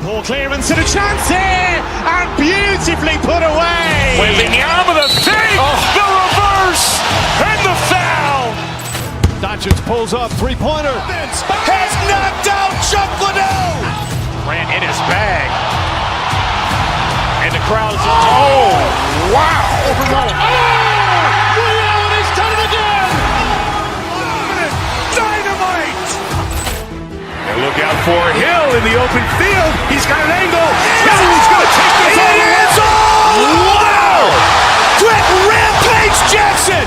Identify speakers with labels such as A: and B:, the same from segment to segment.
A: Poor clearance and a chance here, and beautifully put away.
B: Waving the arm of the fake, the reverse, and the foul.
C: Doncic pulls up, three-pointer.
B: Has knocked out Chuck Liddell. Ran in his bag. And the crowd is, oh, wow.
A: Liddell has done it again. Dynamite.
B: And look out for Hill in the open field. He's got an angle. He's going to take this all the way. Wow! Quick Rampage Jackson.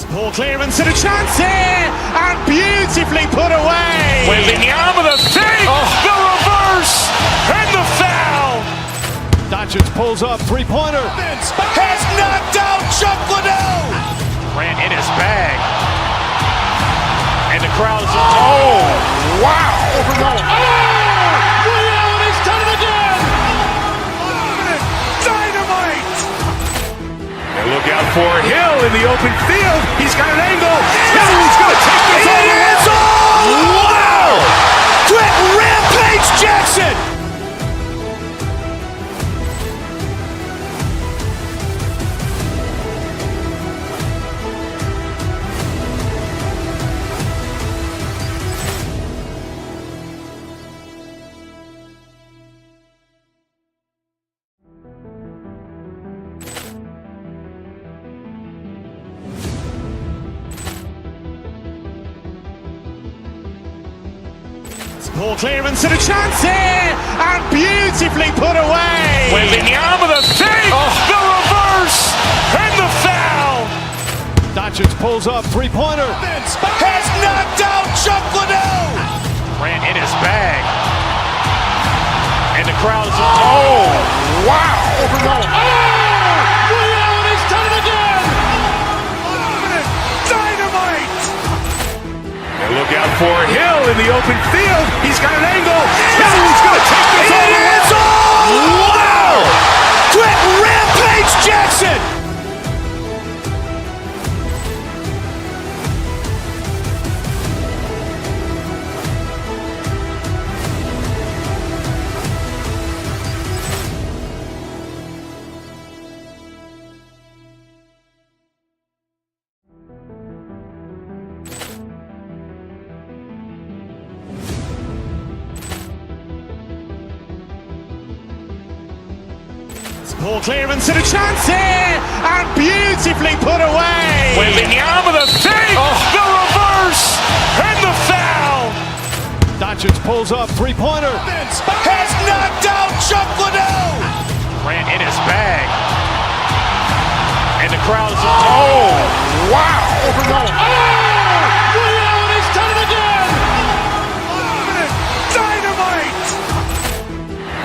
A: Poor clearance and a chance here, and beautifully put away.
B: Waving the arm of the fake, the reverse, and the foul.
C: Doncic pulls up, three-pointer.
B: Has knocked out Chuck Liddell. Ran in his bag. And the crowd is, oh, wow.
A: Liddell has done it again. Dynamite.
B: And look out for Hill in the open field. He's got an angle. He's going to take this all the way. Wow! Quick Rampage Jackson.
A: Poor clearance and a chance here, and beautifully put away.
B: Waving the arm of the fake, the reverse, and the foul.
C: Doncic pulls up, three-pointer.
B: Has knocked out Chuck Liddell. Ran in his bag. And the crowd is, oh, wow.
A: Liddell has done it again. Dynamite.
B: And look out for Hill in the open field. He's got an angle. He's going to take this all the way. Wow! Quick Rampage Jackson.
A: Poor clearance and a chance here, and beautifully put away.
B: Waving the arm of the fake, the reverse, and the foul.
C: Doncic pulls up, three-pointer.
B: Has knocked out Chuck Liddell. Ran in his bag. And the crowd is, oh, wow.
A: Liddell has done it again. Dynamite.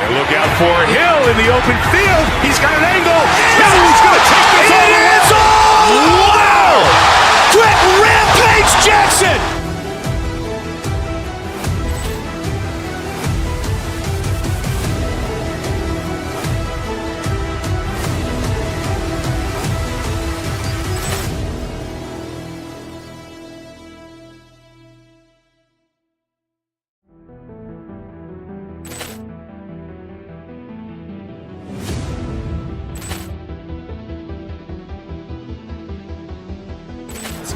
B: And look out for Hill in the open field. He's got an angle. He's going to take this all the way. Wow! Quick Rampage Jackson.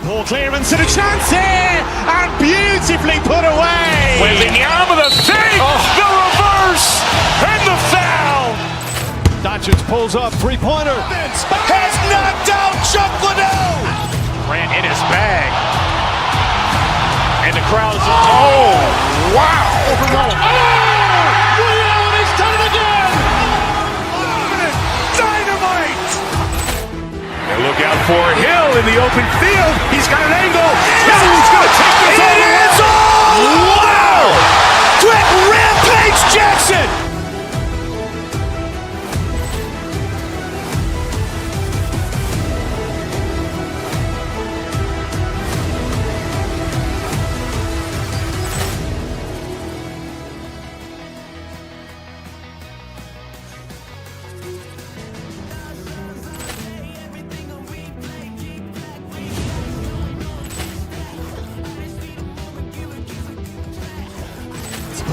A: Poor clearance and a chance here, and beautifully put away.
B: Waving the arm of the fake, the reverse, and the foul.
C: Doncic pulls up, three-pointer.
B: Has knocked out Chuck Liddell. Ran in his bag. And the crowd is, oh, wow.
A: Liddell has done it again. Dynamite.
B: And look out for Hill in the open field. He's got an angle. He's going to take this all the way. Wow! Quick Rampage Jackson.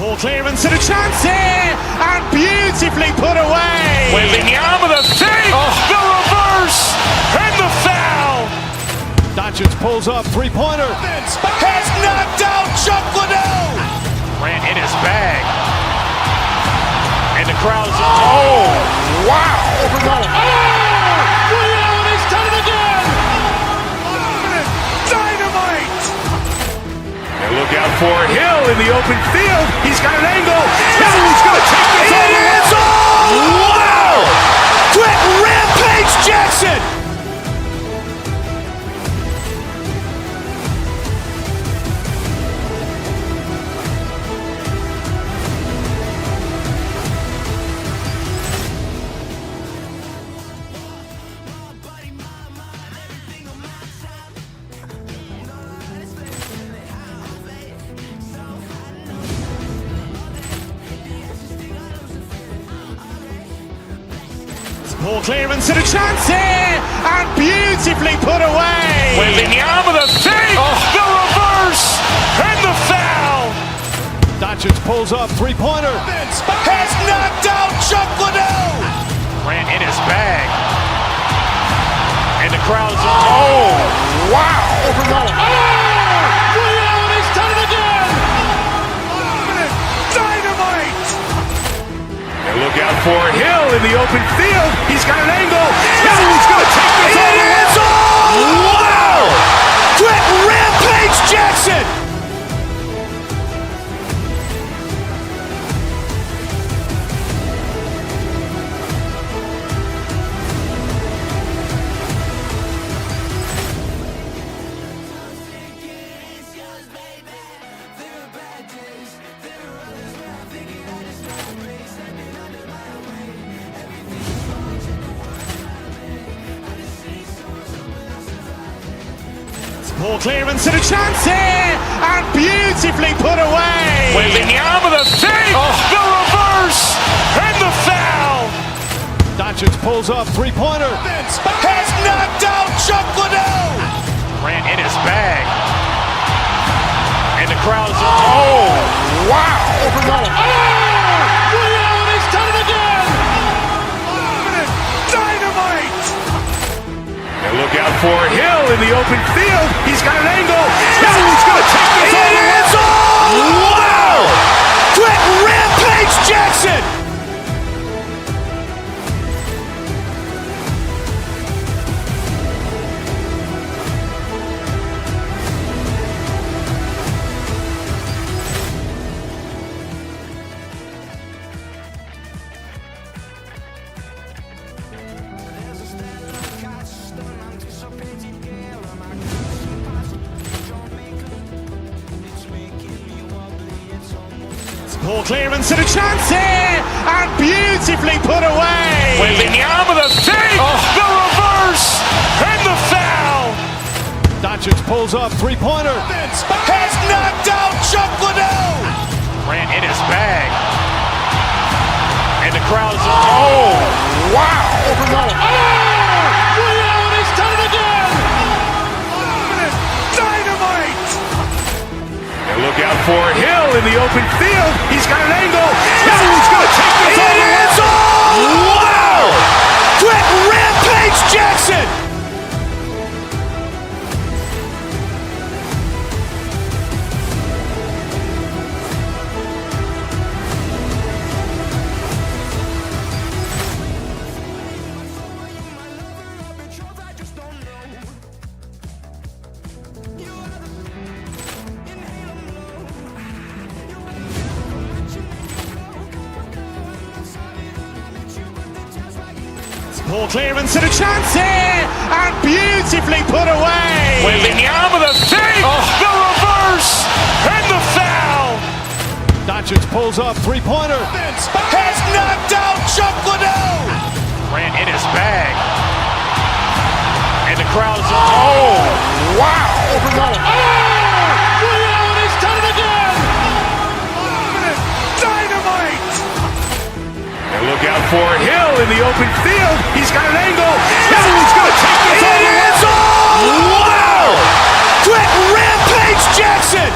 A: Ball clearance and a chance here, and beautifully put away.
B: Wembanyama with a save, the reverse, and the foul.
C: Doncic pulls up, three-pointer.
B: Has knocked out Chuck Liddell. Ran in his bag. And the crowd's, oh, wow.
A: He's done it again. Dynamite.
B: And look out for Hill in the open field. He's got an angle. He's going to take this all the way. Wow! Quick Rampage Jackson.
A: Ball clearance and a chance here, and beautifully put away.
B: Wembanyama with a save, the reverse, and the foul.
C: Doncic pulls up, three-pointer.
B: Has knocked out Chuck Liddell. Ran in his bag. And the crowd's, oh, wow.
A: He's done it again. Dynamite.
B: And look out for Hill in the open field. He's got an angle. He's going to take this all the way. Wow! Quick Rampage Jackson.
A: Ball clearance and a chance here, and beautifully put away.
B: Wembanyama with a save, the reverse, and the foul.
C: Doncic pulls up, three-pointer.
B: Has knocked out Chuck Liddell. Ran in his bag. And the crowd's, oh, wow.
A: He's done it again. Dynamite.
B: And look out for Hill in the open field. He's got an angle. He's going to take this all the way. Wow! Quick Rampage Jackson.
A: Ball clearance and a chance here, and beautifully put away.
B: Wembanyama with a save, the reverse, and the foul.
C: Doncic pulls up, three-pointer.
B: Has knocked out Chuck Liddell. Ran in his bag. And the crowd's, oh, wow.
A: He's done it again. Dynamite.
B: And look out for Hill in the open field. He's got an angle. He's going to take this all the way. Wow! Quick Rampage Jackson.
A: Ball clearance and a chance here, and beautifully put away.
B: Wembanyama with a save, the reverse, and the foul.
C: Doncic pulls up, three-pointer.
B: Has knocked out Chuck Liddell. Ran in his bag. And the crowd's, oh, wow.
A: He's done it again. Dynamite.
B: And look out for Hill in the open field. He's got an angle. He's going to take this all the way. Wow! Quick Rampage Jackson.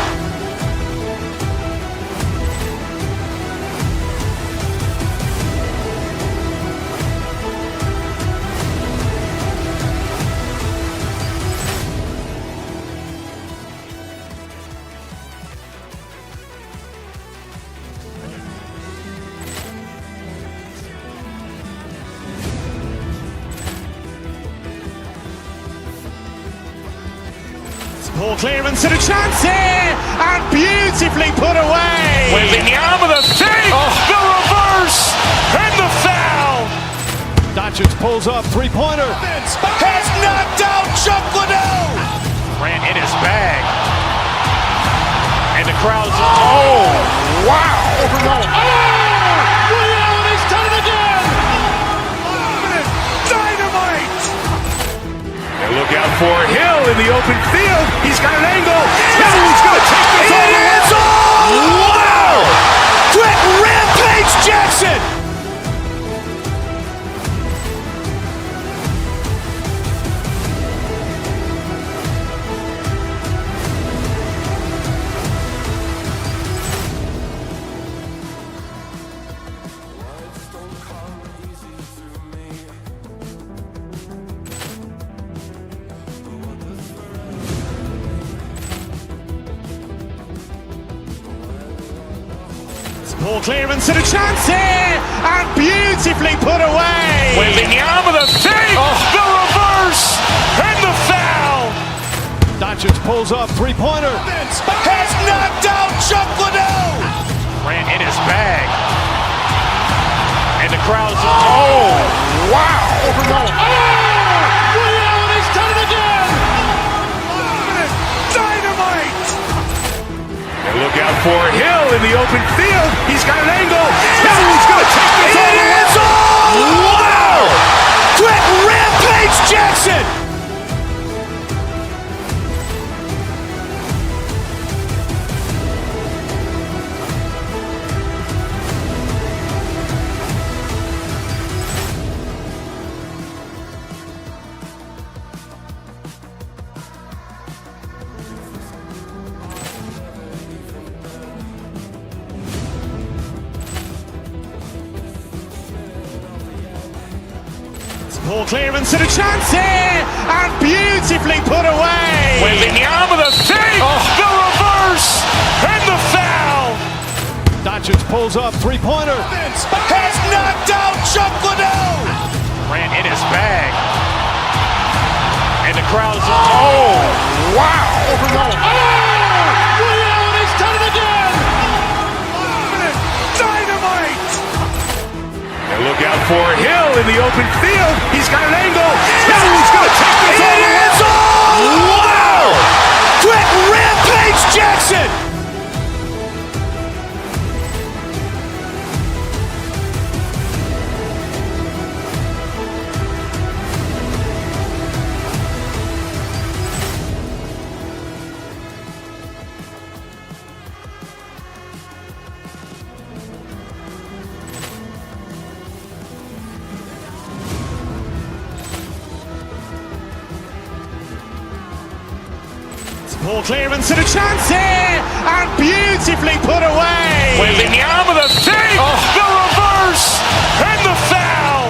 A: Poor clearance and a chance here, and beautifully put away.
B: With the arm of the save, the reverse, and the foul.
C: Doncic pulls up, three-pointer.
B: Has knocked out Chuck Liddell. Ran in his bag. And the crowd's, wow.
A: Liddell, he's done it again. Dynamite.
B: And look out for Hill in the open field. He's got an angle. He's going to take this all the way. Wow! Quick Rampage Jackson.
A: Poor clearance and a chance here, and beautifully put away.
B: With the arm of the save, the reverse, and the foul.
C: Doncic pulls up, three-pointer.
B: Has knocked out Chuck Liddell. Ran in his bag. And the crowd's, wow.
A: Liddell, he's done it again. Dynamite.
B: And look out for Hill in the open field. He's got an angle. He's going to take this all the way. Wow! Quick Rampage Jackson.
A: Poor clearance and a chance here, and beautifully put away.
B: With the arm of the save, the reverse, and the foul.
C: Doncic pulls up, three-pointer.
B: Has knocked out Chuck Liddell. Ran in his bag. And the crowd's, wow.
A: Liddell, he's done it again. Dynamite.
B: And look out for Hill in the open field. He's got an angle. He's going to take this all the way. Wow! Quick Rampage Jackson.
A: Poor clearance and a chance here, and beautifully put away.
B: With the arm of the save, the reverse, and the foul.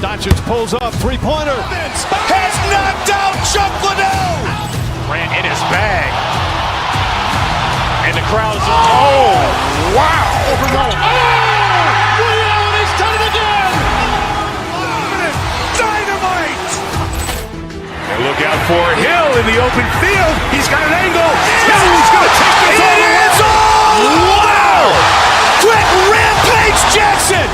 C: Doncic pulls up, three-pointer.
B: Has knocked out Chuck Liddell. Ran in his bag. And the crowd's, wow.
A: Liddell, he's done it again. Dynamite.
B: And look out for Hill in the open field. He's got an angle. He's going to take this all the way. Wow! Quick Rampage Jackson.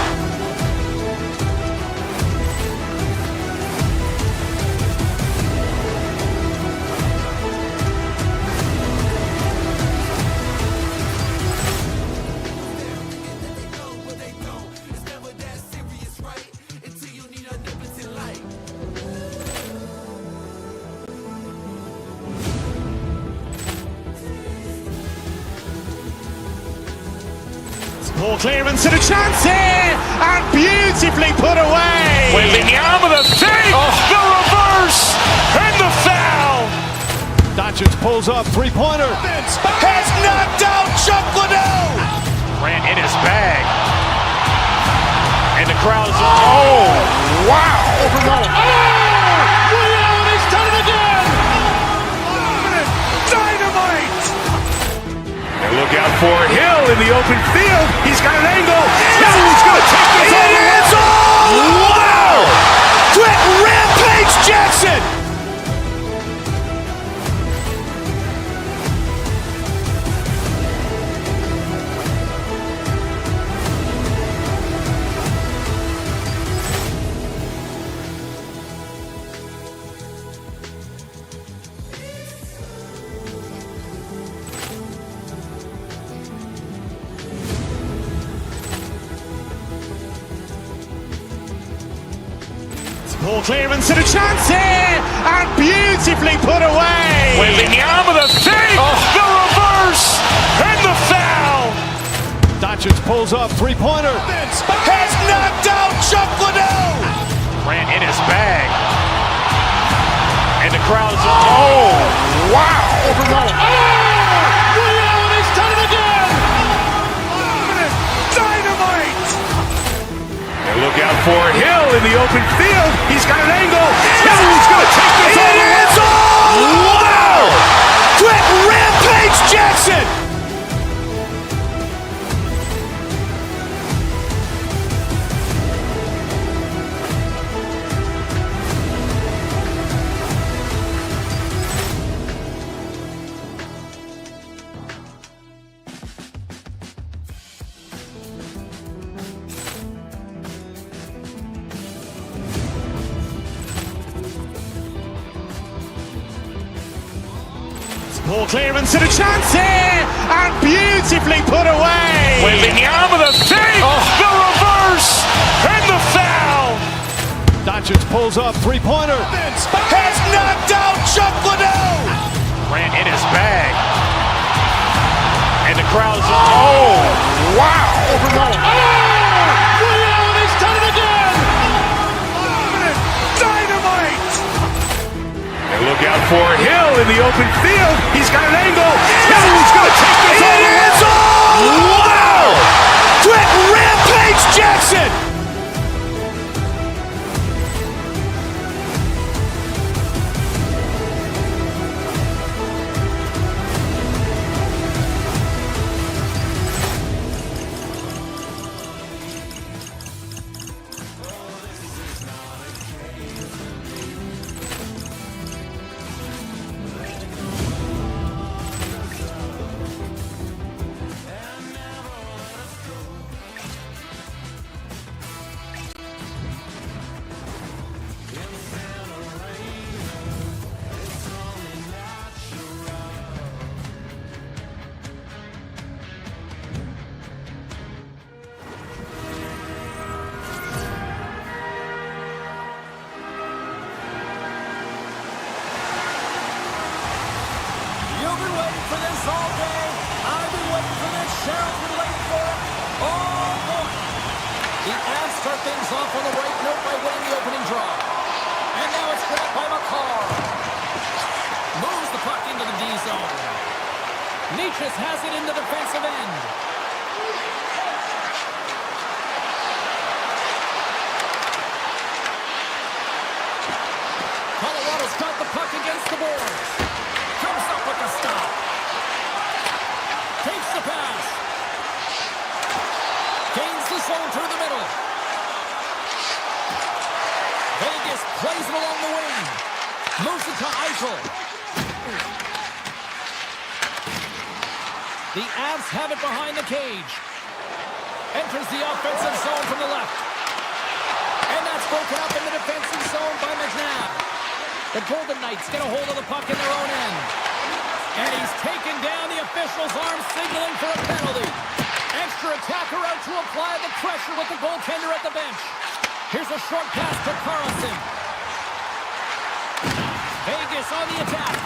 A: Poor clearance and a chance here, and beautifully put away.
B: With the arm of the save, the reverse, and the foul.
C: Doncic pulls up, three-pointer.
B: Has knocked out Chuck Liddell. Ran in his bag. And the crowd's, wow.
A: Liddell, he's done it again. Dynamite.
B: And look out for Hill in the open field. He's got an angle. He's going to take this all the way. Wow! Quick Rampage Jackson.
A: Ball clearance and a chance here, and beautifully put away.
B: Wembanyama with a save, the reverse, and the foul.
C: Doncic pulls up, three-pointer.
B: Has knocked out Chuck Liddell. Ran in his bag. And the crowd is, oh, wow.
A: He's done it again.
B: Dynamite. And look out for Hill in the open field. He's got an angle. Hill's going to take this all the way. Wow. Quick Rampage Jackson.
A: Ball clearance and a chance here, and beautifully put away.
B: Wembanyama with a save, the reverse, and the foul.
C: Doncic pulls up, three-pointer.
B: Has knocked out Chuck Liddell. Ran in his bag. And the crowd is, oh, wow.
A: He's done it again.
B: Dynamite. And look out for Hill in the open field. He's got an angle. Hill's going to take this all the way. Wow. Quick Rampage Jackson.
D: You've been waiting for this all day. I've been waiting for this. Cheryl's been waiting for it. Oh, boy. The Avs start things off on the right note by winning the opening draw. And now it's grabbed by McCarr. Moves the puck into the D zone. Nietzsche has it in the defensive end. Colorado's got the puck against the boards. Comes up with the stop. Takes the pass. Gains the zone through the middle. Vegas plays it along the wing. Moves it to Eichel. The Avs have it behind the cage. Enters the offensive zone from the left. And that's broken up in the defensive zone by McNabb. The Golden Knights get a hold of the puck in their own end. And he's taken down. The official's arm signaling for a penalty. Extra attacker out to apply the pressure with the goaltender at the bench. Here's a short pass to Carlson. Vegas on the attack.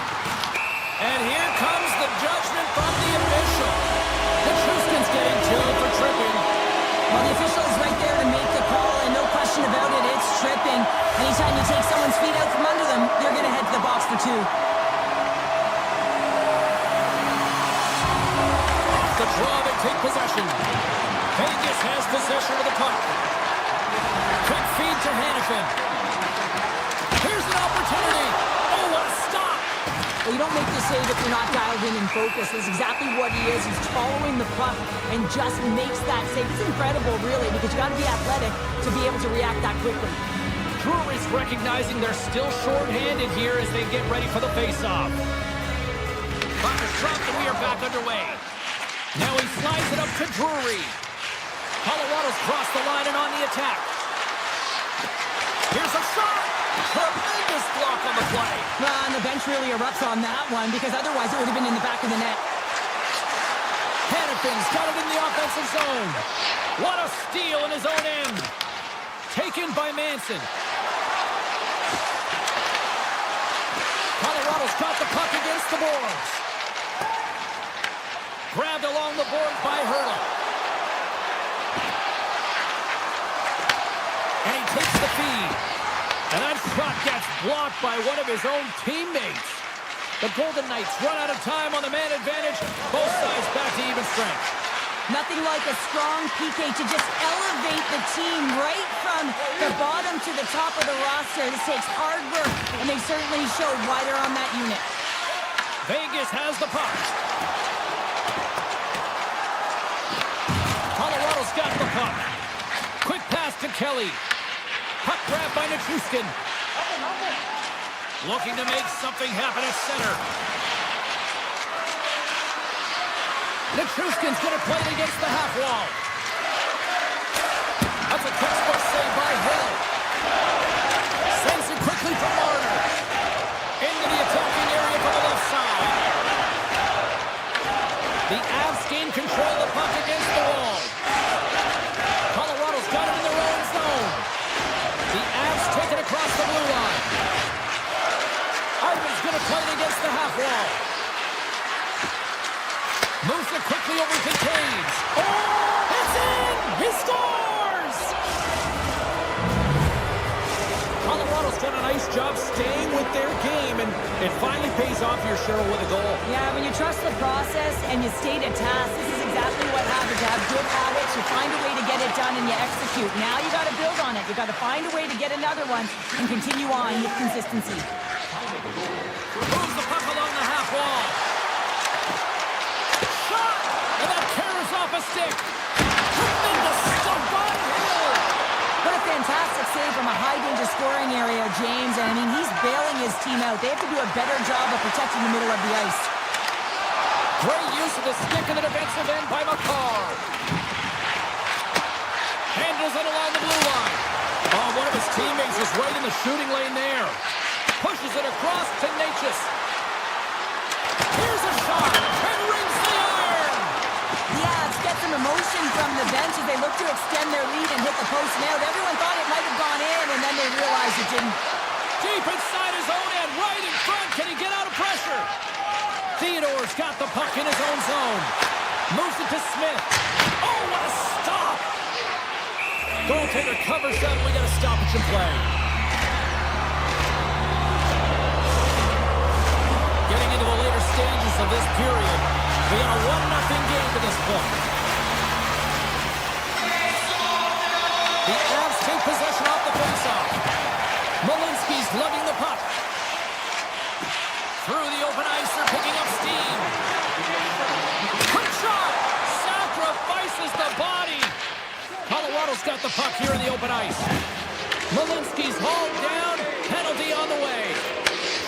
D: And here comes the judgment from the official. The Truscan's getting two for tripping.
E: Well, the official's right there to make the call, and no question about it, it's tripping. Anytime you take someone's feet out from under them, you're going to head to the box for two.
D: The draw, they take possession. Vegas has possession of the puck. Quick feed to Hannafin. Here's an opportunity. Oh, what a stop.
E: Well, you don't make the save if you're not dialed in and focused. That's exactly what he is. He's following the puck and just makes that save. It's incredible, really, because you got to be athletic to be able to react that quickly.
D: Drury's recognizing they're still short-handed here as they get ready for the face-off. Puck is dropped and we are back underway. Now he slides it up to Drury. Colorado's crossed the line and on the attack. Here's a shot. Tremendous block on the play.
E: And the bench really erupts on that one, because otherwise it would have been in the back of the net.
D: Hannafin's got it in the offensive zone. What a steal in his own end. Taken by Manson. Colorado's got the puck against the boards. Grabbed along the boards by Hurdle. And he takes the feed. And that shot gets blocked by one of his own teammates. The Golden Knights run out of time on the man advantage. Both sides back to even strength.
E: Nothing like a strong PK to just elevate the team right from the bottom to the top of the roster. This takes hard work, and they certainly showed why they're on that unit.
D: Vegas has the puck. Colorado's got the puck. Quick pass to Kelly. Puck grab by Nichushkin. Looking to make something happen at center. Nichushkin's going to play it against the half wall. That's a textbook save by Hill. Sends it quickly from Marner. Into the attacking area from the left side. The Avs gain control of the puck against the wall. Colorado's got it in their own zone. The Avs take it across the blue line. Arvin's going to play it against the half wall. Moves it quickly over to Taves. Oh, it's in! He scores! Colorado's done a nice job staying with their game, and it finally pays off here, Cheryl, with a goal.
E: Yeah, when you trust the process and you stay to task, this is exactly what happens. You have good habits, you find a way to get it done, and you execute. Now you got to build on it. You got to find a way to get another one and continue on with consistency.
D: Moves the puck along the half wall. Shot! And that carries off a stick. Tremendous stuff by Hill.
E: What a fantastic save from a high-danger scoring area, James. And, I mean, he's bailing his team out. They have to do a better job of protecting the middle of the ice.
D: Great use of the stick in the defensive end by McCarr. Handles it along the blue line. Oh, one of his teammates is right in the shooting lane there. Pushes it across to Natchez. Here's a shot. And rings the iron.
E: Yeah, it's get some emotion from the bench as they look to extend their lead and hit the post and out. Everyone thought it might have gone in, and then they realized it didn't.
D: Deep inside his own end, right in front. Can he get out of pressure? Theodore's got the puck in his own zone. Moves it to Smith. Oh, what a stop! Goaltender covers that. We got a stoppage in play. Getting into the later stages of this period. We got a 1-0 game to this point. The Avs take possession off the faceoff. Malinsky's lugging the puck. Through the open ice, they're picking up steam. Quick shot! Sacrifices the body. Colorado's got the puck here in the open ice. Malinsky's hauled down. Penalty on the way.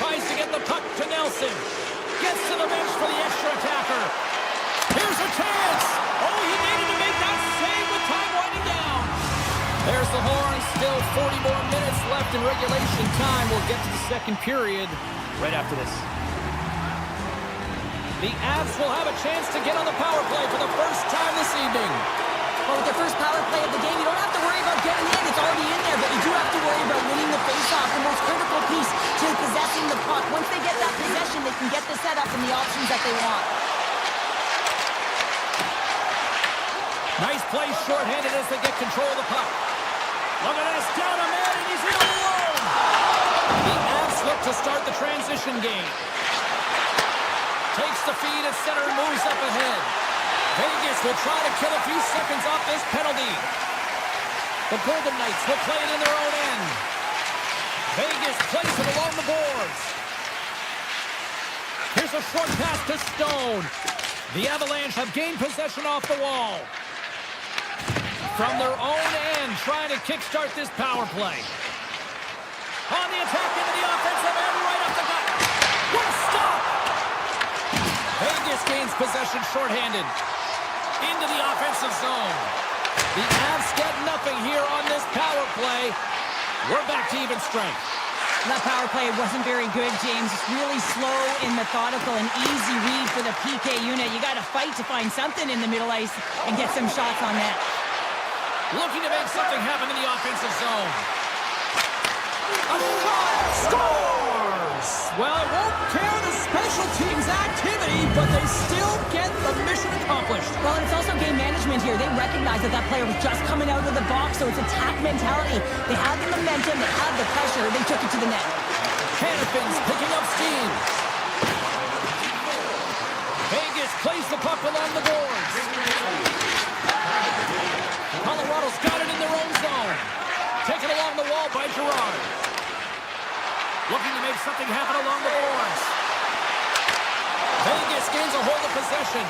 D: Tries to get the puck to Nelson. Gets to the bench for the extra attacker. Here's a chance. Oh, he needed to make that save with time winding down. There's the horn. Still 40 more minutes left in regulation time. We'll get to the second period right after this. The Avs will have a chance to get on the power play for the first time this evening.
E: Well, with the first power play of the game, you don't have to worry about getting in. It's already in there, but you do have to worry about winning the faceoff, the most critical piece to possessing the puck. Once they get that possession, they can get the setup and the options that they want.
D: Nice play shorthanded as they get control of the puck. Look at this, down a man, and he's in alone. The Avs look to start the transition game. Takes the feed at center and moves up ahead. Vegas will try to kill a few seconds off this penalty. The Golden Knights will play it in their own end. Vegas plays it along the boards. Here's a short pass to Stone. The Avalanche have gained possession off the wall. From their own end, trying to kickstart this power play. On the attack into the offensive end, right up the gut. What a stop! Vegas gains possession shorthanded. Into the offensive zone. The Avs get nothing here on this power play. We're back to even strength.
E: That power play wasn't very good, James. It's really slow and methodical, an easy read for the PK unit. You got to fight to find something in the middle ice and get some shots on that.
D: Looking to make something happen in the offensive zone. A shot! Scores! Well, it won't count as special teams activity, but they still get the mission accomplished.
E: Well, and it's also game management here. They recognize that that player was just coming out of the box, so it's attack mentality. They had the momentum, they had the pressure, they took it to the net.
D: Hannafin's picking up steam. Vegas plays the puck along the boards. Colorado's got it in their own zone. Taken along the wall by Girard. Looking to make something happen along the boards. Vegas gains a hold of possession.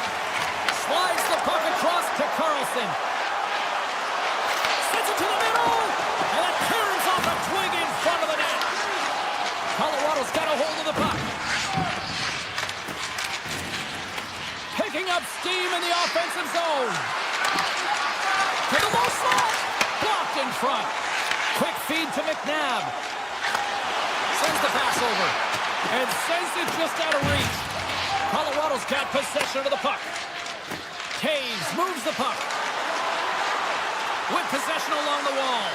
D: Slides the puck across to Carlson. Sends it to the middle. And it turns off a twig in front of the net. Colorado's got a hold of the puck. Picking up steam in the offensive zone. To the low slot. Blocked in front. Quick feed to McNabb. Sends the pass over. And sends it just out of reach. Colorado's got possession of the puck. Taves moves the puck. With possession along the wall.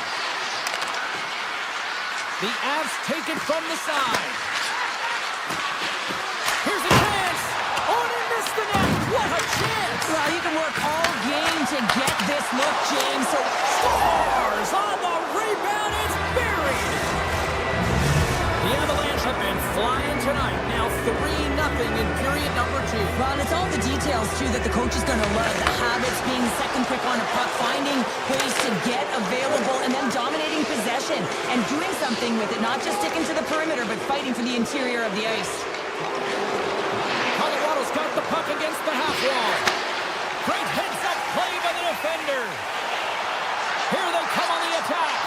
D: The Avs take it from the side. Here's a chance. Oh, and he missed the net. What a chance.
E: Well, you can work all game to get this look, James. So
D: Scores on the rebound. It's buried. The Avalanche have been flying tonight. Now 3-0 in period number 2.
E: Ron, it's all the details, too, that the coach is going to love. The habits, being second quick on a puck, finding ways to get available, and then dominating possession and doing something with it, not just sticking to the perimeter, but fighting for the interior of the ice.
D: Colorado's got the puck against the half wall. Great heads-up play by the defender. Here they come on the attack.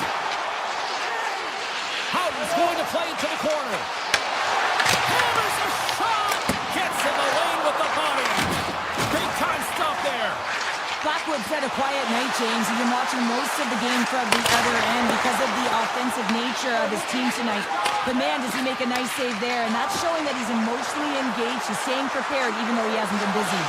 D: Houghton's going to play it to the corner. Hammers a shot. Gets in the lane with the body. Big time stop there.
E: Blackwood's had a quiet night, James. He's been watching most of the game from the other end because of the offensive nature of his team tonight. But man, does he make a nice save there. And that's showing that he's emotionally engaged. He's staying prepared even though he hasn't been busy.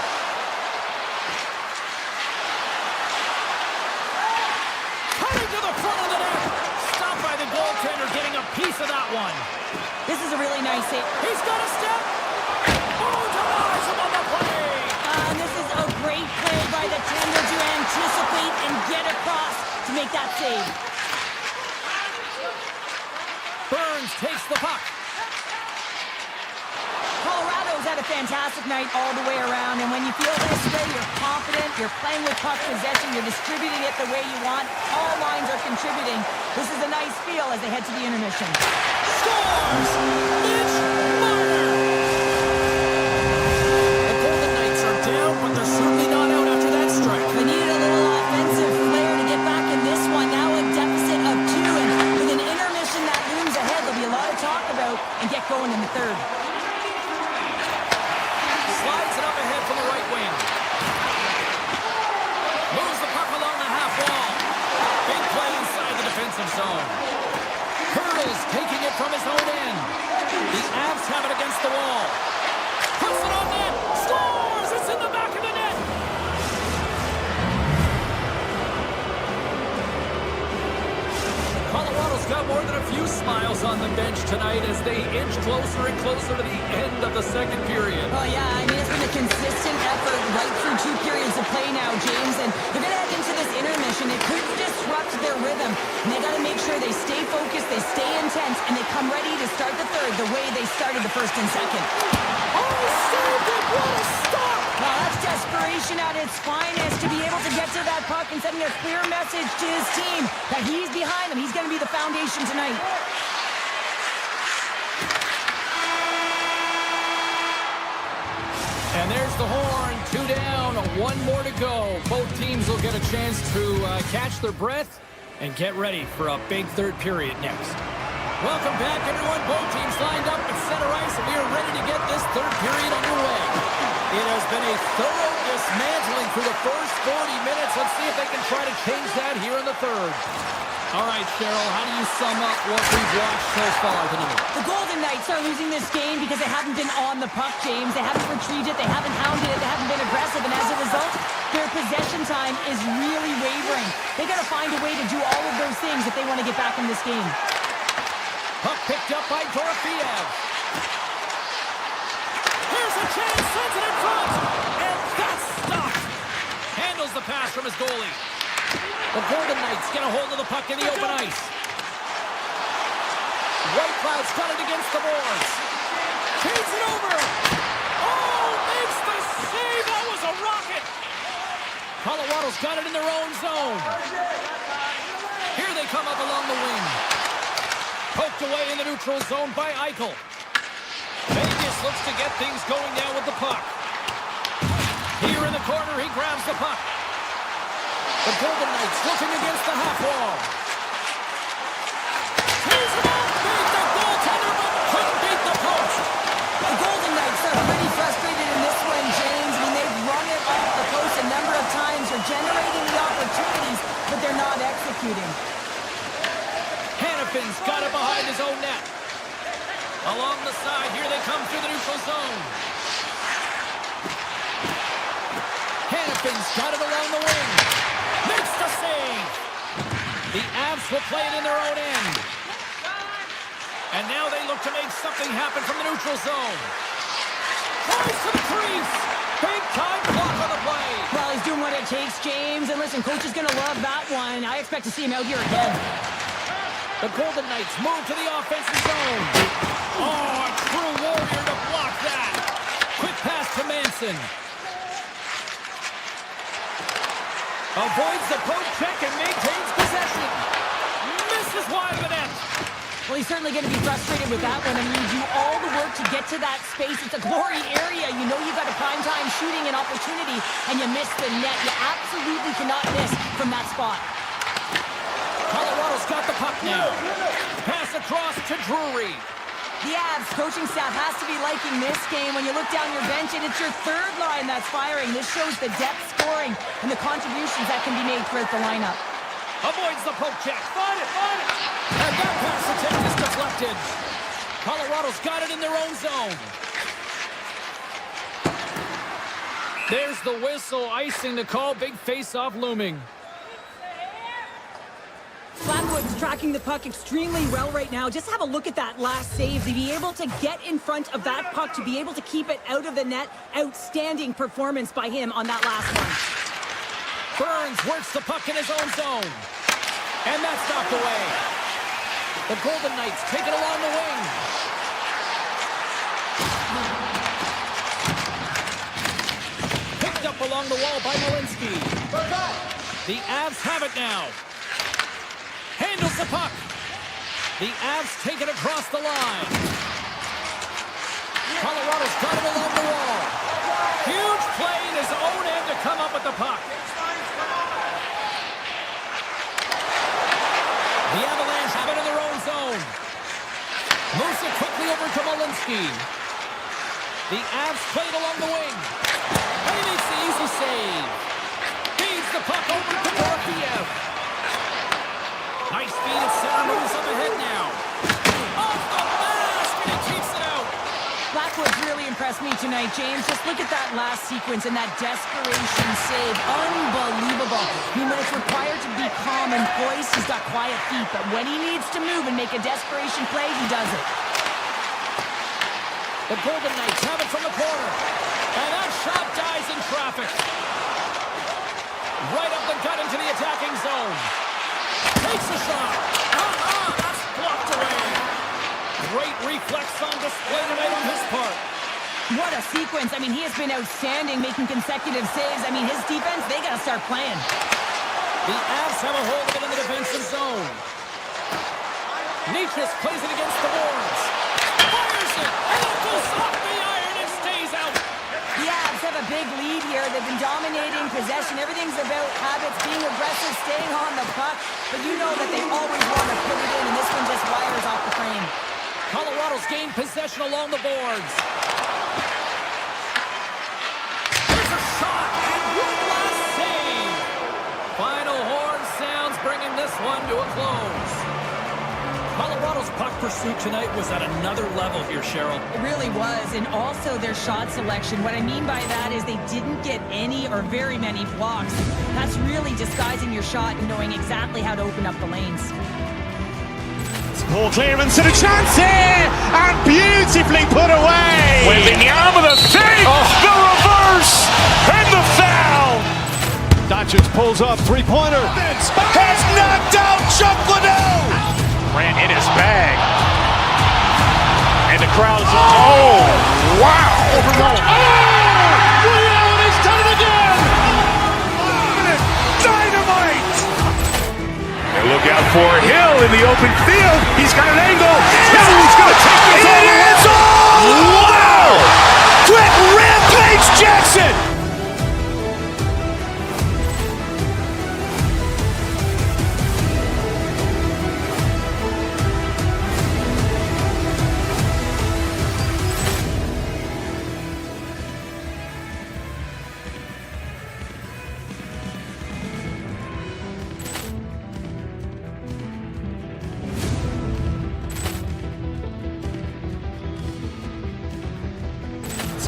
D: Cutting to the front of the net. Stopped by the goaltender, getting a piece of that one.
E: This is a really nice save.
D: He's got a step. Oh, denies him on the play.
E: And this is a great play by the tender to anticipate and get across to make that save.
D: Burns takes the puck.
E: Colorado's had a fantastic night all the way around, and when you feel this way, you're confident, you're playing with puck possession, you're distributing it the way you want, all lines are contributing. This is a nice feel as they head to the intermission.
D: Scores! Mitch Marner! The Golden Knights are down, but they're certainly not out after that strike.
E: They needed a little offensive flair to get back in this one. Now a deficit of 2, and with an intermission that looms ahead, there'll be a lot to talk about and get going in the third.
D: Slides it up ahead from the right wing. Moves the puck along the half wall. Big play inside the defensive zone. Hurdles taking it from his own end. The Avs have it against the wall. Puts it on net. Scores! It's in the back of the net. Colorado's got more than a few smiles on the bench tonight as they inch closer and closer to the end of the second period.
E: Oh, yeah, I mean, it's been a consistent effort right through 2 periods of play now, James, and they're going to head into this intermission. It could disrupt their rhythm, and they got to make sure they stay focused, they stay intense, and they come ready to start the third the way they started the first and second.
D: Oh, saved it! What a stop!
E: Well, that's desperation at its finest, to be able to get to that puck and sending a clear message to his team that he's behind them. He's going to be the foundation tonight.
D: And there's the horn. 2 down, 1 more to go. Both teams will get a chance to catch their breath and get ready for a big third period next. Welcome back, everyone. Both teams lined up at center ice, and we are ready to get this third period underway. It has been a thorough dismantling through the first 40 minutes. Let's see if they can try to change that here in the third. All right, Cheryl, how do you sum up what we've watched so far tonight?
E: The Golden Knights are losing this game because they haven't been on the puck, James. They haven't retreated, they haven't hounded it, they haven't been aggressive, and as a result, their possession time is really wavering. They got to find a way to do all of those things if they want to get back in this game.
D: Puck picked up by Dorofeev. Here's a chance, sends it in front, and that's stopped. Handles the pass from his goalie. The Golden Knights get a hold of the puck in the open ice. White Cloud's got it against the boards. Feeds it over. Oh, makes the save. That was a rocket. Colorado's got it in their own zone. Here they come up along the wing. Poked away in the neutral zone by Eichel. Vegas looks to get things going now with the puck. Here in the corner, he grabs the puck. The Golden Knights looking against the half wall. Here's it up. Beat the goaltender, but couldn't beat the post.
E: The Golden Knights are pretty frustrated in this one, James. I mean, they've run it off the post a number of times. They're generating the opportunities, but they're not executing.
D: Hannafin's got it behind his own net. Along the side, here they come through the neutral zone. Hannafin's got it along the wing. Makes the save. The Avs will play it in their own end. And now they look to make something happen from the neutral zone. Tries to the crease. Big time block on the play.
E: Well, he's doing what it takes, James. And listen, coach is going to love that one. I expect to see him out here again.
D: The Golden Knights move to the offensive zone. Oh, a true warrior to block that. Quick pass to Manson. Avoids the poke check and maintains possession. Misses wide of the net.
E: Well, he's certainly going to be frustrated with that one. I mean, you do all the work to get to that space. It's a glory area. You know you've got a primetime shooting and opportunity, and you miss the net. You absolutely cannot miss from that spot.
D: Colorado's got the puck now. Pass across to Drury.
E: The Avs coaching staff has to be liking this game. When you look down your bench and it's your third line that's firing, this shows the depth scoring and the contributions that can be made throughout the lineup.
D: Avoids the poke check. Find it. And that pass attempt is deflected. Colorado's got it in their own zone. There's the whistle, icing to call. Big face-off looming.
E: Blackwood's tracking the puck extremely well right now. Just have a look at that last save. To be able to get in front of that puck, to be able to keep it out of the net, outstanding performance by him on that last one.
D: Burns works the puck in his own zone. And that's knocked away. The Golden Knights take it along the wing. Picked up along the wall by Malinsky. The Avs have it now. Handles the puck. The Avs take it across the line. Colorado's got it along the wall. Huge play in his own end to come up with the puck. The Avalanche have it in their own zone. Moves it quickly over to Malinsky. The Avs play it along the wing. And he makes the easy save. Feeds the puck over to Dorofeev. Nice feed at center, moves up ahead now. Off the mask, and he keeps it out.
E: Blackwood's really impressed me tonight, James. Just look at that last sequence and that desperation save. Unbelievable. I mean, when it's required to be calm and poised, he's got quiet feet. But when he needs to move and make a desperation play, he does it.
D: The Golden Knights have it from the corner. And that shot dies in traffic. Right up the gut into the attacking zone. Takes a shot. That's blocked away. Great reflex on display tonight on his part.
E: What a sequence. I mean, he has been outstanding, making consecutive saves. I mean, his defense, they got to start playing.
D: The Avs have a hold of it in the defensive zone. Nichus plays it against the boards. Fires it. And it goes off the iron and stays out.
E: The Avs have a big lead here. They've been dominating possession. Everything's about habits, being aggressive, staying on the puck. But you know that they always want to put it in, and this one just wires off the frame.
D: Colorado's gained possession along the boards. There's a shot, and one last save. Final horn sounds, bringing this one to a close. Colorado's puck pursuit tonight was at another level here, Cheryl.
E: It really was, and also their shot selection. What I mean by that is they didn't get any or very many blocks. That's really disguising your shot and knowing exactly how to open up the lanes.
A: Ball clearance and a chance here, and beautifully put away.
B: Wembanyama the fake, the reverse, and the foul.
C: Doncic pulls up, three-pointer.
B: Has knocked out Chuck Liddell. Ran in his bag. And the crowd is, oh, wow.
C: Reality's done it again.
B: Dynamite. And look out for Hill in the open field. He's got an angle. Hill's going to take this all the way. Wow. Quick Rampage Jackson.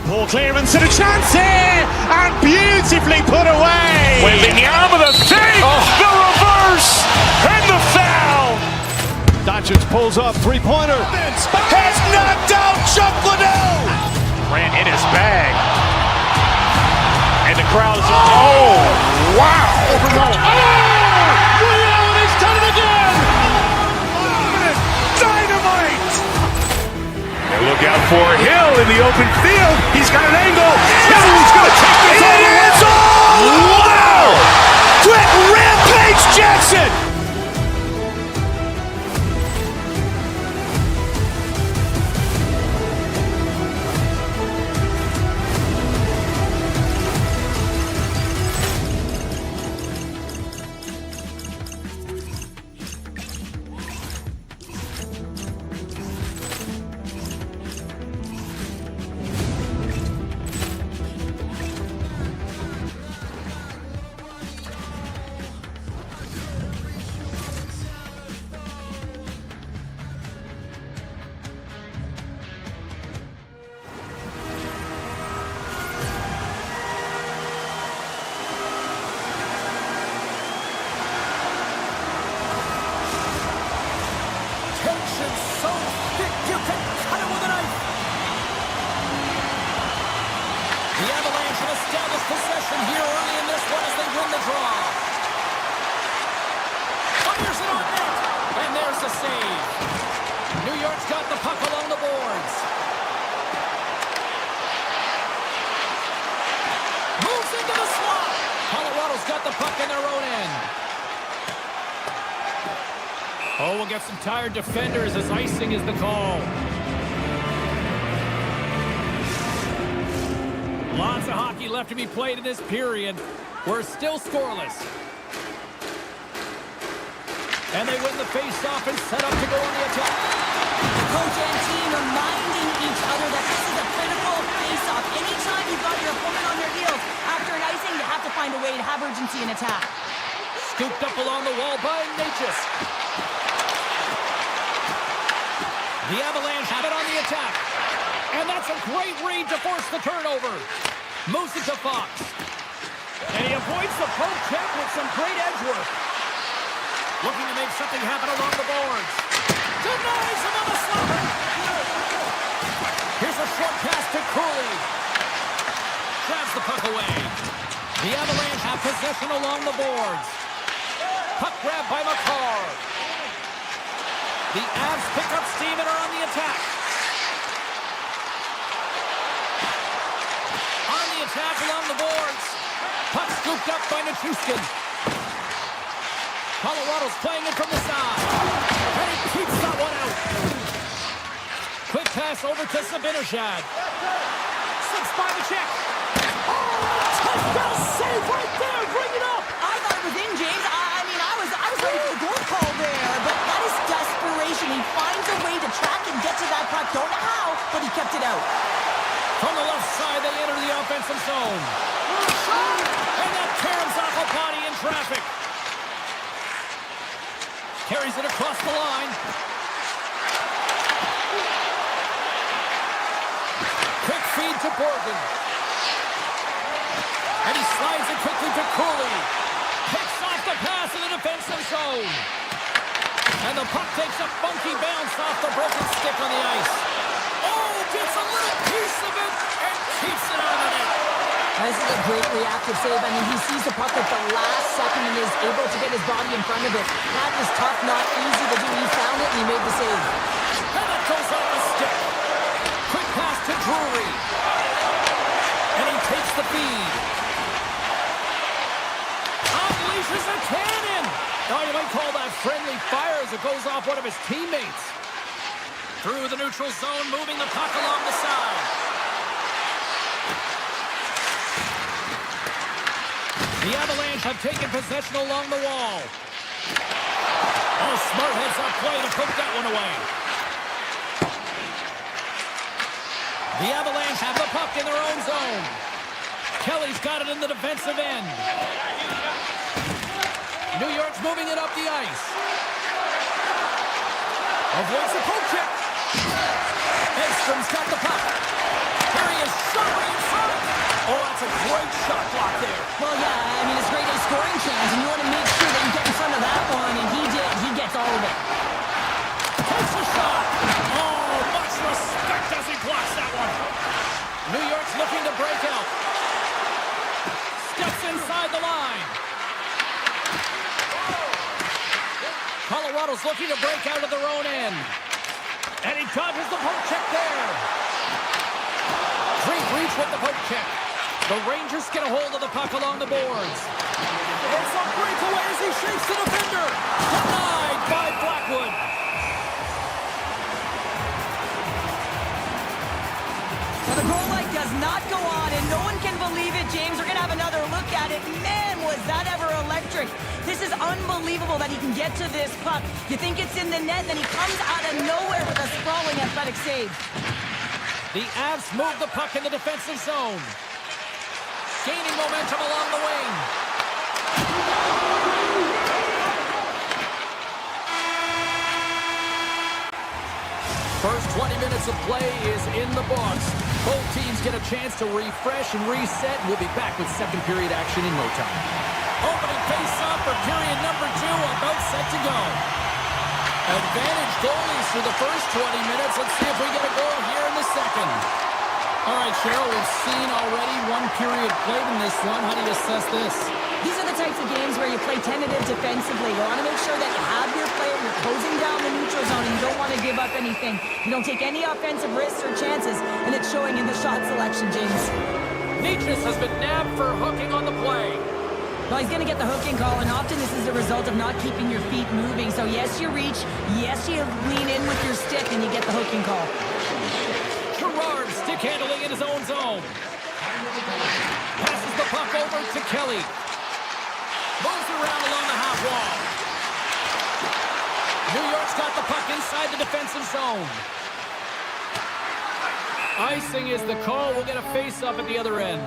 A: Ball clearance and a chance here, and beautifully put away.
B: Wembanyama the fake, the reverse, and the foul.
C: Doncic pulls up, three-pointer.
B: Has knocked out Chuck Liddell. Ran in his bag. And the crowd is, oh, wow.
C: Reality's done it again.
B: Dynamite. And look out for Hill in the open field. He's got an angle. Hill's going to take this all the way. Wow. Quick Rampage Jackson.
D: Tension so thick you can cut it with a knife. The Avalanche have established possession here early in this one as they win the draw. Fires it on net, and there's the save. New York's got the puck along the boards. Moves into the slot. Colorado's got the puck in their own end. Oh, we'll get some tired defenders as icing is the call. Lots of hockey left to be played in this period. We're still scoreless. And they win the face-off and set up to go on the attack.
E: The coach and team reminding each other that this is a critical face-off. Anytime you've got your opponent on their heels after an icing, you have to find a way to have urgency in attack.
D: Scooped up along the wall by Natchez. The Avalanche have it on the attack. And that's a great read to force the turnover. Moves it to Fox. And he avoids the poke check with some great edge work. Looking to make something happen along the boards. Denies him on the slapper. Here's a short pass to Cooley. Grabs the puck away. The Avalanche have possession along the boards. Puck grab by McCarr. The Avs pick up steam and are on the attack. On the attack along the boards. Puck scooped up by Nichushkin. Colorado's playing it from the side. And he keeps that one out. Quick pass over to Zibanejad. Slips by the check. Oh, touchdown save right there. Bring it up.
E: I thought it was in, James. I was ready for the goal call there, but that is desperation. He finds a way to track and get to that puck. Don't know how, but he kept it out.
D: From the left side, they enter the offensive zone. And that tears Zakopani in traffic. Carries it across the line. Quick feed to Borgen. And he slides it quickly to Cooley. Picks off the pass in the defensive zone. And And the puck takes a funky bounce off the broken stick on the ice. Oh, gets a little piece of it and keeps it out of the net.
E: This is a great reactive save. I mean, he sees the puck at the last second and is able to get his body in front of it. That was tough, not easy to do. He found it and he made the save.
D: And it goes off the stick. Quick pass to Drury. And he takes the feed. Unleashes a cannon. Oh, you might call that friendly fire as it goes off one of his teammates. Through the neutral zone, moving the puck along the side. The Avalanche have taken possession along the wall. Oh, smart heads-up play to put that one away. The Avalanche have the puck in their own zone. Kelly's got it in the defensive end. New York's moving it up the ice. Avoids the poke check. Edstrom's got the puck. Here he is, shot right in front. Oh, that's a great shot block there.
E: Well, yeah, I mean, it's great a scoring chance, and you want to make sure that you get in front of that one, and he did. He gets all of it.
D: Takes a shot. Oh, much respect as he blocks that one. New York's looking to break out. Steps inside the line. Colorado's looking to break out of their own end. And he dodges the poke check there. Great reach with the poke check. The Rangers get a hold of the puck along the boards. It's a breakaway as he shakes the defender. Denied by Blackwood.
E: Well, the goal light does not go on, and no one can believe it, James. We're going to have another look at it. Man, was that ever electric. This is unbelievable that he can get to this puck. You think it's in the net, then he comes out of nowhere with a sprawling athletic save.
D: The Avs move the puck in the defensive zone. Gaining momentum along the wing. First 20 minutes of play is in the books. Both teams get a chance to refresh and reset. We'll be back with second period action in no time. Opening face-off for period number 2, about set to go. Advantage goalies through the first 20 minutes. Let's see if we get a goal here in the second. All right, Cheryl, we've seen already one period played in this one. How do you assess this?
E: These are the types of games where you play tentative defensively. You want to make sure that you have your player, you're closing down the neutral zone, and you don't want to give up anything. You don't take any offensive risks or chances, and it's showing in the shot selection, James.
D: Nietzsche has been nabbed for hooking on the play.
E: Well, he's going to get the hooking call, and often this is a result of not keeping your feet moving. So yes, you reach, yes, you lean in with your stick, and you get the hooking call.
D: Gerard stick handling in his own zone. Passes the puck over to Kelly. Moves around along the half wall. New York's got the puck inside the defensive zone. Icing is the call. We'll get a face-up at the other end.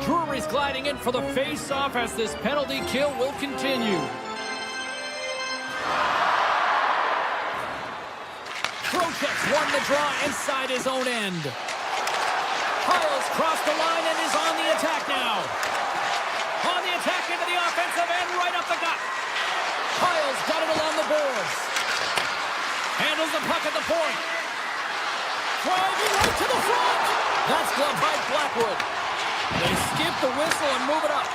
D: Drury's gliding in for the face-off as this penalty kill will continue. Trocheck's won the draw inside his own end. Hiles crossed the line and is on the attack now. On the attack into the offensive end, right up the gut. Hiles got it along the boards. Handles the puck at the point. Driving right to the front. That's gloved by Blackwood. They skip the whistle and move it up.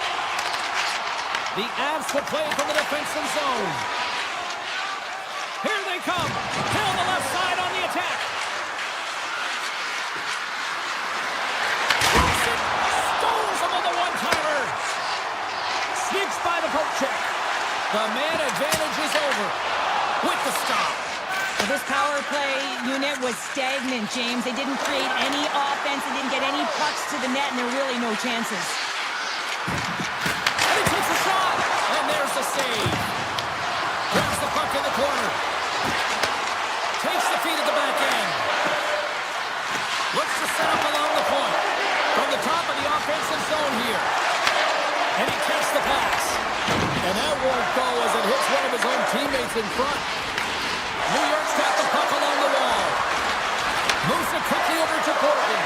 D: The Avs will play from the defensive zone. Here they come. Down the left side on the attack. Wilson stones him on the one-timer. Sneaks by the poke check. The man advantage is over with the stop.
E: So this power play unit was stagnant, James. They didn't create any offense. They didn't get any pucks to the net, and there were really no chances.
D: And he takes a shot. And there's the save. Brings the puck in the corner. Takes the feed at the back end. Looks to set up along the point. From the top of the offensive zone here. And he takes the pass. And that won't go as it hits one of his own teammates in front. New York's got the puck along the wall. Moves it quickly over to Portland.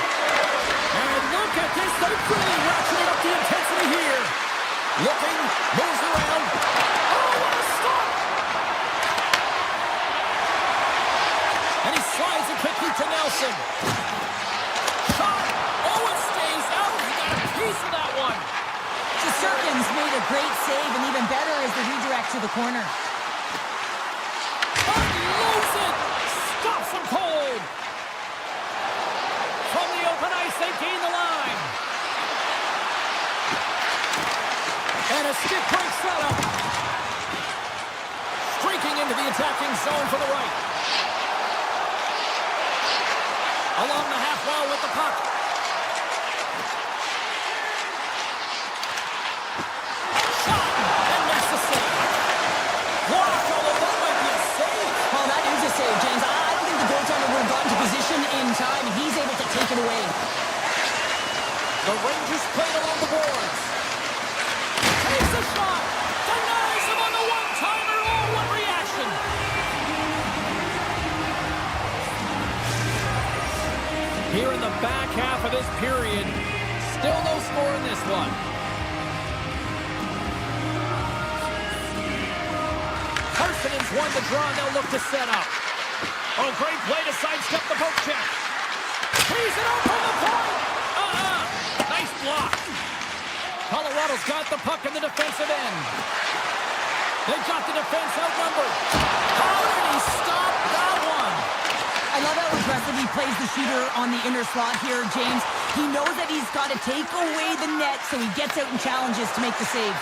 D: And look at this. They're really ratcheting up the intensity here. Looking, moves around. Oh, what a stop! And he slides it quickly to Nelson. Shot! Oh, it stays out. He got a piece of that one.
E: Shesterkin's made a great save, and even better is the redirect to the corner.
D: Unloads it! Stops him cold! From the open ice, they gain the line. And a stick break setup. Streaking into the attacking zone for the right. Along the half wall with the puck. Shot! And makes the save. Blocked, although that might be a save.
E: Oh, that is a save, James. I don't think the goaltender would have gotten to position in time, and he's able to take it away.
D: The Rangers played along the boards. Takes a shot. Denies him on the one-timer. Oh, what reaction. Here in the back half of this period, still no score in this one. Carson's won the draw, and they'll look to set up. Oh, great play to sidestep the poke check. He's it up from the point. Nice block. Colorado's got the puck in the defensive end. They've got the defense outnumbered. How did he stop that one?
E: I love how aggressive he plays the shooter on the inner slot here, James. He knows that he's got to take away the net, so he gets out and challenges to make the save.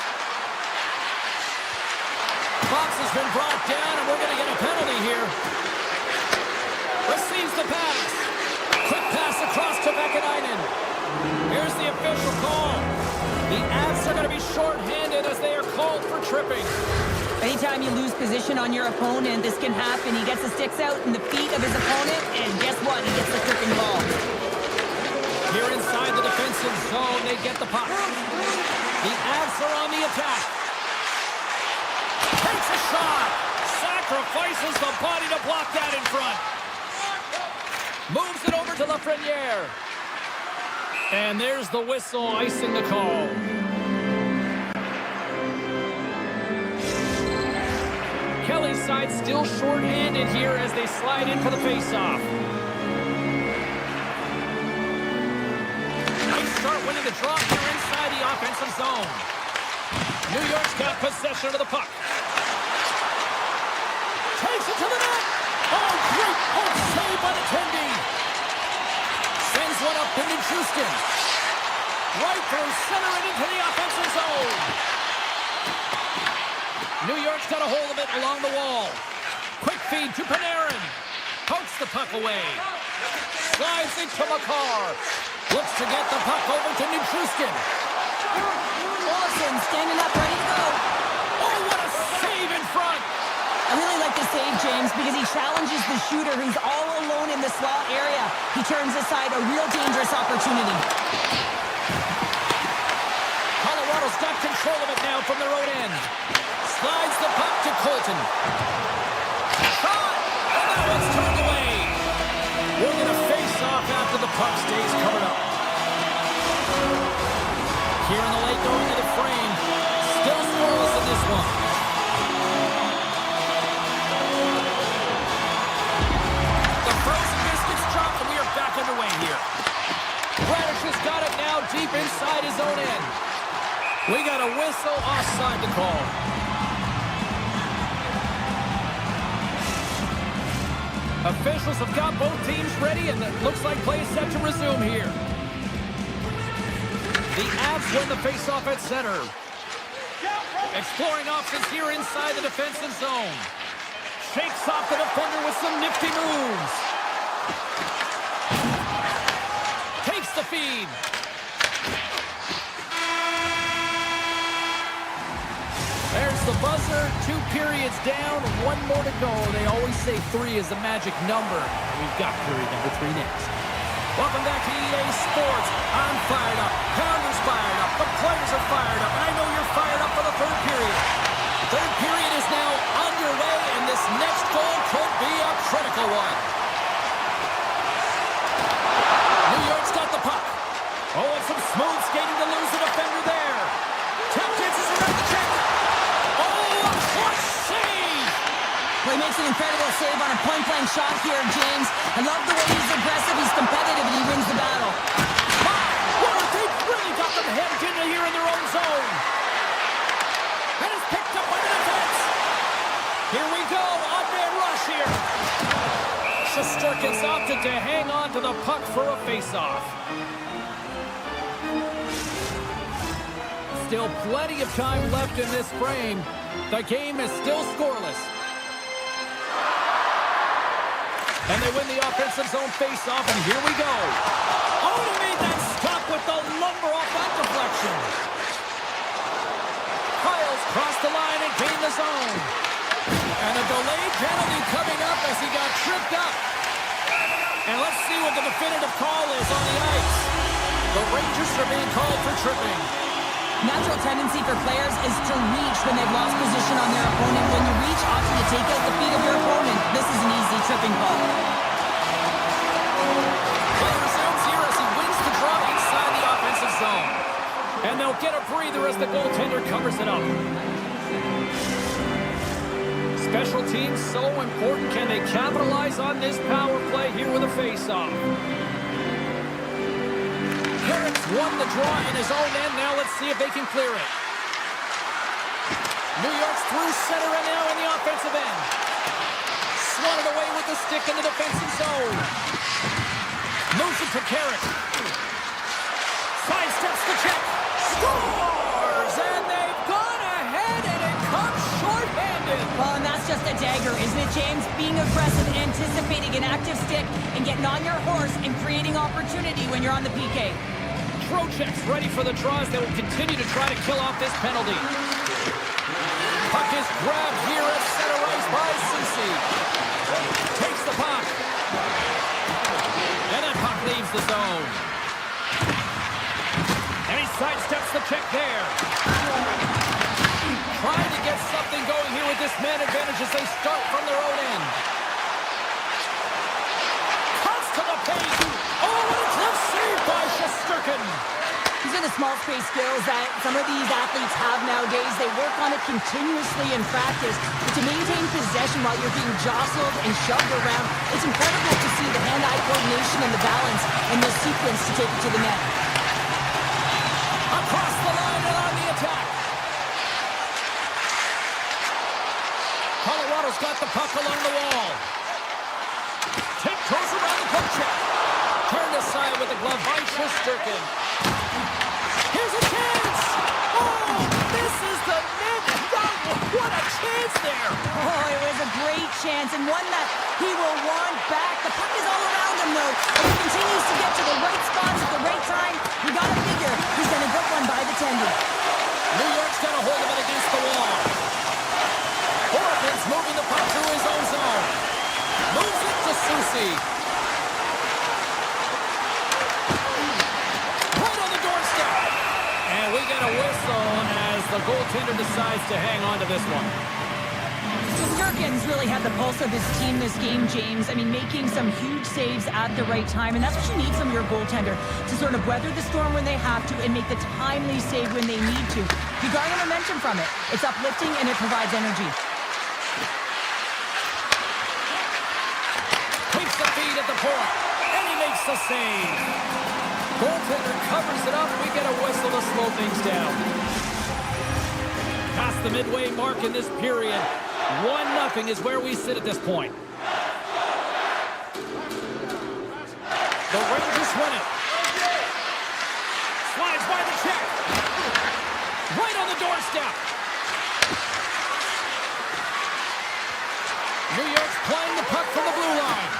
D: Box has been brought down, and we're going to get a penalty here. Receives the pass. Quick pass across to Vakanainen. Here's the official call. The Avs are going to be shorthanded as they are called for tripping.
E: Anytime you lose position on your opponent, this can happen. He gets the sticks out in the feet of his opponent, and guess what? He gets the tripping ball.
D: Here inside the defensive zone, they get the puck. The Avs are on the attack. Takes a shot. Sacrifices the body to block that in front. Moves it over to Lafreniere. And there's the whistle icing the call. Kelly's side still shorthanded here as they slide in for the faceoff. Nice start winning the draw here inside the offensive zone. New York's got possession of the puck. Takes it to the net. Oh, great poke save by the Tendy. Sends one up into Houston. Right through center and into the offensive zone. New York's got a hold of it along the wall. Quick feed to Panarin. Pokes the puck away. Slides it to Makar. Looks to get the puck over to Houston.
E: Olsen standing up, ready to go.
D: Oh, what a save in front.
E: I really like the save, James, because he challenges the shooter who's all alone in the slot area. He turns aside a real dangerous opportunity.
D: Colorado's got control of it now from their own end. Slides the puck to Colton. Shot! And that one's turned away. We're going to face off after the puck stays covered up. Here in the late going to the frame. Still scoreless in this one. The frozen biscuits dropped, and we are back underway here. Bradish has got it now deep inside his own end. We got a whistle offside to call. Officials have got both teams ready, and it looks like play is set to resume here. The Avs win the faceoff at center. Exploring options here inside the defensive zone. Shakes off the defender with some nifty moves. Takes the feed. There's the buzzer. 2 periods down, 1 more to go. They always say 3 is the magic number. We've got period number 3 next. Welcome back to EA Sports. I'm fired up. Pounder's fired up. The players are fired up. And I know you're fired up for the 3rd period. The 3rd period is now underway, and this next goal could be a critical one. New York's got the puck. Oh, and some smooth skating to lose the defender there. Tap gets his
E: save on a point-blank shot here, James. I love the way he's aggressive, he's competitive, and he wins the battle.
D: They've really got them hemmed in here in their own zone. And it's picked up by the defense. Here we go, odd-man rush here. Shesterkin's opted to hang on to the puck for a face-off. Still plenty of time left in this frame. The game is still scoreless. And they win the offensive zone face-off, and here we go. Oh, he made that stop with the lumber off that deflection. Hiles crossed the line and gained the zone. And a delayed penalty coming up as he got tripped up. And let's see what the definitive call is on the ice. The Rangers are being called for tripping.
E: Natural tendency for players is to reach when they've lost position on their opponent. When you reach, often you take out the feet of your opponent. This is an easy tripping call.
D: Play resumes here as he wins the draw inside the offensive zone. And they'll get a breather as the goaltender covers it up. Special teams so important. Can they capitalize on this power play here with a face-off? Carrick's won the draw in his own end. Now let's see if they can clear it. New York's through center and now in the offensive end. Swatted away with the stick in the defensive zone. Moves it to Carrick. Sidesteps the check. Scores! And they've gone ahead and it comes short-handed.
E: Well, and that's just a dagger, isn't it, James? Being aggressive, anticipating an active stick, and getting on your horse and creating opportunity when you're on the PK.
D: Trocheck's ready for the draws. They will continue to try to kill off this penalty. Puck is grabbed here at center ice by Susie. Takes the puck. And that puck leaves the zone. And he sidesteps the check there. Trying to get something going here with this man advantage as they start from their own end. Cuts to the paint. Oh, what a glove save by Shesterkin.
E: These are the small space skills that some of these athletes have nowadays. They work on it continuously in practice. But to maintain possession while you're being jostled and shoved around, it's incredible to see the hand-eye coordination and the balance in this sequence to take it to the net.
D: Across the line and on the attack. Colorado's got the puck along the wall. Tiptoes around the poke check. Turned aside with the glove by Shesterkin. Here's a chance! Oh, this is the net! What a chance there!
E: Oh, it was a great chance and one that he will want back. The puck is all around him, though. And he continues to get to the right spots at the right time. You gotta figure he's gonna get one by the tender.
D: New York's got a hold of it against the wall. Horton's moving the puck through his own zone. Moves it to Susie. Right on the doorstep. And we get a whistle as the goaltender decides to hang on to this one.
E: Shesterkin's really had the pulse of his team this game, James. I mean, making some huge saves at the right time, and that's what you need from your goaltender, to sort of weather the storm when they have to and make the timely save when they need to. You garner momentum from it. It's uplifting and it provides energy.
D: Takes the feed at the point, and he makes the save. Goaltender covers it up. We get a whistle to slow things down. Past the midway mark in this period. 1-0 is where we sit at this point. The Rangers win it. Slides by the check. Right on the doorstep. New York's playing the puck from the blue line.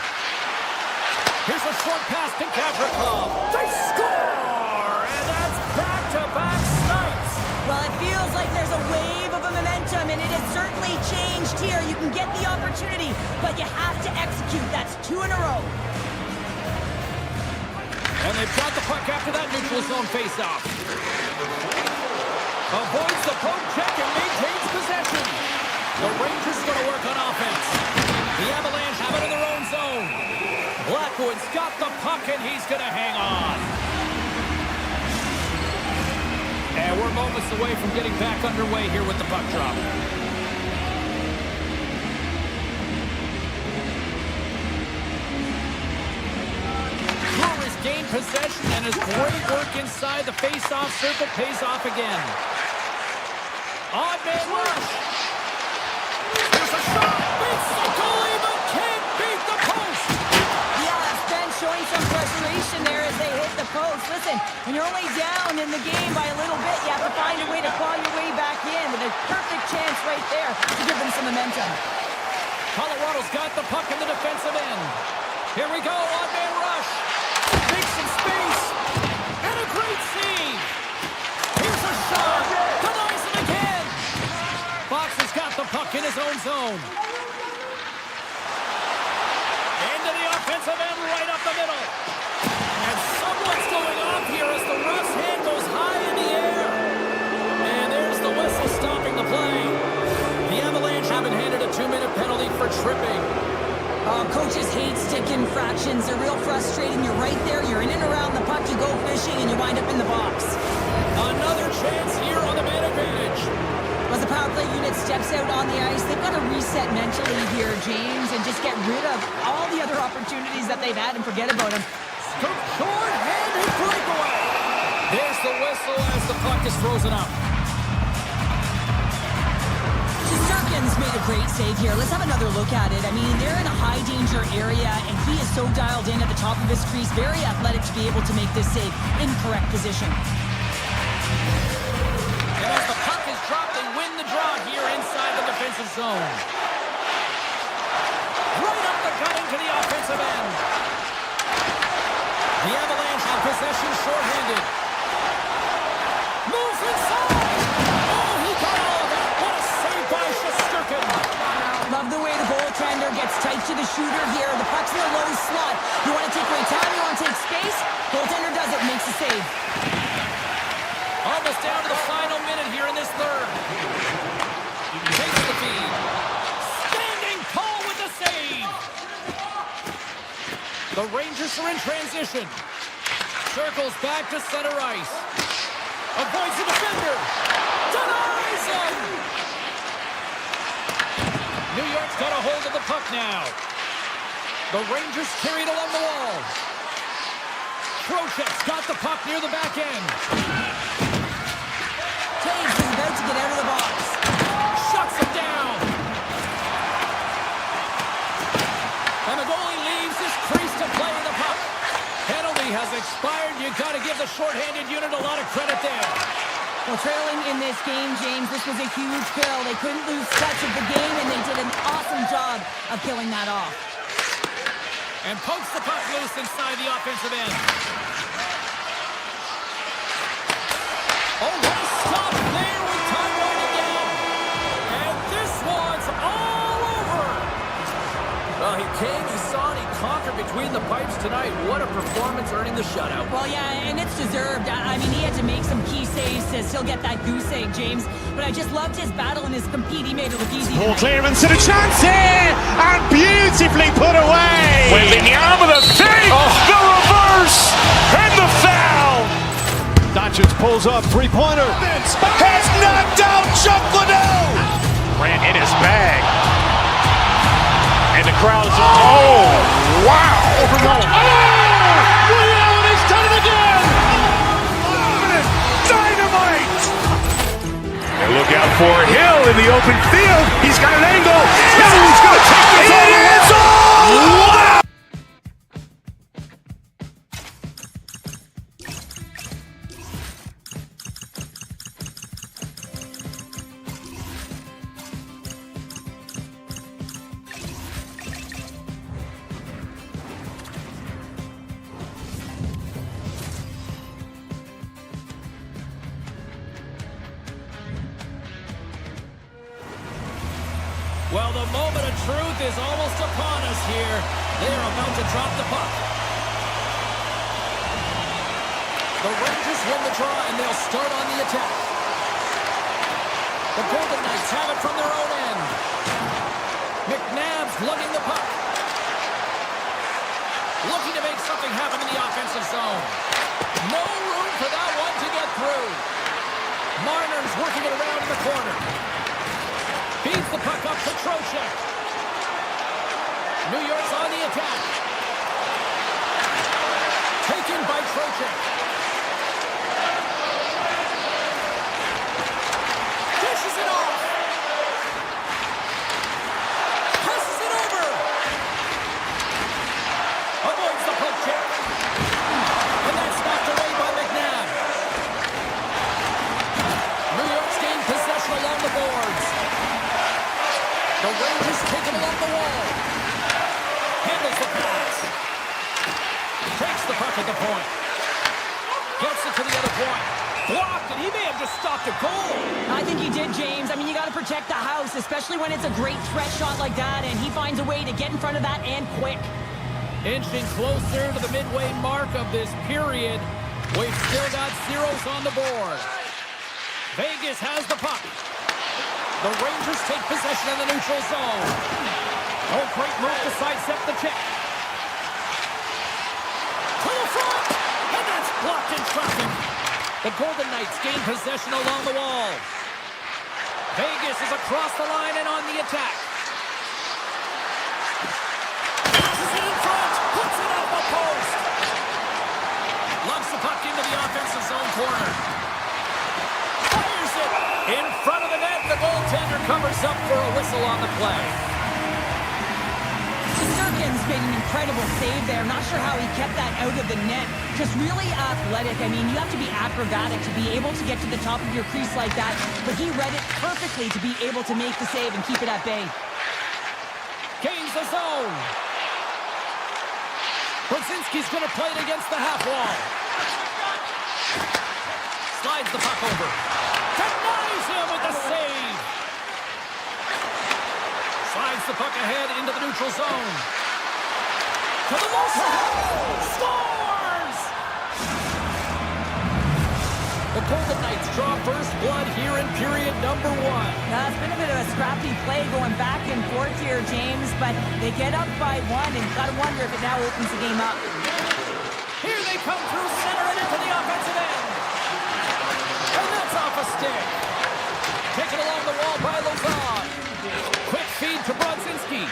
D: Here's a short pass to Gavrikov. They score! And that's back-to-back snipes.
E: Well, it feels like there's a wave of a momentum, and it has certainly changed here. You can get the opportunity, but you have to execute. That's 2 in a row.
D: And they've got the puck after that neutral zone faceoff. Avoids the poke check and maintains possession. The Rangers going to work on offense. The Avalanche have it in their own zone. Blackwood's got the puck, and he's going to hang on. And we're moments away from getting back underway here with the puck drop. gained possession, and his great work inside the face-off circle pays off again. Odd man rush. There's a shot. Beats the goalie, but can't beat the post.
E: Yeah, Ben showing some frustration there as they hit the post. Listen, when you're only down in the game by a little bit, you have to find a way to claw your way back in. With a perfect chance right there to give them some momentum.
D: Colorado's got the puck in the defensive end. Here we go, odd man rush. Makes some space. And a great save. Here's a shot. Denies it again. Fox has got the puck in his own zone. Into the offensive end, right up the middle. And someone's going off here as the ref's hand goes high in the air. And there's the whistle stopping the play. The Avalanche have been handed a 2-minute penalty for tripping.
E: Coaches hate stick infractions. They're real frustrating. You're right there. You're in and around the puck. You go fishing and you wind up in the box.
D: Another chance here on the man advantage.
E: As the power play unit steps out on the ice, they've got to reset mentally here, James, and just get rid of all the other opportunities that they've had and forget about them.
D: Short-handed breakaway. There's the whistle as the puck is frozen up.
E: Shesterkin's made a great save here. Let's have another look at it. I mean, they're in a high-danger area, and he is so dialed in at the top of his crease. Very athletic to be able to make this save in correct position.
D: And as the puck is dropped, they win the draw here inside the defensive zone. Right up the gut into the offensive end. The Avalanche have possession shorthanded. Moves inside. Oh, he got all of it. What a save by Shesterkin.
E: Love the way the goaltender gets tight to the shooter here. The puck's in the low slot. You want to take away time, you want to take space. Goaltender does it, makes the save.
D: Almost down to the final minute here in this third. Takes the feed. Standing tall with the save. The Rangers are in transition. Circles back to center ice. Avoids the defender. Denies him. New York's got a hold of the puck now. The Rangers carried along the wall. Trocheck's got the puck near the back end.
E: Taves is about to get out of the box.
D: Shuts him down. And the goalie leaves his crease to play the puck. Penalty has expired. You got to give the shorthanded unit a lot of credit there.
E: Well, trailing in this game, James, this was a huge kill. They couldn't lose touch of the game, and they did an awesome job of killing that off.
D: And pokes the puck loose inside the offensive end. Oh, what a stop there with time winding down. And this one's all over. Well, he came, he saw, and he conquered between the pipes tonight. What a performance, earning the shutout.
E: Well, yeah, and it's deserved. I mean, he had to make some key saves to still get that goose egg, James. But I just loved his battle and his compete. He made it look easy
A: Ball
E: tonight.
A: clearance and a chance here, and beautifully put away.
B: With the arm of the fake, the reverse, and the foul.
C: Doncic pulls up, three-pointer.
B: Has knocked out Chuck Liddell. Ran in his bag. And the crowd is, oh, wow.
C: Ray Allen has done it again.
B: Dynamite. And look out for Hill in the open field. He's got an angle. He's going to take this all the way. Wow.
D: Well, the moment of truth is almost upon us here. They are about to drop the puck. The Rangers win the draw, and they'll start on the attack. The Golden Knights have it from their own end. McNabb's lugging the puck. Looking to make something happen in the offensive zone. No room for that one to get through. Marner's working it around in the corner. Feeds the puck up to Trocheck. New York's on the attack. Taken Trocheck. Dishes it off. Passes it over. Avoids the poke check. And that's knocked away by McNabb. New York's gained possession along the boards. The Rangers take it along the wall. Handles the pass. Takes the puck at the point. Gets it to the other point. Blocked, and he may have just stopped a goal.
E: I think he did, James. I mean, you got to protect the house, especially when it's a great threat shot like that, and he finds a way to get in front of that and quick.
D: Inching closer to the midway mark of this period. We've still got zeros on the board. Vegas has the puck. The Rangers take possession in the neutral zone. Oh, great move to sidestep the check. To the front, and that's blocked in traffic. The Golden Knights gain possession along the wall. Vegas is across the line and on the attack. Passes it in front, puts it off the post. Loves the puck into the offensive zone corner. Fires it in front of the net. The goaltender covers up for a whistle on the play.
E: Sturgeon's made an incredible save there. I'm not sure how he kept that out of the net. Just really athletic. I mean, you have to be acrobatic to be able to get to the top of your crease like that. But he read it perfectly to be able to make the save and keep it at bay.
D: Gains the zone. Brzezinski's going to play it against the half wall. Slides the puck over. Denies him with the save. Slides the puck ahead into the neutral zone. To the low side. Scores! The Golden Knights draw first blood here in period number 1.
E: It's been a bit of a scrappy play going back and forth here, James, but they get up by 1 and got to wonder if it now opens the game up.
D: Here they come through center and into the offensive end. And that's off a stick. Taken along the wall by Lazard. Quick feed to Brzezinski.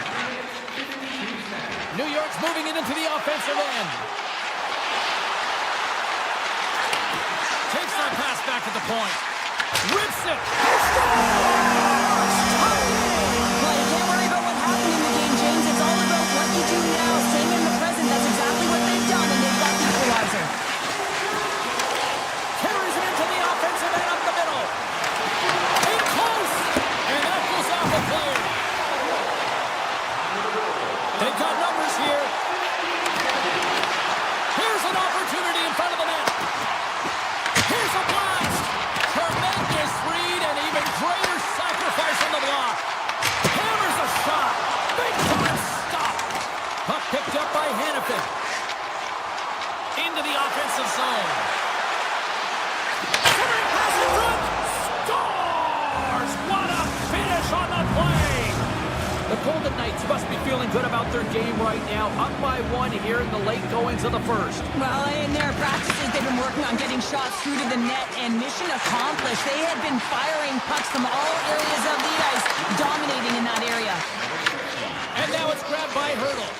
D: New York's moving it into the offensive end. Takes that pass back at the point. Rips it. Scores!
E: Well, you can't worry about what happened in the game, James. It's all about what you do now. Staying in the present, that's exactly what they've done, and they've got the equalizer.
D: Carries it into the offensive end up the middle. In close. And that goes off the player. They've got numbers here. Here's an opportunity in front of the net. Here's a blast. Tremendous read and even greater sacrifice on the block. Hammers a shot. Big time stop. Puck picked up by Hannafin. Into the offensive zone. Centering pass in front. Scores! What a finish on the play. The Golden Knights must be feeling good about their game right now. Up by 1 here in the late goings of the first.
E: Well, in their practices, they've been working on getting shots through to the net, and mission accomplished. They had been firing pucks from all areas of the ice, dominating in that area.
D: And now it's grabbed by Hurdle.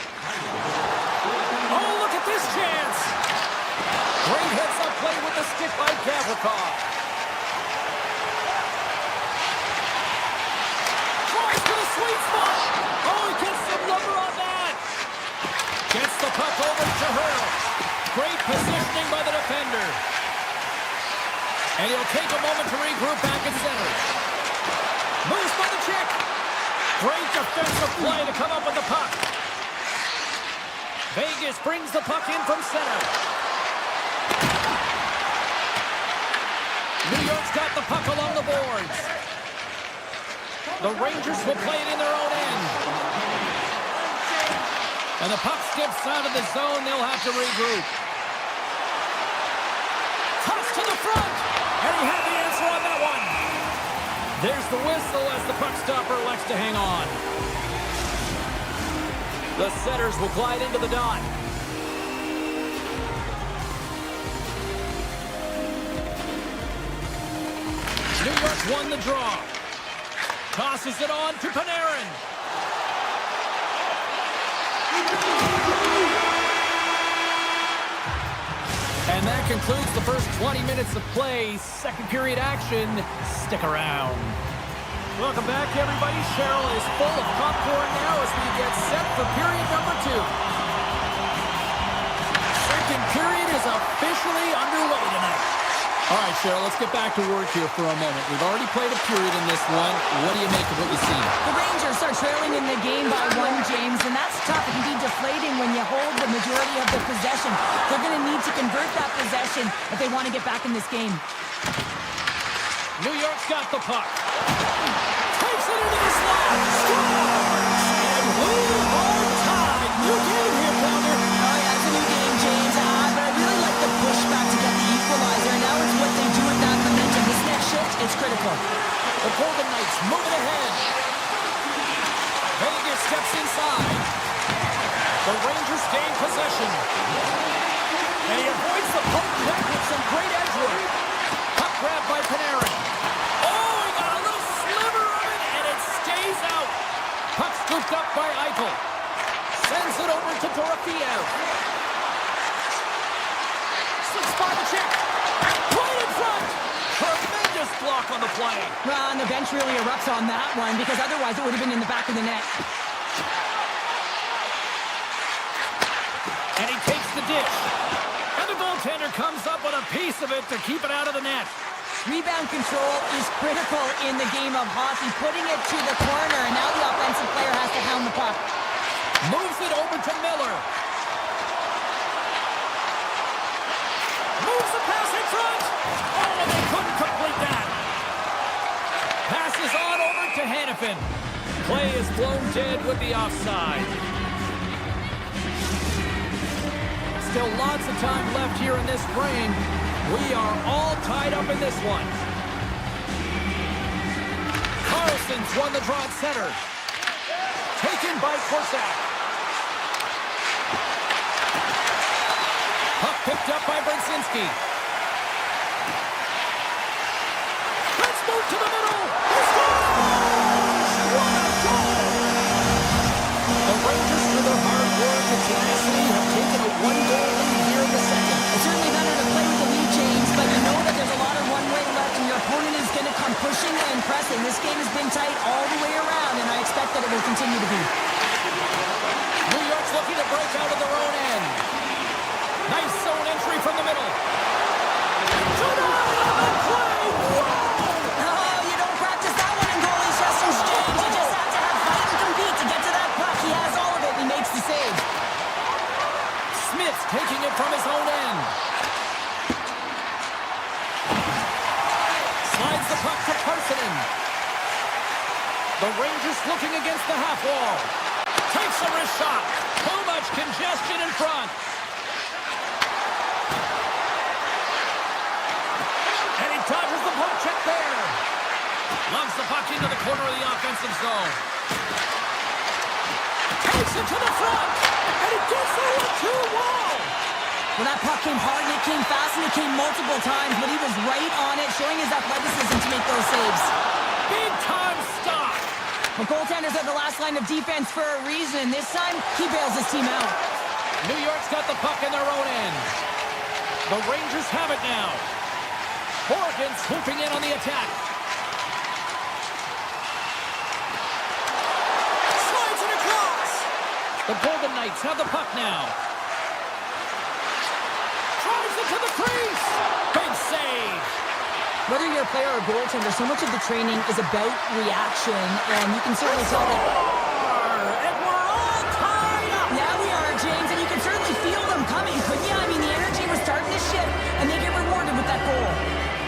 D: Oh, look at this chance. Great heads-up play with the stick by Gavrikov. Tries for the sweet spot. Oh, he gets some lumber on that. Gets the puck over to Hurdle. Great positioning by the defender. And he'll take a moment to regroup back at center. Moves by the check. Great defensive play to come up with the puck. Vegas brings the puck in from center. New York's got the puck along the boards. The Rangers will play it in their own end. And the puck skips out of the zone. They'll have to regroup. Toss to the front. And he had the answer on that one. There's the whistle as the puck stopper elects to hang on. The setters will glide into the dot. New York won the draw. Tosses it on to Panarin. And concludes the first 20 minutes of play. Second period action. Stick around. Welcome back, everybody. Cheryl is full of popcorn now as we get set for period number 2. Second period is officially underway tonight. All right, Cheryl, let's get back to work here for a moment. We've already played a period in this one. What do you make of what you see?
E: The Rangers are trailing in the game by 1, James, and that's tough. It can be deflating when you hold the majority of the possession. They're going to need to convert that possession if they want to get back in this game.
D: New York's got the puck. Takes it into the slot. Scores! And we are tied. New game here, Pounder.
E: Oh, yeah, it's a new game, James. But I really like the pushback to get the equalizer. Now it's what they do with that momentum. This next shift, it's critical.
D: The Golden Knights move it ahead. Vegas steps inside. The Rangers gain possession. And he avoids the poke check with some great edge work. Puck grab by Panarin. Oh, he got a little sliver of it, and it stays out. Puck scooped up by Eichel. Sends it over to Dorofeev. Slips by the check. Right in front. Tremendous block on the play.
E: Well, and the bench really erupts on that one because otherwise it would have been in the back of the net.
D: And he takes the dish. And the goaltender comes up with a piece of it to keep it out of the net.
E: Rebound control is critical in the game of hockey. Putting it to the corner, and now the offensive player has to hound the puck.
D: Moves it over to Miller. Moves the pass in front. Oh, they couldn't complete that. Passes on over to Hannafin. Play is blown dead with the offside. Still lots of time left here in this frame. We are all tied up in this one. Carlson's won the draw at center. Taken by Korsak. Puck picked up by Brzezinski. Let's move to the middle. He scores! What a goal! The Rangers, through their hard work and tenacity, have taken a one-goal lead here in the second.
E: It's certainly better to play with the lead, James, but you know that there's a lot of one-way left, and your opponent is going to come pushing and pressing. This game has been tight all the way around, and I expect that it will continue to be.
D: New York's looking to break out of their own end. Nice zone entry from the middle. Tonight on the play!
E: Oh, you don't practice that one in goalie sessions, James. You just have to have fight and compete to get to that puck. He has all of it, and he makes the save.
D: Smith's taking it from his own end. Slides the puck to Parsonen. The Rangers looking against the half wall. Takes a wrist shot. Too much congestion in front. And he dodges the poke check there. Loves the puck into the corner of the offensive zone. Takes it to the front. And he gets it with 2-wall.
E: Well, that puck came hard, and it came fast, and it came multiple times, but he was right on it, showing his athleticism to make those saves.
D: Big time stop.
E: The goaltenders are the last line of defense for a reason. This time, he bails his team out.
D: New York's got the puck in their own end. The Rangers have it now. Horgan swooping in on the attack. Slides it across. The Golden Knights have the puck now. Drives it to the crease. Big save.
E: Whether you're a player or a goaltender, so much of the training is about reaction, and you can certainly tell that.
D: And we're all tied up.
E: Yeah, we are, James, and you can certainly feel them coming, couldn't you? I mean, the energy was starting to shift, and they get rewarded with that goal.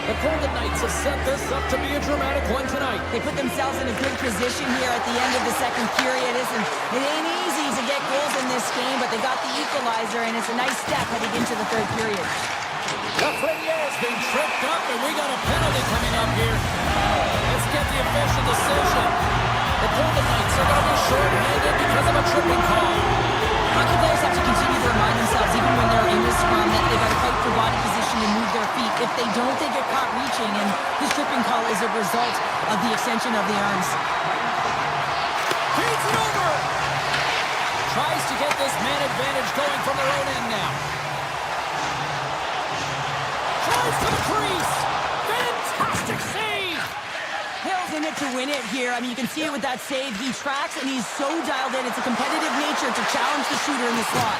D: The Golden Knights have set this up to be a dramatic one tonight.
E: They put themselves in a good position here at the end of the second period. Listen, it ain't easy to get goals in this game, but they got the equalizer, and it's a nice step heading into the third period.
D: Lafreniere's been tripped up, and we got a penalty coming up here. Let's get the official decision. The Golden Knights are going to be short-handed because of a tripping call.
E: Hockey players have to continue to remind themselves, even when they're in the scrum, that they got to fight for body position and move their feet. If they don't, they get caught reaching, and this tripping call is a result of the extension of the arms.
D: Feeds it over. Tries to get this man advantage going from their own end now. goes to the crease. Fantastic save.
E: Hill's in it to win it here. I mean, you can see it with that save. He tracks, and he's so dialed in. It's a competitive nature to challenge the shooter in the slot.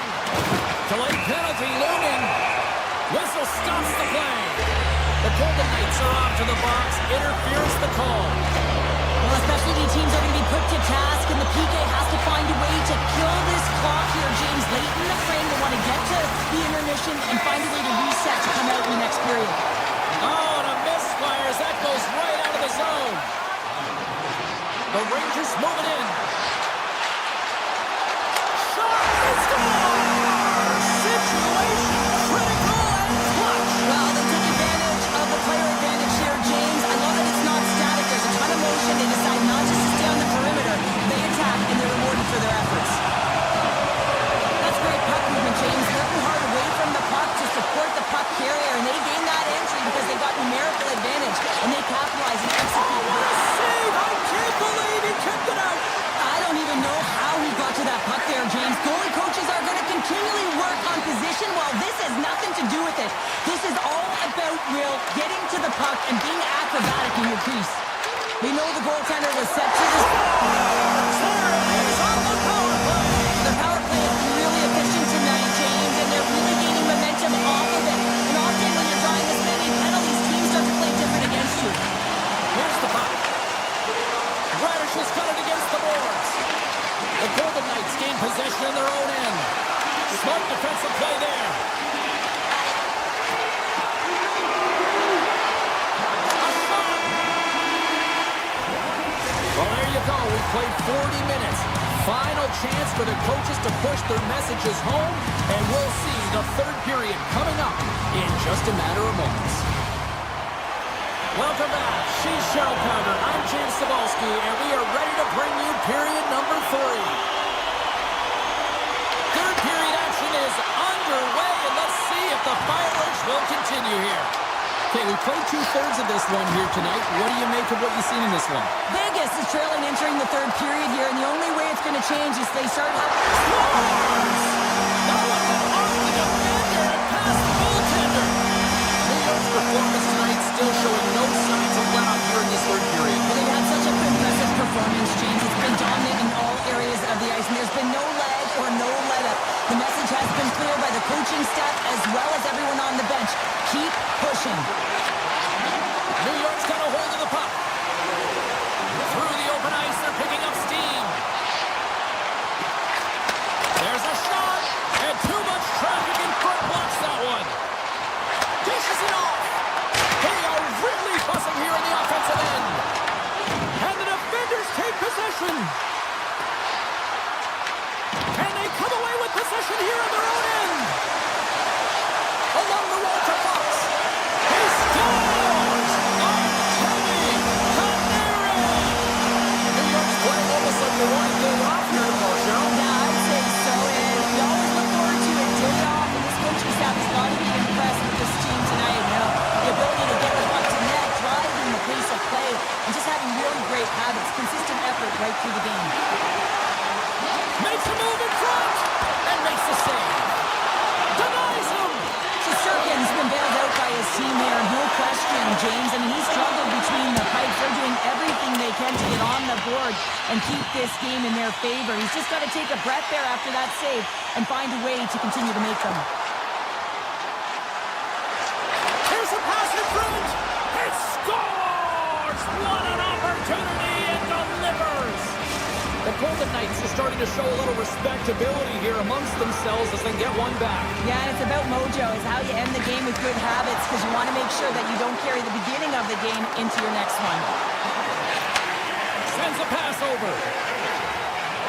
D: Delayed penalty looming. Whistle stops the play. The Golden Knights are off to the box. Interference the call.
E: Well, specialty teams are going to be put to task, and the PK has to find a way to kill this clock here, James. Late in the frame, they want to get to the intermission and find a way to reset to come out in the next period.
D: Oh, and a misfires. That goes right out of the zone. The Rangers moving in. Shot and score! Situation critical and clutch.
E: Well, they took advantage of the player advantage here, James. I love that it's not static. There's a ton of motion. They decide not just to stay on the perimeter. They attack, and they're rewarded for their efforts. That's great puck movement, James. Working hard away from the puck to support the puck carrier, and they gain that entry because they got numerical advantage, and they capitalize and execute.
D: What a save! I can't believe he kept it out.
E: I don't even know how he got to that puck there, James. Goalie coaches are going to continually work on position. Well, this has nothing to do with it. This is all about Will getting to the puck and being acrobatic in your crease. We know the goaltender was set to this. Their power play is really efficient tonight, James, and they're really gaining momentum off of it. And often when you're drawing this many penalties, teams start to play different against you.
D: Here's the puck. Radish has got it against the boards. The Golden Knights gain possession in their own end. Smart defensive play there. A shot. Well, there you go. We played 40 minutes. Final chance for the coaches to push their messages home, and we'll see the third period coming up in just a matter of moments. Welcome back. She's Cheryl Carter. I'm James Cebulski, and we are ready to bring you period number 3. Third period action is underway, and let's see if the fireworks will continue here. Okay, we played 2/3 of this one here tonight. What do you make of what you've seen in this one?
E: Vegas is trailing entering the third period here, and the only way it's going to change is they start having...
D: That one went off the defender and past the goaltender. New York's performance tonight still showing no signs of let up here in this third period.
E: Well, they've had such a impressive performance, James. It's been dominant in all areas of the ice, and there's been no lag or no let-up. The message has been clear by the coaching staff as well as everyone on the bench. Keep pushing.
D: New York's got a hold of the puck. Through the open ice, they're picking up steam. There's a shot, and too much traffic in front blocks that one. Dishes it off. They are really fussing here in the offensive end. And the defenders take possession. And they come away with possession here on their own end. Along the wall to Fox. He scores! Artemi Panarin! New York's playing almost like they want to get it off here tomorrow, Cheryl.
E: Yeah, I'd say so, and we always look forward to a day off, and this coaching staff has got to be impressed with this team tonight. You know, the ability to get the puck to net, driving the pace of play, and just having really great habits, consistent effort right through the game.
D: Makes a move in front and makes the save. Denies him.
E: Shesterkin's been bailed out by his team here, no question, James. I mean, he's struggled between the pipes. They're doing everything they can to get on the board and keep this game in their favor. He's just got to take a breath there after that save and find a way to continue to make them.
D: Here's a pass in front. It scores. What an opportunity. It delivers. The Golden Knights are starting to show a little respectability here amongst themselves as they get one back.
E: Yeah, and it's about mojo. It's how you end the game with good habits because you want to make sure that you don't carry the beginning of the game into your next one.
D: Sends a pass over.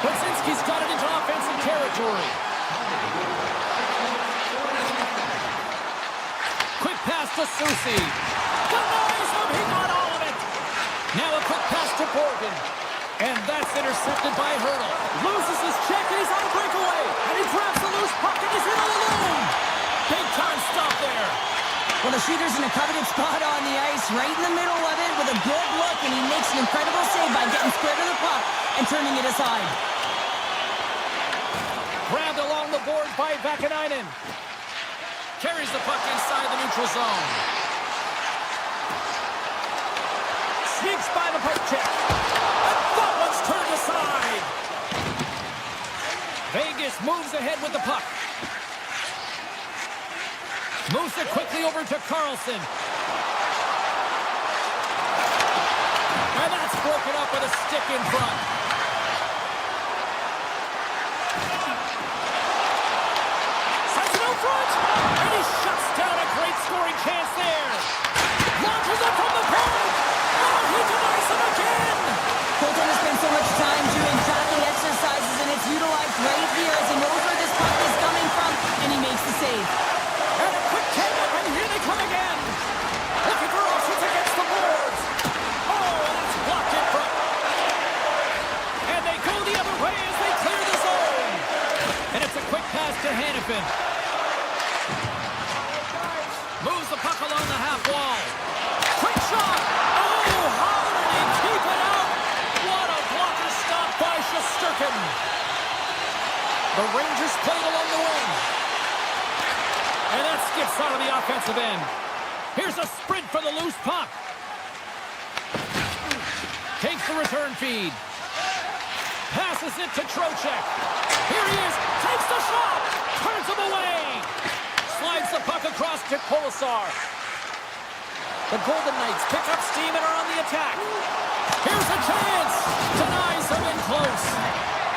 D: Brzezinski's got it into offensive territory. Quick pass to Soucy. Denies him. He got all of it. Now a quick pass to Borgen. And that's intercepted by Hurdle. Loses his check and he's on a breakaway. And he grabs the loose puck and he's in all alone. Big time stop there.
E: Well, the shooter's in a coveted spot on the ice, right in the middle of it with a good look, and he makes an incredible save by getting square to the puck and turning it aside.
D: Grabbed along the board by Vakanainen. Carries the puck inside the neutral zone. Cheeks by the poke check. And that one's turned aside. Vegas moves ahead with the puck. Moves it quickly over to Carlson. And that's broken up with a stick in front. Sends it out front. And he shuts down a great scoring chance there. Launches it from the point. Oh, he denies him again.
E: Goaltender spends so much time doing tracking exercises, and it's utilized right here as he knows where this puck is coming from, and he makes the save.
D: And a quick take-up, and here they come again. Looking for options against the boards. Oh, that's blocked in front. And they go the other way as they clear the zone. And it's a quick pass to Hannafin. Moves the puck along the half wall. Quick shot. Oh, how did he keep it out? What a blocker stop by Shesterkin. The Rangers played along the wing. And that skips out of the offensive end. Here's a sprint for the loose puck. Takes the return feed. Passes it to Trocheck. Here he is. Takes the shot. Turns him away. Slides the puck across to Kolesar. The Golden Knights pick up steam and are on the attack. Here's a chance. Denies him in close.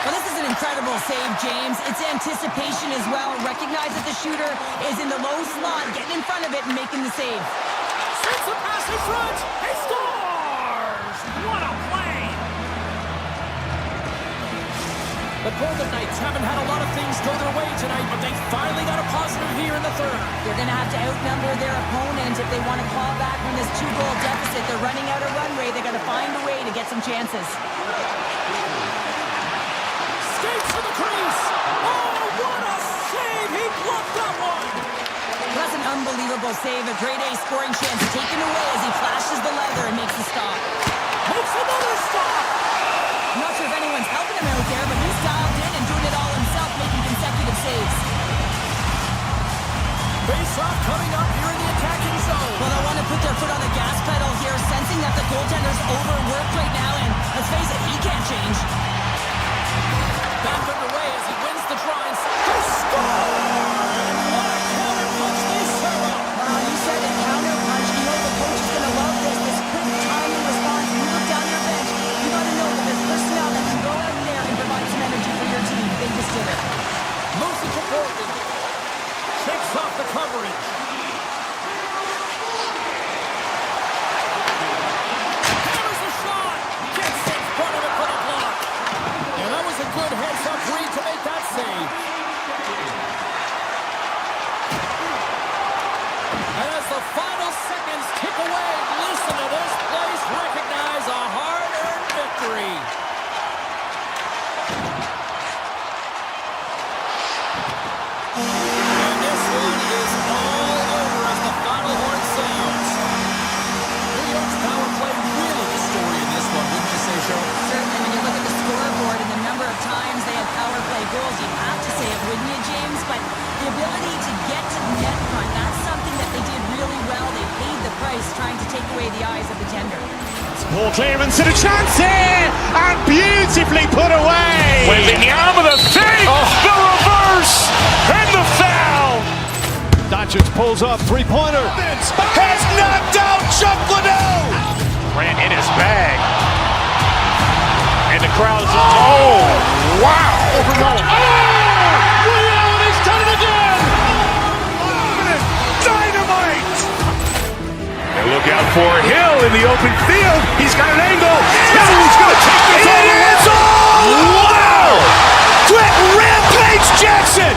E: Well, this is an incredible save, James. It's anticipation as well. Recognize that the shooter is in the low slot, getting in front of it and making the save.
D: Sends the pass in front. He scores! What a play! The Golden Knights haven't had a lot of things go their way tonight, but they finally got a positive here in the third.
E: They're going to have to outnumber their opponent if they want to claw back from this 2-goal deficit. They're running out of runway. They got to find a way to get some chances.
D: Skates to the crease. Oh, what a save! He blocked that one.
E: That's an unbelievable save. A grade A scoring chance taken away as he flashes the leather and makes the stop.
D: Makes another stop.
E: I'm not sure if anyone's helping him out there, but he's dialed in and doing it all himself, making consecutive saves.
D: Face-off coming up here in the attacking zone.
E: Well, they want to put their foot on the gas pedal here, sensing that the goaltender's overworked right now, and let's face it, he can't change.
D: Back underway as he wins the draw and he scores! What a counter punch they serve up!
E: You said it, counter punch. You know the coach is going to love this. This quick timing response. You look down your bench, you got to know that there's personnel that can go out there and provide some energy for your team. They just did it.
D: Moves it to Portland. Shakes off the coverage. Hammers the shot. Gets in front of it for the block. And that was a good heads-up read to make that save. And as the final seconds tick away, listen to this place recognize a hard-earned victory. And this one is all over as the final horn sounds. New York's power play really the story in this one, wouldn't you say, Joe?
E: Certainly, when you look at the scoreboard and the number of times they had power play goals, you have to say it, wouldn't you, James? But the ability to get to the net front, that's something that they did really well. They paid the price trying to take away the eyes of the tender.
A: Ball clearance and a chance here, and beautifully put away.
B: With the arm of the fake, the reverse, and the foul.
C: Doncic pulls up, three-pointer.
B: Has knocked out Chuck Liddell. Grant in his bag. And the crowd is, oh, wow. Overwhelmed.
C: Ray Allen has done it again.
B: Dynamite. And look out for Hill in the open field. He's got an angle. He's going to take this all the way. Wow. Quick rampage Jackson.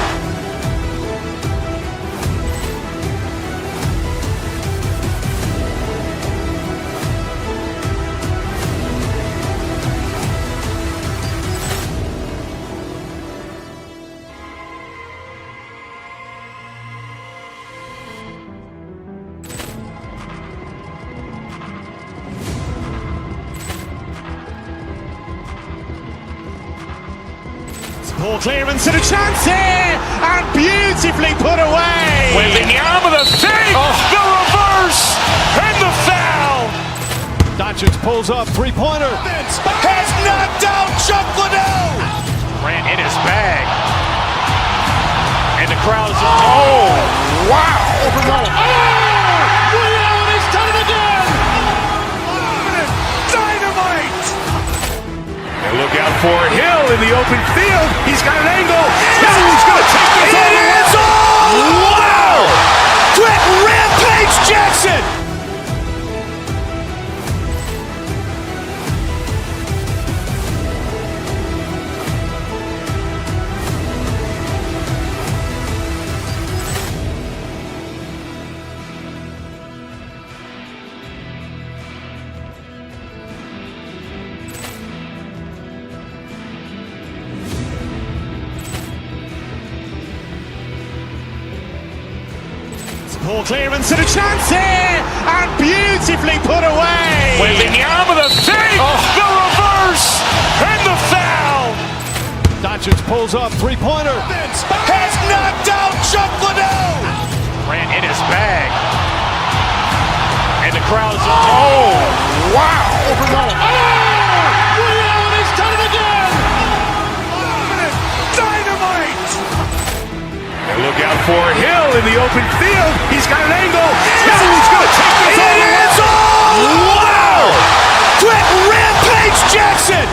A: Ball clearance and a chance here, and beautifully put away.
B: With the arm of the fake, the reverse, and the foul.
C: Doncic pulls up, three-pointer.
B: Has knocked out Chuck Liddell. Grant in his bag. And the crowd is, oh, wow.
C: Ray Allen has done it again.
B: Dynamite. And look out for Hill in the open field. He's got an angle. Hill's going to take this all the way. Wow. Quick Rampage Jackson.
A: Poor clearance and a chance here, and beautifully put away.
B: Wembanyama the fake, the reverse, and the foul.
C: Doncic pulls up, three-pointer.
B: Has knocked out Chuck Liddell. Grant in his bag. And the crowd is, oh, wow.
C: Ray Allen has done it again.
B: Dynamite. And look out for Hill in the open field. He's got an angle. Hill's going to take this all the way. Wow. Quick Rampage Jackson.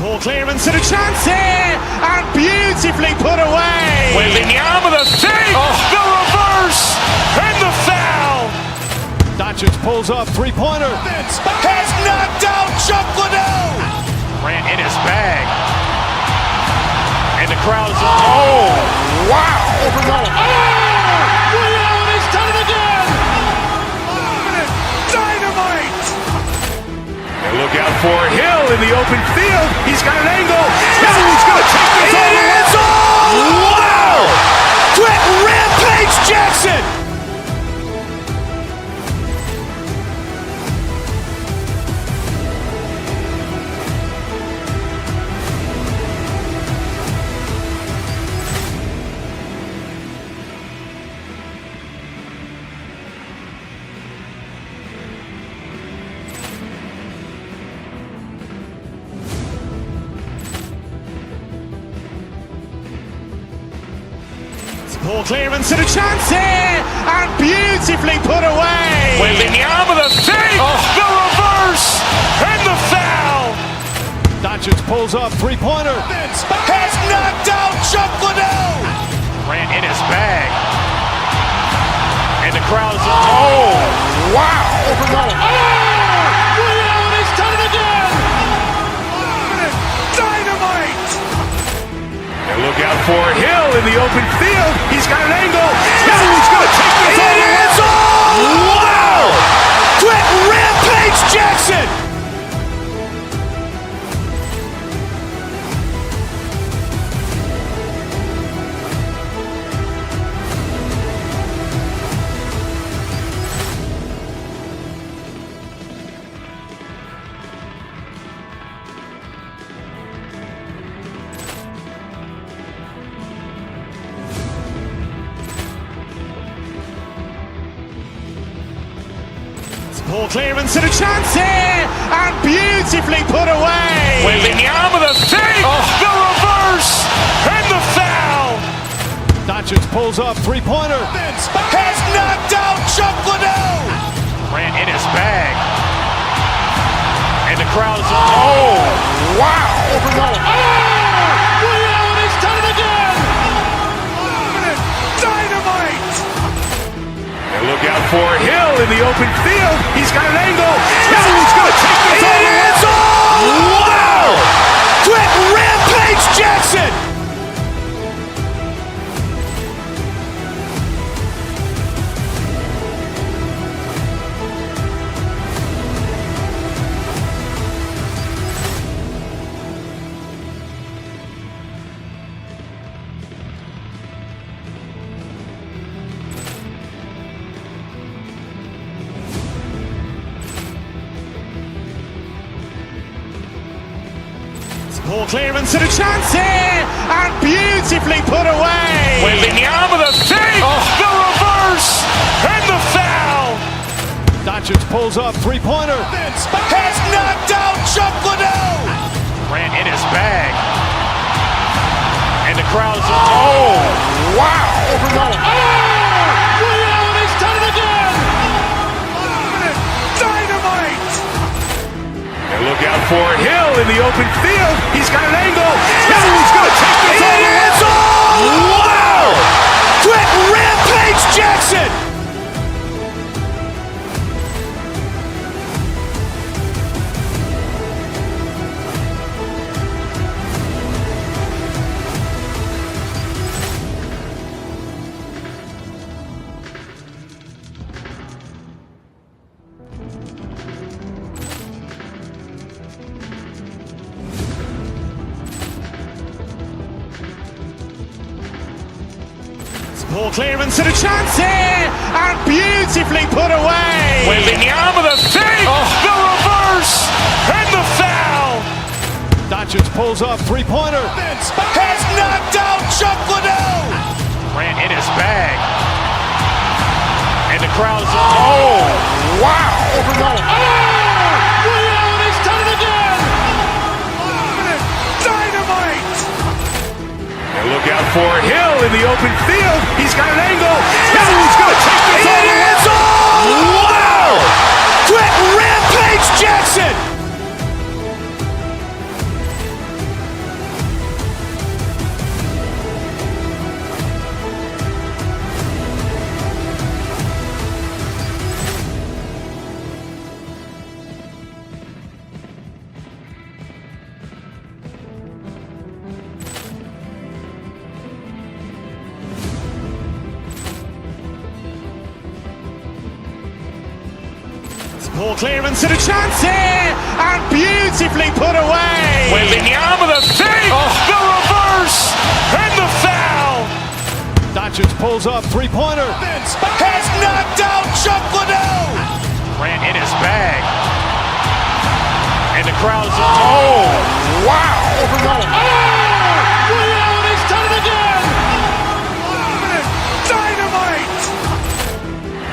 A: Poor clearance and a chance here, and beautifully put away.
B: Wembanyama the fake, the reverse, and the foul.
C: Doncic pulls up, three-pointer.
B: Has knocked out Chuck Liddell. Grant in his bag. And the crowd is, oh, wow.
C: Ray Allen has done it again.
B: Dynamite. And look out for Hill in the open field. He's got an angle. Hill's going to take this all the way. Wow. Quick Rampage Jackson.
A: Poor clearance and a chance here, and beautifully put away.
B: Wembanyama the fake, the reverse, and the foul.
C: Doncic pulls up, three-pointer.
B: Has knocked out Chuck Liddell. Grant in his bag. And the crowd is, oh, wow.
C: Ray Allen has done it again.
B: Dynamite. And look out for Hill in the open field. He's got an angle. Hill's going to take this all the way. Wow. Quick Rampage Jackson.
A: Poor clearance and a chance here, and beautifully put away.
B: Wembanyama the fake, the reverse, and the foul.
C: Doncic pulls up, three-pointer.
B: Has knocked out Chuck Liddell. Grant in his bag. And the crowd is, oh, wow.
C: Ray Allen has done it again.
B: Dynamite. And look out for Hill in the open field. He's got an angle. Hill's going to take this all the way. Wow. Quick Rampage Jackson.
A: Ball clearance and a chance here, and beautifully put away.
B: Wembanyama the fake, the reverse, and the foul.
C: Doncic pulls up, three-pointer.
B: Has knocked out Chuck Liddell. Grant in his bag. And the crowd's, oh, wow.
C: Ray Allen has done it again.
B: Dynamite. And look out for Hill in the open field. He's got an angle. Hill's going to take this all the way. Wow. Quick Rampage Jackson.
A: Ball clearance and a chance here, and beautifully put away.
B: Wembanyama the fake, the reverse, and the foul.
C: Doncic pulls up, three-pointer.
B: Has knocked out Chuck Liddell. Grant in his bag. And the crowd's, oh, wow.
C: Ray Allen has done it again.
B: Dynamite. And look out for Hill in the open field. He's got an angle. Hill's going to take this all the way. Wow. Quick Rampage Jackson.
A: Ball clearance and a chance here, and beautifully put away.
B: Wembanyama the fake, the reverse, and the foul.
C: Doncic pulls up, three-pointer.
B: Has knocked out Chuck Liddell. Grant in his bag. And the crowd's, oh, wow.
C: Ray Allen has done it again.
B: Dynamite.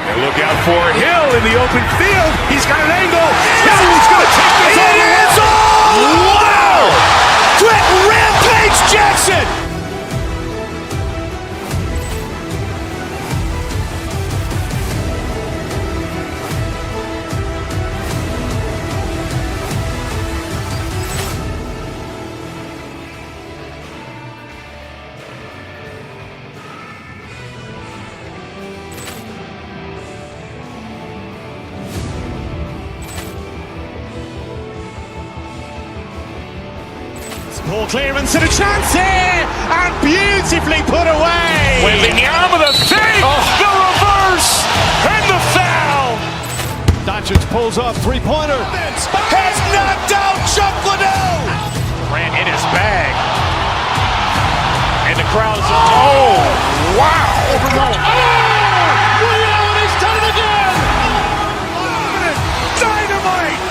B: And look out for Hill in the open field. He's got an angle. Hill's going to take this all the way. Wow. Quick Rampage Jackson.
A: Ball clearance and a chance here, and beautifully put away.
B: Wembanyama the fake, the reverse, and the foul.
C: Doncic pulls up, three-pointer.
B: Has knocked out Chuck Liddell. Grant in his bag. And the crowd's, oh, wow.
C: Ray Allen has done it again.
B: Dynamite.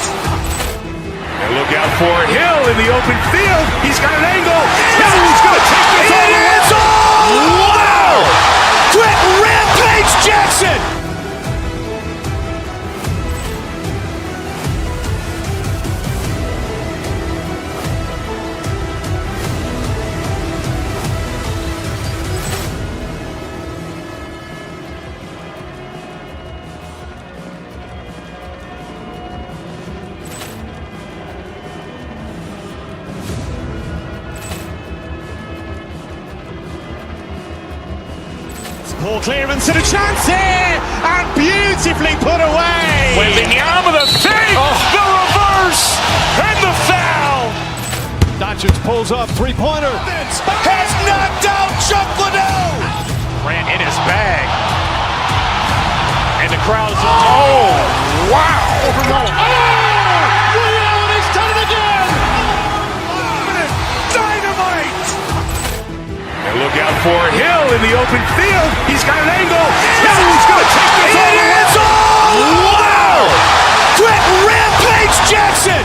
B: And look out for Hill in the open field. He's got an angle. Hill's going to take this all the way. Wow. Quick Rampage Jackson.
A: Ball clearance and a chance here, and beautifully put away.
B: Wembanyama the fake, the reverse, and the foul.
C: Doncic pulls up, three-pointer.
B: Has knocked out Chuck Liddell. Grant in his bag. And the crowd's, oh, wow.
C: Ray Allen has done it again.
B: Dynamite. And look out for Hill in the open field. He's got an angle. Hill's going to take this all the way. Wow. Quick Rampage Jackson.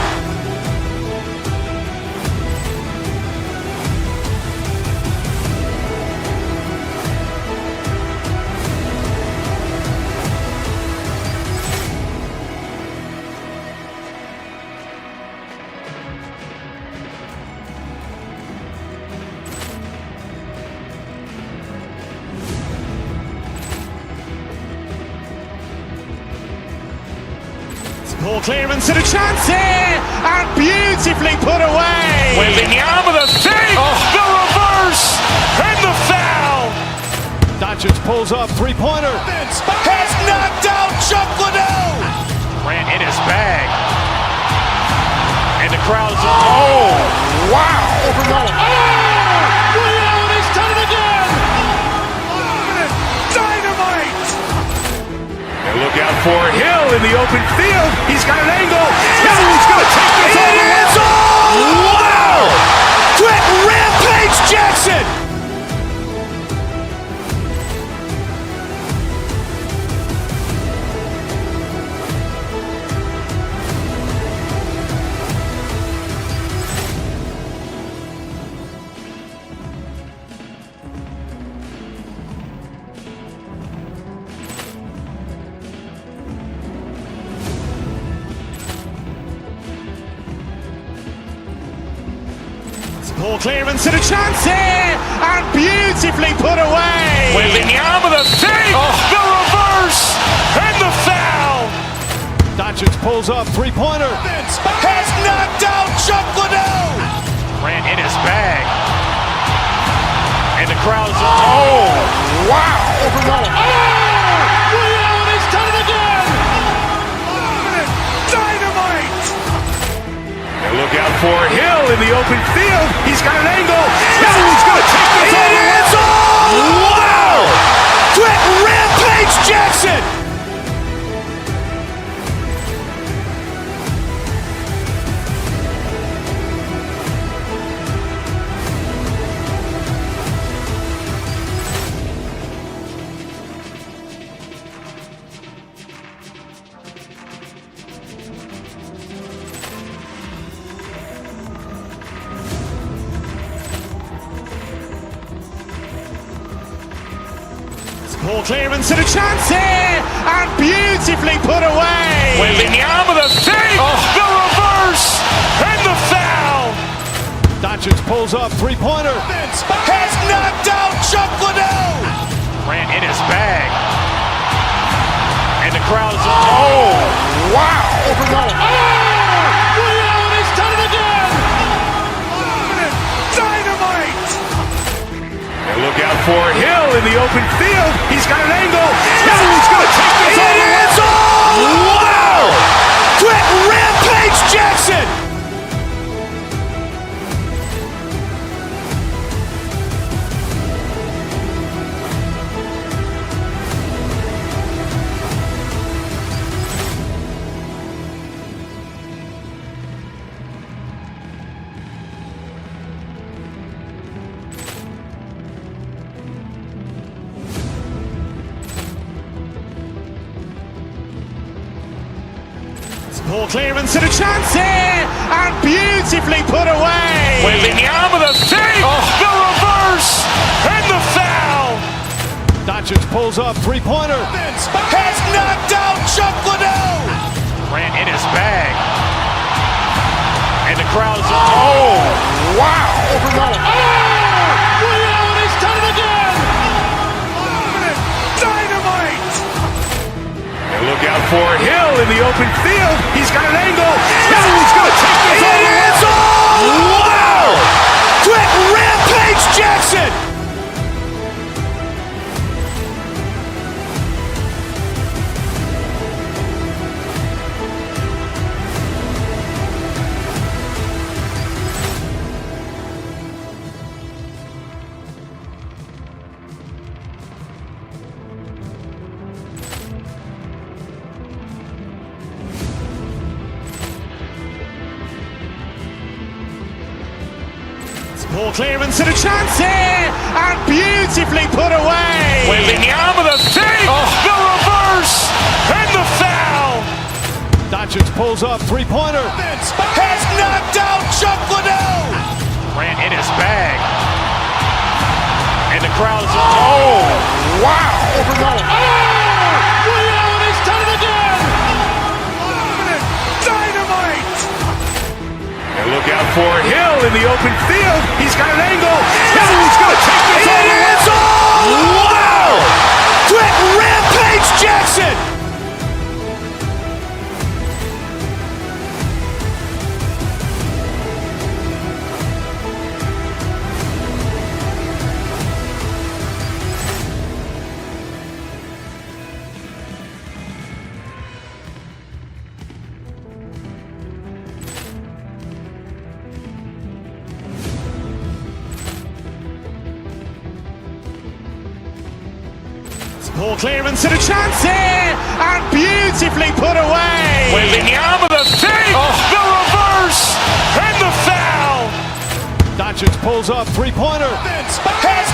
A: Ball clearance and a chance here, and beautifully put away.
B: Wembanyama the save, the reverse, and the foul.
C: Doncic pulls up, three-pointer.
B: Has knocked out Chuck Liddell. Grant in his bag. And the crowd's, oh, wow.
C: Leon has done it again.
B: Dynamite. And look out for Hill in the open field. He's got an angle. Hill's going to take this all the way. Wow. Quick Rampage Jackson.
A: Ball clearance and a chance here, and beautifully put away.
B: Wembanyama the save, the reverse, and the foul.
C: Doncic pulls up, three-pointer.
B: Has knocked out Chuck Liddell. Grant in his bag. And the crowd's, oh, wow.
C: Leon has done it again.
B: Dynamite. And look out for Hill in the open field. He's got an angle. Hill's going to take this all the way. Wow. Quick Rampage Jackson.
A: Ball clearance and a chance here, and beautifully put away.
B: Wembanyama the save, the reverse, and the foul.
C: Doncic pulls up, three-pointer.
B: Has knocked out Chuck Liddell. Grant in his bag. And the crowd's, oh, wow.
C: Leon has done it again.
B: Dynamite. And look out for Hill in the open field. He's got an angle. Hill's going to take this all the way. Wow. Quick Rampage Jackson.
A: Ball clearance and a chance here, and beautifully put away.
B: Wembanyama the save, the reverse, and the foul.
C: Doncic pulls up, three-pointer.
B: Has knocked out Chuck Liddell. Grant in his bag. And the crowd's, oh, wow.
C: Leon has done it again.
B: Dynamite. And look out for Hill in the open field. He's got an angle. Hill's going to take this all the way. Wow. Quick Rampage Jackson.
A: Ball clearance and a chance here, and beautifully put away.
B: Wembanyama the save, the reverse, and the foul.
C: Doncic pulls up, three-pointer.
B: Has knocked out Chuck Liddell. Grant in his bag. And the crowd's, oh, wow.
C: Leon has done it again.
B: Dynamite. And look out for Hill in the open field. He's got an angle. Hill's going to take this all the way. Wow. Quick Rampage Jackson.
A: Poor clearance and a chance here, and beautifully put away.
B: Wembanyama the fake, the reverse, and the foul.
C: Doncic pulls up, three-pointer.
B: Has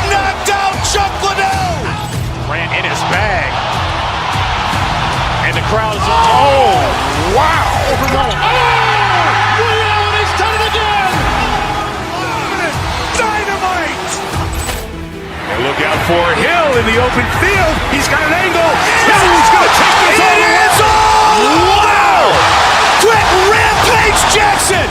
B: knocked out Chuck Liddell. Grant in his bag. And the crowd is, oh, wow.
C: Allen has done it again.
B: Dynamite. And look out for Hill in the open field. He's got an angle. Hill's going to take this all the way. Wow. Quick Rampage Jackson.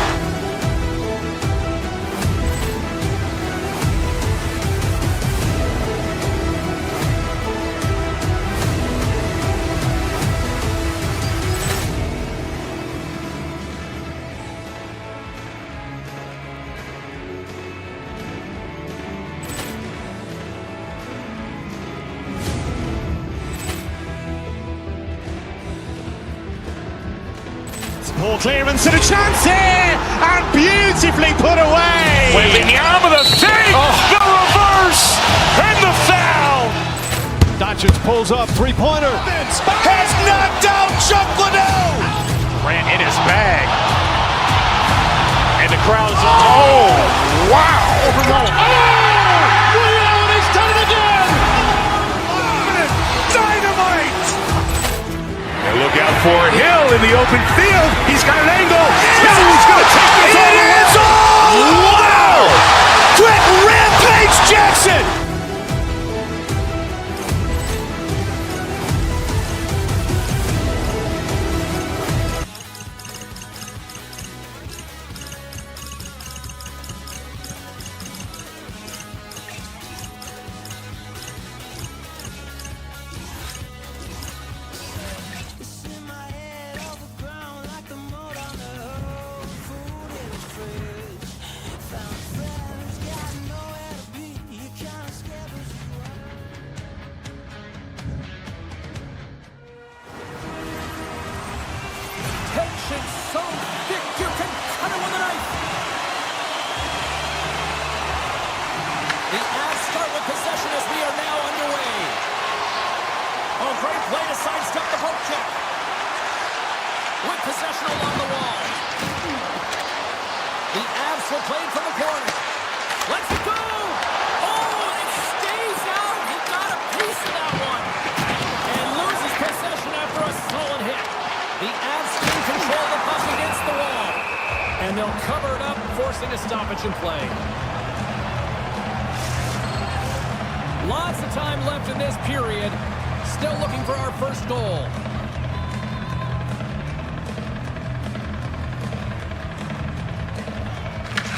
A: Poor clearance and a chance here, and beautifully put away.
B: Wembanyama the fake, the reverse, and the foul.
C: Doncic pulls up, three-pointer.
B: Has knocked out Chuck Liddell. Grant in his bag. And the crowd is, oh, wow.
C: Allen has done it again.
B: Dynamite. And look out for Hill in the open field. He's got an angle. Hill's going to take this all the way. Wow. Quick Rampage Jackson.
D: Tension so thick you can cut it with a knife. The Avs start with possession as we are now underway. Oh, great play to sidestep the poke check. With possession along the wall. The Avs will play it from the corner. Let's go! Oh, it stays out. He got a piece of that one. And loses possession after a solid hit. The Avs can control the puck against the wall. And they'll cover it up, forcing a stoppage in play. Lots of time left in this period. Still looking for our first goal.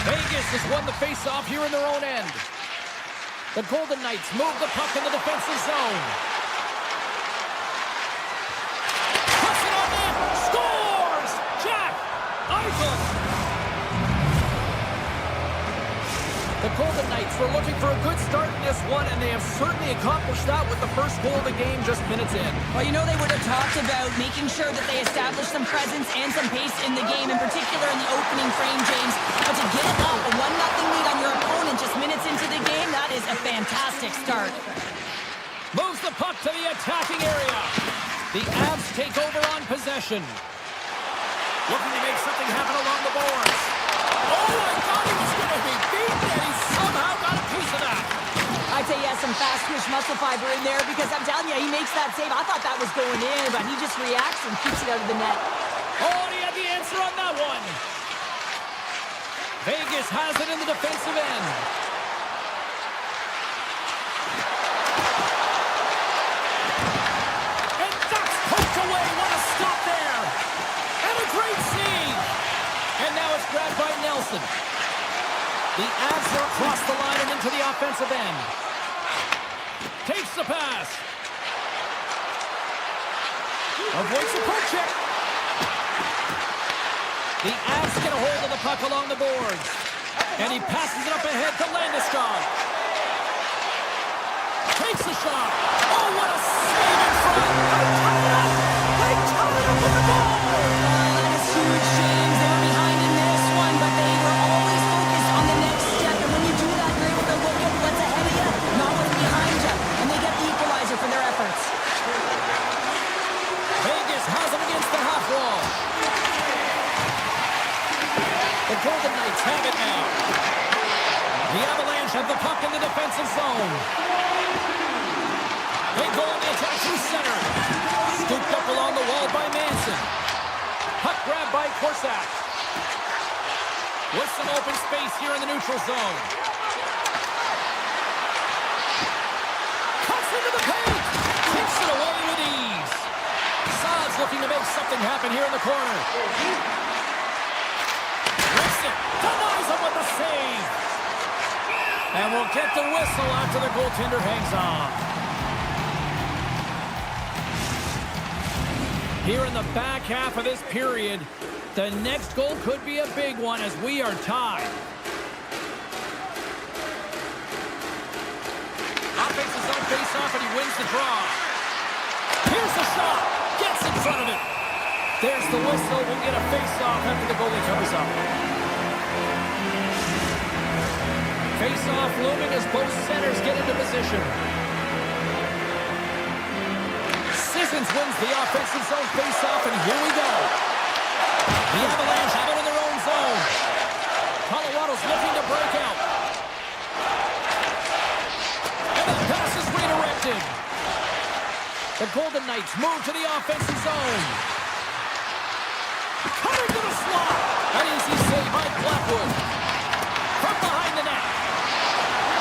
D: Vegas has won the face-off here in their own end. The Golden Knights move the puck in the defensive zone. Puts it on net. Scores! Jack Eichel. The Golden Knights were looking for a good start in this one, and they have certainly accomplished that with the first goal of the game just minutes in.
E: Well, you know, they would have talked about making sure that they established some presence and some pace in the game, in particular in the opening frame, James. But to get off a 1-0 lead on your opponent just minutes into the game, that is a fantastic start.
D: Moves the puck to the attacking area. The Avs take over on possession. Looking to make something happen along the boards. Oh, I thought he was going to be beaten, and he somehow got a piece of that.
E: I'd say he has some fast twitch muscle fiber in there, because I'm telling you, he makes that save. I thought that was going in, but he just reacts and keeps it out of the net.
D: Oh, and he had the answer on that one. Vegas has it in the defensive end. And that's poked away. What a stop there. And a great save. And now it's grabbed by Nelson. The Avs are across the line and into the offensive end. Takes the pass. Avoids the poke check. The Avs get a hold of the puck along the boards. And he passes it up ahead to Landeskog. Takes the shot. Oh, what a save in front. They tied it up with the goal.
E: That is huge, James. They were behind in this one, but they were always focused on the next step. And when you do that, you're able to look at what's ahead of you, not what's behind you. And they get the equalizer for their efforts.
D: through center. Scooped up along the wall by Manson. Puck grab by Korsak. With some open space here in the neutral zone. Cuts into the paint. Takes it away with ease. Saad's looking to make something happen here in the corner. Rips it. Denies him with the save. And we'll get the whistle after the goaltender hangs on. Here in the back half of this period, the next goal could be a big one as we are tied. Offense is on face-off and he wins the draw. Here's the shot. Gets in front of it. There's the whistle. We'll get a face-off after the goalie comes up. Face-off looming as both centers get into position. Sissons wins the offensive zone face-off, and here we go. The Avalanche have it in their own zone. Colorado's looking to break out. And the pass is redirected. The Golden Knights move to the offensive zone. Cutting to the slot. An easy save by Blackwood. From behind the net.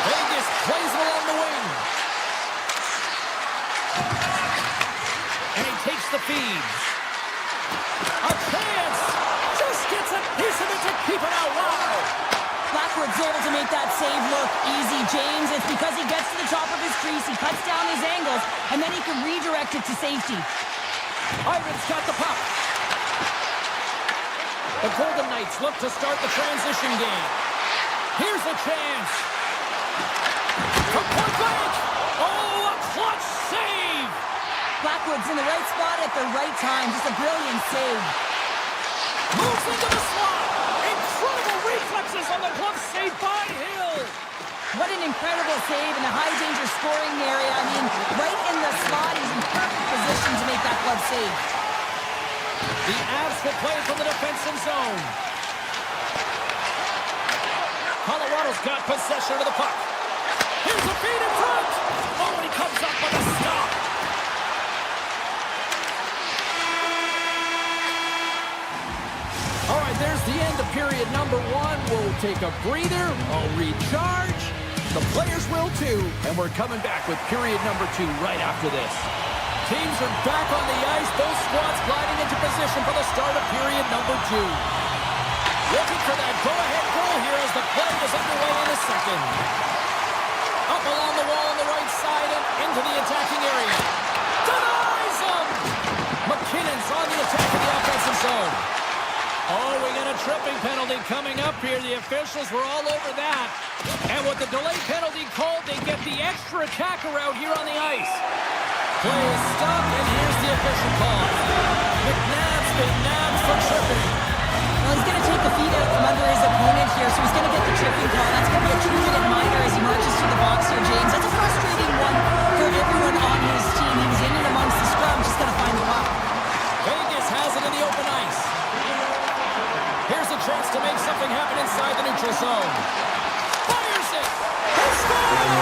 D: Vegas plays it along the wing. And he takes the feed. A chance. Just gets a piece of it to keep it out. Wow.
E: Blackwood's able to make that save look easy, James. It's because he gets to the top of his crease, he cuts down his angles, and then he can redirect it to safety.
D: Ivan's got the puck. The Golden Knights look to start the transition game. Here's a chance. From point blank. Oh, a clutch save.
E: Blackwood's in the right spot at the right time. Just a brilliant save.
D: Moves into the slot. Incredible reflexes on the glove save by Hill.
E: What an incredible save in a high-danger scoring area. I mean, right in the slot, he's in perfect position to make that glove save.
D: The Avs will play from the defensive zone. Colorado's got possession of the puck. Here's a feed in front. Oh, and he comes up with a stop. All right, there's the end of period number one. We'll take a breather, I'll recharge. The players will too, and we're coming back with period number two right after this. Teams are back on the ice, both squads gliding into position for the start of period number two. Looking for that go-ahead goal here as the play is underway in a second. Up along the wall on the right side and into the attacking area. Denies him! McKinnon's on the attack in the offensive zone. Oh, we got a tripping penalty coming up here. The officials were all over that. And with the delay penalty called, they get the extra attacker out here on the ice. Play is stopped, and here's the official call. McNabb's been nabbed for tripping.
E: Well, he's going to take the feet out from under his opponent here, so he's going to get the tripping call. That's going to be a 2-minute minor as he marches through the box here, James. That's a frustrating one for everyone on his team. He was in and amongst the scrum, just got to find the puck.
D: Vegas has it in the open ice. Here's a chance to make something happen inside the neutral zone. Fires it! He scores!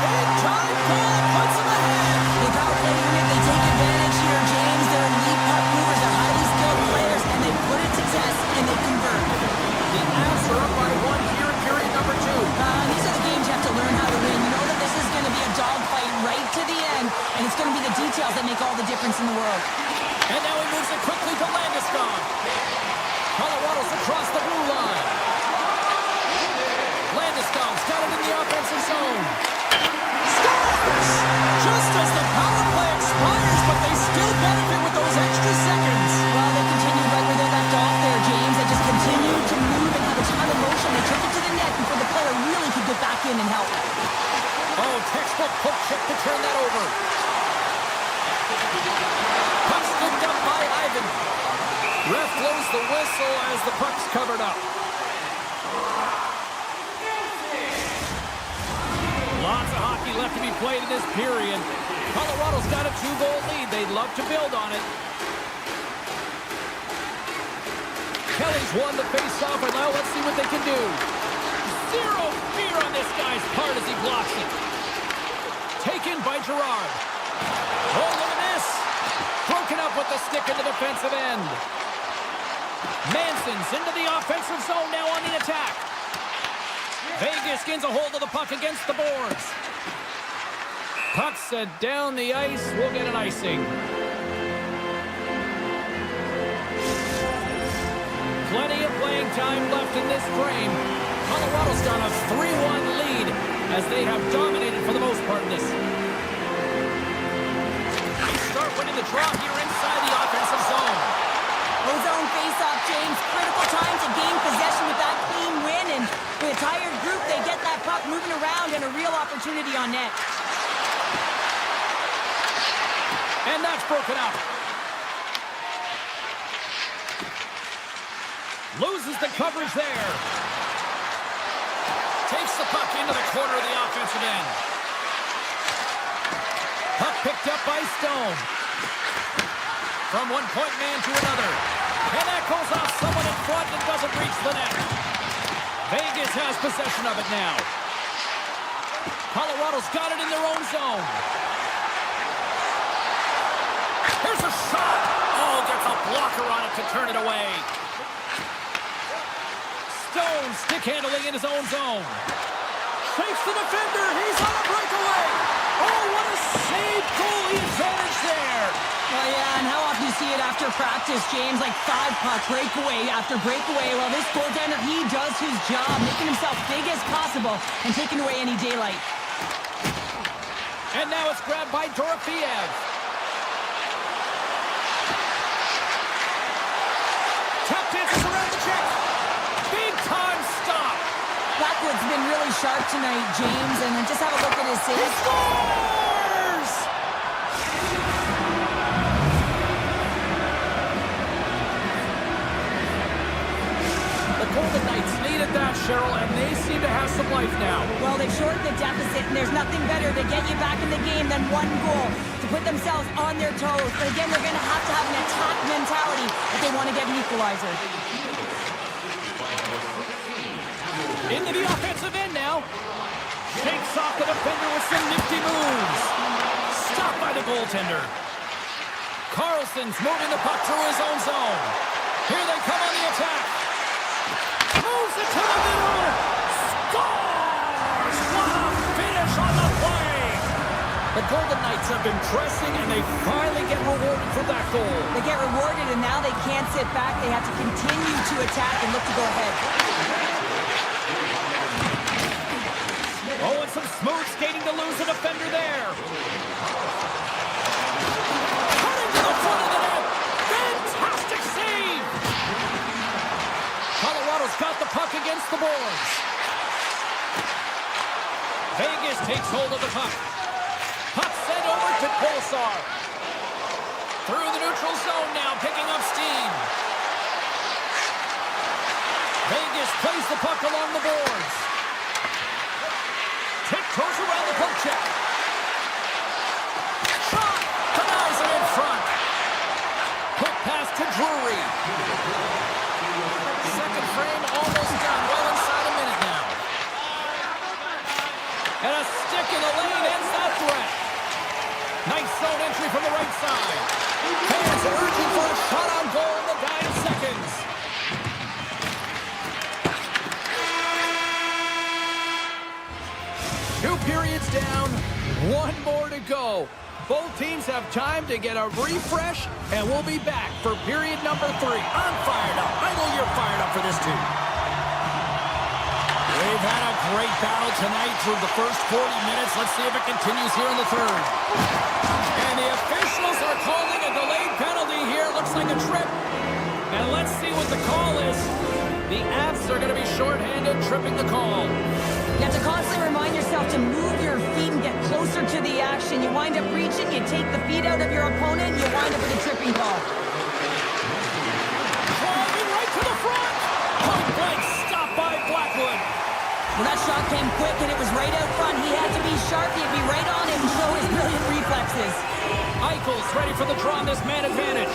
D: Big time goal puts him ahead!
E: They power play unit, they take advantage here, James. They're elite puck movers, they're highly skilled players, and they put it to test, and they convert.
D: The Avs are up by one here in period number two.
E: These are the games you have to learn how to win. You know that this is going to be a dogfight right to the end, and it's going to be the details that make all the difference in the world.
D: And now he moves it quickly to Landeskog. Colorado's across the blue line. Landeskog's got it in the offensive zone. Scores! Just as the power play expires, but they still benefit with those extra seconds.
E: Well, they continued right where they left off there, James. They just continued to move and have a ton of motion. They took it to the net before the player really could get back in and help.
D: Oh, textbook hook check to turn that over. Puck scooped up by Ivan. Ref blows the whistle as the puck's covered up. Lots of hockey left to be played in this period. Colorado's got a 2-goal lead. They'd love to build on it. Kelly's won the face-off, and now let's see what they can do. Zero fear on this guy's part as he blocks it. Taken by Gerard. Oh, look at this. Broken up with the stick in the defensive end. Manson's into the offensive zone now on the attack. Vegas gains a hold of the puck against the boards. Puck set down the ice. We'll get an icing. Plenty of playing time left in this frame. Colorado's got a 3-1 lead as they have dominated for the most part in this. They start winning the draw here inside the offensive zone.
E: Ozone face-off, James. Critical time to gain possession with that clean win. And with a tired group, they get that puck moving around and a real opportunity on net.
D: And that's broken up. Loses the coverage there. Takes the puck into the corner of the offensive end. Puck picked up by Stone. From one point man to another. And that goes off someone in front and doesn't reach the net. Vegas has possession of it now. Colorado's got it in their own zone. Here's a shot. Oh, gets a blocker on it to turn it away. Stone stick handling in his own zone. Shakes the defender. He's on a breakaway. Oh, what a save goalie advantage there.
E: Oh, yeah, and how often you see it after practice, James? Like 5-puck breakaway after breakaway. Well, this goaltender, he does his job, making himself big as possible and taking away any daylight.
D: And now it's grabbed by Dorofeev. Tap dances around the check. Big time stop.
E: Blackwood's been really sharp tonight, James, and then just have a look at his
D: He
E: saves.
D: scores! The Golden Knights needed that, Cheryl, and they seem to have some life now.
E: Well, they've shortened the deficit, and there's nothing better to get you back in the game than one goal to put themselves on their toes. But again, they're going to have an attack mentality if they want to get an equalizer.
D: Into the offensive end now. Shakes off the defender with some nifty moves. Stopped by the goaltender. Carlson's moving the puck through his own zone. Here they come on the attack. Moves it to the middle. Scores! What a finish on the play! The Golden Knights have been pressing, and they finally get rewarded for that goal.
E: They get rewarded, and now they can't sit back. They have to continue to attack and look to go ahead.
D: Oh, and some smooth skating to lose the defender there. Cutting to the front of the net. Fantastic save. Colorado's got the puck against the boards. Vegas takes hold of the puck. Puck sent over to Pulsar. Through the neutral zone now, picking up steam. Vegas plays the puck along the boards. Tiptoes around the poke check. Shot! Denies it in front. Quick pass to Drury. Second frame almost done. Well inside a minute now. And a stick in the lane ends that threat. Nice zone entry from the right side. Fans are urging for a shot on goal in the dying seconds. Two periods down, one more to go. Both teams have time to get a refresh, and we'll be back for period number 3. I'm fired up. I know you're fired up for this too. We've had a great battle tonight through the first 40 minutes. Let's see if it continues here in the third. And the officials are calling a delayed penalty here. Looks like a trip. And let's see what the call is. The Avs are going to be shorthanded, tripping the call.
E: You have to constantly remind yourself to move your feet and get closer to the action. You wind up reaching, you take the feet out of your opponent, and you wind up with a tripping call.
D: Driving right to the front. Point blank, stopped by Blackwood.
E: Well, that shot came quick, and it was right out front. He had to be sharp. He had to be right on him and show his brilliant reflexes.
D: Eichel's ready for the draw on this man advantage.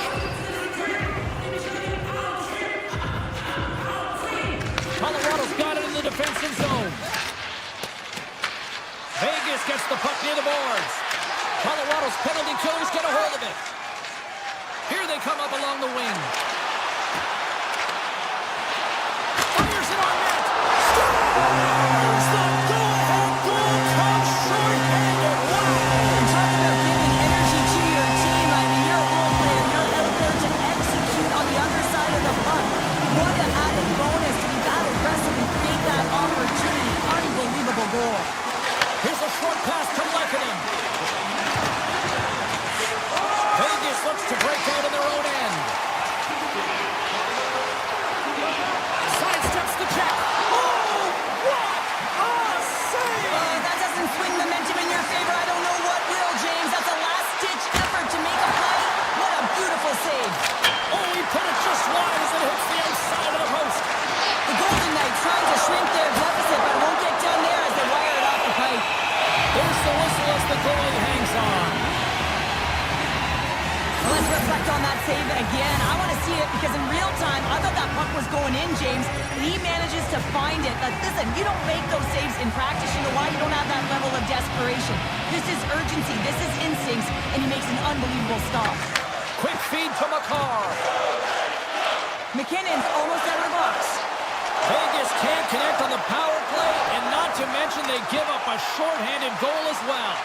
D: Colorado's got it in the defensive zone. Vegas gets the puck near the boards. Colorado's penalty killers get a hold of it. Here they come up along the wing. Fires it on net. Scores! The go-ahead goal comes short-handed. Wow!
E: And talk about giving energy to your team. I mean, you're a role player. You're out there to execute on the other side of the puck. What an added bonus to be that aggressive and create that opportunity. Unbelievable goal.
D: Here's a short pass to Lekanen. Vegas looks to break out in their own end. Sidesteps the check. Oh, what a save!
E: That doesn't swing momentum in your favor. I don't know what will, James. That's a last-ditch effort to make a play. What a beautiful save.
D: Oh, he put it just wide as it hits the outside of the post.
E: The Golden Knights trying to shrink their deficit, but won't get down there as they wire it off the pipe.
D: There's the whistle as the goalie hangs on.
E: Well, let's reflect on that save again. I want to see it because in real time, I thought that puck was going in, James. He manages to find it. Like, listen, you don't make those saves in practice. You know why? You don't have that level of desperation. This is urgency. This is instincts, and he makes an unbelievable stop.
D: Quick feed to McCarr.
E: McKinnon's almost out of the box.
D: Vegas can't connect on the power play, and not to mention they give up a shorthanded goal as well.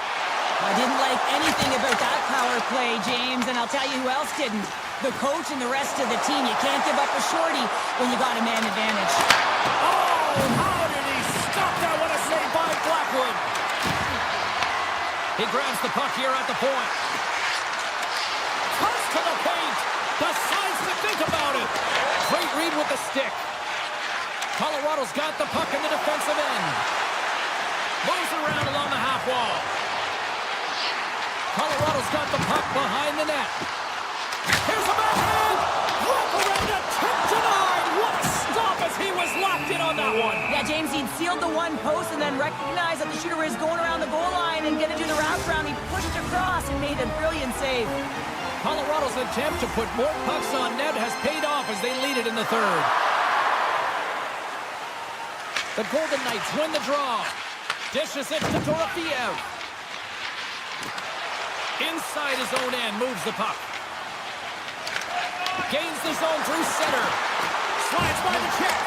E: I didn't like anything about that power play, James, and I'll tell you who else didn't. The coach and the rest of the team. You can't give up a shorty when you got a man advantage.
D: Oh, how did he stop that? What a save by Blackwood. He grabs the puck here at the point. Cuts to the paint. Decides to think about it. Great read with the stick. Colorado's got the puck in the defensive end. Moves around along the half wall. Colorado's got the puck behind the net. Here's a backhand. Wrap around a tip denied. What a stop as he was locked in on that one.
E: Yeah, James, he'd sealed the one post and then recognized that the shooter is going around the goal line and going to do the wraparound. He pushed across and made a brilliant save.
D: Colorado's attempt to put more pucks on net has paid off as they lead it in the third. The Golden Knights win the draw. Dishes it to Dorofiev. Inside his own end, moves the puck. Gains the zone through center. Slides by the check.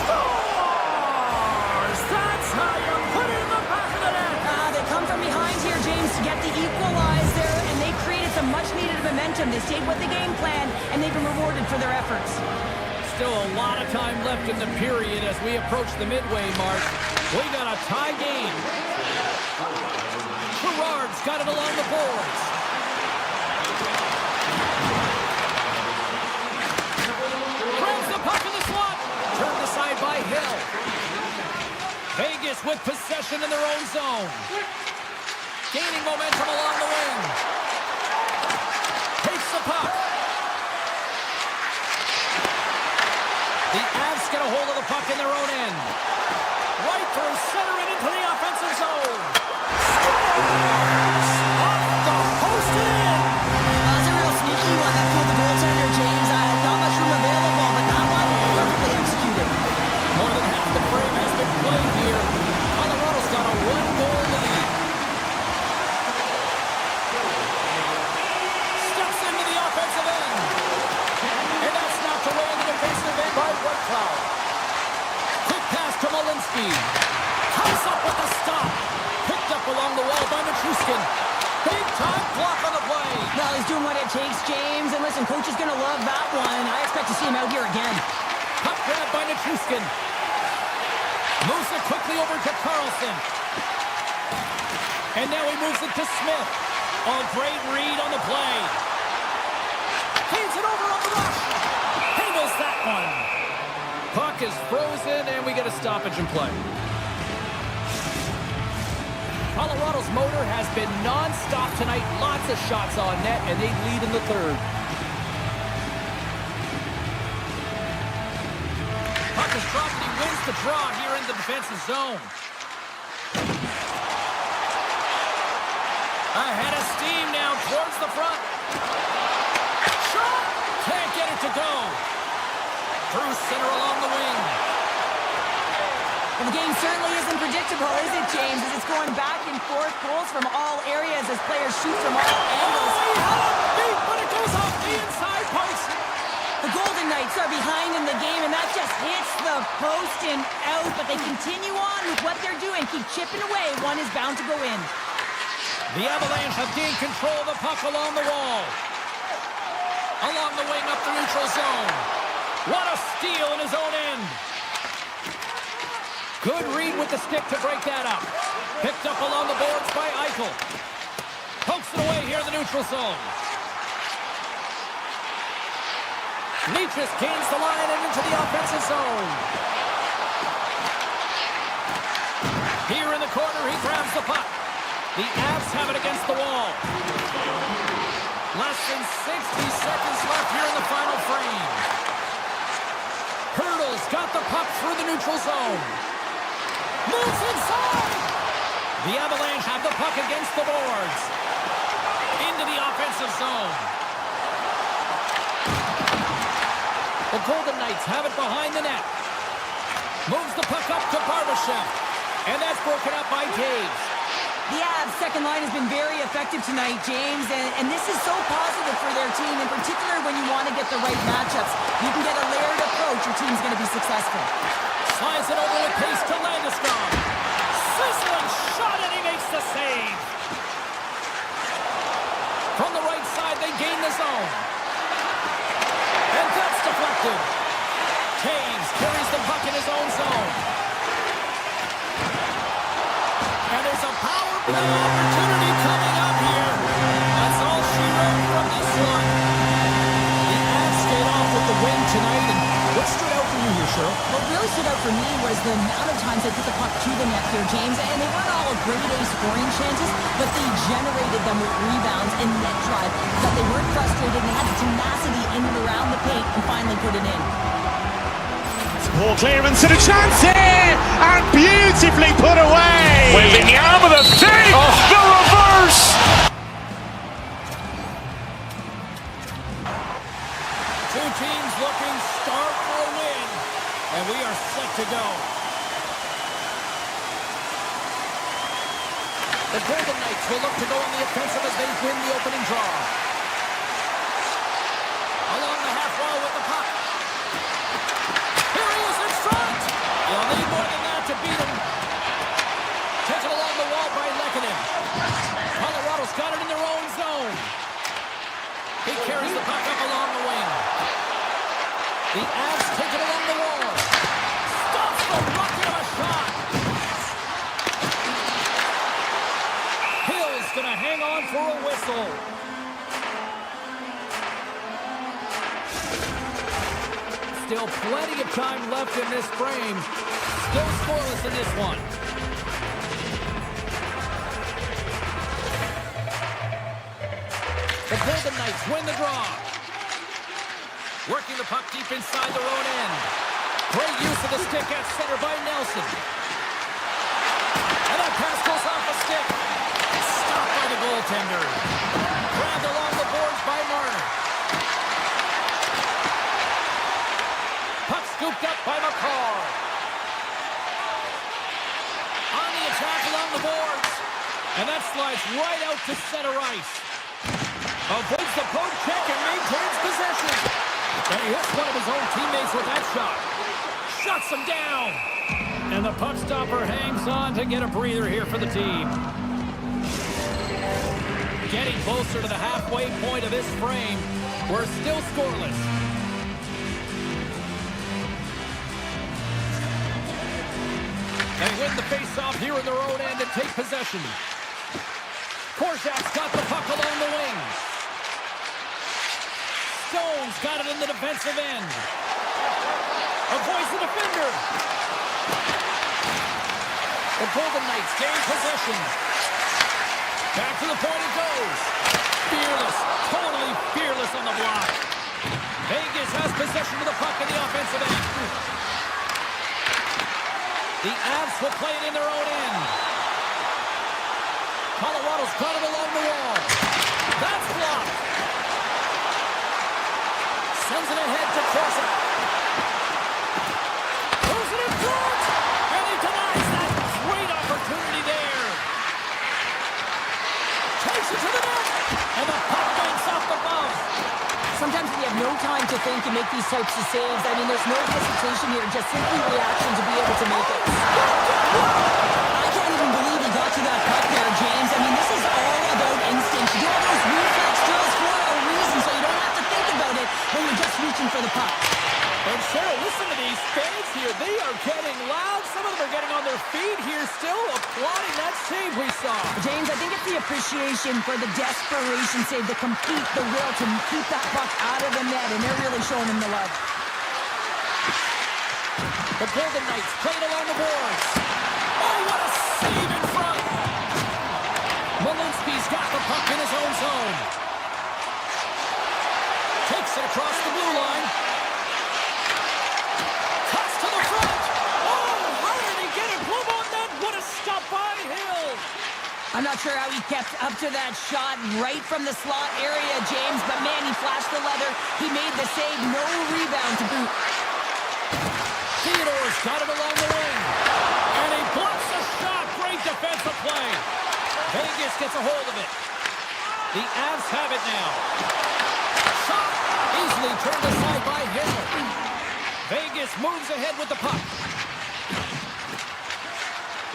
D: Scores! That's how you put it in the back of the net.
E: They come from behind here, James, to get the equalizer, and they created some much-needed momentum. They stayed with the game plan, and they've been rewarded for their efforts.
D: Still a lot of time left in the period as we approach the midway mark. We got a tie game. Gerard's got it along the boards. Grabs the puck in the slot. Turned aside by Hill. Vegas with possession in their own zone. Gaining momentum along the wing. Takes the puck. The Avs get a hold of the puck in their own end. Right through center and into the offensive zone. Scores! Off the post and in.
E: That's a real sneaky one that pulled the goaltender, James. Not much room available, but that one perfectly executed.
D: More than half the frame has been played here. Colorado's got a one-goal lead. Steps into the offensive end. And that's knocked away in the defensive end by Whitecloud. Quick pass to Malinsky. Comes up with a stop. Picked up along the wall by Matruskin. Big time block on the play.
E: Well, he's doing what it takes, James. And listen, coach is going to love that one. I expect to see him out here again.
D: Puck grab by Matruskin. Moves it quickly over to Carlson. And now he moves it to Smith. A great read on the play. Feeds it over on the rush. Handles that one. Puck is frozen, and we get a stoppage in play. Colorado's motor has been non-stop tonight. Lots of shots on net, and they lead in the third. Puck is dropped, and he wins the draw here in the defensive zone. Ahead of steam now towards the front. Shot! Can't get it to go. Through center along the wing.
E: Well, the game certainly isn't predictable, is it, James? As it's going back and forth, goals from all areas as players shoot from all angles.
D: But it goes off the inside post.
E: The Golden Knights are behind in the game, and that just hits the post and out. But they continue on with what they're doing. Keep chipping away. One is bound to go in.
D: The Avalanche have gained control of the puck along the wall. Along the wing up the neutral zone. What a steal in his own end. Good read with the stick to break that up. Picked up along the boards by Eichel. Pokes it away here in the neutral zone. Leachus gains the line and into the offensive zone. Here in the corner, he grabs the puck. The Avs have it against the wall. Less than 60 seconds left here in the final frame. Hurdles got the puck through the neutral zone. Moves inside. The Avalanche have the puck against the boards. Into the offensive zone. The Golden Knights have it behind the net. Moves the puck up to Barbashev. And that's broken up by Taves.
E: The Avs' second line has been very effective tonight, James, and this is so positive for their team, in particular when you want to get the right matchups. You can get a layered approach, your team's going to be successful.
D: Slides it over with pace to Landeskog. Sizzling shot, and he makes the save. From the right side, they gain the zone. And that's deflected. Taves carries the puck in his own zone. And there's a power play opportunity coming up here. That's all she wrote from this one. The Avs stayed off with the win tonight. And what stood out for you here, Cheryl?
E: What really stood out for me was the amount of times they put the puck to the net here, James. And they weren't all grade A scoring chances, but they generated them with rebounds and net drive. That they weren't frustrated and had the tenacity in and around the paint and finally put it in.
A: Ball clearance and a chance here, and beautifully put away.
B: Waving the arm of the save. The reverse.
D: Two teams looking stark for a win, and we are set to go. The Golden Knights will look to go on the offensive as they win the opening draw. Along the half wall with the puck. Here he is in front. You'll need more than that to beat him. Taken along the wall by Lehkonen. Colorado's got it in their own zone. He carries the puck up along the wing. The Avs take it along the wall. Stops the rocket of a shot. Hill's going to hang on for a whistle. Still plenty of time left in this frame. Still scoreless in this one. The Golden Knights win the draw. Working the puck deep inside their own end. Great use of the stick at center by Nelson. And that pass goes off the stick. Stopped by the goaltender. Grabbed along the boards by Marner. Puck scooped up by McCall. On the attack along the boards. And that slides right out to center ice. Avoids the poke check and maintains possession. And he hits one of his own teammates with that shot. Shuts him down. And the puck stopper hangs on to get a breather here for the team. Getting closer to the halfway point of this frame. We're still scoreless. They win the face-off here in their own end and take possession. Korczak's got the puck along the wing. Stone's got it in the defensive end. Avoids the defender. The Golden Knights gain possession. Back to the point it goes. Fearless, totally fearless on the block. Vegas has possession of the puck in the offensive end. The Avs will play it in their own end. Colorado's got it along the wall. That's blocked. Sends it ahead to Korczak. Throws it in front. And he denies that great opportunity there. Takes it to the net. And the puck banks off the glove.
E: Sometimes we have no time to think and make these types of saves. I mean, there's no hesitation here, just simply reaction to be able to make it. I can't even believe he got to that puck there, James. I mean, this is all about instinct. You do all those reflex drills for a reason, so you don't have to think about it when you're just reaching for the puck.
D: And Cheryl, listen to these fans here. They are getting loud. Some of them are getting on their feet here, still applauding that save we saw.
E: James, I think it's the appreciation for the desperation save, the complete, the will to keep that puck out of the net, and they're really showing him the love.
D: The Golden Knights played along the boards. Oh, what a save in front. Malinsky's got the puck in his own zone. Takes it across the blue line. Cuts to the front. Oh, how did he get a glove on that? What a stop by Hill.
E: I'm not sure how he kept up to that shot right from the slot area, James, but man, he flashed the leather. He made the save, no rebound to boot.
D: Theodore's got it along the wing. And he blocks the shot. Great defensive play. Vegas gets a hold of it. The Avs have it now. Shot easily turned aside by Hill. Vegas moves ahead with the puck.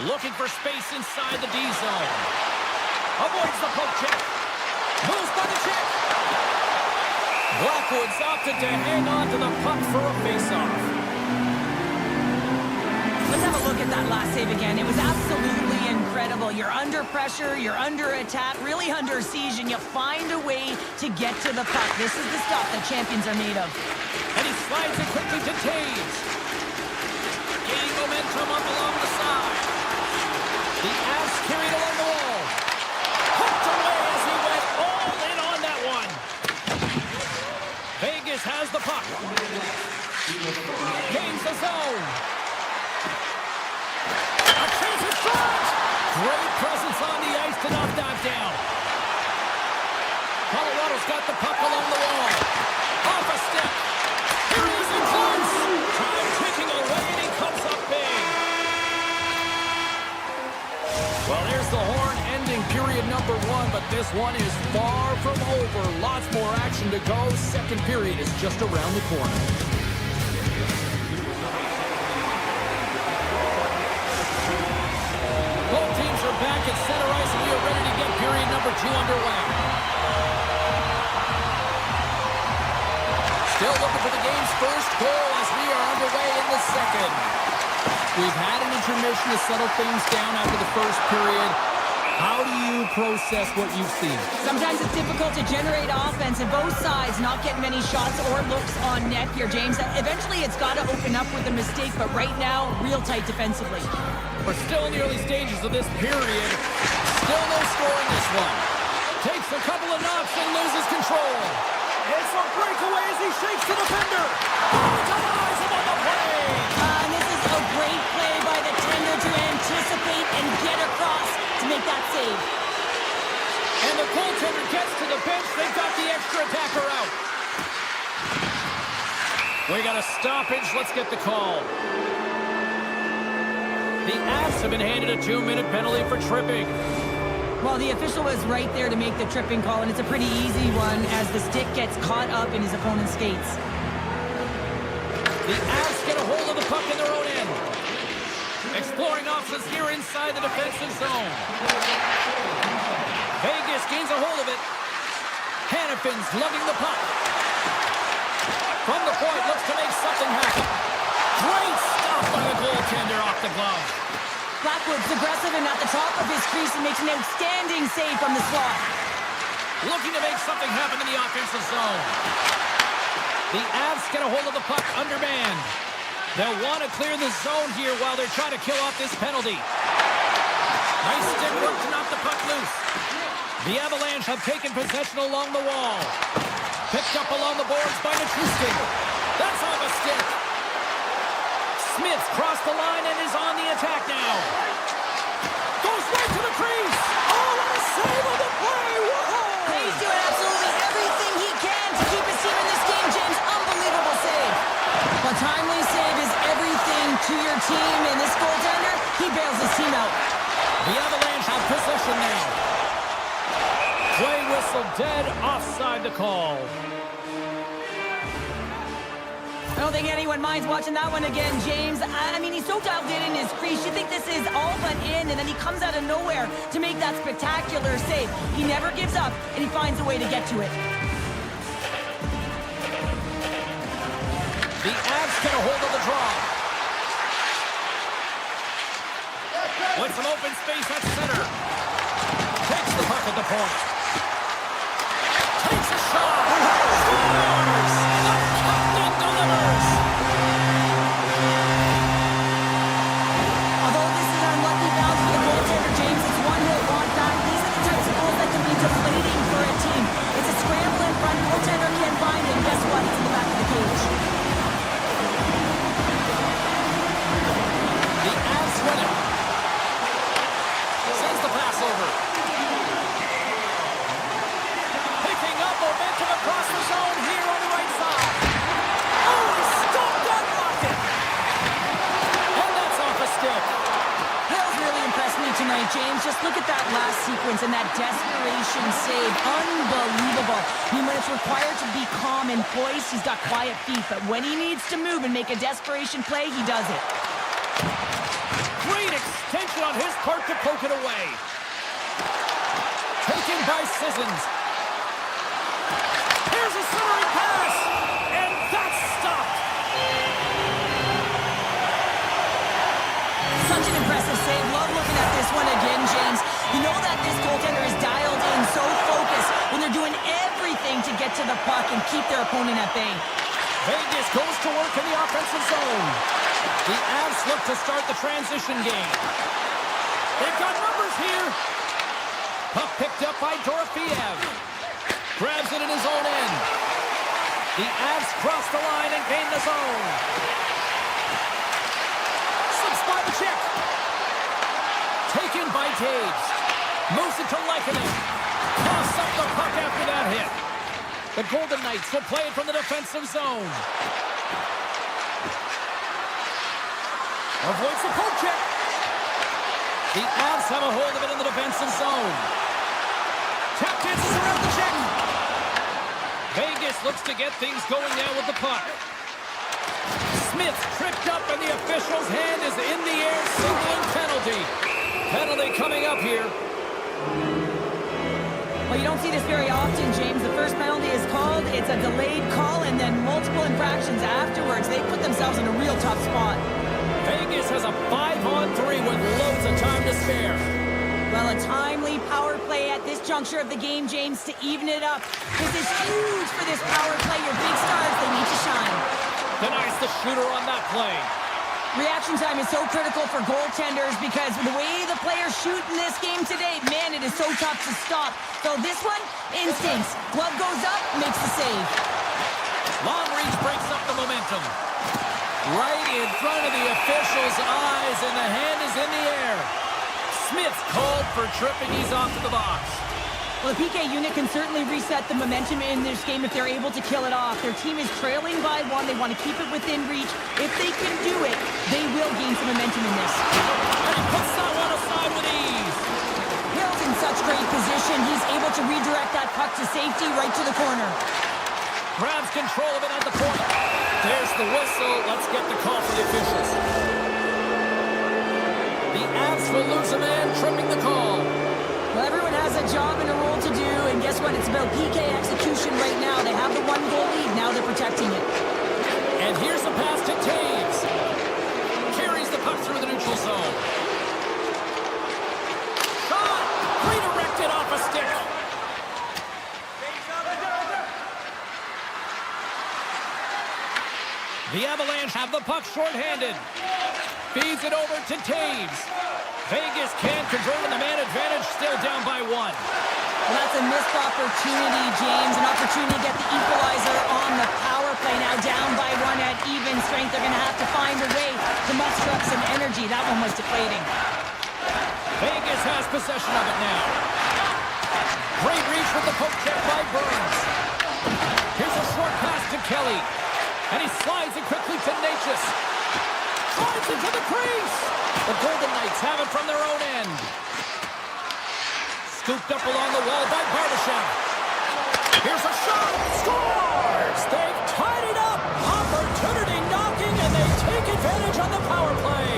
D: Looking for space inside the D zone. Avoids the poke check. Moves by the check. Blackwood's opted to hang on to the puck for a faceoff.
E: Let's have a look at that last save again. It was absolutely incredible. You're under pressure, you're under attack, really under siege, and you find a way to get to the puck. This is the stuff that champions are made of.
D: And he slides it quickly to Taves. Gaining momentum up along the side. The Avs carried along the wall. Hooked away as he went all in on that one. Vegas has the puck. Gains the zone. A chance at front. Great presence on the ice to knock that down. Colorado's got the puck along the wall. Off a stick. Here he is in close. Time ticking away, and he comes up big. Well, there's the horn ending period number 1, but this one is far from over. Lots more action to go. Second period is just around the corner. Both teams are back at center ice, and we are ready to get period number 2 underway. Still looking for the game's first goal as we are underway in the second. We've had an intermission to settle things down after the first period. How do you process what you've seen?
E: Sometimes it's difficult to generate offense, and both sides not getting many shots or looks on net here, James. Eventually, it's got to open up with a mistake, but right now, real tight defensively.
D: We're still in the early stages of this period. Still no score in this one. Takes a couple of knocks and loses control. It's a breakaway as he shakes the defender. Oh, denies him on the play.
E: And this is a great play by the tender to anticipate and get across to make that save.
D: And the goaltender gets to the bench. They've got the extra attacker out. We got a stoppage. Let's get the call. The Avs have been handed a 2-minute penalty for tripping.
E: Well, the official was right there to make the tripping call, and it's a pretty easy one as the stick gets caught up in his opponent's skates.
D: The Avs get a hold of the puck in their own end. Exploring options here inside the defensive zone. Vegas gains a hold of it. Hannafin's lugging the puck. From the point, looks to make something happen. Great stop by the goaltender off the glove.
E: Blackwood's aggressive and at the top of his crease and makes an outstanding save from the slot.
D: Looking to make something happen in the offensive zone. The Avs get a hold of the puck undermanned. They'll want to clear the zone here while they're trying to kill off this penalty. Nice stick work to knock the puck loose. The Avalanche have taken possession along the wall. Picked up along the boards by Nichushkin. That's off a stick. Smith's crossed the line and is on the attack now. Goes right to the crease. Oh, what a save on the play. Whoa!
E: He's doing absolutely everything he can to keep his team in this game, James. Unbelievable save. A timely save is everything to your team, and this goaltender, he bails his team out.
D: The Avalanche have possession now. whistle dead, offside the call.
E: I don't think anyone minds watching that one again, James. I mean, he's so dialed in his crease. You think this is all but in, and then he comes out of nowhere to make that spectacular save. He never gives up, and he finds a way to get to it.
D: The Avs get a hold of the draw. With some open space at center. Takes the puck at the point. Takes a shot. Scores! The captain delivers!
E: Although this is an unlucky bounce for the goaltender, James, it's one he'll want back. These are the types of goals that can be deflating for a team. It's a scramble in front. Goaltender can't find him. Guess what? It's in the back of the cage.
D: The Avs win it. Sends the pass over. Picking up momentum across the zone here on the right side. Oh, he stopped that rocket! And that's off a stick.
E: Hill's really impressed me tonight, James. Just look at that last sequence and that desperation save. Unbelievable. I mean, when it's required to be calm and poised, he's got quiet feet. But when he needs to move and make a desperation play, he does it.
D: Great extension on his part to poke it away. Taken by Sissons. Here's a centering pass, and that's stopped.
E: Such an impressive save. Love looking at this one again, James. You know that this goaltender is dialed in, so focused when they're doing everything to get to the puck and keep their opponent at bay.
D: Vegas goes to work in the offensive zone. The Avs look to start the transition game. They've got numbers here. Puck picked up by Dorofeev. Grabs it in his own end. The Avs cross the line and gain the zone. Slips by the check. Taken by Taves. Moves it to Lehkonen. Toss up the puck after that hit. The Golden Knights will play it from the defensive zone. Avoids the poke check. The Avs have a hold of it in the defensive zone. Tap dances around the check. Vegas looks to get things going now with the puck. Smith tripped up and the official's hand is in the air, signaling penalty. Penalty coming up here.
E: Well, you don't see this very often, James. The first penalty is called. It's a delayed call, and then multiple infractions afterwards. They put themselves in a real tough spot.
D: Vegas has a 5-on-3 with loads of time to spare.
E: Well, a timely power play at this juncture of the game, James, to even it up. This is huge for this power play. Your big stars, they need to shine.
D: Denies the shooter on that play.
E: Reaction time is so critical for goaltenders because the way the players shoot in this game today, man, it is so tough to stop. So this one, instincts. Glove goes up, makes the save.
D: Long reach breaks up the momentum. Right in front of the official's eyes, and the hand is in the air. Smith's called for tripping. He's off to the box.
E: Well, the PK unit can certainly reset the momentum in this game if they're able to kill it off. Their team is trailing by one. They want to keep it within reach. If they can do it, they will gain some momentum in this.
D: And he puts that one aside with ease.
E: Hill's in such great position. He's able to redirect that puck to safety right to the corner.
D: Grabs control of it at the point. There's the whistle. Let's get the call for the officials. The Avs will lose a man, tripping the call.
E: Well, everyone has a job and a role to do, and guess what? It's about PK execution right now. They have the one-goal lead. Now they're protecting it.
D: And here's the pass to Taves. Carries the puck through the neutral zone. Shot! Redirected off a stick. The Avalanche have the puck shorthanded. Feeds it over to Taves. Vegas can't convert on the man advantage, still down by one.
E: Well, that's a missed opportunity, James. An opportunity to get the equalizer on the power play. Now down by one at even strength. They're going to have to find a way to muster up some energy. That one was deflating.
D: Vegas has possession of it now. Great reach with the poke check by Burns. Here's a short pass to Kelly. And he slides it quickly to Natchez. Drives into the crease. The Golden Knights have it from their own end. Scooped up along the wall by Barbashev. Here's a shot. Scores! They've tied it up. Opportunity knocking, and they take advantage on the power play.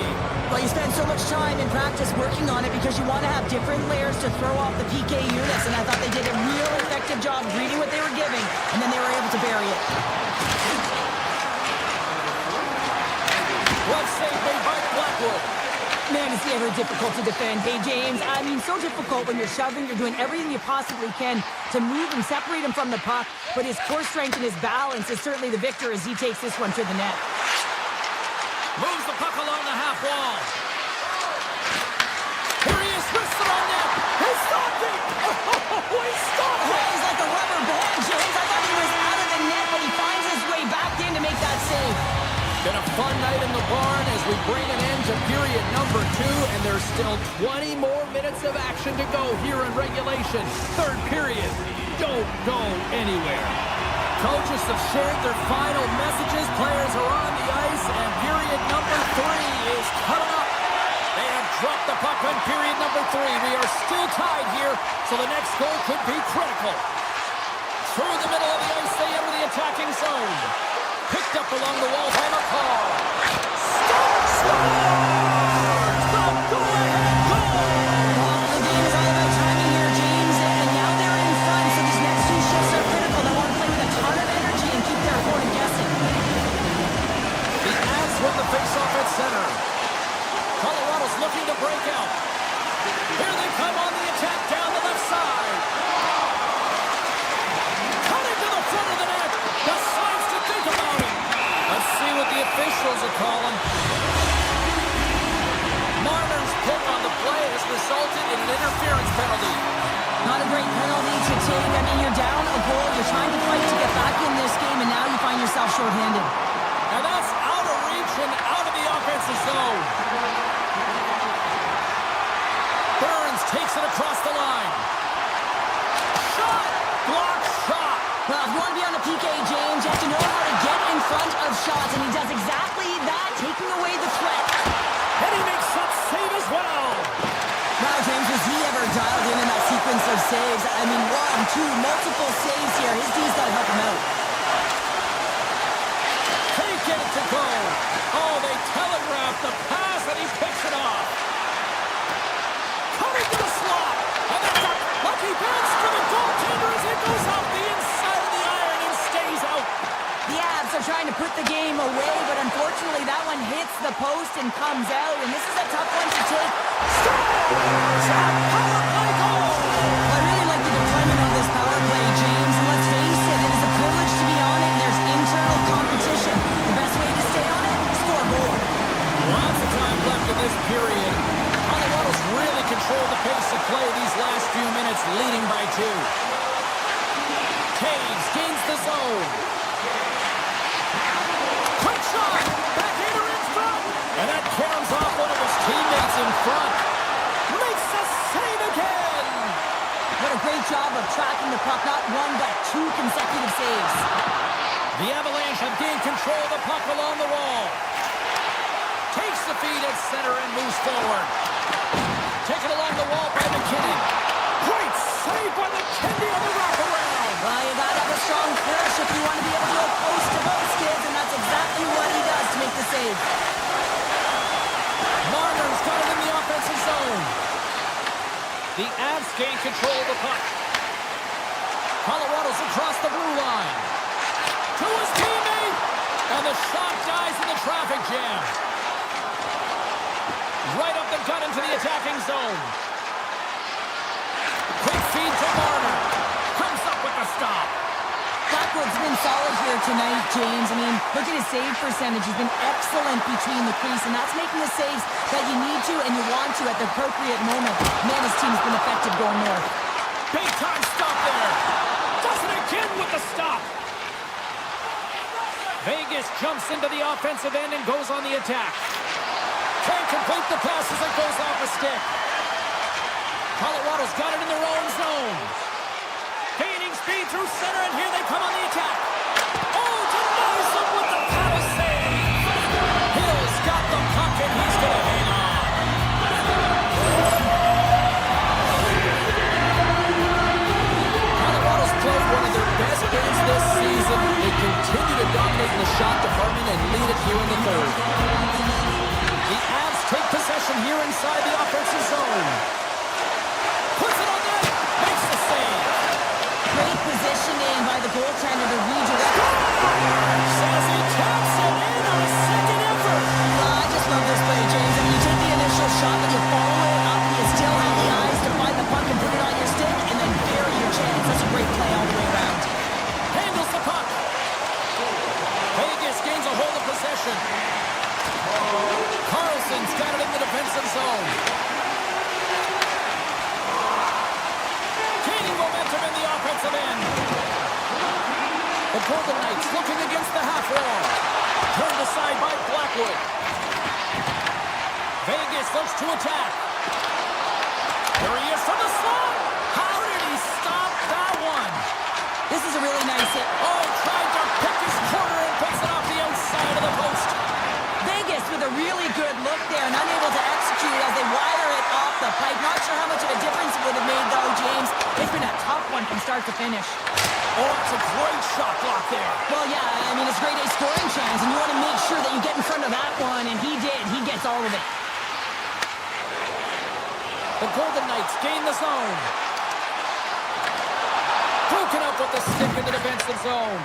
E: Well, you spend so much time in practice working on it because you want to have different layers to throw off the PK units, and I thought they did a real effective job reading what they were giving, and then they were able to bury it.
D: Well saved by Blackwood.
E: Man, is he ever difficult to defend. Hey, James, I mean, so difficult when you're shoving, you're doing everything you possibly can to move him, separate him from the puck, but his core strength and his balance is certainly the victor as he takes this one to the net.
D: Moves the puck along the half wall. Here he is, wrists it on net. He stopped it! Oh, he stopped it!
E: He's like a rubber band, James. I thought he was out of the net, but he finds his way back in to make that save.
D: Been a fun night in the barn as we bring an end to period number 2, and there's still 20 more minutes of action to go here in regulation. Third period. Don't go anywhere. Coaches have shared their final messages. Players are on the ice, and period number 3 is coming up. They have dropped the puck on period number 3. We are still tied here, so the next goal could be critical. Through the middle of the ice, they enter the attacking zone. Picked up along the wall by McCall. Scores! The go-ahead goal!
E: Well, the game is all about timing here, James, and now they're in front, so these next 2 shifts are critical. They want to play with a ton of energy and keep their opponent guessing.
D: The Avs win the face-off at center. Colorado's looking to break out. Here they come on the attack down the left side. Cutting to the front of the net. The signs to think about it. Let's see what the officials are calling. Marner's pull on the play has resulted in an interference penalty.
E: Not a great penalty to take. I mean, you're down a goal. You're trying to fight to get back in this game, and now you find yourself shorthanded.
D: And that's out of reach and out of the offensive zone. Burns takes it across the line. Shot! Blocked shot!
E: Well, if you want to be on a PK, James, you have to know how to get in front of shots, and he does exactly that, taking away the threat.
D: And he makes that save as well.
E: Wow, James, was he ever dialed in that sequence of saves? I mean, 1, 2, multiple saves here. His D's got to help him out.
D: They get it to go. Oh, they telegraph the pass, and he picks it off. Coming to the slot. And that's a lucky bounce for the goaltender as it goes off the inside of the iron and stays out.
E: The Avs are trying to put the game away, but unfortunately that one hits the post and comes out, and this is a tough one to take.
D: Scores! A power play goal!
E: I really like the deployment of this power play, James, and let's face it, it is a privilege to be on it, and there's internal competition. The best way to stay on it, score a goal.
D: Lots of time left in this period. Colorado's really controlled the pace of play these last few minutes, leading by 2. Taves gains the zone. Quick shot! Backhander in front! And that caroms off one of his teammates in front. Makes the save again!
E: What a great job of tracking the puck, not 1 but 2 consecutive saves.
D: The Avalanche have gained control of the puck along the wall. Takes the feed at center and moves forward. Taken along the wall by McKinnon. Great save by McKinnon on the wraparound.
E: Well, you gotta have a strong push if you want to be able to go close to both skids, and that's exactly what he does to make the save.
D: Marner's got it in the offensive zone. The Avs gain control of the puck. Colorado's across the blue line. To his teammate! And the shot dies in the traffic jam. Right up the gut into the attacking zone. Quick feed to Marner. Comes up with the stop.
E: Blackwood's been solid here tonight, James. I mean, look at his save percentage. He's been excellent between the crease, and that's making the saves that you need to and you want to at the appropriate moment. Man, his team's been effective going north.
D: Big time stop there. Does it again with the stop. Vegas jumps into the offensive end and goes on the attack. Can't complete the pass as it goes off a stick. Colorado's got it in their own zone. Gaining speed through center, and here they come on the attack. Oh, denies them with the paddle save. Hill's got the puck, and he's going to hang on. The Golden Knights looking against the half wall. Turned aside by Blackwood. Vegas looks to attack. There he is from the slot. How did he stop that one?
E: This is a really nice hit.
D: Oh, tried to pick his corner and puts it off the outside of the post.
E: Vegas with a really good look there and unable to execute as they wire it off the pipe. Not sure how much of a difference it would have made though, James. It's been a tough one from start to finish.
D: Oh, it's a great shot block there.
E: Well, yeah, I mean, it's grade A scoring chance, and you want to make sure that you get in front of that one, and he did. He gets all of it.
D: The Golden Knights gain the zone. Broken up with the stick in the defensive zone.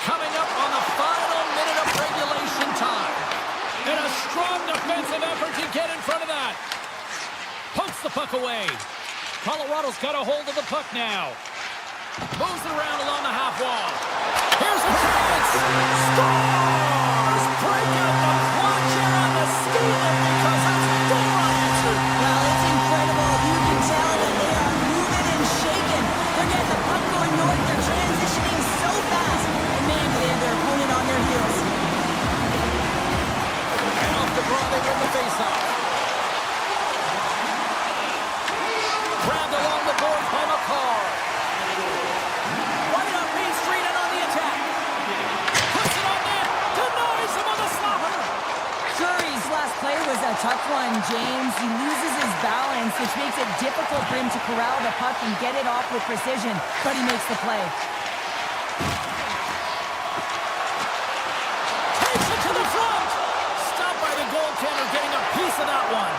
D: Coming up on the final minute of regulation time. And a strong defensive effort to get in front of that. Pokes the puck away. Colorado's got a hold of the puck now. Moves it around along the half wall. Here's a chance. Scores! Break out the clutch here on the stealing because it's unanswered.
E: Well, it's incredible. You can tell that they are moving and shaking. They're getting the puck going north. They're transitioning so fast. And man, they have their opponent on their heels.
D: And off the draw, they win the faceoff. Grabbed along the boards by McCarr. Right up Main Street and on the attack. Puts it on net. Denies him on the slapper.
E: Curry's last play was a tough one, James. He loses his balance, which makes it difficult for him to corral the puck and get it off with precision, but he makes the play.
D: Takes it to the front. Stopped by the goaltender getting a piece of that one.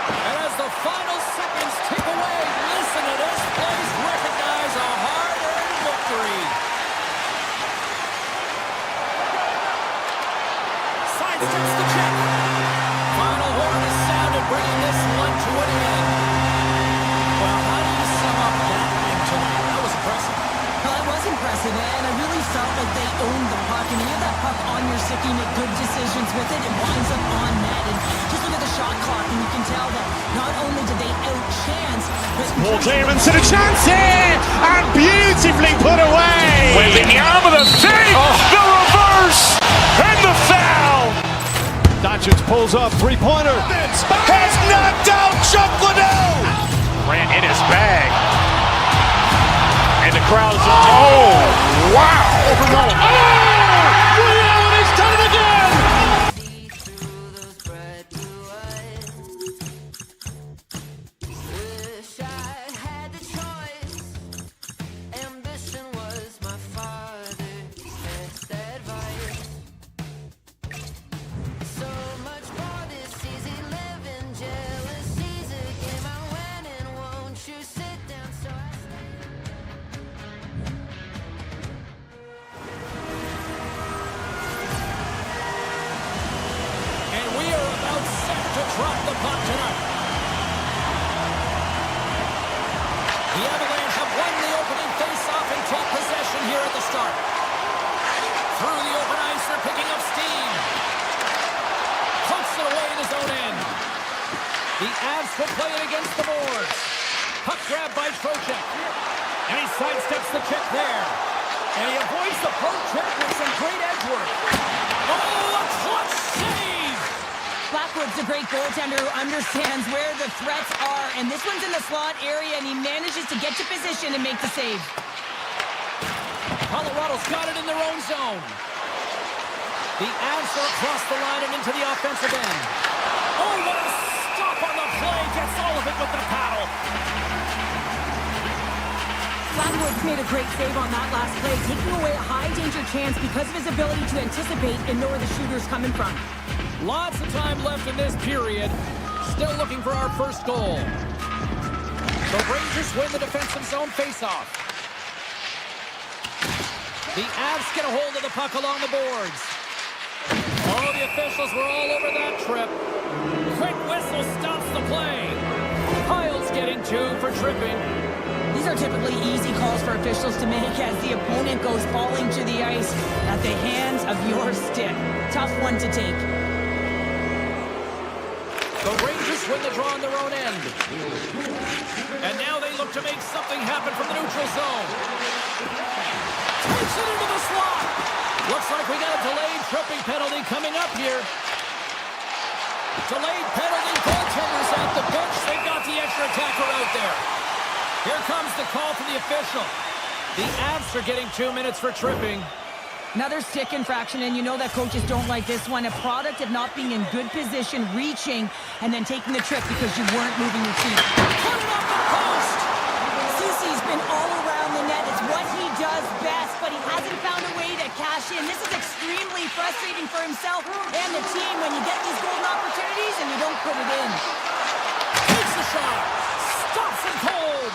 D: And as the final seconds tick away, listen to this place recognize a hard-earned victory. Sidesteps the check. Final horn is sounded, bringing this one to an end. Well, how do you sum up that win tonight? That was impressive.
E: Well, it was impressive, and I really felt like they owned the puck. And you have that puck on your stick, you make good decisions with it. It winds up on net. And just look at the shot clock, and you can tell that not only did they outchance, but
A: Ball clearance and a chance here, and beautifully put away.
B: With the arm of the fake, the reverse, and the foul.
C: Doncic pulls up, three-pointer.
B: Has knocked out Chuck Liddell. Ran in his bag. And the crowd is, oh, wow.
C: Reality's done it again!
F: Wish I had the choice. Ambition was my father's best advice. So much for this easy living, jealousy's a game I win, and won't you sit down so I
D: And we are about set to drop the puck tonight. The Avalanche have won the opening face-off and take possession here at the start. Through the open ice, they're picking up steam. Pokes it away in his own end. The Avs will play it against the boards. Puck grab by Trocheck. And he sidesteps the check there. And he avoids the poke check with some great edge work. Oh, a clutch save!
E: Blackwood's a great goaltender who understands where the threats are, and this one's in the slot area, and he manages to get to position and make the save.
D: Colorado's got it in their own zone. The Avs are across the line and into the offensive end. Oh, what a stop on the play! Gets all of it with the paddle.
E: Blackwood's made a great save on that last play, taking away a high-danger chance because of his ability to anticipate and know where the shooter's coming from.
D: Lots of time left in this period. Still looking for our first goal. The Rangers win the defensive zone faceoff. The Avs get a hold of the puck along the boards. Oh, the officials were all over that trip. Quick whistle stops the play. Kyle's getting 2 for tripping.
E: These are typically easy calls for officials to make as the opponent goes falling to the ice at the hands of your stick. Tough one to take.
D: The Rangers win the draw on their own end. And now they look to make something happen from the neutral zone. Takes it into the slot. Looks like we got a delayed tripping penalty coming up here. Delayed penalty. Goaltenders at the bench. They've got the extra attacker out there. Here comes the call from the official. The Avs are getting 2 minutes for tripping.
E: Another stick infraction, and you know that coaches don't like this one. A product of not being in good position, reaching, and then taking the trip because you weren't moving your feet.
D: Put it up the post.
E: Cece's been all around the net. It's what he does best, but he hasn't found a way to cash in. This is extremely frustrating for himself and the team when you get these golden opportunities and you don't put it in.
D: Takes the shot. Stops it cold.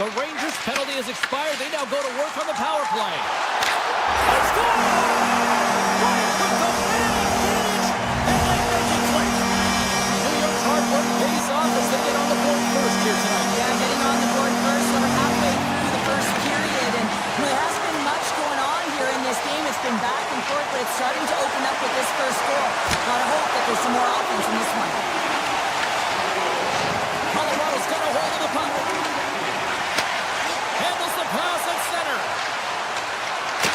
D: The Rangers' penalty has expired. They now go to work on the power play. Let's go! Bryant with the man advantage, and they make it quick. New York's hard work pays off as they get on the board first here tonight.
E: Yeah, getting on the board first. So we're halfway through the first period, and there hasn't been much going on here in this game. It's been back and forth, but it's starting to open up with this first goal. Gotta hope that there's some more offense in this one.
D: Colorado's got a hold of the puck. Handles the pass at center.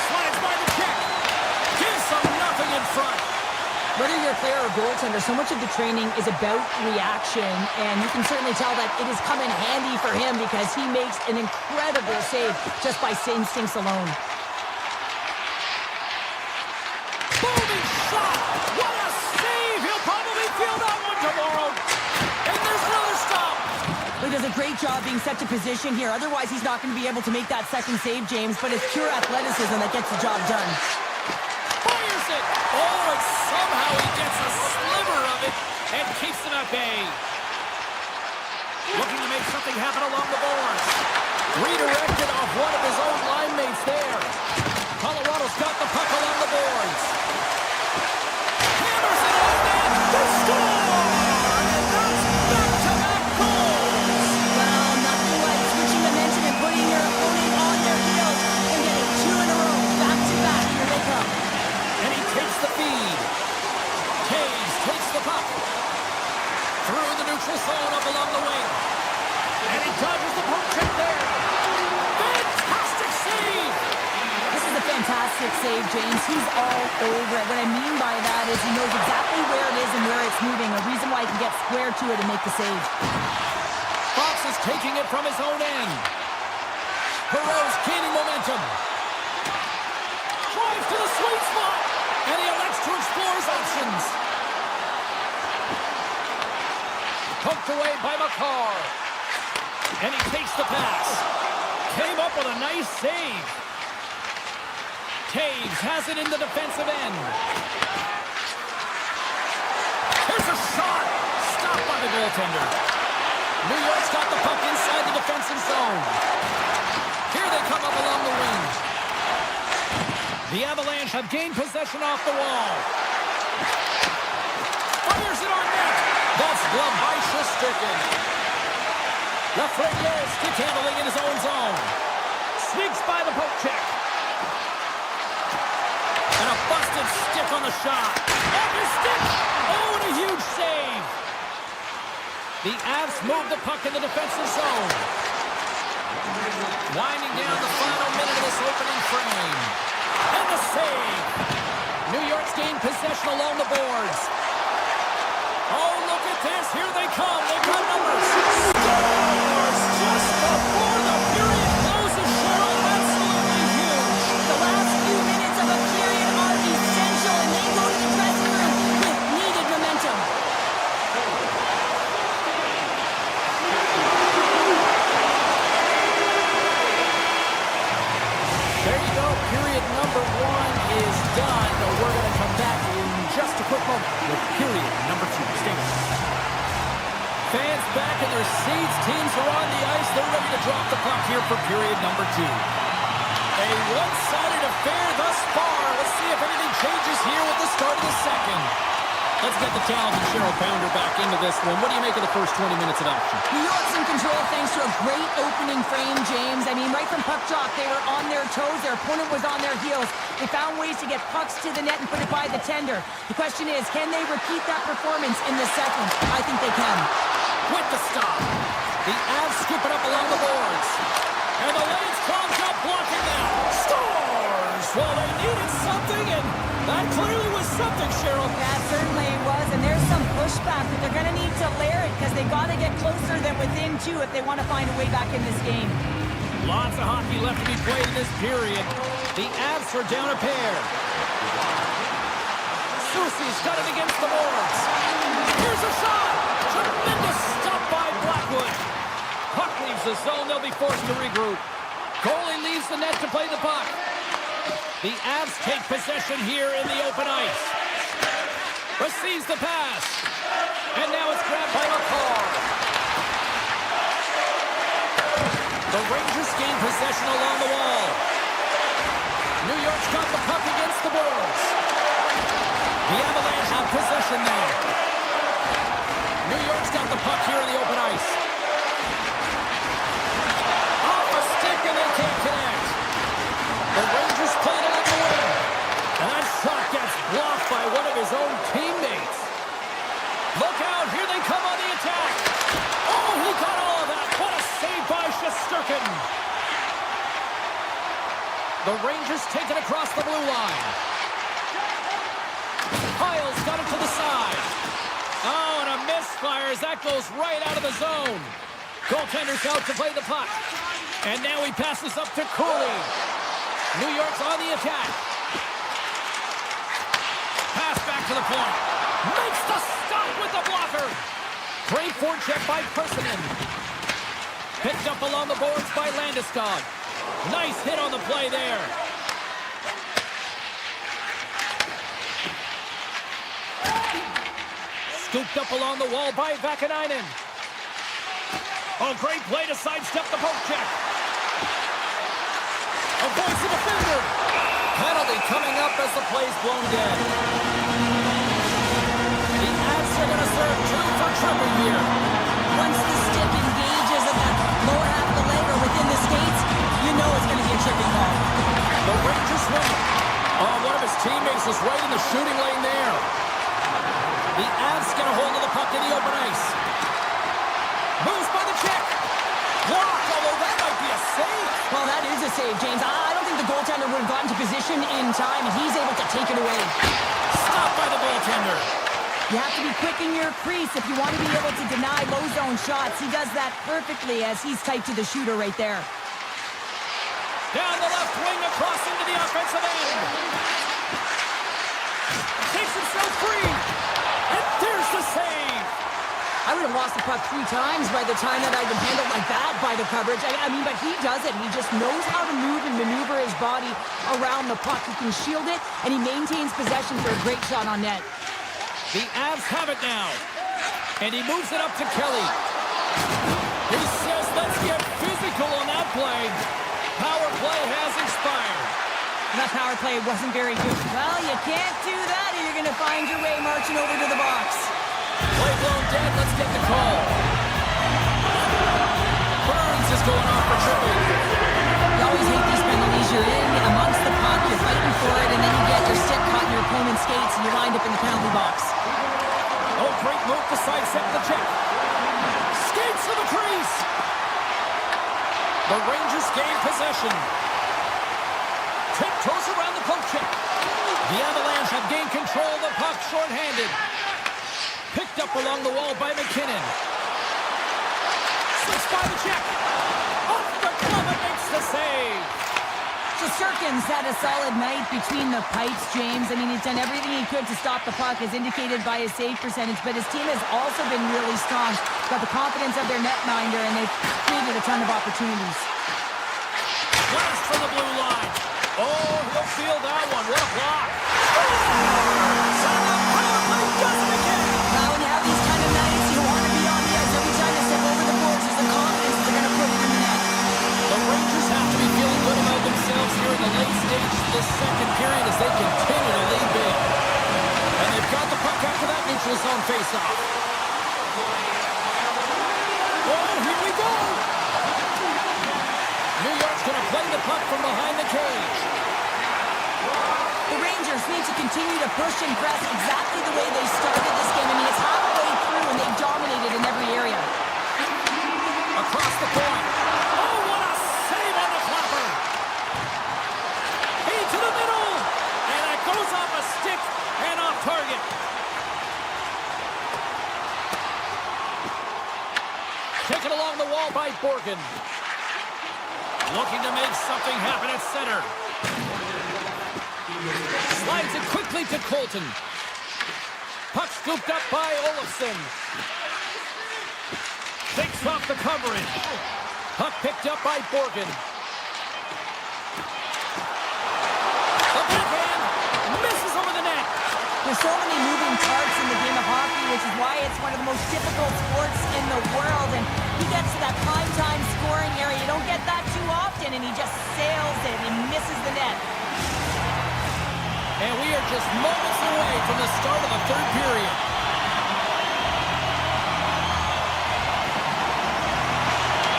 D: Slides by the check. Gives them nothing in front.
E: Whether you're a player or goaltender, so much of the training is about reaction, and you can certainly tell that it has come in handy for him because he makes an incredible save just by instincts alone.
D: Booming shot. What a save. He'll probably feel that one tomorrow. And there's another stop.
E: He does a great job being set to position here. Otherwise, he's not going to be able to make that second save, James, but it's pure athleticism that gets the job done.
D: Fires it. Oh, and somehow he gets a sliver of it and keeps them at bay. Looking to make something happen along the boards. Redirected off one of his own line mates there. Colorado's got the puck along the boards. Hammers it on net. They score! And that's back-to-back goals.
E: Well, nothing like switching momentum and putting your opponent on their heels and getting two in a row, back-to-back. Here they come.
D: And he takes the feed. Hayes takes the puck. Through the neutral zone up along the wing. And he dodges the poke check there. Fantastic save!
E: This is a fantastic save, James. He's all over it. What I mean by that is he knows exactly where it is and where it's moving, a reason why he can get square to it and make the save.
D: Fox is taking it from his own end. Perreault's gaining momentum. Drives to the sweet spot, and he elects to explore his options. Poked away by McCarr. And he takes the pass. Came up with a nice save. Taves has it in the defensive end. Here's a shot. Stopped by the goaltender. New York's got the puck inside the defensive zone. Here they come up along the wing. The Avalanche have gained possession off the wall. Fires it on net. That's gloved by Shesterkin. Lafreniere stick handling in his own zone. Sneaks by the poke check. And a busted stick on the shot. Off his stick. Oh, and a huge save. The Avs move the puck in the defensive zone. Winding down the final minute of this opening frame. And the save. New York's gained possession along the boards. Oh, look at this. Here they come. They've got numbers. Scores just before the period closes. Cheryl, absolutely huge.
E: The last few minutes of a period are essential, and they go to the dressing room with needed momentum.
D: There you go. Period number one is done. We're going to come back in just a quick moment with period number two. Stay with us. Fans back in their seats. Teams are on the ice. They're ready to drop the puck here for period number two. A one-sided affair thus far. Let's see if anything changes here with the start of the second. Let's get the talented Cheryl Pounder back into this one. What do you make of the first 20 minutes of action?
E: New York's in control thanks to a great opening frame, James. I mean, right from puck drop, they were on their toes. Their opponent was on their heels. They found ways to get pucks to the net and put it by the tender. The question is, can they repeat that performance in the second? I think they can.
D: with the stop. The Avs scoop it up along the boards. And the lane's clogged up, blocking now. Scores! Well, they needed something, and that clearly was something, Cheryl.
E: That certainly was, and there's some pushback, but they're going to need to layer it because they got to get closer than within two if they want to find a way back in this game.
D: Lots of hockey left to be played in this period. The Avs are down a pair. Soucy's got it against the boards. Here's a shot! Tremendous stop by Blackwood. Puck leaves the zone. They'll be forced to regroup. Goalie leaves the net to play the puck. The Avs take possession here in the open ice. Receives the pass. And now it's grabbed by McCall. The Rangers gain possession along the wall. New York's got the puck against the boards. The Avalanche have possession now. New York's got the puck here in the open ice. Off a stick and they can't connect. The Rangers play it along the wing. And that shot gets blocked by one of his own teammates. Look out, here they come on the attack. Oh, he got all of that. What a save by Shesterkin. The Rangers take it across the blue line. Hyle's got it to the side. Oh, and a misfire as that goes right out of the zone. Goaltender's out to play the puck. And now he passes up to Cooley. New York's on the attack. Pass back to the point. Makes the stop with the blocker. Great forecheck by Persinen. Picked up along the boards by Landeskog. Nice hit on the play there. Scooped up along the wall by Vakanainen. Oh, great play to sidestep the poke check. Avoids the defender. Penalty coming up as the play's blown dead. The Avs are going to serve two for trouble here.
E: Once the stick engages in the lower half of the leg or within the skates, you know it's going to be a tripping ball.
D: The Rangers win. Oh, one of his teammates is right in the shooting lane there. The Avs get a hold of the puck in the open ice. Moves by the check. Blocked, although that might be a save.
E: Well, that is a save, James. I don't think the goaltender would have gotten to position in time, and he's able to take it away.
D: Stopped by the goaltender.
E: You have to be quick in your crease if you want to be able to deny low zone shots. He does that perfectly as he's tight to the shooter right there.
D: Down the left wing, across into the offensive end. Takes himself free. And there's the save.
E: I would have lost the puck 3 times by the time that I'd been handled like that by the coverage. I mean, but he does it. He just knows how to move and maneuver his body around the puck. He can shield it, and he maintains possession for a great shot on net.
D: The Avs have it now. And he moves it up to Kelly. He says, let's get physical on that play. Power play has expired.
E: And that power play wasn't very good. Well, you can't do that or you're going to find your way marching over to the box.
D: Play blown dead. Let's get the call. Burns is going off for tripping.
E: You always hate these penalties. You're in amongst the puck, you're fighting for it, and then you get your stick caught in your opponent's skates and you wind up in the penalty box.
D: Oh, great move to sidestep the check. Skates to the crease. The Rangers gain possession. Tiptoes around the poke check. The Avalanche have gained control of the puck shorthanded. Picked up along the wall by McKinnon. Slips by the check. Off the glove and makes the save.
E: Shesterkin's had a solid night between the pipes, James. I mean, he's done everything he could to stop the puck, as indicated by his save percentage, but his team has also been really strong. Got the confidence of their netminder, and they've created a ton of opportunities.
D: Blast from the blue line. Oh, he'll feel that one. What a block.
E: Now, when you have these kind of nights, you want to be on the edge every time they step over the boards. There's the confidence they're going to put in the net.
D: The Rangers have to be feeling good about themselves here in the late stages of this second period as they continue to lead big. And they've got the puck after that neutral zone faceoff. Oh, here we go. New York's going to play the puck from behind the cage.
E: The Rangers need to continue to push and press exactly the way they started this game. I mean, it's halfway through and they've dominated in every area.
D: Taken along the wall by Borgen. Looking to make something happen at center. Slides it quickly to Colton. Puck scooped up by Olofsson. Takes off the coverage. Puck picked up by Borgen. The backhand misses over the net.
E: There's so many moving parts in the game of hockey, which is why it's one of the most difficult sports in the world. And he gets to that prime-time scoring area. You don't get that too often, and he just sails it and misses the net.
D: And we are just moments away from the start of the third period.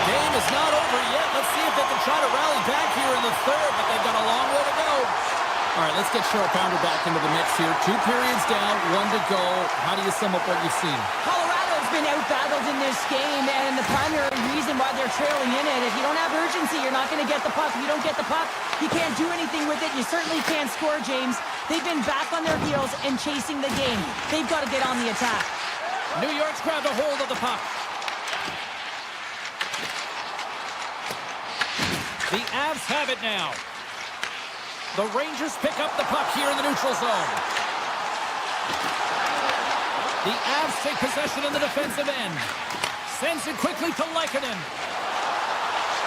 D: Game is not over yet. Let's see if they can try to rally back here in the third, but they've got a long way to go. All right, let's get Short Pounder back into the mix here. 2 periods down, 1 to go. How do you sum up what you've seen?
E: Colorado's been out-battled in this game, and the primary reason why they're trailing in it, if you don't have urgency, you're not going to get the puck. If you don't get the puck, you can't do anything with it. You certainly can't score, James. They've been back on their heels and chasing the game. They've got to get on the attack.
D: New York's grabbed a hold of the puck. The Avs have it now. The Rangers pick up the puck here in the neutral zone. The Avs take possession in the defensive end. Sends it quickly to Lehkonen.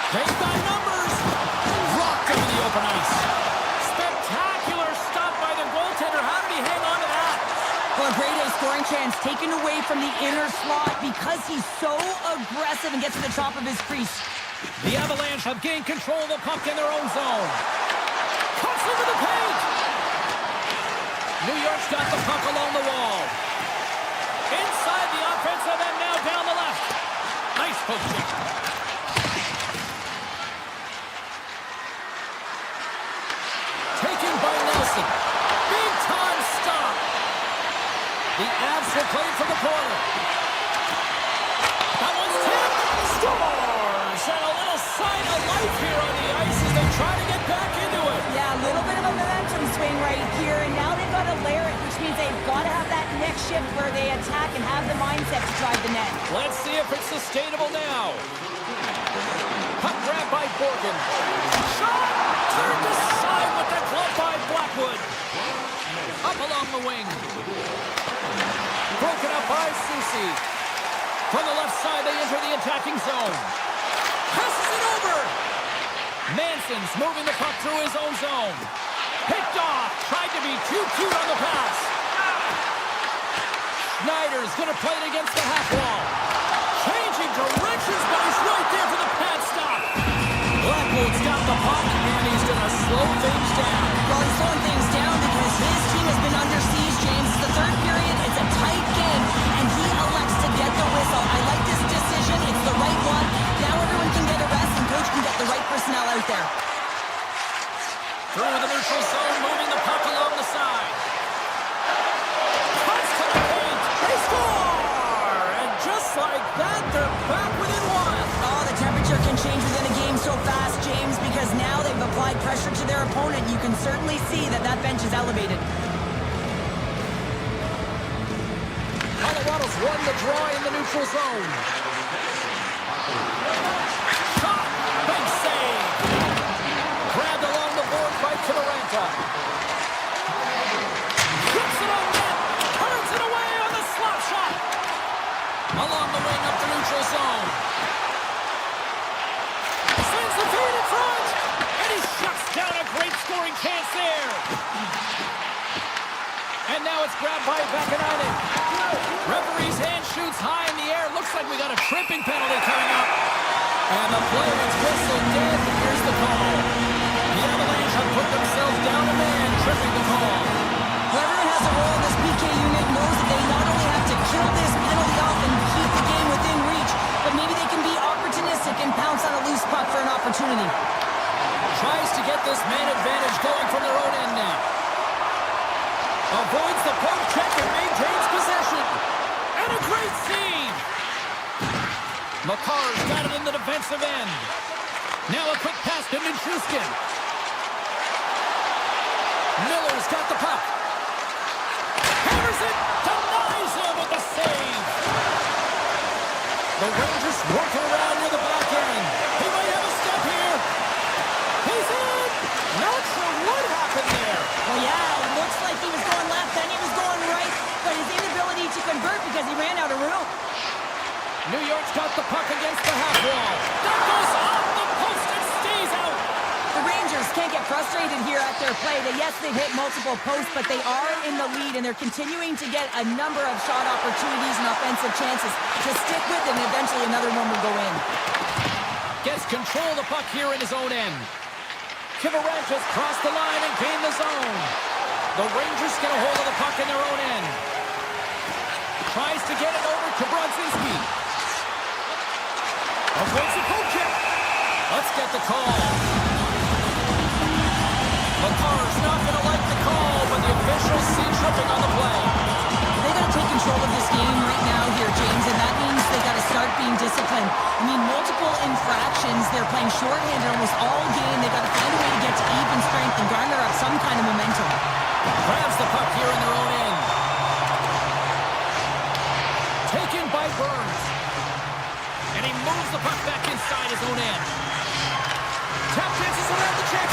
D: They've got numbers. Rocked over the open ice. Spectacular stop by the goaltender. How did he hang on to that?
E: Well, a grade A scoring chance taken away from the inner slot because he's so aggressive and gets to the top of his crease.
D: The Avalanche have gained control of the puck in their own zone. Cuts into the paint. New York's got the puck along the wall. Inside the offensive end, now down the left. Nice poke check. Taken by Nelson. Big time stop. The Avs will play for the corner. That one's tipped. Scores! And a little sign of life here on the ice as they try to get back into it.
E: Yeah, a little bit of a momentum swing right here, and now they've got to layer it, which means they've got to have that next shift where they attack and have the mindset to drive the net.
D: Let's see if it's sustainable now. Puck grab by Borgen. Shot! Turned aside with the glove by Blackwood. Up along the wing. Broken up by Soucy. From the left side, they enter the attacking zone. Passes it over. Manson's moving the puck through his own zone. Picked off. Tried to be too cute on the pass. Schneider's going to play it against the half wall. Changing directions, but he's right there for the pad stop. Blackwood's got the puck, and he's going to slow things down.
E: Well, he's slowing things down because his team has been under siege, James. It's the third period. It's a tight game, and he elects to get the whistle. I like this decision. It's the right one. Now everyone can get a rest, and coach can get the right personnel out there.
D: Through the neutral zone, moving the puck along the side. Cuts to the paint. They score! And just like that, they're back within one.
E: Oh, the temperature can change within a game so fast, James, because now they've applied pressure to their opponent. You can certainly see that that bench is elevated.
D: Colorado's won the draw in the neutral zone. Shot! Big save! Grabbed along the board by Kivaranta. Gets it on net! Turns it away on the slot shot! Along the wing up the neutral zone. Sends the feed in front! And he shuts down a great scoring chance there! And now it's grabbed by Vakanainen. Referee's hand shoots high in the air. Looks like we got a tripping penalty coming up. And the play is whistled dead. Here's the call. The Avalanche have put themselves down a man, tripping the call.
E: Well, everyone has a role in this PK unit, knows that they not only have to kill this penalty off and keep the game within reach, but maybe they can be opportunistic and pounce on a loose puck for an opportunity.
D: Tries to get this man advantage going from their own end now. Avoids the poke check and maintains possession. And a great save. Makar's got it in the defensive end. Now a quick pass to Nichushkin. Miller's got the puck. Hammers it. Denies him with the save. The Rangers working around near the back end. He might have a step here. He's in. Not sure what happened there.
E: Well, yeah, it looks like he was going left, then he was going right, but his inability to convert because he ran out of room.
D: New York's got the puck against the half wall. That goes off the post and stays out.
E: The Rangers can't get frustrated here at their play. Yes, they've hit multiple posts, but they are in the lead, and they're continuing to get a number of shot opportunities and offensive chances to stick with, and eventually another one will go in.
D: Gets control of the puck here in his own end. Kivaranchas crossed the line and gained the zone. The Rangers get a hold of the puck in their own end. Tries to get it over to Brodzinski. Avoids the poke check. Let's get the call. McCarr's not going to like the call, but the officials see tripping on the play.
E: They got to take control of this game right now here, James, and that means they got to start being disciplined. I mean, multiple infractions. They're playing shorthanded almost all game. They got to find a way to get to even strength and garner up some kind of momentum.
D: Grabs the puck here in their own end. Taken by Burns. And he moves the puck back inside his own end. Tap dances around the check.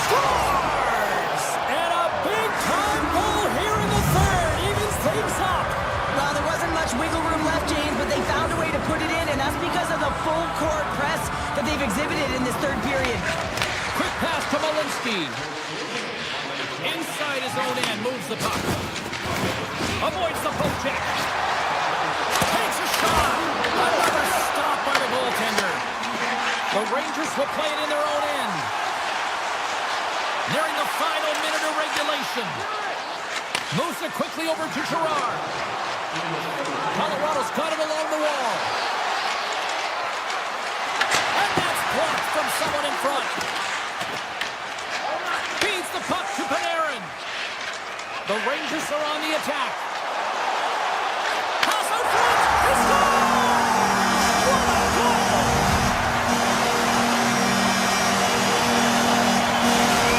D: Scores! And a big-time goal here in the third. Evens things up.
E: Well, there wasn't much wiggle room left, James, but they found a way to put it in, and that's because of the full court press that they've exhibited in this third period.
D: Quick pass to Malinsky. Inside his own end, moves the puck. Avoids the poke check. Takes a shot. Another stop by the goaltender. The Rangers will play it in their own end. Nearing the final minute of regulation. Moves it quickly over to Girard. Colorado's got it along the wall. And that's blocked from someone in front. Feeds the puck to Panarin. The Rangers are on the attack. Pass out front. He scores! What a goal!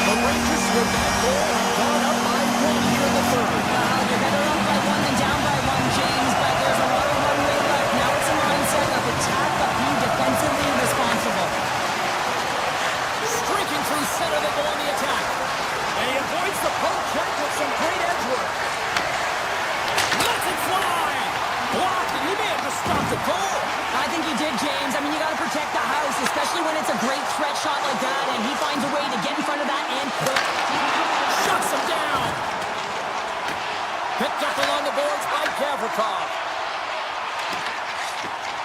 D: The Rangers with that goal have gone up by one here in the third.
E: They're better up by one than down by one, James, but there's a lot of runway left. Now it's a mindset of attack, but being defensively responsible.
D: Streaking through center, they go on the attack. And he avoids the poke check with some great edge work. Lets it fly. Blocked, and he may have just stopped the goal.
E: I think he did, James. I mean, you got to protect the house, especially when it's a great threat shot like that, and he finds a way to get in front of that and quick.
D: Shuts him down. Picked up along the boards by Gavrikov.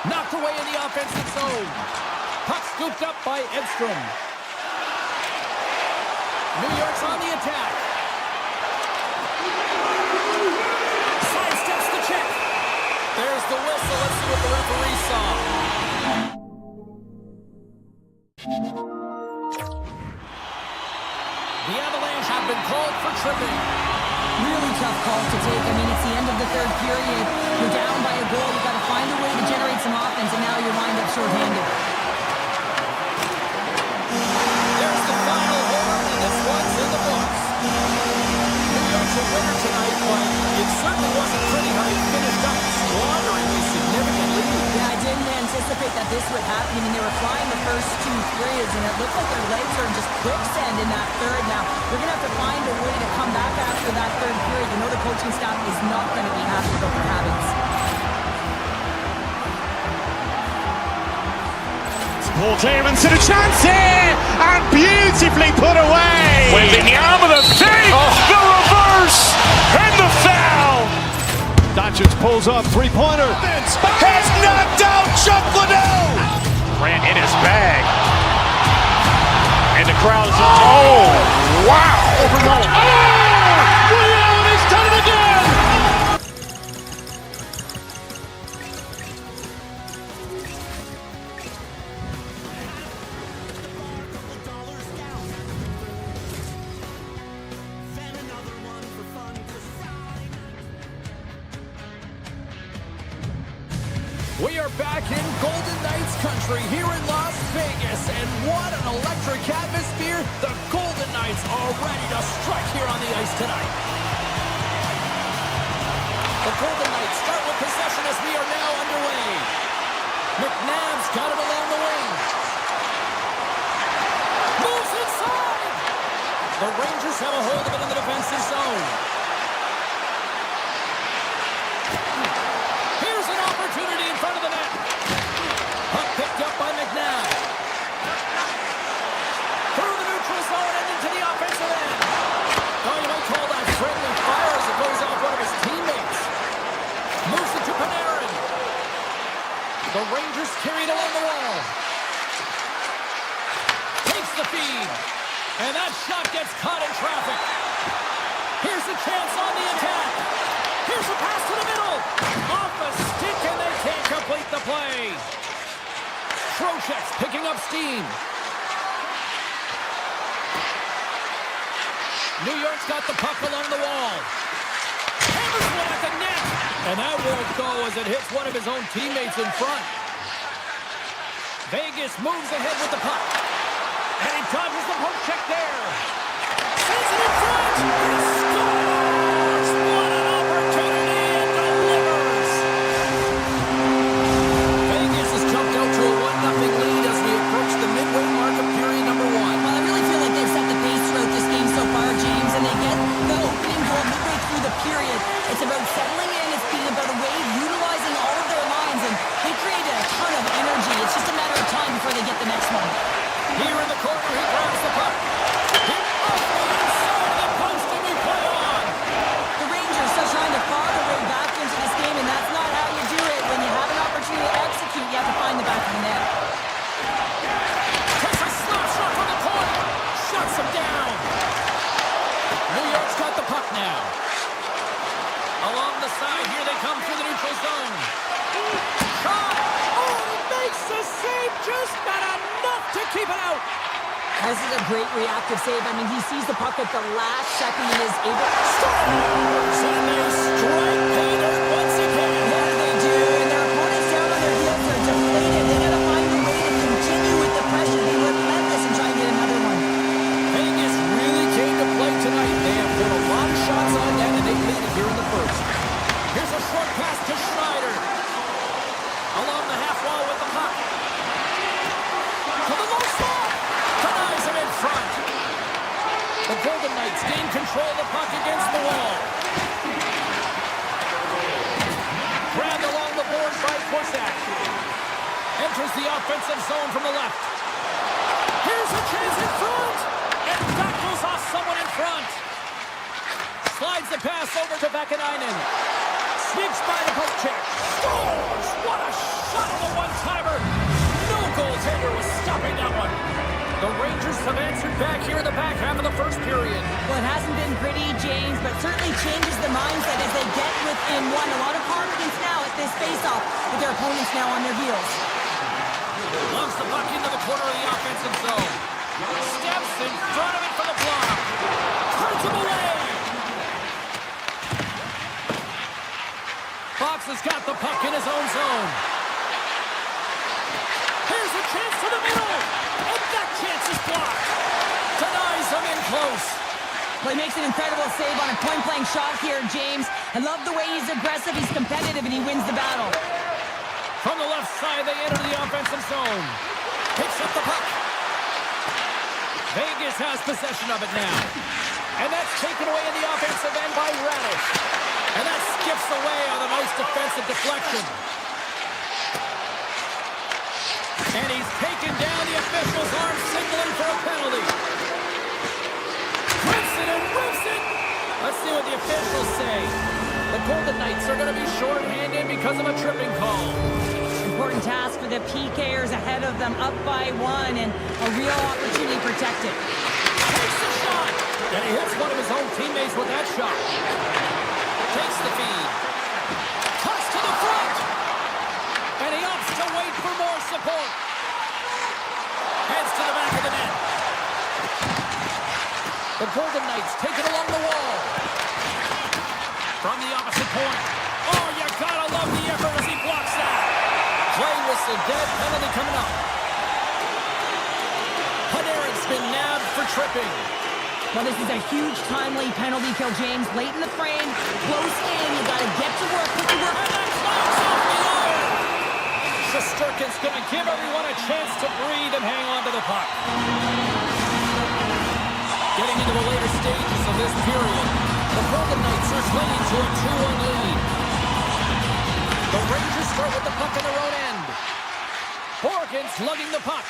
D: Knocked away in the offensive zone. Puck scooped up by Edstrom. New York's on the attack. Sidesteps the check. There's the whistle. Let's see what the referee saw. The Avalanche have been called for tripping.
E: Really tough call to take. I mean, it's the end of the third period. You're down by a goal. You got to find a way to generate some offense, and now you're lined up shorthanded.
D: There's the final horn, and this one's in the books. New York's a winner tonight, but it certainly wasn't pretty how he finished up, squandering a significant lead.
E: Yeah, I didn't anticipate that this would happen. I mean, they were flying the first two periods, and it looked like their legs are in just quicksand in that third. Now, they're going to have to find a way to come back after that third period. You know the coaching staff is not going to be happy about their habits.
A: Paul clearance and a chance here, and beautifully put away.
B: Wembanyama the save, the reverse, and the foul.
C: Doncic pulls up, three-pointer.
B: Has knocked out Chuck Liddell. Ran in his bag. And the crowd is, oh, wow.
C: He's done it again.
D: We are back in Golden Knights country here in Las Vegas, and what an electric atmosphere. The Golden Knights are ready to strike here on the ice tonight. The Golden Knights start with possession as we are now underway. McNabb's got it along the wing. Moves inside. The Rangers have a hold of it in the defensive zone. Here's an opportunity in front of the net. Puck picked up by McNabb. Through the neutral zone and into the offensive end. Oh, you might call that friendly fire as it goes off one of his teammates. Moves it to Panarin. The Rangers carry it along the wall. Takes the feed. And that shot gets caught in traffic. Here's a chance on the attack. Here's a pass to the middle. Off a stick and they can't complete the play. Trocheck's picking up steam. New York's got the puck along the wall. Hammers one at the net. And that won't go as it hits one of his own teammates in front. Vegas moves ahead with the puck. And he dodges the poke check there. Sends it in front. He scores! What an opportunity and delivers! Vegas has jumped out to a 1-0 lead as we approach the midway mark of period number 1.
E: Well, I really feel like they've set the pace throughout this game so far, James, and they get the opening goal midway through the period. It's about settling in. It's being about a way of utilizing all of their lines, and they create a ton of energy. It's just a matter of time before they get the next one.
D: Here in the corner, he grabs the puck. Hit off the inside of the post, and we play on.
E: The Rangers are trying to claw their way back into this game, and that's not how you do it. When you have an opportunity to execute, you have to find the back of the net.
D: Takes a slap shot from the corner. Shuts him down. New York's got the puck now. Along the side, here they come through the neutral zone. Shot! Oh, he makes the save, just not enough to keep it out.
E: This is a great reactive save. I mean, he sees the puck at the last second and is able to
D: Scores! And they strike pay dirt once again.
E: Yeah, they do. And their opponents down on their heels are deflated. They got to find a way to continue with the pressure. Be relentless and try and get another one.
D: Vegas really came to play tonight. They have put a lot of shots on net, and they lead it here in the first. Here's a short pass to Schneider. Along the half wall with the puck. To the low slot. Denies him in front. The Golden Knights gain control of the puck against the wall. Grabbed along the boards by Korsak. Enters the offensive zone from the left. Here's a chance in front. And that goes off someone in front. Slides the pass over to Vakanainen. Sneaks by the poke check. Scores! What a shot of a one-timer. No goaltender was stopping that one. The Rangers have answered back here in the back half of the first period.
E: Well, it hasn't been pretty, James, but certainly changes the mindset as they get within one. A lot of confidence now at this face-off with their opponents now on their heels.
D: Launches the puck into the corner of the offensive zone. Steps in front of it for the block. Turns him away. Fox has got the puck in his own zone. Here's a chance to the middle. And that chance is blocked. Denies him in close.
E: Well, he makes an incredible save on a point-blank shot here, James. I love the way he's aggressive, he's competitive, and he wins the battle.
D: From the left side, they enter the offensive zone. Picks up the puck. Vegas has possession of it now. And that's taken away in the offensive end by Radish. And that skips away on a nice defensive deflection. And he's taken down. The official's arm signaling for a penalty. Rips it and rips it. Let's see what the officials say. The Golden Knights are going to be shorthanded because of a tripping call.
E: Important task for the PKers ahead of them, up by 1, and a real opportunity protected.
D: Takes the shot. And he hits one of his own teammates with that shot. Takes the feed. Toss to the front. And he opts to wait for more support. Heads to the back of the net. The Golden Knights take it along the wall. From the opposite point. Oh, you gotta love the effort as he blocks that. Play whistle dead. Penalty coming up. Panarin's been nabbed for tripping.
E: Well, this is a huge timely penalty kill, James. Late in the frame, close in. You got to get to work, put the work.
D: And that clogs off the iron. Shesterkin's going to give everyone a chance to breathe and hang on to the puck. Getting into the later stages of this period, the Golden Knights are clinging to a 2-1 lead. The Rangers start with the puck in their own end. Borgen's lugging the puck.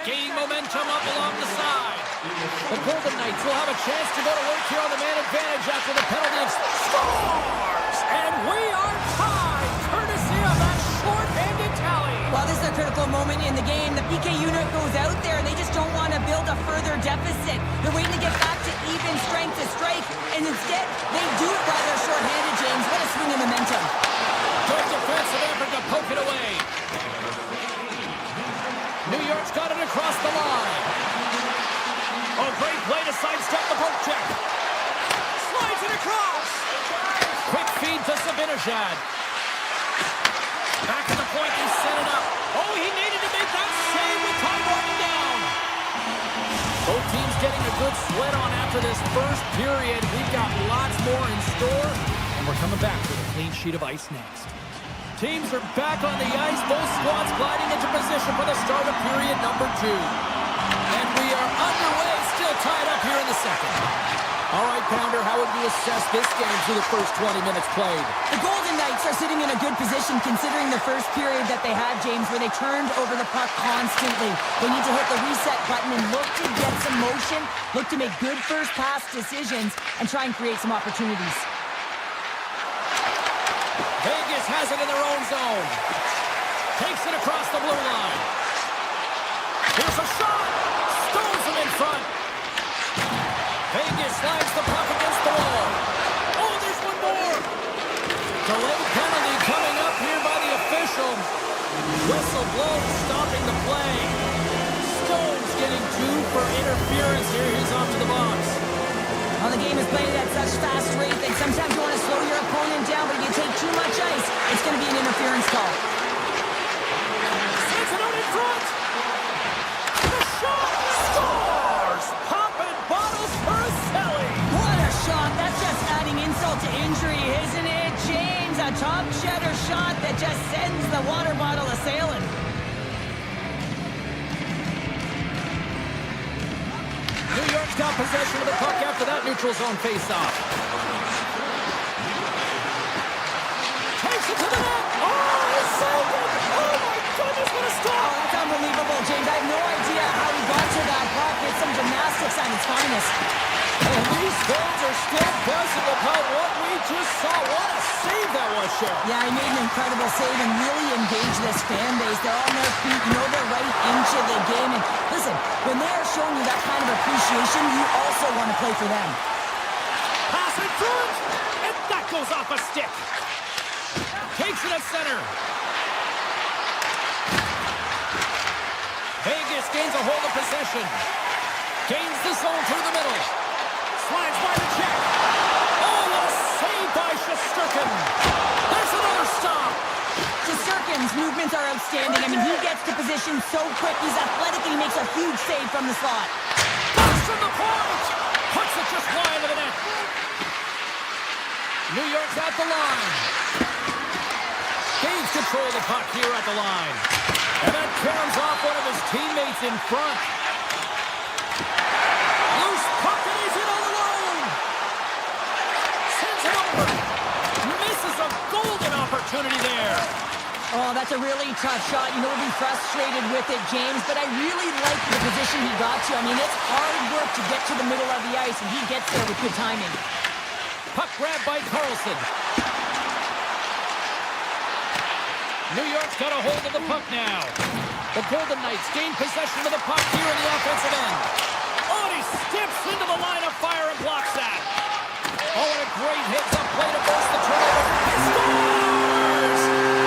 D: Gaining momentum up along the side. The Golden Knights will have a chance to go to work here on the man advantage after the penalty. Scores! And we are tied, courtesy of that short-handed tally.
E: Well, this is a critical moment in the game. The PK unit goes out there, and they just don't want to build a further deficit. They're waiting to get back to even strength to strike, and instead, they do it while they're short-handed, James. What a swing of momentum.
D: Good defensive effort to poke it away. New York's got it across the line. Oh, great play to sidestep the poke check. Slides it across. Quick feed to Zibanejad. Back to the point, he set it up. Oh, he needed to make that save with time running down. Both teams getting a good sweat on after this first period. We've got lots more in store, and we're coming back with a clean sheet of ice next. Teams are back on the ice, both squads gliding into position for the start of period number 2. And we are underway, still tied up here in the second. All right, Pounder, how would you assess this game through the first 20 minutes played?
E: The Golden Knights are sitting in a good position considering the first period that they had, James, where they turned over the puck constantly. They need to hit the reset button and look to get some motion, look to make good first pass decisions, and try and create some opportunities.
D: Vegas has it in their own zone. Takes it across the blue line. Here's a shot. Stones him in front. Vegas slides the puck against the wall. Oh, there's one more. Delayed penalty coming up here by the official. Whistle blown, stopping the play. Stones getting 2 for interference here. He's off to the box.
E: Well, the game is played at such fast rate that sometimes you want to slow your opponent down, but if you take too much ice, it's going to be an interference call.
D: Sends it out in front. The shot scores! Popping bottles for a Selly.
E: What a shot. That's just adding insult to injury, isn't it, James? A top cheddar shot that just sends the water bottle a-sailing.
D: New York's got possession of the puck after that neutral zone face-off. Takes it to the net. Oh, he saved it. Oh, my goodness, what a stop.
E: Oh, that's unbelievable, James. I have no idea how he got to that puck. It's some gymnastics at its finest.
D: And these fans are still buzzing about what we just saw. What a save that was, Sheriff.
E: Yeah, he made an incredible save and really engaged this fan base. They're on their feet. You know they're right into the game. And listen, when they are showing you that kind of appreciation, you also want to play for them.
D: Pass in front, and that goes off a stick. Takes it at center. Vegas gains a hold of possession. Gains the zone through the middle. Slides by the check. Oh, what a save by Shesterkin. There's another stop.
E: Shesterkin's movements are outstanding. I mean, he gets to position so quick. He's athletic and he makes a huge save from the slot.
D: Pass from the point. Puts it just wide of the net. New York's at the line. Gains control of the puck here at the line. And that caroms off one of his teammates in front. Loose puck and he's in all alone. Sends it over. Misses a golden opportunity there.
E: Oh, that's a really tough shot. You know, we'll be frustrated with it, James, but I really like the position he got to. I mean, it's hard work to get to the middle of the ice, and he gets there with good timing.
D: Puck grab by Carlson. New York's got a hold of the puck now. The Golden Knights gain possession of the puck here in the offensive end. Oh, and he steps into the line of fire and blocks that. Oh, and a great heads-up play to force the turnover. He scores!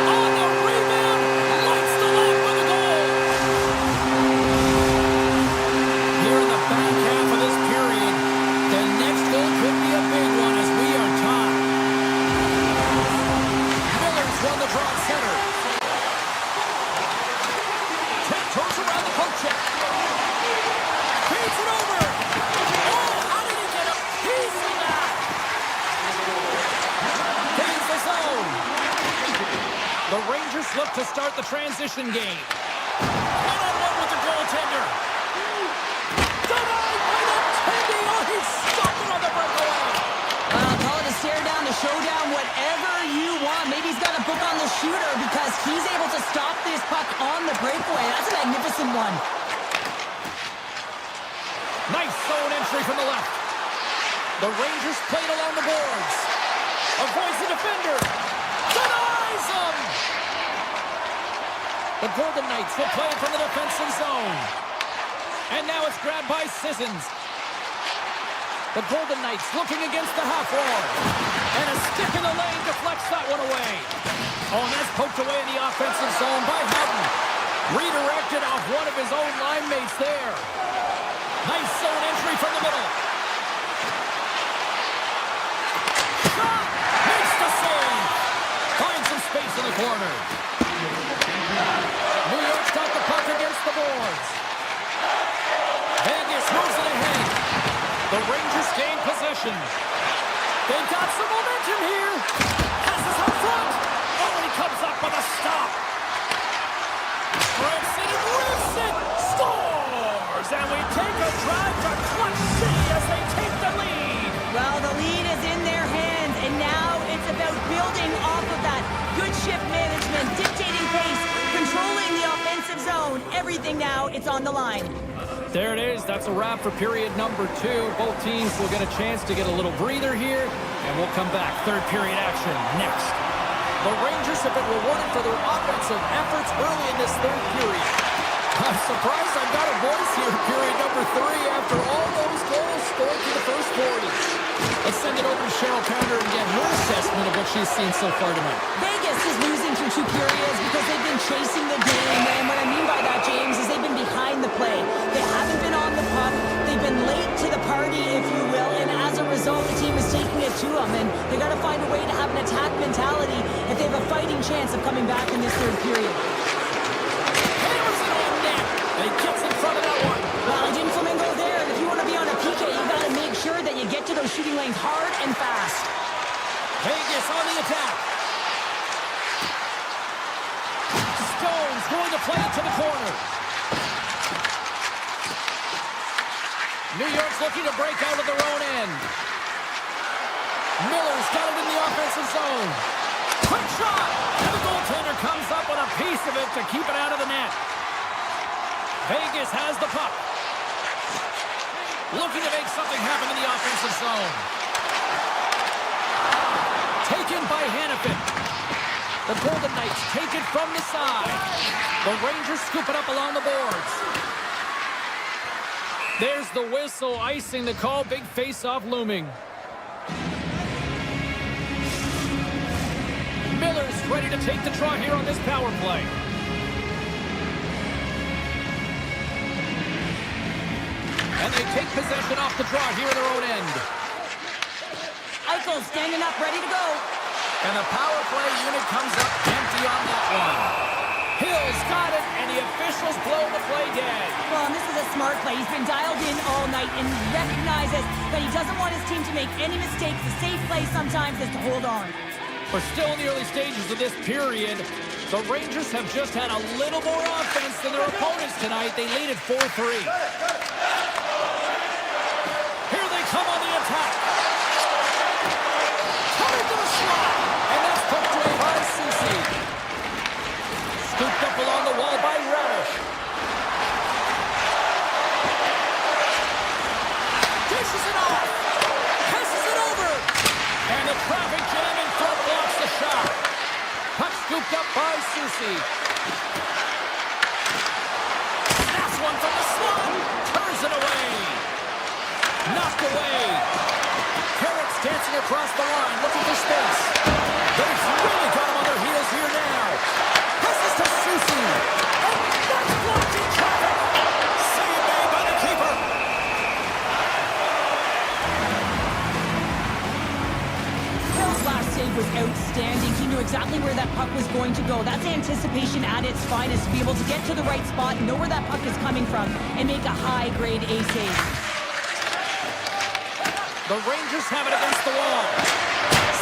D: On the rebound, lights the lamp for the goal. Here in the back half of this period, the next goal could be a big one as we are tied. Miller's won the draw at center. Tiptoes around the poke check. Feeds it over. Oh, how did he get a piece of that? Gains the zone. The Rangers look to start the transition game. One-on-one with the goaltender. Denied by the Tendy. Oh, he stopped it on the breakaway.
E: Call it a stare down, a showdown, whatever you want. Maybe he's got a book on the shooter because he's able to stop this puck on the breakaway. That's a magnificent one.
D: Nice zone entry from the left. The Rangers played along the boards. Avoids the defender. Denies him! The Golden Knights will play it from the defensive zone. And now it's grabbed by Sissons. The Golden Knights looking against the half wall. And a stick in the lane deflects that one away. Oh, and that's poked away in the offensive zone by Houghton. Redirected off one of his own line mates there. Nice zone entry from the middle. Shot! Makes the save. Finds some space in the corner. New York's got the puck against the boards. Vegas moves it ahead. The Rangers gain possession. They've got some momentum here. Passes up front. Oh, and he comes up with a stop. Rips it and rips it. Scores! And we take a drive to Clutch City as they take the lead.
E: Well, the lead is in their hands, and now it's about building off of that. Good shift management, dictating pace, controlling the offensive zone. Everything now, it's on the line.
D: There it is. That's a wrap for period number 2. Both teams will get a chance to get a little breather here, and we'll come back. Third period action next. The Rangers have been rewarded for their offensive efforts early in this third period. I'm surprised I've got a voice here, period number 3, after all those goals scored through the first 40. Let's send it over to Cheryl Pounder and get her assessment of what she's seen so far tonight.
E: Vegas is losing through 2 periods because they've been chasing the game, and what I mean by that, James, is they've been behind the play. They haven't been on the puck. They've been late to the party, if you will, and as a result, the team is taking it to them, and they got to find a way to have an attack mentality if they have a fighting chance of coming back in this third period.
D: Hammers it on net. And he gets in front of that one.
E: Well, Jim Flamingo there, and if you want to be on a PK, you got to make sure that you get to those shooting lanes hard and fast.
D: Vegas on the attack. Stone's going to play it to the corner. New York's looking to break out of their own end. Miller's got it in the offensive zone. Quick shot! And the goaltender comes up with a piece of it to keep it out of the net. Vegas has the puck. Looking to make something happen in the offensive zone. Taken by Hannafin. The Golden Knights take it from the side. The Rangers scoop it up along the boards. There's the whistle, icing the call. Big face-off looming. Miller's ready to take the draw here on this power play. And they take possession off the draw here in their own end.
E: Eichel standing up, ready to go.
D: And the power play unit comes up empty on that one. Hill's got it, and the officials blow the play dead.
E: Well, and this is a smart play. He's been dialed in all night and recognizes that he doesn't want his team to make any mistakes. The safe play sometimes is to hold on.
D: We're still in the early stages of this period. The Rangers have just had a little more offense than their opponents tonight. They lead at 4-3. Here they come on the attack. Coming to the slot. And that's poked away by Susi. Scooped up along the wall by Radish. Dishes it off. Passes it over. And the traffic jam in front blocks the shot. Puck scooped up by Susi. Snaps one from the slot. Turns it away. Knocked away. Carrots dancing across the line, looking for space. They've really got him on their heels here now. Passes to Susi. And that's blocked in traffic. Save made by the keeper.
E: Hill's last save was outstanding. He knew exactly where that puck was going to go. That's anticipation at its finest, to be able to get to the right spot, know where that puck is coming from, and make a high-grade A save.
D: The Rangers have it against the wall.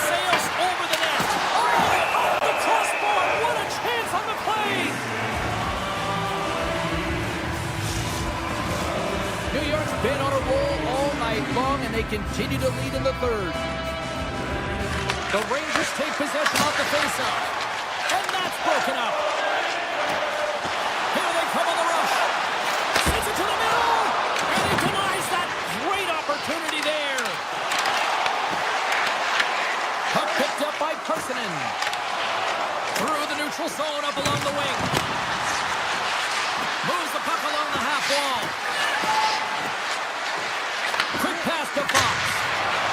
D: Sails over the net. Oh, the crossbar. What a long, and they continue to lead in the third. The Rangers take possession off the faceoff, and that's broken up. Here they come on the rush. Sends it to the middle, and he denies that great opportunity there. Puck picked up by Parsonen. Through the neutral zone, up along the wing. Moves the puck along the half wall. Quick pass to Fox.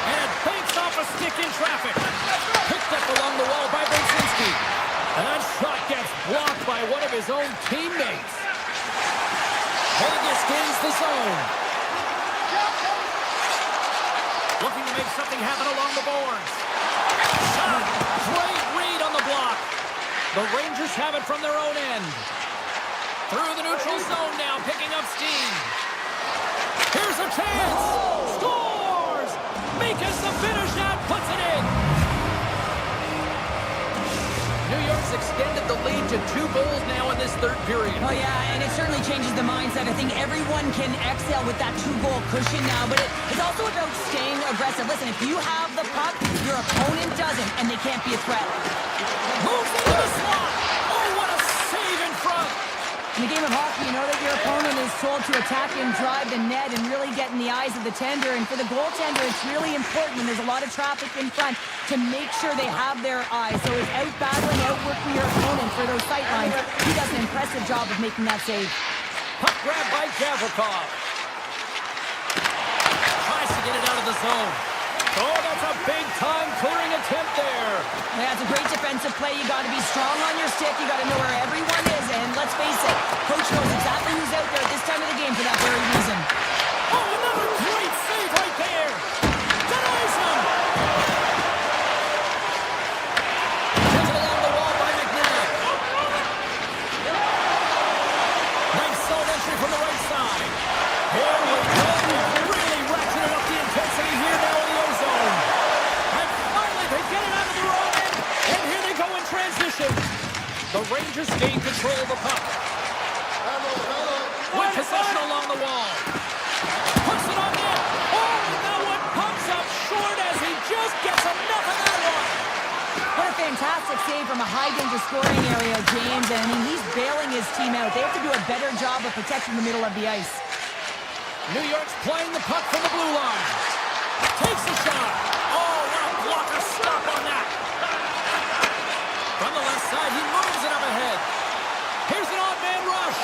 D: And it banks off a stick in traffic. Picked up along the wall by Brzezinski. And that shot gets blocked by one of his own teammates. Vegas gains the zone. Looking to make something happen along the boards. Shot. Great read on the block. The Rangers have it from their own end. Through the neutral zone now, picking up steam. Here's a chance. Scores! Mikas the finish shot puts it in. New York's extended the lead to 2 goals now in this third period.
E: Oh, yeah, and it certainly changes the mindset. I think everyone can exhale with that 2-goal cushion now, but it's also about staying aggressive. Listen, if you have the puck, your opponent doesn't, and they can't be a threat.
D: Moves into the slot. Oh, what a save in front.
E: In the game of hockey, you know that your opponent is told to attack and drive the net and really get in the eyes of the tender. And for the goaltender, it's really important when there's a lot of traffic in front to make sure they have their eyes. So he's out-battling, outworking your opponent for those sight lines. He does an impressive job of making that save.
D: Puck grab by Gavrikov. Tries to get it out of the zone. Oh, that's a big-time clearing attempt there.
E: Yeah, it's a great defensive play. You got to be strong on your stick. You got to know where everyone is. And let's face it, coach knows exactly who's out there at this time of the game for that very reason.
D: Oh, another great save right there. Denies him. Sends it along the wall by McNabb. Nice zone entry from the right side. Here we go. Really ratcheting up the intensity here now in the O-zone. And finally they get it out of the wrong end. And here they go in transition. The Rangers gain control of the puck. With possession along the wall. Puts it on net. Oh, that one pumps up short as he just gets enough of that one.
E: What a fantastic save from a high-danger scoring area, James. And I mean, he's bailing his team out. They have to do a better job of protecting the middle of the ice.
D: New York's playing the puck from the blue line. Takes the shot. Oh, what a blocker stop on that. From the left side, he moves it up ahead. Here's an odd man rush.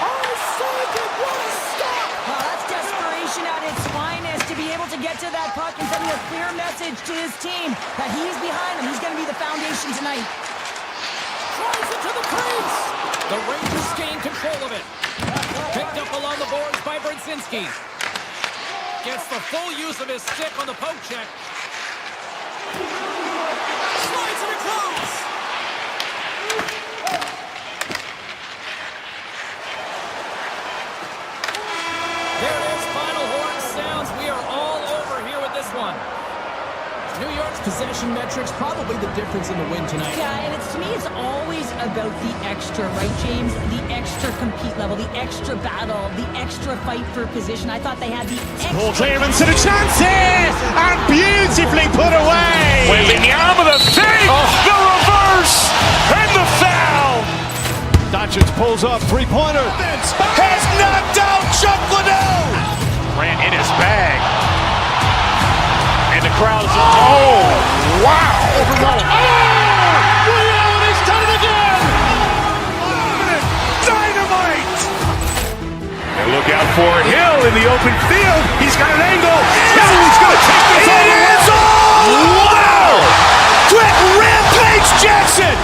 D: Oh, saved it. What a stop.
E: Well, that's desperation at its finest to be able to get to that puck and send a clear message to his team that he's behind him. He's going to be the foundation tonight.
D: Tries it to the crease. The Rangers gain control of it. Picked up along the boards by Brzezinski. Gets the full use of his stick on the poke check. Slides it across. There it is. Final horn sounds. We are all over here with this one. New York's possession metrics probably the difference in the win tonight.
E: Yeah, and to me, it's always about the extra, right, James? The extra compete level, the extra battle, the extra fight for position. I thought they had the extra...
A: Ball clearance and a chance here! And beautifully put away!
B: Wembanyama the save! The reverse! And the foul!
C: Doncic pulls up, 3-pointer.
B: Has knocked out Chuck Liddell! Ran in his bag. And the crowd is... Oh! Wow!
C: Reality's done it again!
B: Dynamite! And look out for Hill in the open field. He's got an angle. No, he's going to take this all the way. Wow! Quick rampage Jackson!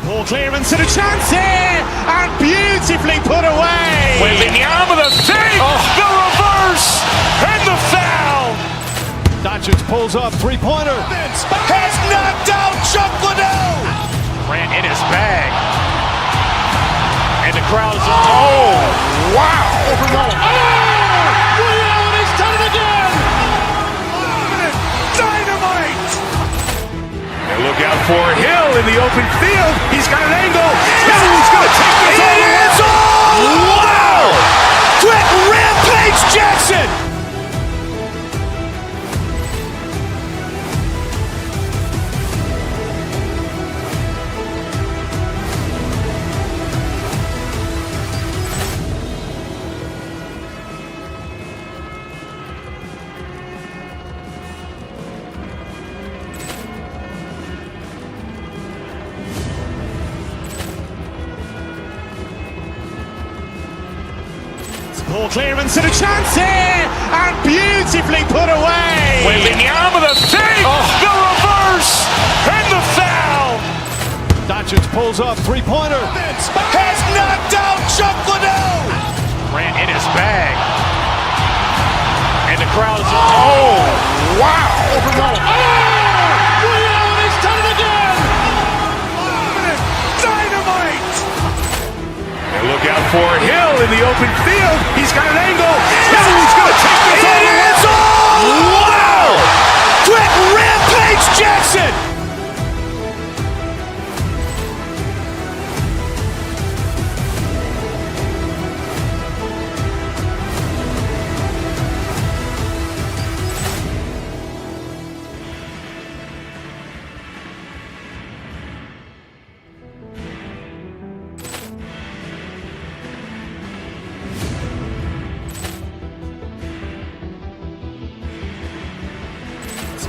A: Ball clearance and a chance here! And beautifully put away!
B: Wembanyama the save! The reverse! And the foul!
C: Doncic pulls pulls up, three-pointer.
B: Has knocked out Chuck Liddell.
G: Grant in his bag. And the crowd is, oh, wow.
C: He's done it again.
B: Dynamite. And look out for Hill in the open field. He's got an angle. Hill's going to take this all the way. Wow. Quick Rampage Jackson.
A: Ball clearance and a chance here, and beautifully put away.
B: Wembanyama the fake, the reverse, and the foul.
C: Doncic pulls up, three-pointer.
B: Has knocked out Chuck Liddell.
G: Grant in his bag. And the crowd is, oh, wow.
C: He's done it again.
B: Dynamite. And look out for Hill in the open field. He's got an angle. Hill's going to take this all the way. Wow. Quick Rampage Jackson.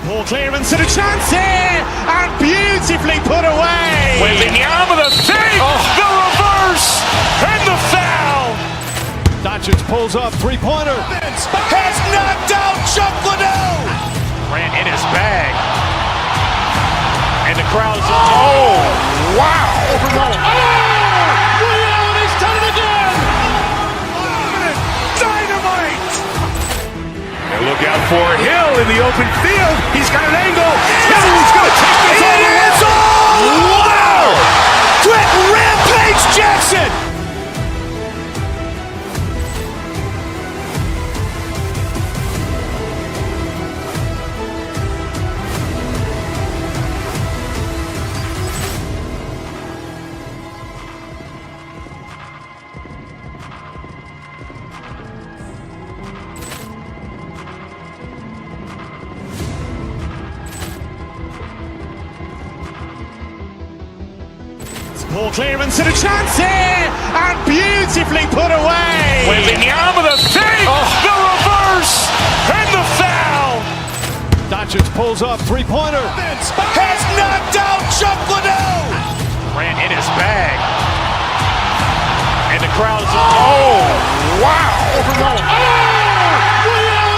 A: Ball clearance and a chance here, and beautifully put away.
B: Wembanyama the fake, the reverse, and the foul.
C: Doncic pulls up, three-pointer.
B: Has knocked out Chuck Liddell.
G: Grant in his bag. And the crowd is, oh, wow.
C: He's done it again.
B: Dynamite. And look out for Hill in the open field. He's got an angle. Hill's going to take this all the way. Wow. Quick Rampage Jackson.
A: Ball clearance and a chance here, and beautifully put away.
B: Wembanyama the fake, the reverse, and the foul.
C: Doncic pulls up, three-pointer.
B: Has knocked out Chuck Liddell.
G: Grant in his bag. And the crowd is, oh, wow.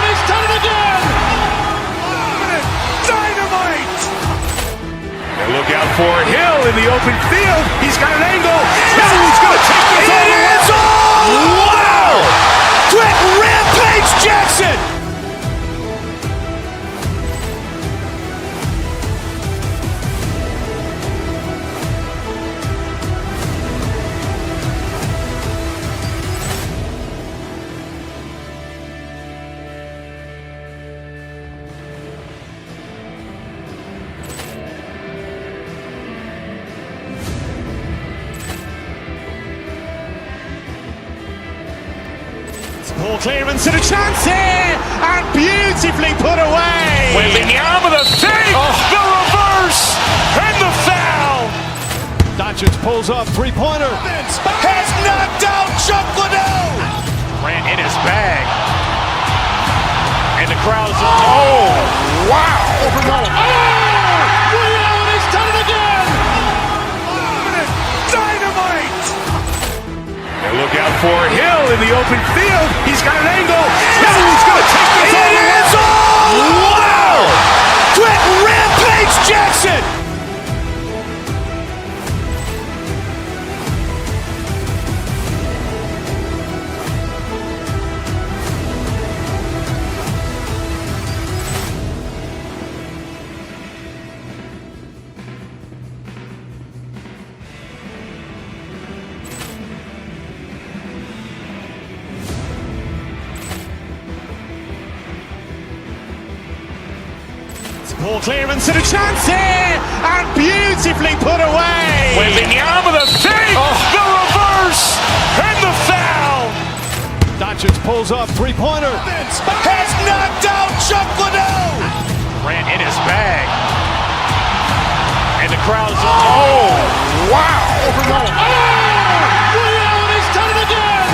C: He's done it again.
B: Dynamite. And look out for Hill in the open field. He's got an angle. Hill's going to take this all the way. Wow. Quick Rampage Jackson.
A: Ball clearance and a chance here, and beautifully put away.
B: Wembanyama the fake, the reverse, and the foul.
C: Doncic pulls up, three-pointer.
B: Has knocked out Chuck Liddell.
G: Grant in his bag. And the crowd is, oh, wow.
C: He's done it again.
B: Dynamite. And look out for Hill in the open field. He's got an angle. Hill's going to take this all the way. Wow. Quick Rampage Jackson.
A: Ball clearance and a chance here, and beautifully put away.
G: Waving the arm of the save, the reverse, and the foul.
C: Doncic pulls up, three-pointer.
B: Has knocked out Chuck Liddell.
G: Ran in his bag. And the crowd's, oh, wow.
C: Liddell, he's done it again.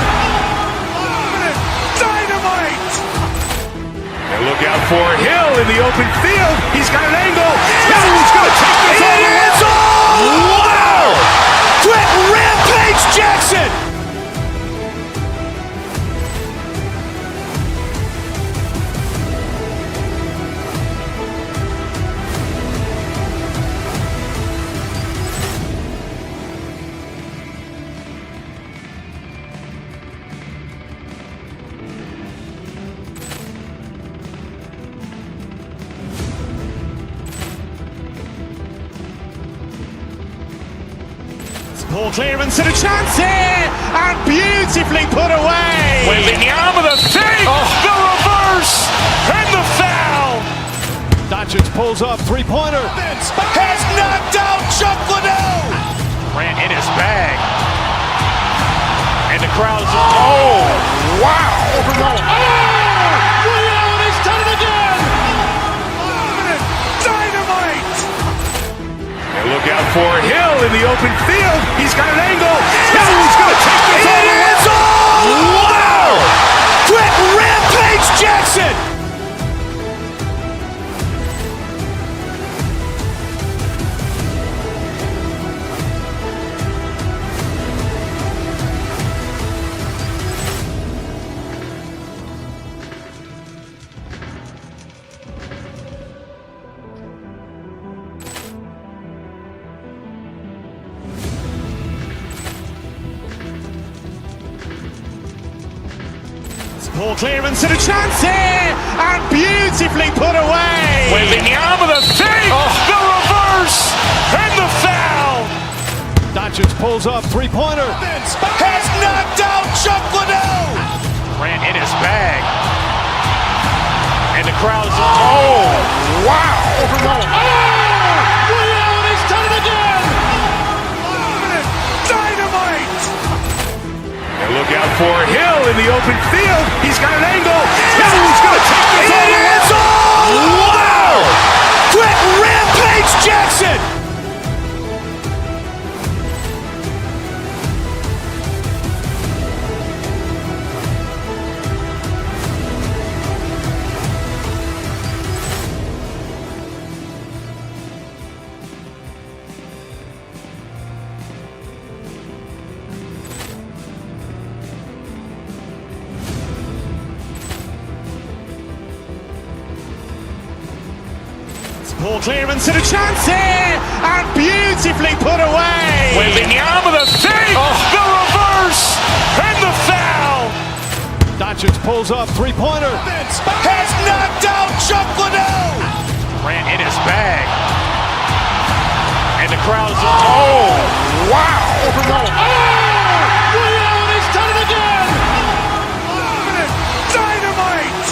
B: Dynamite. And look out for Hill in the open field. He's got an angle. Hill's going to take this all the way. Wow! Quick Rampage Jackson.
A: Ball clearance and a chance here, and beautifully put away.
G: Waving the arm of the save, the reverse, and the foul.
C: Doncic pulls up, three-pointer.
B: Has knocked out Chuck Liddell.
G: Ran in his bag. And the crowd's, oh, wow.
C: Liddell, he's done it again.
B: Dynamite. And look out for Hill in the open field. He's got an angle. Hill's going to take this all the way. Wow! Quick Rampage Jackson.
A: Ball clearance and a chance here, and beautifully put away.
G: Waving the arm of the save, the reverse, and the foul.
C: Doncic pulls up, three-pointer.
B: Has knocked out Chuck Liddell.
G: Ran in his bag. And the crowd's, oh, wow.
C: Liddell, he's done it again.
B: Dynamite. And look out for Hill in the open field. He's got an angle. Hill's going to take this all the way. Wow! Quick Rampage Jackson.
A: Ball clearance and a chance here, and beautifully put away.
G: Waving the arm of the save, the reverse, and the foul.
C: Doncic pulls up, three-pointer.
B: Has knocked out Chuck Liddell.
G: Ran in his bag. And the crowd's, oh, wow.
C: Liddell, he's done it again.
B: Dynamite.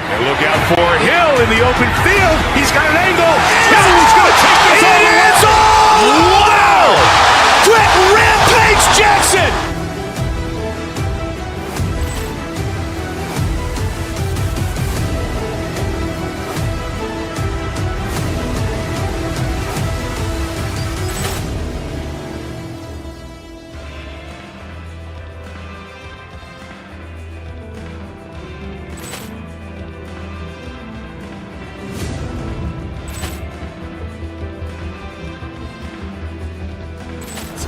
B: And look out for Hill in the open field. He's got an angle. Hill's going to take this all the way. Wow! Quick Rampage Jackson.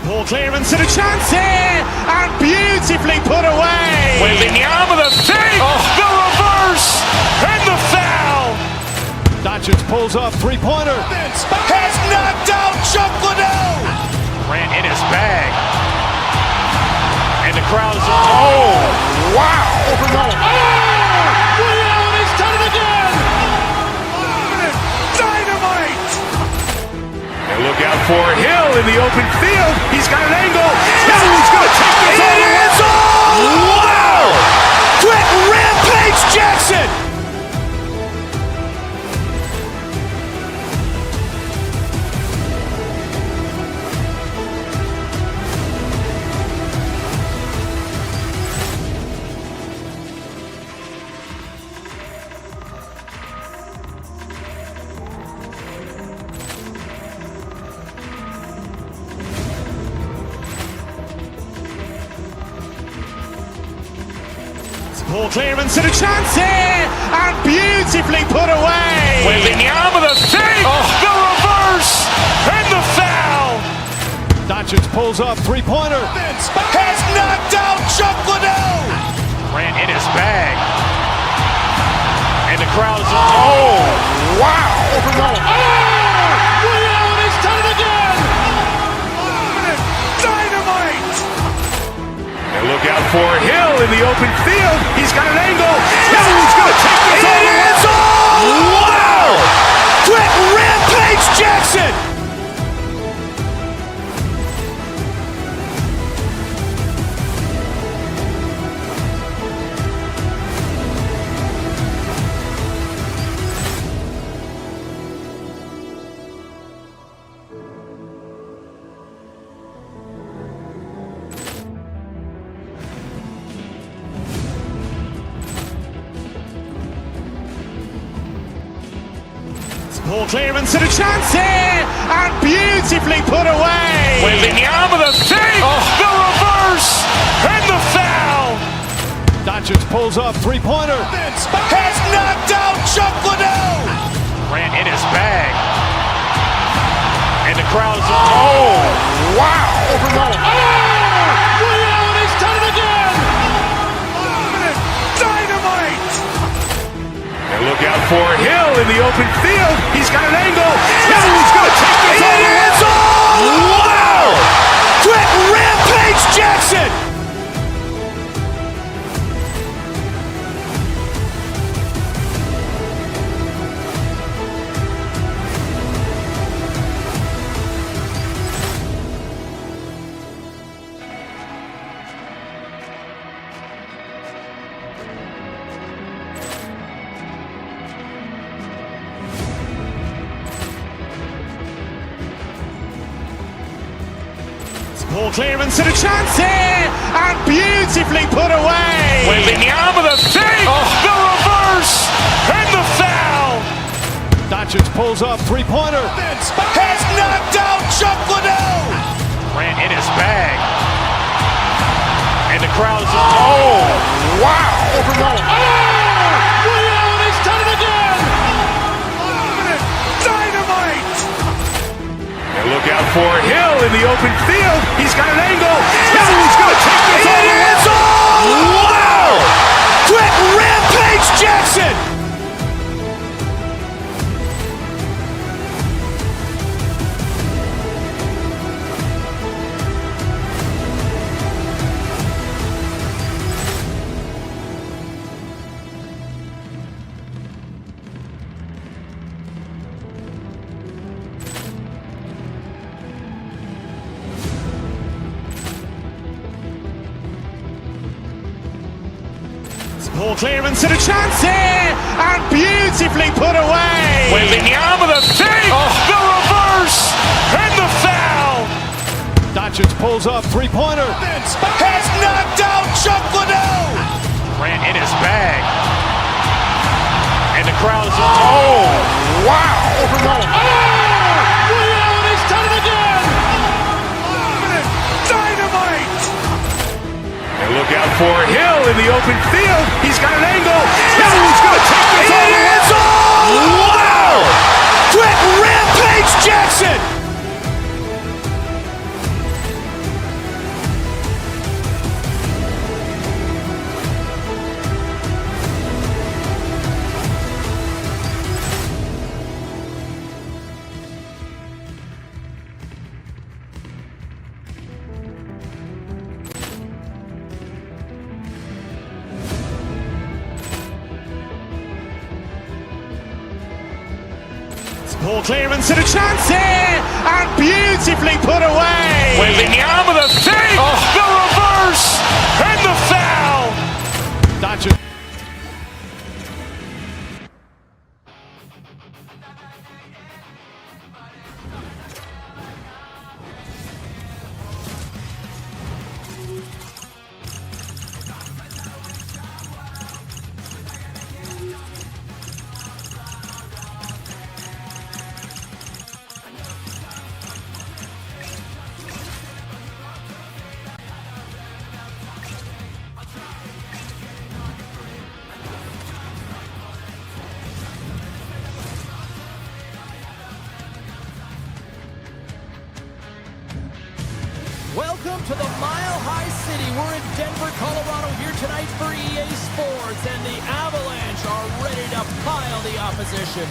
A: Ball clearance and a chance here, and beautifully put away.
G: Waving the arm of the save, the reverse, and the foul.
C: Doncic pulls up, three-pointer.
B: Has knocked out Chuck Liddell.
G: Ran in his bag. And the crowd's, oh, wow.
C: Liddell, he's done it again.
B: Dynamite. And look out for Hill in the open field. He's got an angle. Hill's going to take this all the way. Wow! Quick Rampage Jackson.
A: Poor clearance and a chance here, and beautifully put away.
G: Wembanyama the save, the reverse, and the foul.
C: Doncic pulls up, three-pointer.
B: Has knocked out Chuck Liddell.
G: Grant in his bag. And the crowd's, oh, wow.
C: Ray Allen has done it again.
B: Dynamite. And look out for Hill in the open field. He's got an angle. He's going to take this all the way. Wow. Quick Rampage Jackson.
A: Poor clearance and a chance here, and beautifully put away.
G: Wembanyama the save, the reverse, and the foul.
C: Doncic pulls up, three-pointer.
B: Has knocked out Chuck Liddell.
G: Grant in his bag. And the crowd's, oh, wow.
C: Ray Allen has done it again.
B: Dynamite. And look out for Hill in the open field. He's got an angle. He's going to take this all the way. Wow. Quick Rampage Jackson.
A: Poor clearance and a chance here, and beautifully put away.
G: Wembanyama the save, the reverse, and the foul.
C: Doncic pulls up, three-pointer.
B: Has knocked out Chuck Liddell.
G: Grant in his bag. And the crowd's, oh, wow.
C: Ray Allen has done it again.
B: Dynamite. And look out for Hill in the open field. He's got an angle. He's going to take this all the way. Wow. Quick Rampage Jackson.
A: Poor clearance and a chance here, and beautifully put away.
G: Wembanyama the save, the reverse, and the foul.
C: Doncic pulls up, three-pointer.
B: Has knocked out Chuck Liddell.
G: Grant in his bag. And the crowd's, oh, wow.
C: Ray Allen has done it again.
B: Dynamite. And look out for Hill in the open field. He's got an angle. He's going to take this all the way. Wow. Quick Rampage Jackson.
A: Poor clearance and a chance here, and beautifully put away.
G: Wembanyama the save, the reverse, and the foul.
C: Doncic.
D: to the Mile High City. We're in Denver, Colorado here tonight for EA Sports, and the Avalanche are ready to pile the opposition.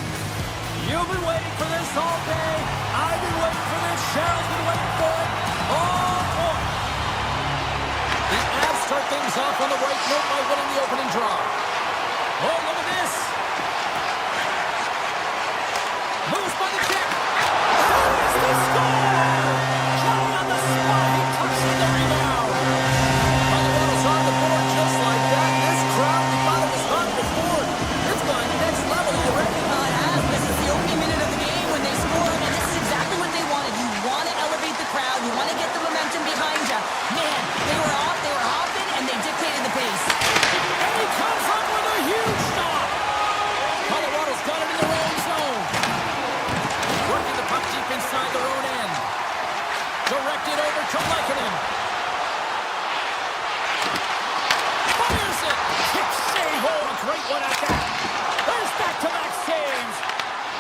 D: You've been waiting for this all day. I've been waiting for this. Cheryl's been waiting for it. Oh, boy. The Avs start things off on the right note by winning the opening draw. Oh, look at this. Moves by the kick. That is the score! Johnny on the spot. He touches the rebound. Colorado's on the board just like that. This crowd, we thought it was hot before. It's gone next level already.
E: This is the opening minute of the game when they score, and this is exactly what they wanted. You want to elevate the crowd. You want to get the momentum behind you. Man, they were off, they were hopping, and they dictated the pace.
D: And he comes up with a huge stop. Colorado's got it in their own zone. Working the puck deep inside their own end. Directed over to Lehkonen. Fires it. Kick save. Oh, a great one at that. There's back-to-back saves.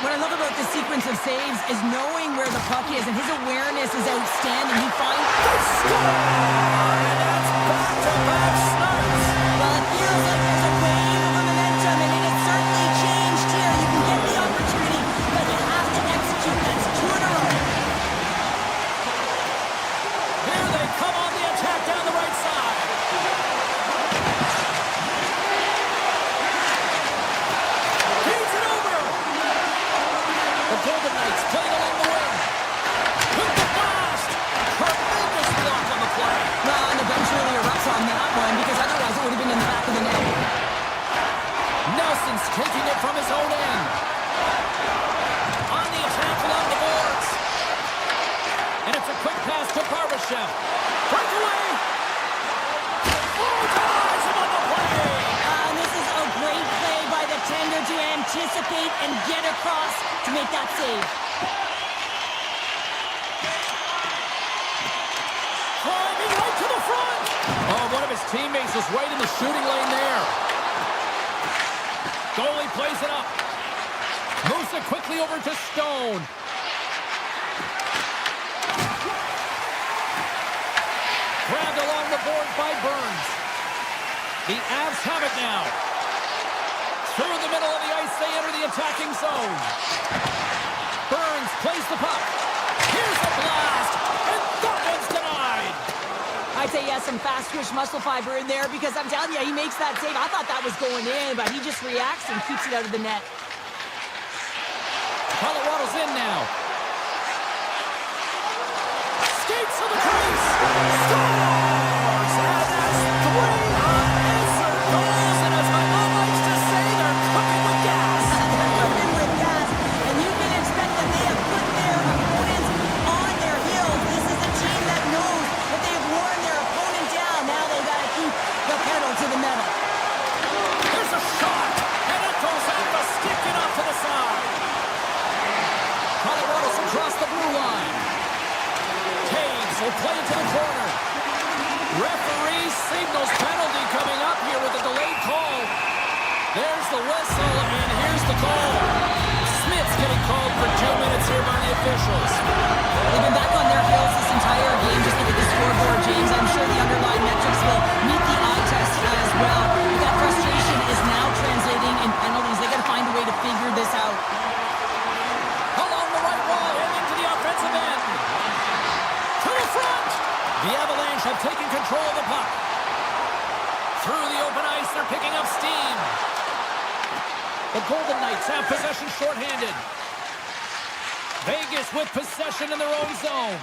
E: What I love about this sequence of saves is knowing where the puck is, and his awareness is outstanding. He finds the
D: score! And that's back-to-back starts.
E: Well, it feels like there's a wave of momentum, and it has certainly changed here. You can get the opportunity, but you have to execute. That's 2 in a row.
D: Here they come on the attack down the right side. Feeds it over. The Golden Knights playing along the wing. With the blast. Tremendous block on the play.
E: Well, and the bench really erupts on that one, because otherwise it would have been in the back of the net.
D: Nelson's taking it from his own end. On the attack along the boards. And it's a quick pass to Barbashev. Breakaway. Oh, ties him on the play.
E: And this is a great play by the tender to anticipate and get across to make that save.
D: Climbing right to the front. Oh, one of his teammates was right in the shooting lane there. Goalie plays it up. Moves it quickly over to Stone. Grabbed along the board by Burns. The Avs have it now. Through the middle of the ice, they enter the attacking zone. Burns plays the puck. Here's a blast, and that one's denied.
E: I'd say he has some fast-twitch muscle fiber in there, because I'm telling you, he makes that save. I thought that was going in, but he just reacts and keeps it out of the net.
D: Colorado's in now. Skates to the crease. Scores! And that's 3 unanswered goals. And as my mom likes to say, they're cooking with gas.
E: They're cooking with gas, and you can expect that they have put their opponents on their heels. This is a team that knows that they've worn their opponent down. Now they've got to keep the pedal to the metal.
D: There's a shot, and it goes off the stick and off to the side. Colorado's across the blue line. Taves will play it to the corner. Referee signals penalty coming up here with a delayed call. There's the whistle, and here's the call. Smith's getting called for 2 minutes here by the officials.
E: They've been back on their heels this entire game. Just look at the scoreboard, James. I'm sure the underlying metrics will meet the eye test as well. But that frustration is now translating in penalties. They got to find a way to figure this out.
D: Along the right wall and into the offensive end. To the front. The Avalanche have taken control of the puck. Through the open ice, they're picking up steam. The Golden Knights have possession shorthanded. Vegas with possession in their own zone.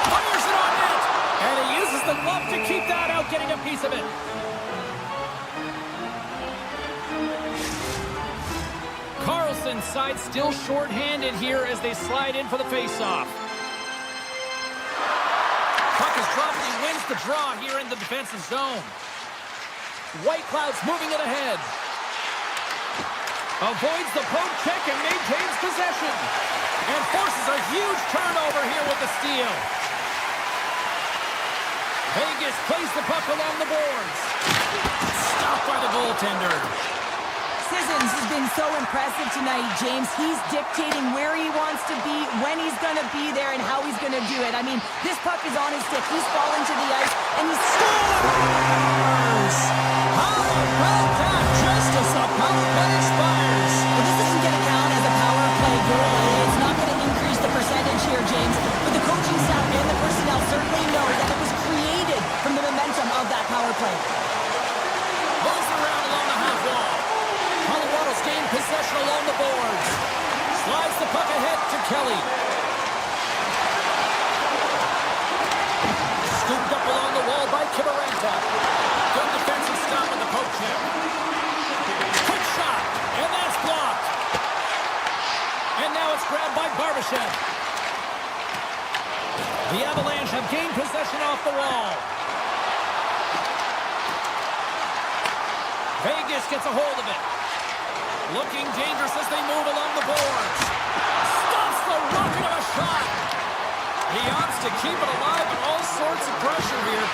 D: Fires it on net. And he uses the glove to keep that out, getting a piece of it. Carlson's side still shorthanded here as they slide in for the faceoff. Puck is dropped and he wins the draw here in the defensive zone. Whitecloud's moving it ahead. Avoids the poke check and maintains possession. And forces a huge turnover here with the steal. Vegas plays the puck along the boards. Stopped by the goaltender.
E: Sissons has been so impressive tonight, James. He's dictating where he wants to be, when he's going to be there, and how he's going to do it. I mean, this puck is on his stick. He's falling to the ice, and he scores!
D: How about that? Justice, a power play expires.
E: Well, this isn't going to count as a power play goal. It's not going to increase the percentage here, James. But the coaching staff and the personnel certainly know that it was created from the momentum of that power play.
D: Moves around along the half wall. Colorado's gained possession along the boards. Slides the puck ahead to Kelly. Scooped up along the wall by Kivaranta. Good defensive stop with the poke check. Quick shot, and that's blocked. And now it's grabbed by Barbashev. The Avalanche have gained possession off the wall. Vegas gets a hold of it. Looking dangerous as they move along the boards. Stops the rocket of a shot. He opts to keep it alive with all sorts of pressure here.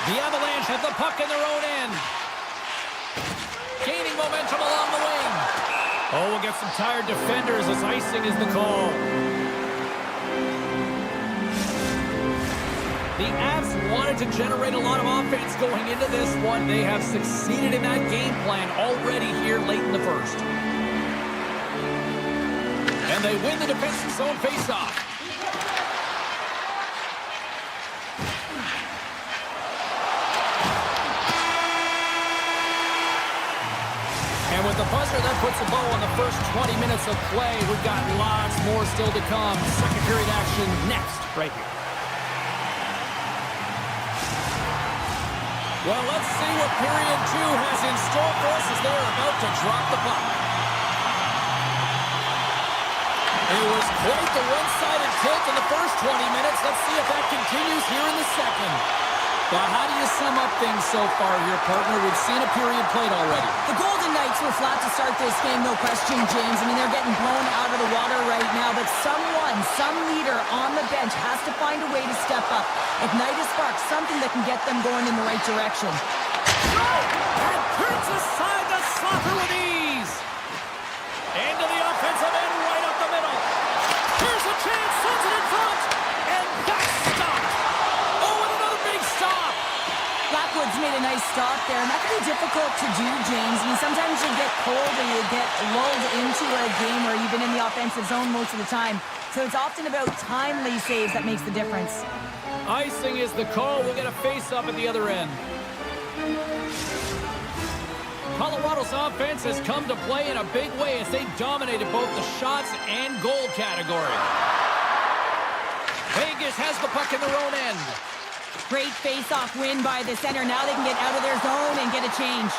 D: The Avalanche have the puck in their own end. Gaining momentum along the wing. Oh, we'll get some tired defenders as icing is the call. The Avs wanted to generate a lot of offense going into this one. They have succeeded in that game plan already here late in the first. And they win the defensive zone faceoff. And with the buzzer, that puts a bow on the first 20 minutes of play. We've got lots more still to come. Second period action next, right here. Well, let's see what period 2 has in store for us as they're about to drop the puck. It was quite the one-sided tilt in the first 20 minutes. Let's see if that continues here in the second. But how do you sum up things so far here, partner? We've seen a period played already.
E: The Golden Knights were flat to start this game, no question, James. I mean, they're getting blown out of the water right now, but some leader on the bench has to find a way to step up, ignite a spark, something that can get them going in the right direction.
D: And turns aside the slapper with ease. Into the offensive end, right up the middle. Here's a chance, sends it in front, and that's stopped. Oh, and another big stop.
E: Blackwood's made a nice stop there, and that can be difficult to do, James. I mean, sometimes you get cold or you get lulled into a game where you've been in the offensive zone most of the time. So it's often about timely saves that makes the difference.
D: Icing is the call. We'll get a face-up at the other end. Colorado's offense has come to play in a big way as they dominated both the shots and goal category. Vegas has the puck in their own end.
E: Great face-off win by the center. Now they can get out of their zone and get a change.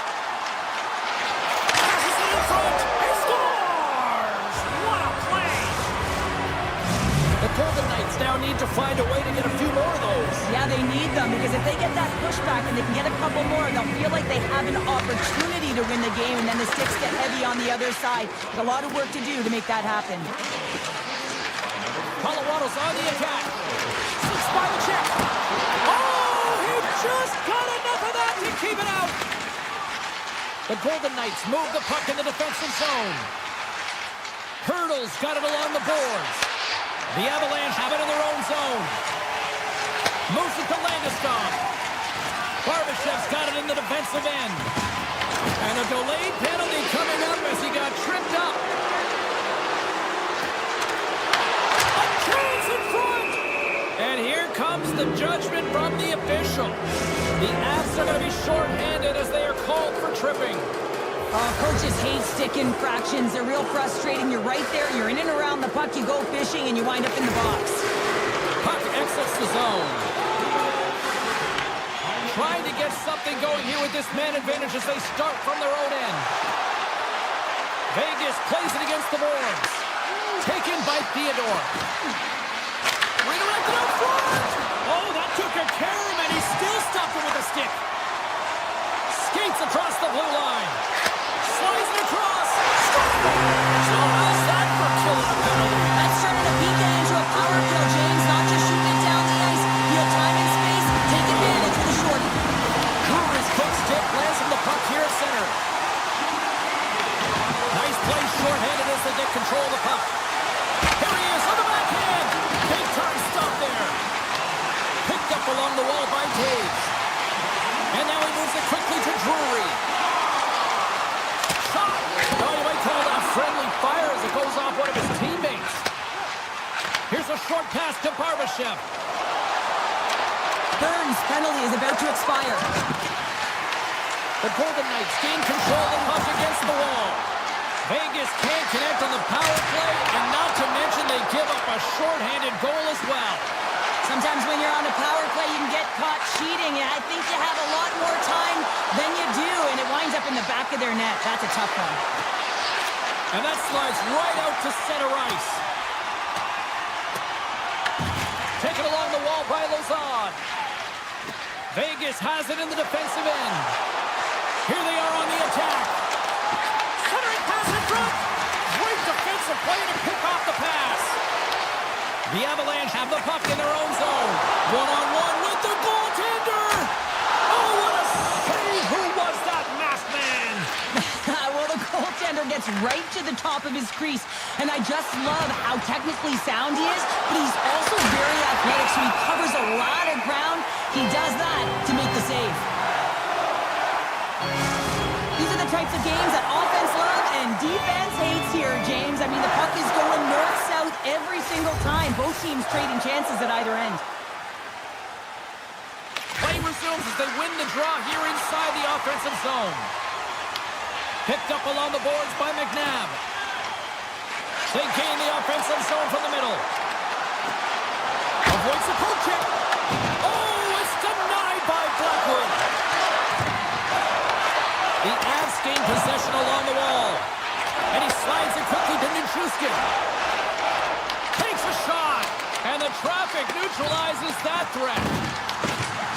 D: Passes it in front. He scores! What a play! The Golden Knights now need to find a way to get a few more of those.
E: Yeah, they need them because if they get that pushback and they can get a couple more, they'll feel like they have an opportunity to win the game, and then the sticks get heavy on the other side. There's a lot of work to do to make that happen.
D: Colorado's on the attack. Slips by the check. Oh, he just got enough of that to keep it out. The Golden Knights move the puck in the defensive zone. Hurdles got it along the boards. The Avalanche have it in their own zone. Moves it to Landeskog. Barbashev's got it in the defensive end. And a delayed penalty coming up as he got tripped up. A chance in front! And here comes the judgment from the official. The Avs are going to be shorthanded as they are called for tripping.
E: Coaches hate stick infractions. They're real frustrating. You're right there. You're in and around the puck. You go fishing, and you wind up in the box.
D: Puck exits the zone. Trying to get something going here with this man advantage as they start from their own end. Vegas plays it against the boards. Taken by Theodore. Redirected out front. Oh, that took a care of him, and he still stopped it with a stick. Skates across the blue line. Slides it across. So how's that for killing a penalty?
E: That's turning a PK into a power kill, James. Not just shooting it down the ice. You have time and space. Take advantage of the shorty.
D: Cooper's quick stick lands him the puck here at center. a short pass to Barbashev.
E: Burns' penalty is about to expire.
D: The Golden Knights gain control of the puck against the wall. Vegas can't connect on the power play, and not to mention they give up a shorthanded goal as well.
E: Sometimes when you're on a power play, you can get caught cheating, and I think you have a lot more time than you do, and it winds up in the back of their net. That's a tough one.
D: And that slides right out to center ice. Taken along the wall by Lazard. Vegas has it in the defensive end. Here they are on the attack. Centering pass in front. Great defensive play to pick off the pass. The Avalanche have the puck in their own zone. One-on-one with the goaltender. Oh, what a save. Who was that masked man?
E: Well, the goaltender gets right to the top of his crease, and I just love how technically sound he is, but he's also very athletic, so he covers a lot of ground. He does that to make the save. These are the types of games that offense loves and defense hates here, James. I mean, the puck is going north-south every single time. Both teams trading chances at either end.
D: Play resumes as they win the draw here inside the offensive zone. Picked up along the boards by McNabb. They gain the offensive zone from the middle. Avoids the poke check. Oh, it's denied by Blackwood. The Avs gain possession along the wall. And he slides it quickly to Nichushkin. Takes a shot. And the traffic neutralizes that threat.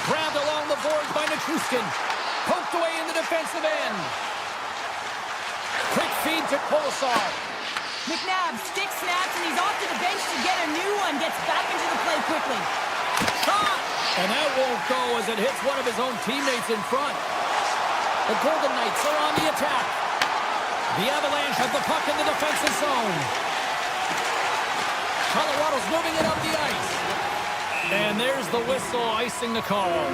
D: Grabbed along the boards by Nichushkin. Poked away in the defensive end. Quick feed to Kolosar.
E: McNabb stick snaps, and he's off to the bench to get a new one. Gets back into the play quickly.
D: Shot! And that won't go as it hits one of his own teammates in front. The Golden Knights are on the attack. The Avalanche have the puck in the defensive zone. Colorado's moving it up the ice. And there's the whistle icing the call.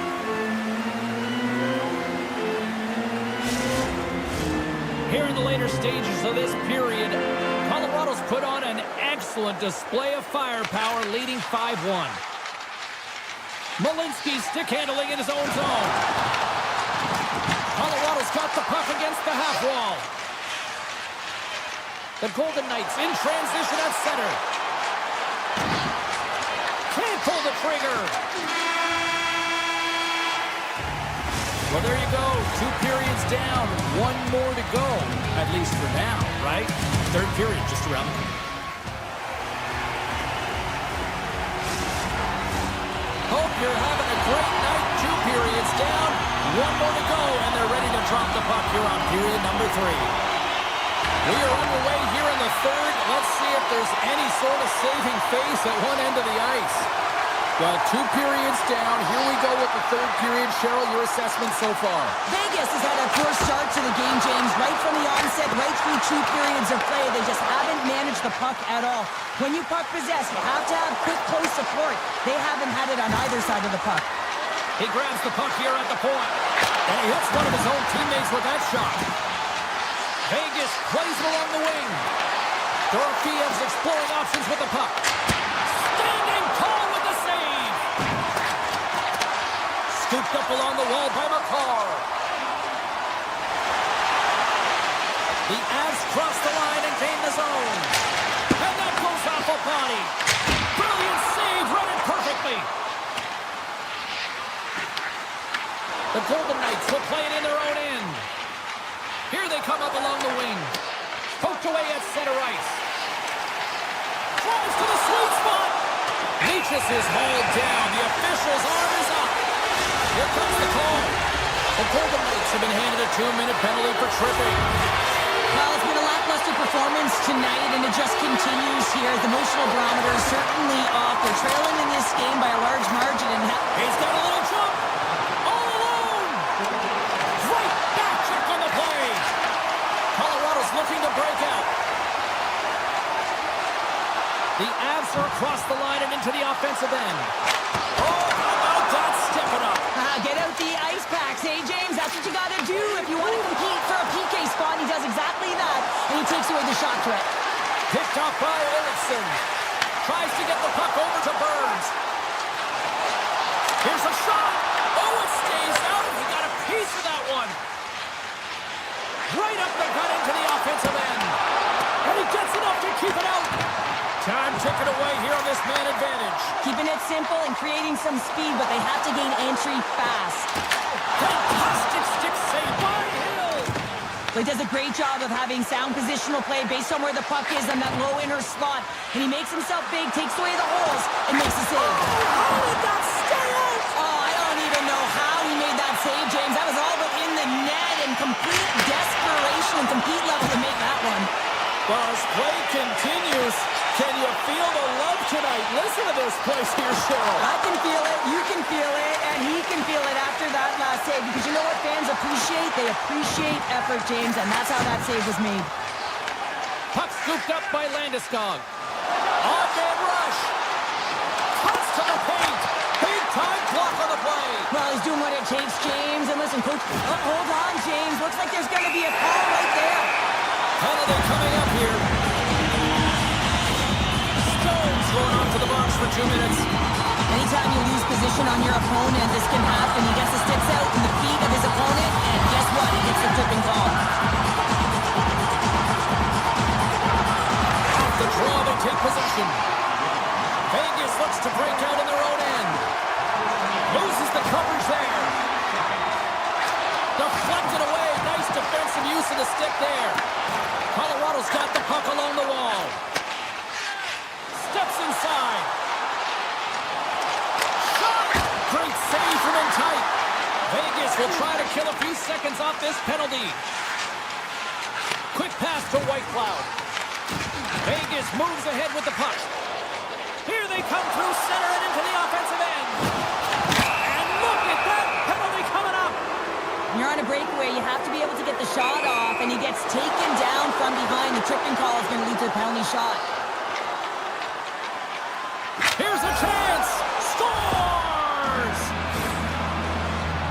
D: Here in the later stages of this period, Colorado's put on an excellent display of firepower, leading 5-1. Malinsky stick handling in his own zone. Colorado's got the puck against the half wall. The Golden Knights in transition at center. Can't pull the trigger. Well, there you go. 2 periods down. 1 more to go. At least for now, right? Third period just around the corner. Hope you're having a great night. 2 periods down. 1 more to go, and they're ready to drop the puck here on period number 3. We are underway here in the third. Let's see if there's any sort of saving face at one end of the ice. Well, 2 periods down. Here we go with the third period. Cheryl, your assessment so far?
E: Vegas has had a poor start to the game, James. Right from the onset, right through 2 periods of play, they just haven't managed the puck at all. When you puck possess, you have to have quick, close support. They haven't had it on either side of the puck.
D: He grabs the puck here at the point. And he hits one of his own teammates with that shot. Vegas plays along the wing. Dorofiev's exploring options with the puck. Standing tall with the save. Scooped up along the wall by McCarr. The Avs cross the line and gain the zone. And that goes off a body. Brilliant save, run it perfectly. The Golden Knights will play it in their own end. Here they come up along the wing. Poked away at center ice. Drives to the sweet spot. Leachus is hauled down. The official's arm is up. Here comes the call. The Golden Knights have been handed a 2-minute penalty for tripping.
E: Well, it's been a lackluster performance tonight, and it just continues here. The emotional barometer is certainly off. They're trailing in this game by a large margin. And
D: he's got a little jump. All alone. Right back check on the play. Colorado's looking to break out. The Avs are across the line and into the offensive end. Oh, how about that? Step it up.
E: Get out the ice packs, hey, James? That's what you got to do if you want to compete for a PK spot. He does exactly that, and he takes away the shot threat.
D: Picked off by Eriksson. tries to get the puck over to Burns. Here's a shot. Oh, it stays out. He got a piece of that one. Right up the gut into the offensive end. And he gets enough to keep it out. Time ticking away here on this man advantage.
E: Keeping it simple and creating some speed, but they have to gain entry fast.
D: Fantastic stick save by Hill.
E: He does a great job of having sound positional play based on where the puck is in that low inner slot. And he makes himself big, takes away the holes, and makes a save.
D: How did that stay out?
E: Oh, I don't even know how he made that save, James. That was all but in the net and complete desperation and complete level to make that one.
D: Well, as play continues, can you feel the love tonight? Listen to this place here, Cheryl.
E: I can feel it, you can feel it, and he can feel it after that last save. Because you know what fans appreciate? They appreciate effort, James, and that's how that save was made.
D: Puck scooped up by Landeskog. On-man rush. Cuts to the paint. Big-time block on the play.
E: Well, he's doing what it takes, James. And listen, coach, hold on, James. Looks like there's going to be a call right there.
D: Penalty coming up here. Stones going on to the box for 2 minutes.
E: Anytime you lose position on your opponent, this can happen. He gets the sticks out in the feet of his opponent, and guess what? He gets the tripping call.
D: Off the draw, they take possession. Vegas looks to break out in their own end. Loses the coverage there. Deflected away. Nice defensive use of the stick there. Colorado's got the puck along the wall. Steps inside. Shot! Great save from in tight. Vegas will try to kill a few seconds off this penalty. Quick pass to White Cloud. Vegas moves ahead with the puck. Here they come through center and into the offensive end. And look at that penalty coming up.
E: When you're on a breakaway, you have to be able to get the shot off, and he gets taken down from behind. The tripping call is going to lead to a penalty shot.
D: Here's a chance. Scores!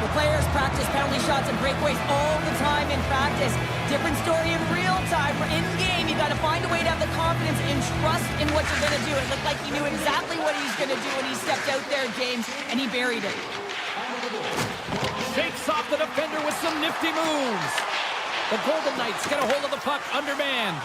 E: The players practice penalty shots and breakaways all the time in practice. Different story in real time. In game, you got to find a way to have the confidence and trust in what you're going to do. It looked like he knew exactly what he's going to do when he stepped out there, James, and he buried it.
D: Shakes off the defender with some nifty moves. The Golden Knights get a hold of the puck undermanned.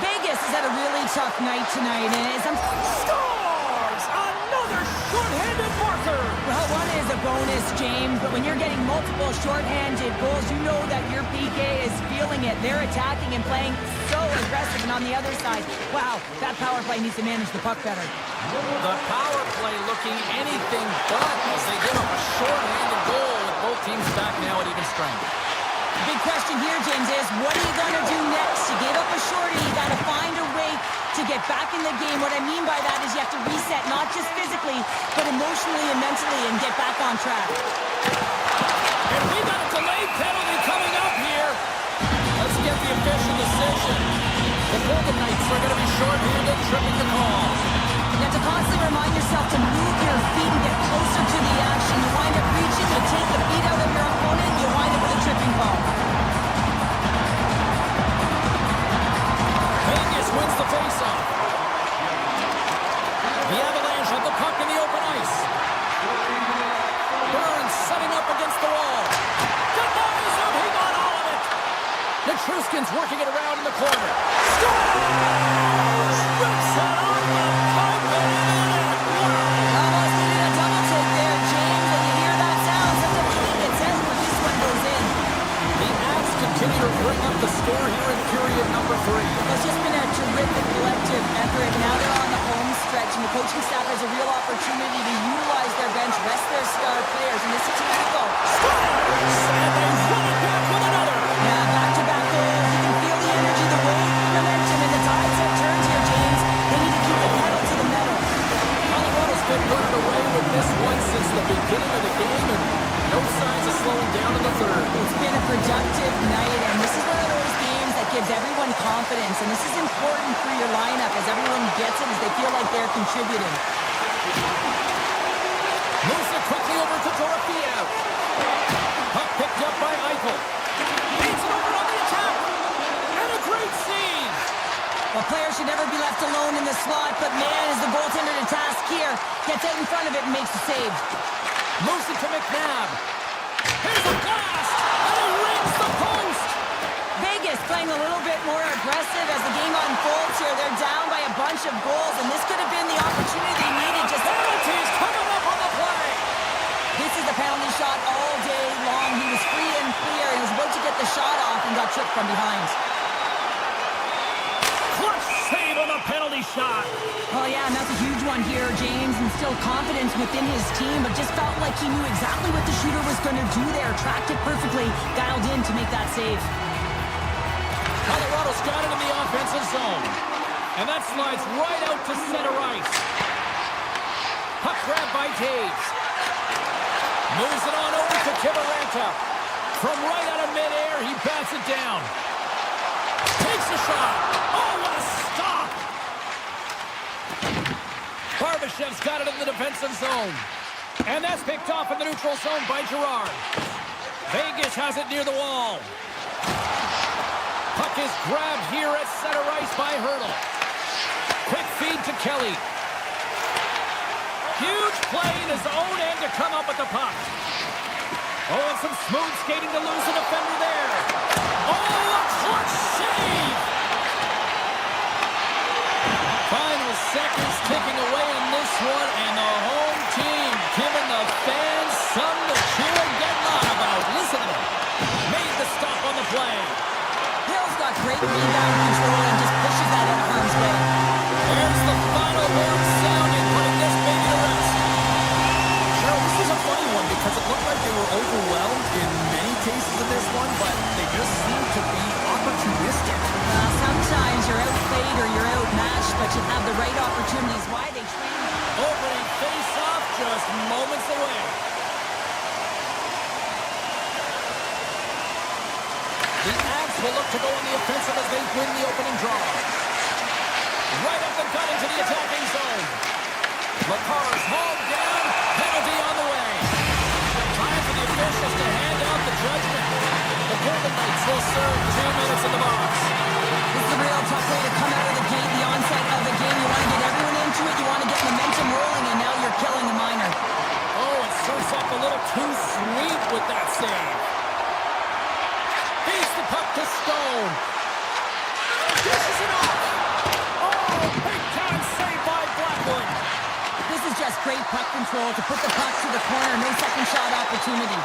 E: Vegas has had a really tough night tonight, and
D: Scores! Another short-handed marker!
E: well, one is a bonus, James, but when you're getting multiple short-handed goals, you know that your PK is feeling it. They're attacking and playing so aggressive, and on the other side, wow, that power play needs to manage the puck better.
D: The power play looking anything but as they give up a short-handed goal with both teams back now at even strength.
E: The big question here, James, is what are you going to do next? You gave up a shorty. You got to find a way to get back in the game. What I mean by that is you have to reset, not just physically, but emotionally and mentally, and get back on track.
D: And we got a delayed penalty coming up here. Let's get the official decision. The Golden Knights are going to be short-handed, tripping the call.
E: You have to constantly remind yourself to move your feet and get closer to the action. You wind up reaching, you take the feet out of your opponent, you wind up with a tripping ball.
D: Vegas wins the faceoff. The Avalanche have the puck in the open ice. Burns setting up against the wall. Denies him, he got all of it. Nichushkin's working it around in the corner. Scores! Rips it on the pipe and in.
E: Almost needed a double take there, James. When you hear that sound, sometimes you think it says when this one goes in.
D: The Avs continue to bring up the score here in period number 3.
E: It's just been a terrific collective effort. Now they're on the home stretch, and the coaching staff has a real opportunity to utilize their bench, rest their star players, and this is critical.
D: Scores! And they run it back with another.
E: Yeah, back-to-back goals. You can feel the energy, the wave, the momentum, and the tides have turned here, James. They need to keep the pedal to the metal.
D: Colorado's been running away with this one since the beginning of the game, and no signs of slowing down in the third.
E: It's been a productive night, and this is one of those games that gives everyone confidence, and this is important for your lineup as everyone gets it, as they feel like they're contributing.
D: Moves it quickly over to Dorofeev. Puck picked up by Eichel. Leads it over on the attack. And a great save.
E: Well, players should never be left alone in the slot, but man, is the goaltender to task here. Gets out in front of it and makes the save.
D: Moves it to McNabb. Here's a blast! And he rings the post!
E: Vegas playing a little bit more aggressive as the game unfolds here. They're down by a bunch of goals, and this could have been the opportunity they needed. Just
D: Penalties coming up on the play!
E: This is a penalty shot all day long. He was free and clear and was about to get the shot off and got tripped from behind.
D: Clutch save on the penalty shot!
E: Oh yeah, and that's a huge one here. James instilled confidence within his team, but just felt like he knew exactly what the shooter was going to do there. Tracked it perfectly, dialed in to make that save.
D: Colorado's got it in the offensive zone. And that slides right out to center ice. Puck grab by Taves. Moves it on over to Kivaranta. From right out of midair, he bats it down. Takes a shot. Oh, what a stop! Barbashev's got it in the defensive zone. And that's picked off in the neutral zone by Girard. Vegas has it near the wall. Puck is grabbed here at center ice by Hurdle. Quick feed to Kelly. Huge play in his own end to come up with the puck. Oh, and some smooth skating to lose a defender there. Oh, a clutch save! Final seconds ticking away in this one, and the home team giving the fans something to cheer and get on about. Listen to them. Made the stop on the play.
E: Hill's got great rebound control and just pushes that in harm's way.
D: There's the final word sounding, putting this baby to rest. Cheryl, this is a funny one because it looked like they were overwhelmed in many cases in this one, but they just seem to be opportunistic.
E: Sometimes you're outplayed or you're outmatched, but you have the right opportunities. Why they train?
D: Opening face-off just moments away. The Avs will look to go on the offensive as they win the opening draw. Right up the gut into the attacking zone. Lacar's hauled down. Penalty on the way. Time for the officials to hand out the judgment. The Golden Knights will serve 2 minutes in the box.
E: This is a real tough way to come out of the gate, the onset of the game. You want to get everyone into it. You want to get momentum rolling, and now you're killing the minor.
D: Oh, it serves up a little too sweet with that save. Feeds the puck to Stone. Dishes it off. Oh, big time save by Blackwood.
E: This is just great puck control to put the puck to the corner. No second shot opportunity.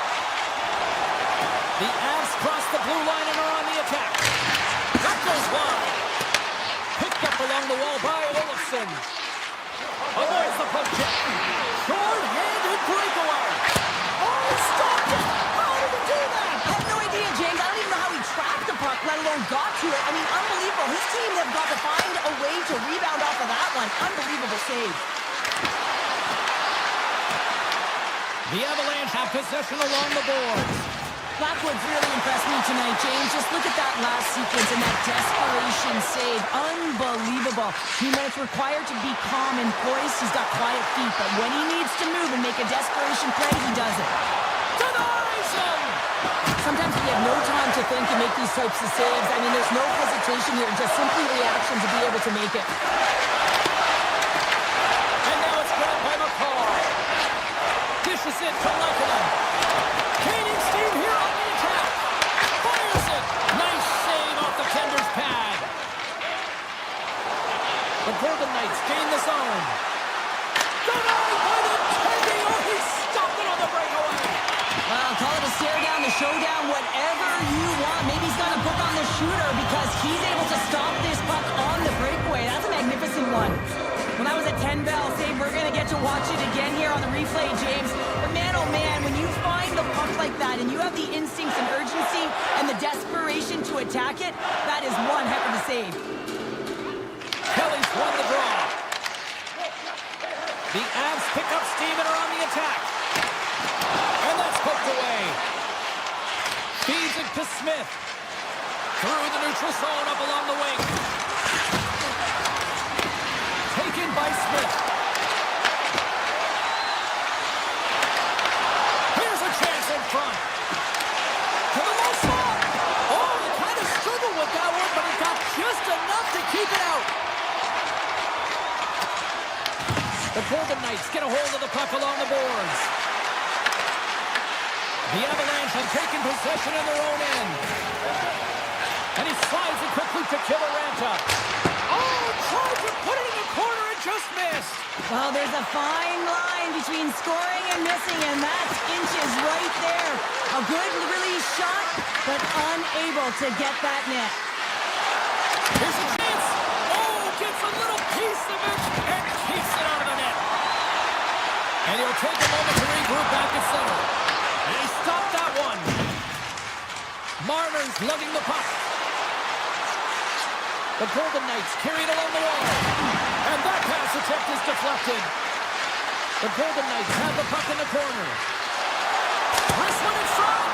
D: The Avs cross the blue line and are on the attack. That goes wide. Picked up along the wall by Olofsson. Avoids the puck check. Short-handed breakaway. Oh, stopped it. How did he do that?
E: I have no idea, James. I don't even know how he tracked the puck, let alone got to it. I mean, unbelievable. His team have got to find a way to rebound off of that one. Unbelievable save.
D: The Avalanche have possession along the boards.
E: Blackwood's really impressed me tonight, James. Just look at that last sequence and that desperation save. Unbelievable. You know, it's required to be calm and poised. He's got quiet feet, but when he needs to move and make a desperation play, he does it.
D: Denies him!
E: Sometimes we have no time to think and make these types of saves. I mean, there's no hesitation here, just simply reaction to be able to make it.
D: And now it's grabbed by McCall. Dishes it to Lekanen. Gaining steam here on the attack. Fires it. Nice save off the tender's pad. The Golden Knights gain the zone. Denied by the Teddy. Oh, he stopped it on the breakaway.
E: Well, call it a stare down, the showdown, whatever you want. Maybe he's got a book on the shooter because he's able to stop this puck on the breakaway. That's a magnificent one. When I was at 10 Bell, saying we're going to get to watch it again here on the replay, James. But man, oh man, when you find the puck like that and you have the instincts and urgency and the desperation to attack it, that is one heck of a save.
D: Kelly's won the draw. The Avs pick up steam and are on the attack. And that's poked away. Feeds it to Smith. Through the neutral zone up along the wing. Taken by Smith. Here's a chance in front. To the low slot. Oh, he kind of struggled with that one, but he got just enough to keep it out. Golden Knights get a hold of the puck along the boards. The Avalanche have taken possession in their own end. And he slides it quickly to Kiviranta. Oh, tried to put it in the corner and just missed.
E: Well, there's a fine line between scoring and missing, and that's inches right there. A good release shot, but unable to get that net.
D: Here's a chance. Oh, gets a little piece of it and keeps it out of the net. And he'll take a moment to regroup back at center. And he stopped that one. Marner's lugging the puck. The Golden Knights carry it along the wall. And that pass attempt is deflected. The Golden Knights have the puck in the corner. This one in front.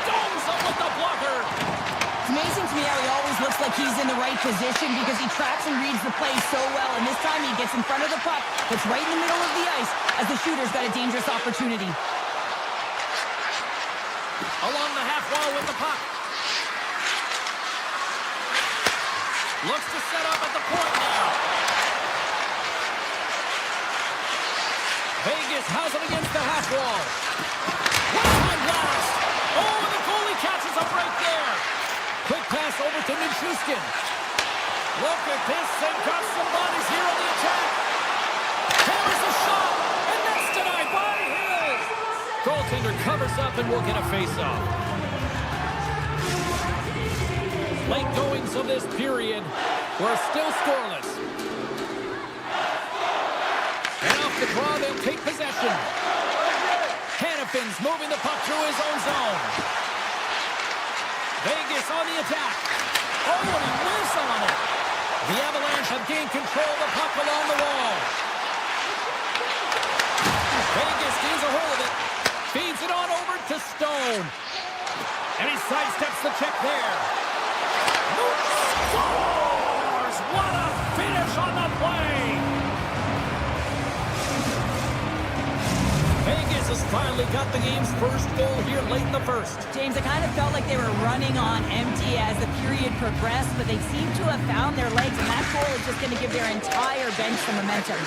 D: Stones up with the blocker.
E: It's amazing to me how he always looks like he's in the right position because he tracks and reads the play so well. And this time he gets in front of the puck. It's right in the middle of the ice as the shooter's got a dangerous opportunity.
D: Along the half wall with the puck. Looks to set up at the point now. Vegas has it against the half wall. One-time blast. Oh, and the goalie catches a break there. Quick pass over to Nichushkin. Look at this. They've got some bodies here on the attack. Hammers a shot, and that's denied by Hills. Goaltender covers up and will get a face-off. Late goings of this period. We're still scoreless. And off the draw, they'll take possession. Hannafin's moving the puck through his own zone. Vegas on the attack. Oh, and he whiffs on it. The Avalanche have gained control of the puck along the wall. Vegas gains a hold of it. Feeds it on over to Stone. And he sidesteps the check there. Scores! What a finish on the play! Vegas has finally got the game's first goal here late in the first.
E: James, it kind of felt like they were running on empty as the period progressed, but they seem to have found their legs, and that goal is just going to give their entire bench some momentum.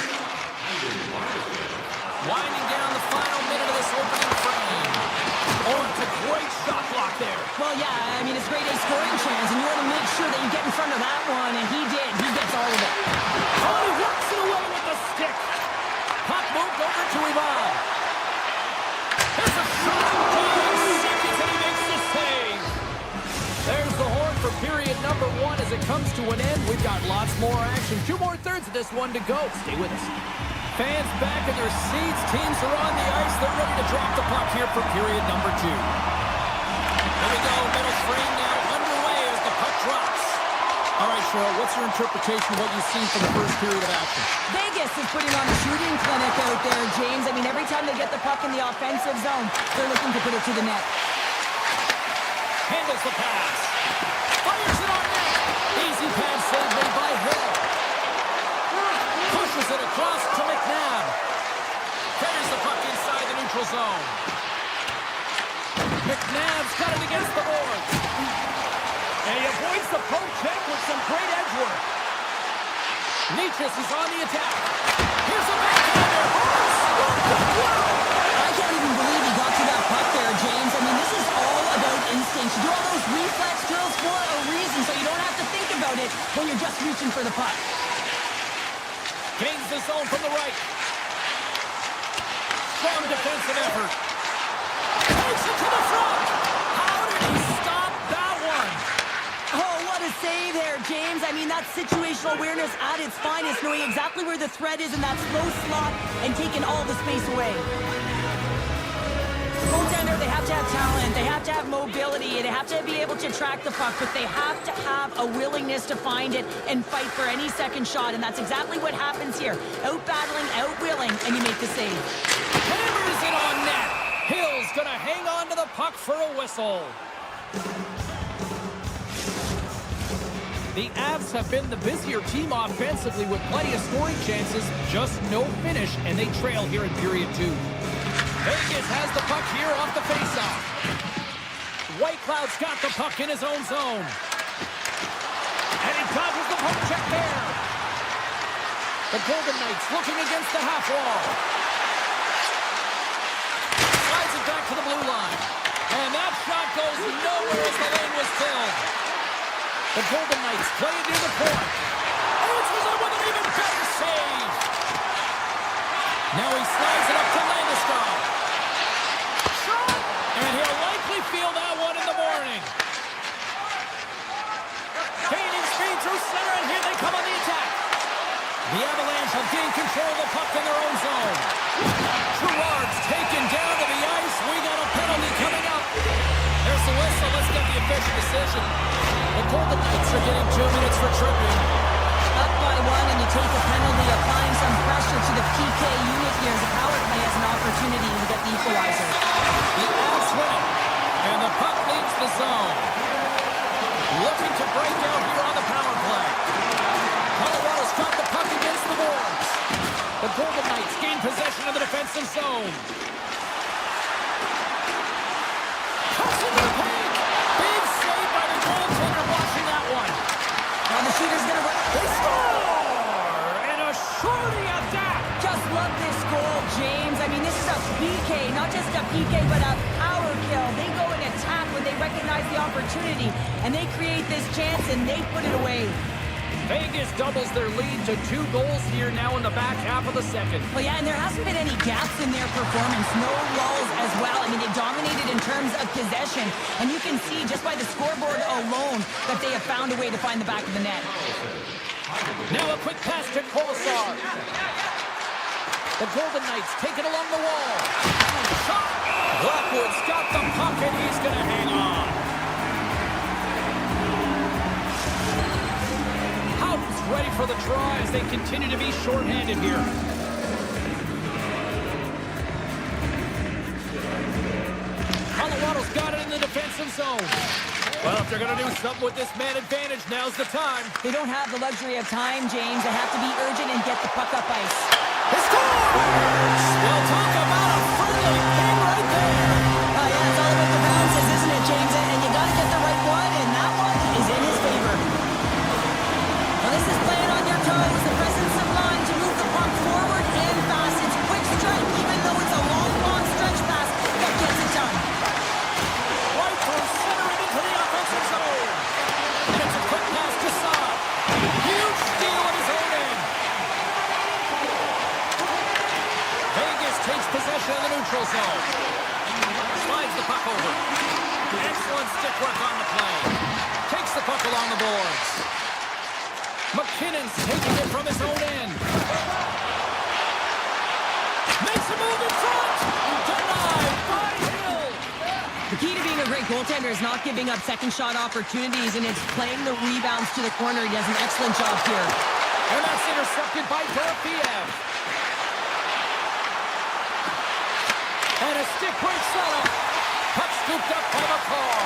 D: Winding down the final minute of this opening frame. Oh, it's a great shot block there.
E: Well, yeah, I mean, it's grade A scoring chance, and you want to make sure that you get in front of that one, and he did. He gets all of it.
D: Oh, he works it away with the stick. Puck moved over to Ivan. There's a shot. 2 seconds, and he makes the save. There's the horn for period number 1 as it comes to an end. We've got lots more action. 2 more thirds of this one to go. Stay with us. Fans back in their seats. Teams are on the ice. They're ready to drop the puck here for period number 2. Here we go. Middle frame now underway as the puck drops. All right, Cheryl, what's your interpretation of what you've seen from the first period of action?
E: Vegas is putting on a shooting clinic out there, James. I mean, every time they get the puck in the offensive zone, they're looking to put it to the net.
D: Handles the pass. Fires it on net. Easy pad save made by Hill. Pushes it across to McNabb. Carries the puck inside the neutral zone. McNabb's got it against the boards. And he avoids the poke check with some great edge work. Nichus is on the attack. Here's a backhander.
E: I can't even believe he got to that puck there, James. I mean, this is all about instinct. You do all those reflex drills for a reason, so you don't have to think about it when you're just reaching for the puck.
D: Gains the zone from the right. Strong defensive effort. Takes it to the front. How did he stop that one?
E: Oh, what a save there, James. I mean, that's situational awareness at its finest, knowing exactly where the threat is in that slow slot and taking all the space away. Goaltender, they have to have talent, they have to have mobility, they have to be able to track the puck, but they have to have a willingness to find it and fight for any second shot, and that's exactly what happens here. Out-battling, out-willing, and you make the save.
D: Hammers it on net. Hill's gonna hang on to the puck for a whistle. The Avs have been the busier team offensively with plenty of scoring chances, just no finish, and they trail here in period 2. Vegas has the puck here off the faceoff. Whitecloud's got the puck in his own zone. And he dodges the poke check there. The Golden Knights looking against the half wall. Slides it back to the blue line. And that shot goes nowhere as the lane was filled. The Golden Knights play it near the point. Answers it with an even better save. Now he slides it up to Landeskog. Shot! And he'll likely feel that one in the morning. Gaining speed through center, and here they come on the attack. The Avalanche have gained control of the puck in their own zone. Gerard's taken down to the ice. We got a penalty coming up. There's the whistle. Let's get the official decision. The Golden Knights are getting 2 minutes for tripping.
E: Up by 1, and you take a penalty, applying some pressure to the PK unit here as the power play has an opportunity to get the equalizer.
D: The Avs win it, and the puck leaves the zone. Looking to break out here on the power play. Colorado's got the puck against the boards. The Golden Knights gain possession of the defensive zone. Cussing the paint. Big save by the goaltender watching that one.
E: Now the shooter's going to run.
D: They score! And a shorty at that.
E: Just love this goal, James. I mean, this is a PK, not just a PK, but a power kill. They go and attack when they recognize the opportunity, and they create this chance, and they put it away.
D: Vegas doubles their lead to 2 goals here now in the back half of the second.
E: Well, yeah, and there hasn't been any gaps in their performance. No lulls as well. I mean, they dominated in terms of possession, and you can see just by the scoreboard alone that they have found a way to find the back of the net.
D: Now a quick pass to Kolesar. The Golden Knights take it along the wall. Shot! Lockwood's got the puck, and he's going to hang on. Houghton's ready for the draw as they continue to be shorthanded here. Colorado's got it in the defensive zone. Well, if they're going to do something with this man advantage, now's the time.
E: They don't have the luxury of time, James. They have to be urgent and get the puck up ice.
D: He scores! Well, talk about a friendly pin right there.
E: Oh, yeah, it's all about the bounces, isn't it, James? And you got to get the right one, and that one is in his favor. Well, this is playing on your toes. The presence of mind to move the puck forward and fast. It's quick strike, even though it's a long stretch pass that gets it done.
D: Right from center into the offensive zone. And it's a quick pass to Saad. Huge steal at his own end. Vegas takes possession of the neutral zone. Slides the puck over. Excellent stick work on the play. Takes the puck along the boards. McKinnon's taking it from his own end. Makes a move in front. Denied by Hill.
E: The key to being a great goaltender is not giving up second shot opportunities, and it's playing the rebounds to the corner. He does an excellent job here.
D: And that's intercepted by Dorofiev. And a stick break setup. Puck scooped up by McCall.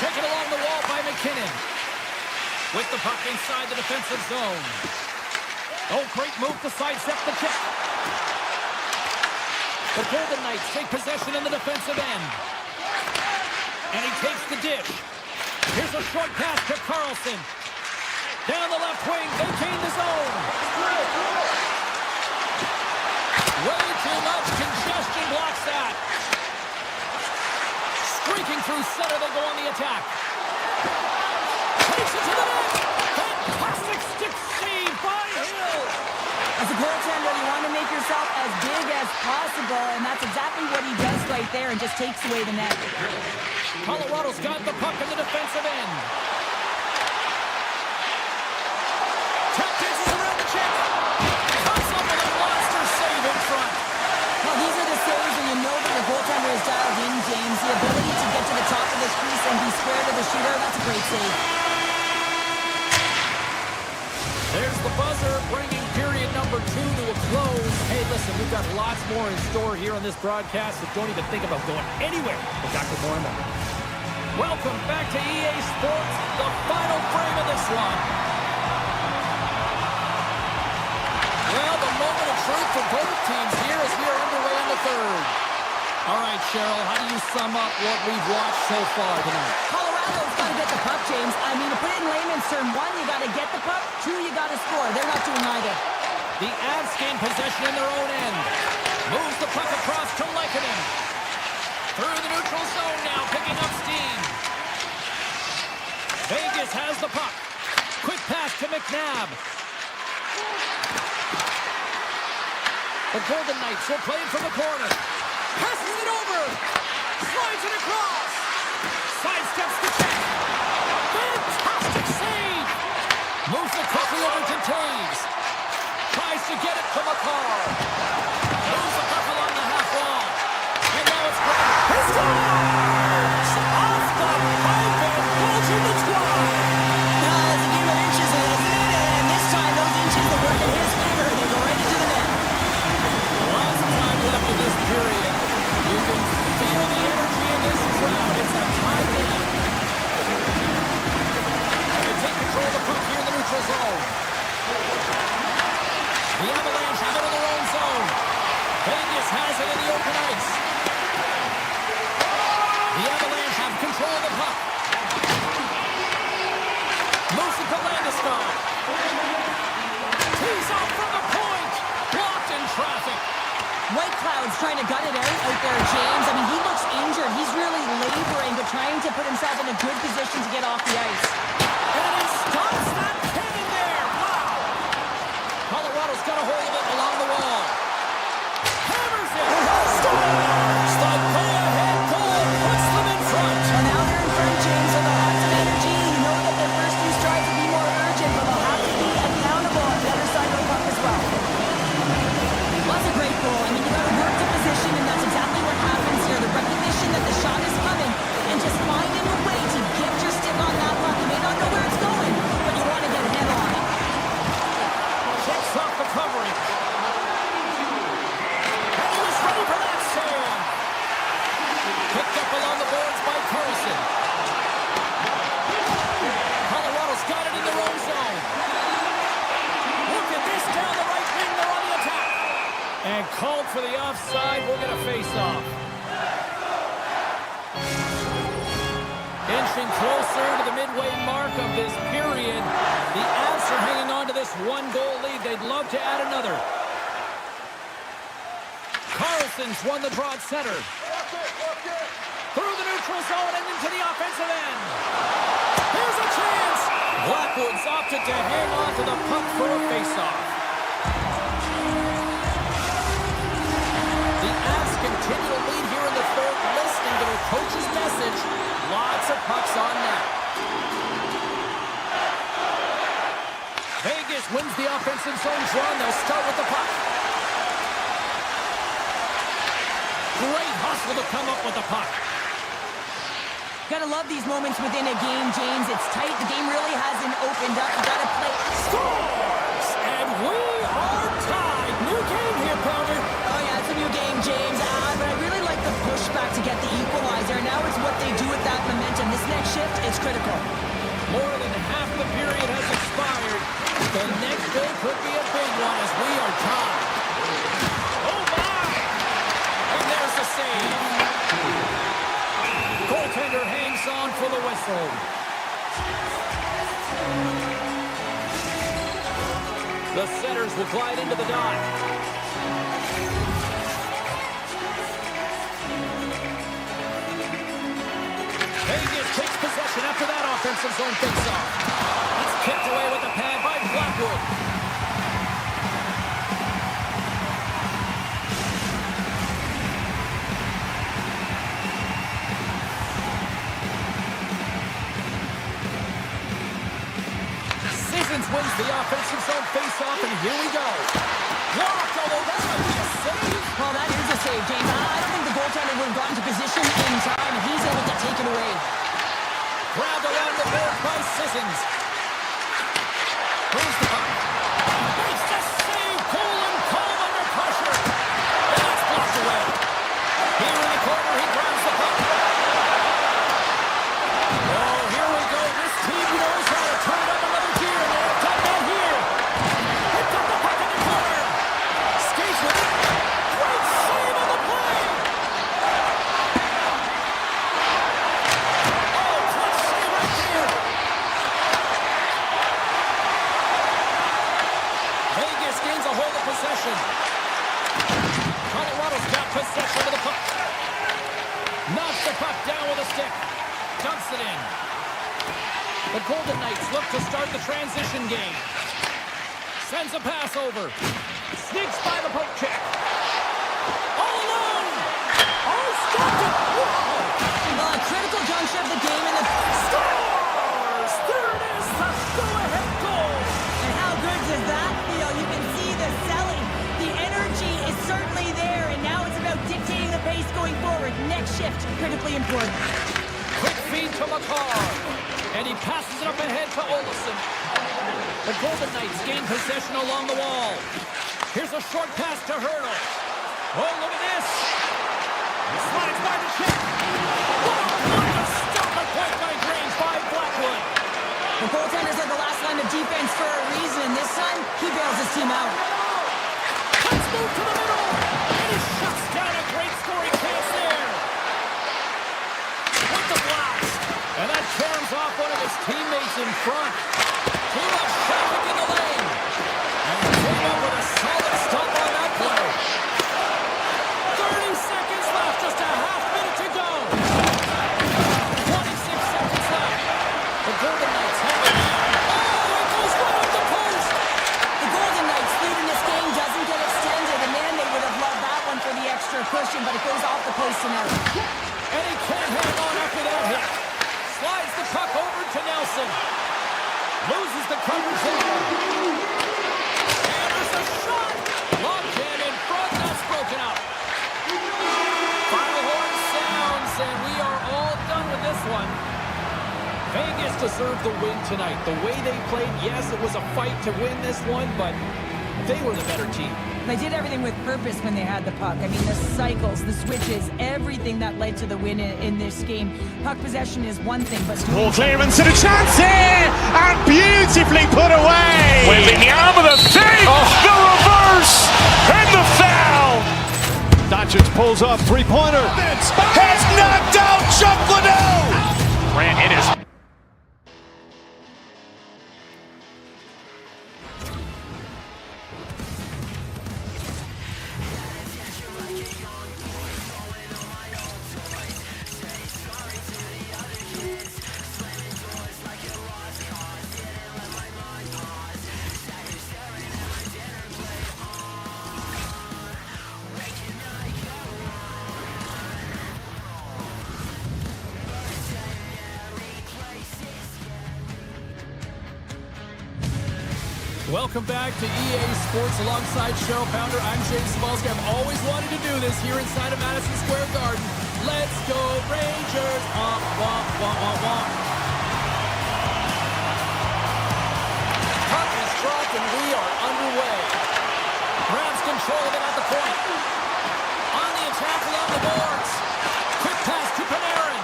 D: Taken along the wall by McKinnon. With the puck inside the defensive zone. Oh, great move to sidestep the kick. The Golden Knights take possession in the defensive end. And he takes the dish. Here's a short pass to Carlson. Down the left wing, they gain the zone. Way too much congestion blocks that. Streaking through center, they go on the attack. Takes it to the net. Fantastic stick save by Hill.
E: As a goaltender, you want to make yourself as big as possible, and that's exactly what he does right there and just takes away the net.
D: Colorado's got the puck in the defensive end. Tap dances around the check. Comes up with a monster save in front.
E: Well, these are the saves when you know that your goaltender is dialed in, James. The ability to get to the top of the crease and be square to the shooter, that's a great save.
D: There's the buzzer, bringing period number 2 to a close. Hey, listen, we've got lots more in store here on this broadcast, so don't even think about going anywhere. We're back with more in a moment. Welcome back to EA Sports, the final frame of this one. Well, the moment of truth for both teams here as we are underway in the third. All right, Cheryl, how do you sum up what we've watched so far tonight?
E: Colorado Colorado's got to get the puck, James. I mean, to put it in layman's term, one, you got to get the puck. Two, you got to score. They're not doing either.
D: The Avs gain possession in their own end. Moves the puck across to Lehkonen. Through the neutral zone now, picking up steam. Vegas has the puck. Quick pass to McNabb. The Golden Knights will play it from the corner. Passes it over. Slides it across. Sidesteps the check. Fantastic save. Moves the puck over to Taves. Tries to get it to McCall. Moves the puck along the half wall. And now it's Grant. He scores! Off the pipe and pulls in the twine.
E: It's a game of inches, isn't it? And this time, those inches that work in his favor, they go right into the net.
D: Lots of time left in this period. You can feel the energy in this crowd. It's a tie game. They take control of the puck here in the neutral zone. The Avalanche have it in their own zone. Vegas has it in the open ice. The Avalanche have control of the puck. Moves it to Landeskog. Tees off from the point. Blocked in traffic.
E: White Cloud's trying to gut it out there, James. I mean, he looks injured. He's really laboring, but trying to put himself in a good position to get off the ice.
D: And he stops that cannon there. Wow. Colorado's got a hold of it along the wall. Hammers it. Scores! The go-ahead goal puts them in front.
E: Well, now they're in front, James, so they'll have some energy. You know that their first few strides will be more urgent, but they'll have to be accountable on the other side of the puck as well. That's a great goal. I mean, you got to work to position, and that's exactly what happens here. The recognition that the shot is coming, and just finding a way to get your stick on that puck. You may not know where it's going, but you want to get a handle on it.
D: Checks off the covering. And he was ready for that save. Picked up along the boards by Carlson. Colorado's got it in their own zone. Look at this down the right wing. They're on the attack. And called for the offside. We'll get a face-off. Inching closer to the midway mark of this period. The Avs are hanging on to this one-goal lead. They'd love to add another. Carlson's won the broad center. Through the neutral zone and into the offensive end. Here's a chance. Blackwood's opted to hang on to the puck for a face-off. The Avs continue to lead here in the third, listening to their coach's message. Lots of pucks on net. Vegas wins the offensive zone draw, and they'll start with the puck. Great hustle to come up with the puck.
E: Gotta love these moments within a game, James. It's tight. The game really hasn't opened up. You gotta play.
D: Scores! And we are tied. New game here, Pounder.
E: Oh, yeah, it's a new game, James. But I really like the pushback to get the equalizer. Now it's what they do with that momentum. This next shift is critical.
D: More than half the period has expired. The next goal could be a big one as we are tied. Oh, my! And there's the save. Goaltender hangs on for the whistle. The setters will glide into the dot. Vegas takes possession after that offensive zone faceoff. It's kicked away with the pad by Blackwood. Sissons wins the offensive zone faceoff, and here we go. Blocked, although that might be a save.
E: Well, that is a save, James. I don't think the goaltender would have gotten to position in time. He's able to take it away.
D: Grabbed along the board by Sissons. Moves the puck. Makes the save. Colin Cole under pressure. And that's blocked away. Here in the corner, he grabs the puck. Oh, here we go. This team knows how to turn it up another gear. And they've done that here. Picked up the puck in the corner. Skates with it. Great save on the play. Oh, clutch save. possession. Colorado's got possession of the puck. Knocks the puck down with a stick. Dumps it in. The Golden Knights look to start the transition game. Sends a pass over. Sneaks by the poke check. All alone! Oh, stopped it!
E: Well, a critical juncture of the game and the
D: Scores! There it is, the go-ahead goal!
E: And how good does that feel? You can see the selling. The energy is certainly there, and now it's about dictating the pace going forward. Next shift, critically important.
D: Quick feed to McCarr. And he passes it up ahead to Olofsson. The Golden Knights gain possession along the wall. Here's a short pass to Hurdle. Oh, look at this. He slides by the check. What a stop at point-blank range by Blackwood.
E: The goaltenders are the last line of defense for a reason. This time, he bails his team out.
D: Let's move to the middle. And he shuts down a great scoring chance there. With the blast. And that caroms off one of his teammates in front. Too much traffic in the lane. And he came up with a solid stop on that play. 30 seconds left, just a half minute to go. 26 seconds left. The Golden Knights have it. Oh, it goes right up the post.
E: The Golden Knights' lead in this game doesn't get extended, and man, they would have loved that one for the extra cushion, but it goes off the post and out.
D: And he can't hang on after that hit. Slides the puck over to Nelson. Loses the coverage there. And there's a shot. Locked in front. That's broken out. Final horn sounds, and we are all done with this one. Vegas deserved the win tonight. The way they played, yes, it was a fight to win this one, but they were the better team.
E: They did everything with purpose when they had the puck. I mean, the cycles, the switches, everything that led to the win in this game. Puck possession is one thing, but...
A: Ball clearance and a chance here! And beautifully put away!
G: Waving the arm of the save! The reverse! And the foul!
C: Doncic pulls off three-pointer.
B: Has knocked out Chuck Liddell!
G: Grant in his
D: Welcome back to EA Sports alongside show founder. I'm James Cebulski. I've always wanted to do this here inside of Madison Square Garden. Let's go Rangers! Womp, womp, womp, womp, womp. Puck is dropped and we are underway. Grabs control of it at the point. On the attack along the boards. Quick pass to Panarin.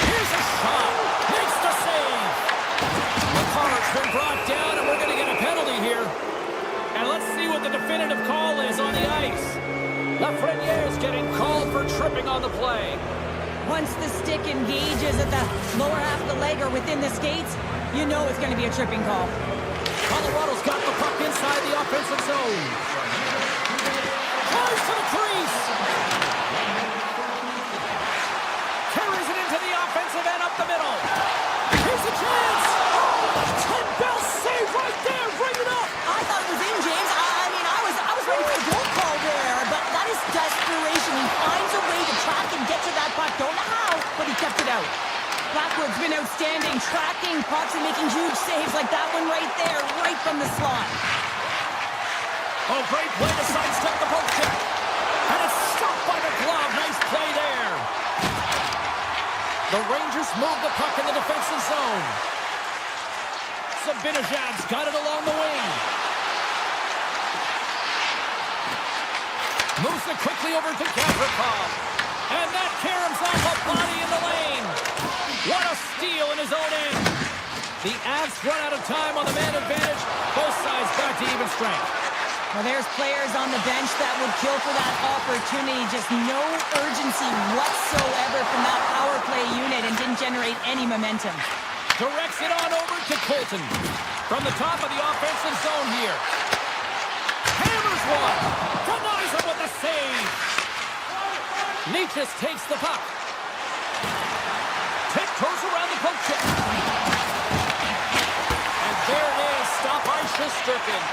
D: Here's a shot. Makes the save. McCarr's been brought down and we're going to get a penalty here. And let's see what the definitive call is on the ice. Lafreniere's getting called for tripping on the play.
E: Once the stick engages at the lower half of the leg or within the skates, you know it's going to be a tripping call.
D: Colorado's got the puck inside the offensive zone. Close to the crease. Carries it into the offensive end up the middle. Here's a chance. Ted Bell save right there. Bring it up.
E: I thought it was in, James. I was ready for a goal call there, but that is desperation. He finds a way to track and get to that puck. Don't know how, but he kept it out. Blackwood's been outstanding, tracking pucks and making huge saves like that one right there, right from the slot.
D: Oh, great play to sidestep the poke check. And it's stopped by the glove. Nice play there. The Rangers move the puck in the defensive zone. Sabinajad's got it along the wing. Moves it quickly over to Gavrikov. And that caroms off a body in the lane. What a steal in his own end. The Avs run out of time on the man advantage. Both sides back to even strength.
E: Well, there's players on the bench that would kill for that opportunity. Just no urgency whatsoever from that power play unit and didn't generate any momentum.
D: Directs it on over to Colton. From the top of the offensive zone here. Hammers Nietzsche takes the puck. Tiptoes around the poke check. And there it is. Stop by Shesterkin.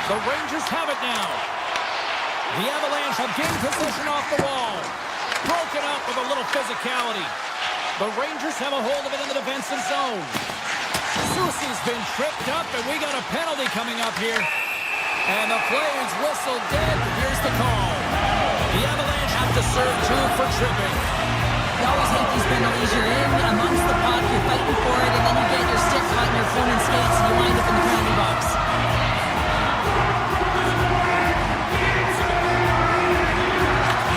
D: The Rangers have it now. The Avalanche have gained possession off the wall. Broken up with a little physicality. The Rangers have a hold of it in the defensive zone. Soucy's been tripped up, and we got a penalty coming up here. And the play is whistled dead. Here's the call. The Avalanche have to serve 2 for tripping.
E: You always hate these penalties. You're in amongst the puck, you're fighting for it, and then you get your stick caught in your opponent's skates, and you wind up in the penalty box.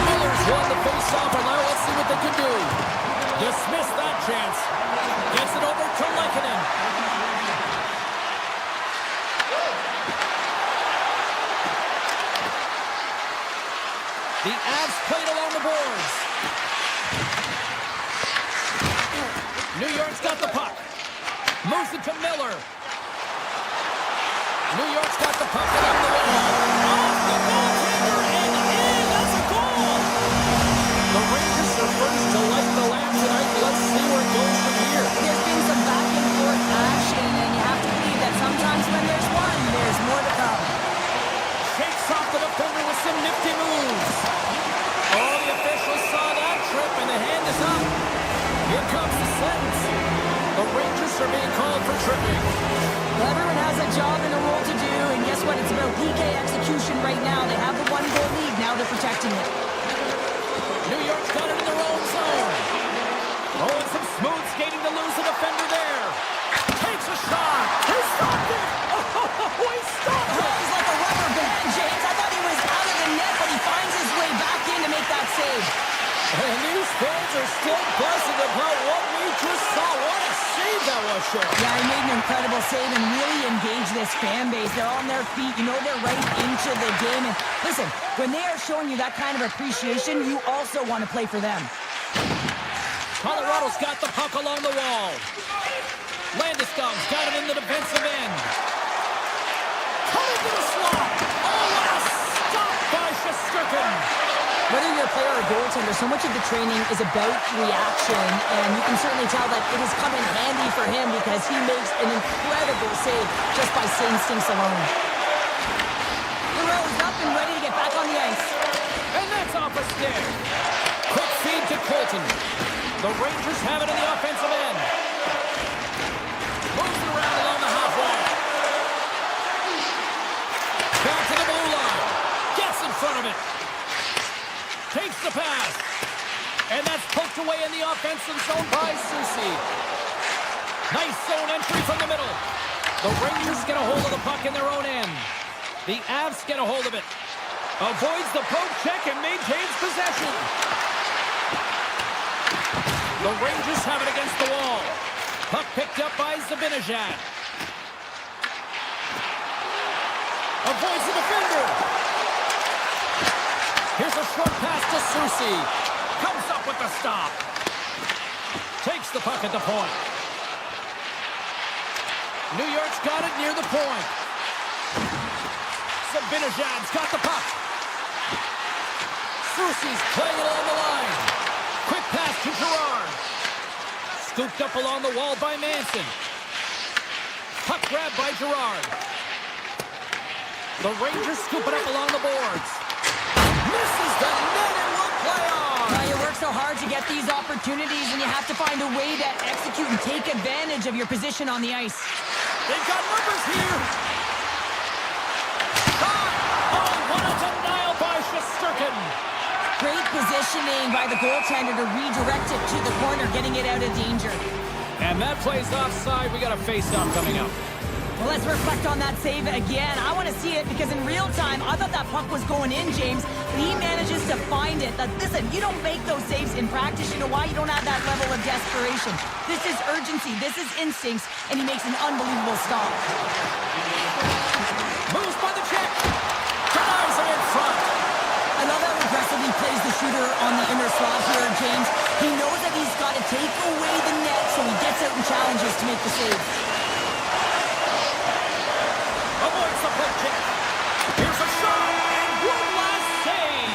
D: Miller's won the face-off, and now let's see what they can do. Dismiss that chance. Gets it over to Lehkonen. The Avs played along the boards. New York's got the puck. Moves it to Miller. New York's got the puck along the wall. Off the goaltender and in. That's a goal. The Rangers are first to light the lamp tonight. Let's see where it goes from here.
E: There's been some back and forth action, and you have to believe that sometimes when there's one, there's more to come.
D: Shakes off the defender with some nifty moves. Oh, the officials saw that trip, and the hand is up. Here comes the sentence. The Rangers are being called for tripping.
E: Well, everyone has a job and a role to do, and guess what? It's about PK execution right now. They have the 1-goal lead. Now they're protecting it.
D: New York's got it in their own zone. Oh, and some smooth skating to lose the defender there. Takes a shot. He stopped it. Oh, he stopped it.
E: He's like a rubber band, James. I thought he was out of the net, but he finds his way back in to make that save.
D: And these fans are still buzzing about what we just saw. What a save that was, Sean.
E: Yeah, he made an incredible save and really engaged this fan base. They're on their feet. You know they're right into the game. And listen, when they are showing you that kind of appreciation, you also want to play for them.
D: Colorado's got the puck along the wall. Landeskog's got it in the defensive end. Coming to the slot. Oh, what a stop by Shesterkin.
E: Whether you're a player or a goaltender, so much of the training is about reaction, and you can certainly tell that it has come in handy for him because he makes an incredible save just by instincts alone. Hero's up and ready to get back on the ice.
D: And that's off a stick. Quick feed to Colton. The Rangers have it in the offensive end. Moves it around along the half wall. Back to the blue line. Gets in front of it. Takes the pass. And that's poked away in the offensive zone by Soucy. Nice zone entry from the middle. The Rangers get a hold of the puck in their own end. The Avs get a hold of it. Avoids the poke check and maintains possession. The Rangers have it against the wall. Puck picked up by Zibanejad. Avoids the defender. Here's a short pass to Soucy. Comes up with the stop. Takes the puck at the point. New York's got it near the point. Zibanejad's got the puck. Soucy's playing it along the line. Quick pass to Girard. Scooped up along the wall by Manson. Puck grab by Girard. The Rangers scoop it up along the boards. Misses the net and will play on.
E: Now you work so hard to get these opportunities, and you have to find a way to execute and take advantage of your position on the ice.
D: They've got numbers here. Shot. Oh, what a denial by Shesterkin.
E: Great positioning by the goaltender to redirect it to the corner, getting it out of danger.
D: And that plays offside. We got a face-off coming up.
E: Well, let's reflect on that save again. I want to see it because in real time, I thought that puck was going in, James, but he manages to find it. Listen, you don't make those saves in practice. You know why? You don't have that level of desperation. This is urgency. This is instincts, and he makes an unbelievable stop.
D: Moves by the check. Denies it in front.
E: I love how aggressive he plays the shooter on the inner slot here, James. He knows that he's got to take away the net, so he gets out and challenges to make the save.
D: Avoids the poke check. Here's a shot, and one last save.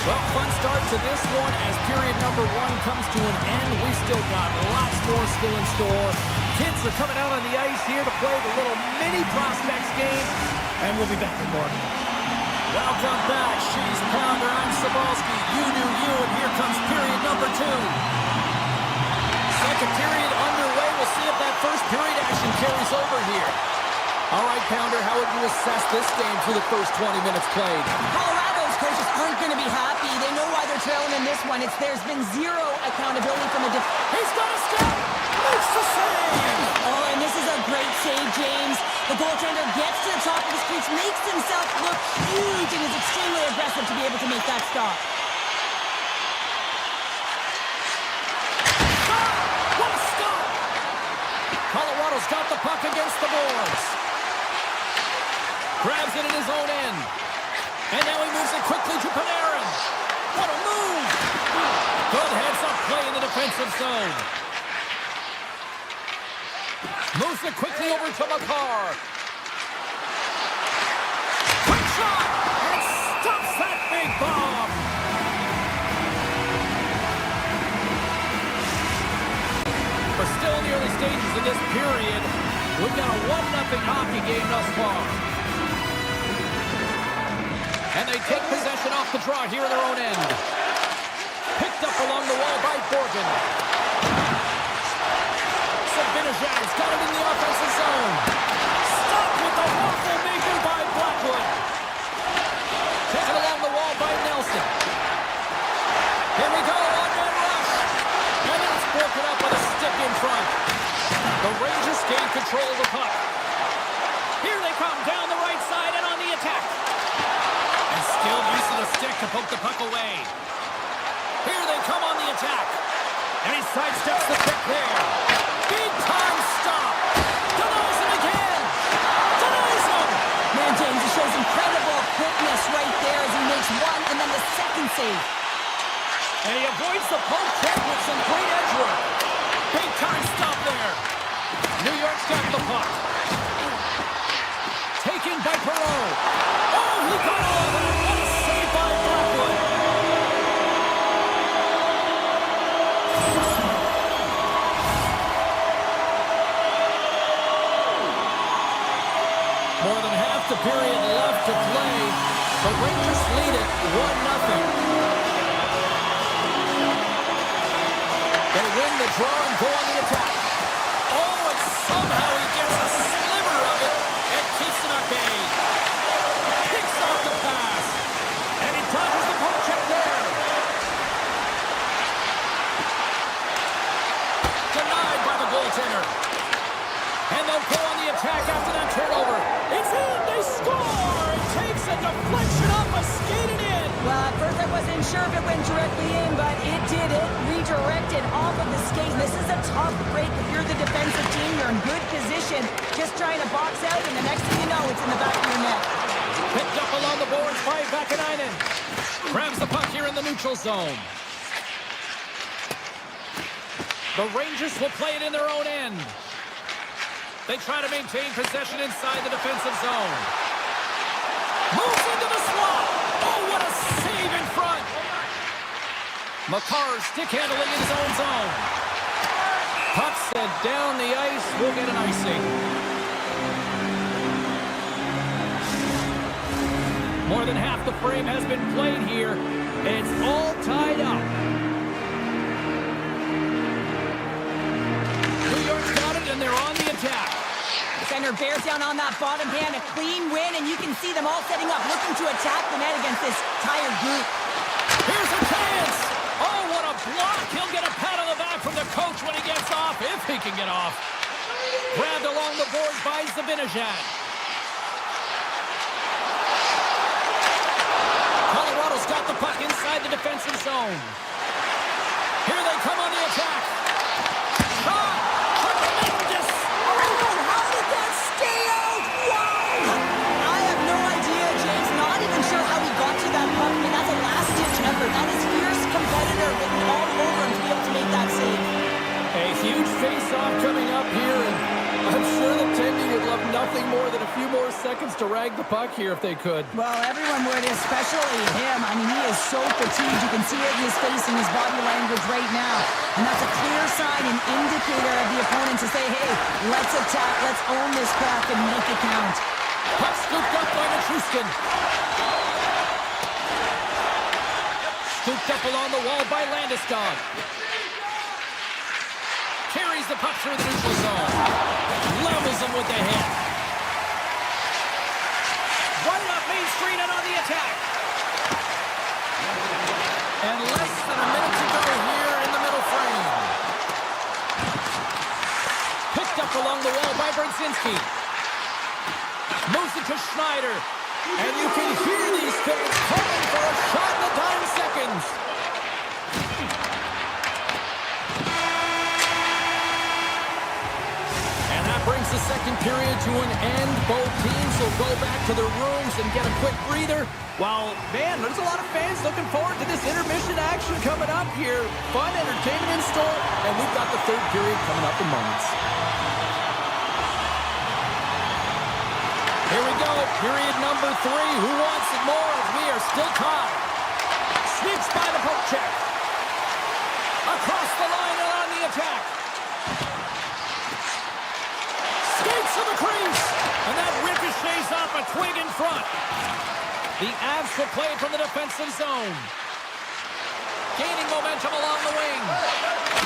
D: Well, fun start to to this one as period number 1 comes to an end. We've still got lots more still in store. Kids are coming out on the ice here to play the little mini prospects game, and we'll be back with more. Welcome back. She's Pounder. I'm Sabalski. You knew you, and here comes period number 2. Second period underway. We'll see if that first period action carries over here. All right, Pounder, how would you assess this game through the first 20 minutes played?
E: Colorado's coaches aren't going to be happy. They know why they're trailing in this one. There's been zero accountability from the
D: He's got a step. Makes the save.
E: Oh, and this is a great save, James. The goaltender gets to the top of his crease, makes himself look huge, and is extremely aggressive to be able to make that stop.
D: What a stop! Colorado's got the puck against the boards. Grabs it in his own end. And now he moves it quickly to Panarin. What a move! Good heads-up play in the defensive zone. Moves it quickly over to Makar. Quick shot! And stops that big bomb! We're still in the early stages of this period. We've got a 1-0 hockey game thus far. And they take possession off the draw here in their own end. Picked up along the wall by Borgen. Sabinajad's got it in the offensive zone. Stopped with the waffle maker by Blackwood. Taken along the wall by Nelson. Here we go, one-man rush. And then it's broken up with a stick in front. The Rangers gain control of the puck. Here they come down the right side and on the attack. And skilled use of the stick to poke the puck away. Here they come on the attack. And he sidesteps the pick there. Big time stop. Denies him again. Denies him.
E: Man, James, he shows incredible quickness right there as he makes one and then the second save.
D: And he avoids the poke check with some great edge work. Big time stop there. New York's got the puck. Taken by Perreault. Oh, he got all of it. What a save by Blackwood. More than half the period left to play. The Rangers lead it 1-0. They win the draw and go on the attack. Oh, and somehow he gets a sliver of it and keeps it at bay. Picks off the pass. And he dodges the poke check there. Denied by the goaltender. And they'll go on the attack after that turnover. It's in. They score. It takes a deflection off a skated in.
E: Well, at first I wasn't sure if it went directly in, but it did. It redirected off of the skate. This is a tough break. If you're the defensive team, you're in good position, just trying to box out, and the next thing you know, it's in the back of your net.
D: Picked up along the boards by Vakanainen. Grabs the puck here in the neutral zone. The Rangers will play it in their own end. They try to maintain possession inside the defensive zone. Moves into the slot. Oh, what a save in front. Makar stick handling in his own zone. Puck sent down the ice. We'll get an icing. More than half the frame has been played here. It's all tied up. New York's got it, and they're on the attack.
E: Center bears down on that bottom hand, a clean win, and you can see them all setting up, looking to attack the net against this tired group.
D: Here's a chance. Oh, what a block. He'll get a pat on the back from the coach when he gets off, if he can get off. Grabbed along the boards by Sabinajad. Colorado's got the puck inside the defensive zone. Here they come on the attack. Shot! Tremendous!
E: How did that stay out? Wow! I have no idea, James. Not even sure how he got to that puck. I mean, that's a last-ditch effort. That is fierce competitor written all over him to be able to make that save.
D: A huge face-off coming up here, and I'm sure that Tendy would love nothing nothing more than a few more seconds to rag the puck here if they could.
E: Well, everyone would, especially him. I mean, he is so fatigued. You can see it in his face and his body language right now. And that's a clear sign, an indicator of the opponent to say, hey, let's attack, let's own this craft and make it count.
D: Puck scooped up by Nichushkin. Scooped up along the wall by Landeskog. Carries the puck through the neutral zone. Levels him with the hit. Right up Main Street and on the attack. And less than a minute to go here in the middle frame. Picked up along the wall by Brzezinski. Moves it to Schneider. And you can hear these fans calling for a shot in the dying seconds. And that brings the second period to an end. Both teams will go back to their rooms and get a quick breather. While, man, there's a lot of fans looking forward to this intermission action coming up here. Fun entertainment in store. And we've got the third period coming up in moments. Here we go, period number 3. Who wants it more as we are still tied? Sneaks by the poke check. Across the line and on the attack. Skates to the crease. And that ricochets off a twig in front. The Avs will play from the defensive zone. Gaining momentum along the wing.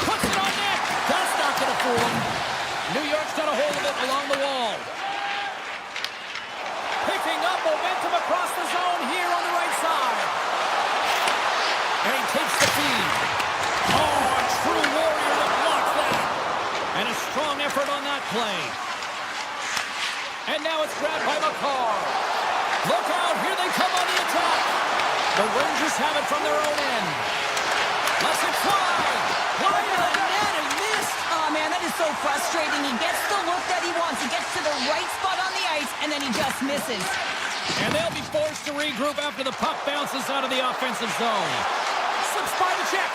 D: Puts it on net. That's not going to fool him. New York's got a hold of it along the wall. Picking up momentum across the zone here on the right side. And he takes the feed. Oh, a true warrior that blocks that. And a strong effort on that play. And now it's grabbed by McCarr. Look out, here they come on the attack. The Rangers have it from their own end. Let's it fly.
E: Wide of the net and missed. Oh, man, that is so frustrating. He gets the look that he wants. He gets to the right spot on the ice, and then he just misses.
D: And they'll be forced to regroup after the puck bounces out of the offensive zone. Slips by the check.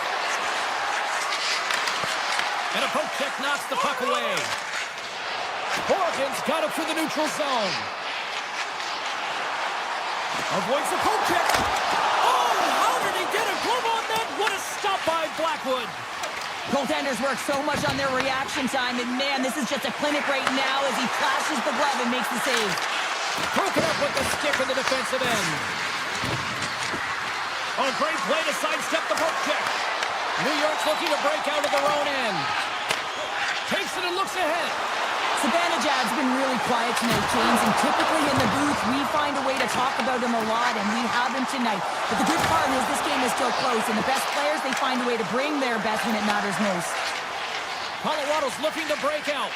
D: And a poke check knocks the puck away. Oregon's got it through the neutral zone. Avoids the poke check. Oh, how did he get a glove on that? What a stop by Blackwood.
E: Goaltenders work so much on their reaction time, and man, this is just a clinic right now as he flashes the glove and makes the save.
D: Broken up with the stick in the defensive end. Oh, great play to sidestep the poke check. New York's looking to break out of their own end. Takes it and looks ahead.
E: Zibanejad's been really quiet tonight, James, and typically in the booth, we find a way to talk about him a lot, and we have him tonight. But the good part is this game is still close, and the best players, they find a way to bring their best when it matters most.
D: Colorado's looking to break out,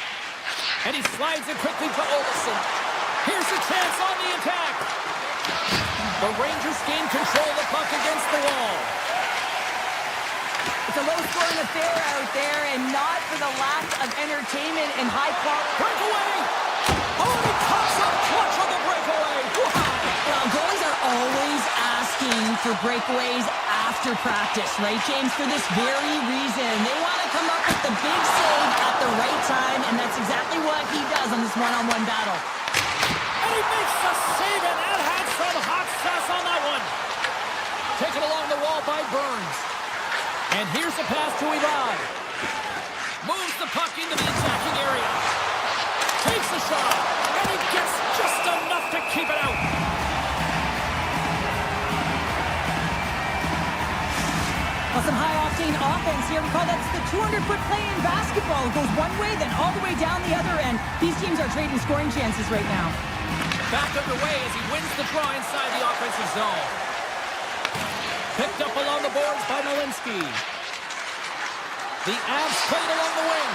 D: and he slides it quickly to Olsen. Here's a chance on the attack. The Rangers gain control of the puck against the wall.
E: It's a low-scoring affair out there, and not for the lack of entertainment and high quality.
D: Breakaway! Oh, he pops up clutch on the breakaway. Wow.
E: Well, goalies are always asking for breakaways after practice, right, James? For this very reason. They want to come up with the big save at the right time, and that's exactly what he does on this one-on-one battle.
D: And he makes the save, and that had some hot sauce on that one. Taken along the wall by Burns. And here's the pass to Ivan. Moves the puck into the attacking area. Takes a shot. And he gets just enough to keep it out.
E: Well, some high-octane offense here. We call that the 200-foot play in basketball. It goes one way, then all the way down the other end. These teams are trading scoring chances right now.
D: Back underway as he wins the draw inside the offensive zone. Picked up along the boards by Malinsky. The Avs played along the wing.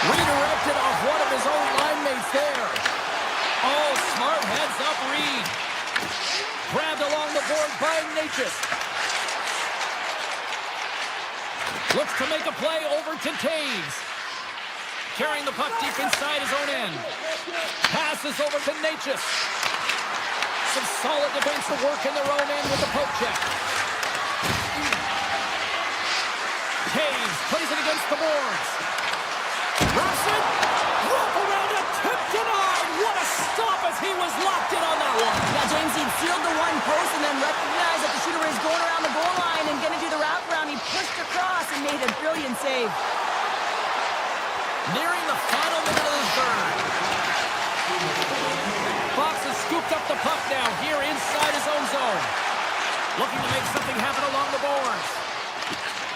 D: Redirected off one of his own line mates there. Oh, smart heads up Reed. Grabbed along the board by Natchez. Looks to make a play over to Taves. Carrying the puck deep inside his own end. Passes over to Natchez. Some solid defensive work in their own end with the poke check. Taves plays it the boards. Wraps it. Wrap around it. Tip denied. What a stop as he was locked in on that one.
E: Yeah, James, he sealed the one post and then recognized that the shooter was going around the goal line and going to do the wraparound. He pushed across and made a brilliant save.
D: Nearing the final minute of the third. Fox has scooped up the puck now here inside his own zone. Looking to make something happen along the boards.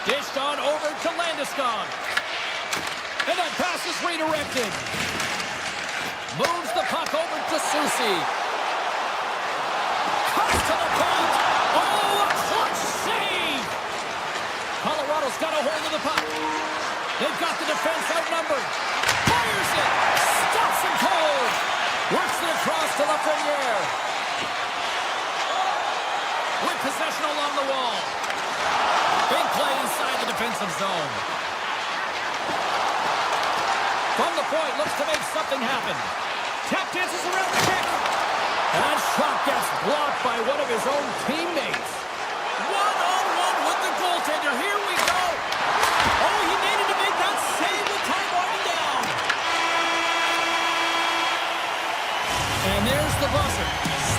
D: Dished on over to Landeskog. And that pass is redirected. Moves the puck over to Soucy. Cuts to the point. Oh, a clutch save! Colorado's got a hold of the puck. They've got the defense outnumbered. Fires it. Stops him cold. Works it across to Lafreniere. With possession along the wall. Big play inside the defensive zone. From the point, looks to make something happen. Tap dances around the kick. And that shot gets blocked by one of his own teammates. One-on-one with the goaltender. Here we go. Oh, he needed to make that save with time winding down. And there's the buzzer.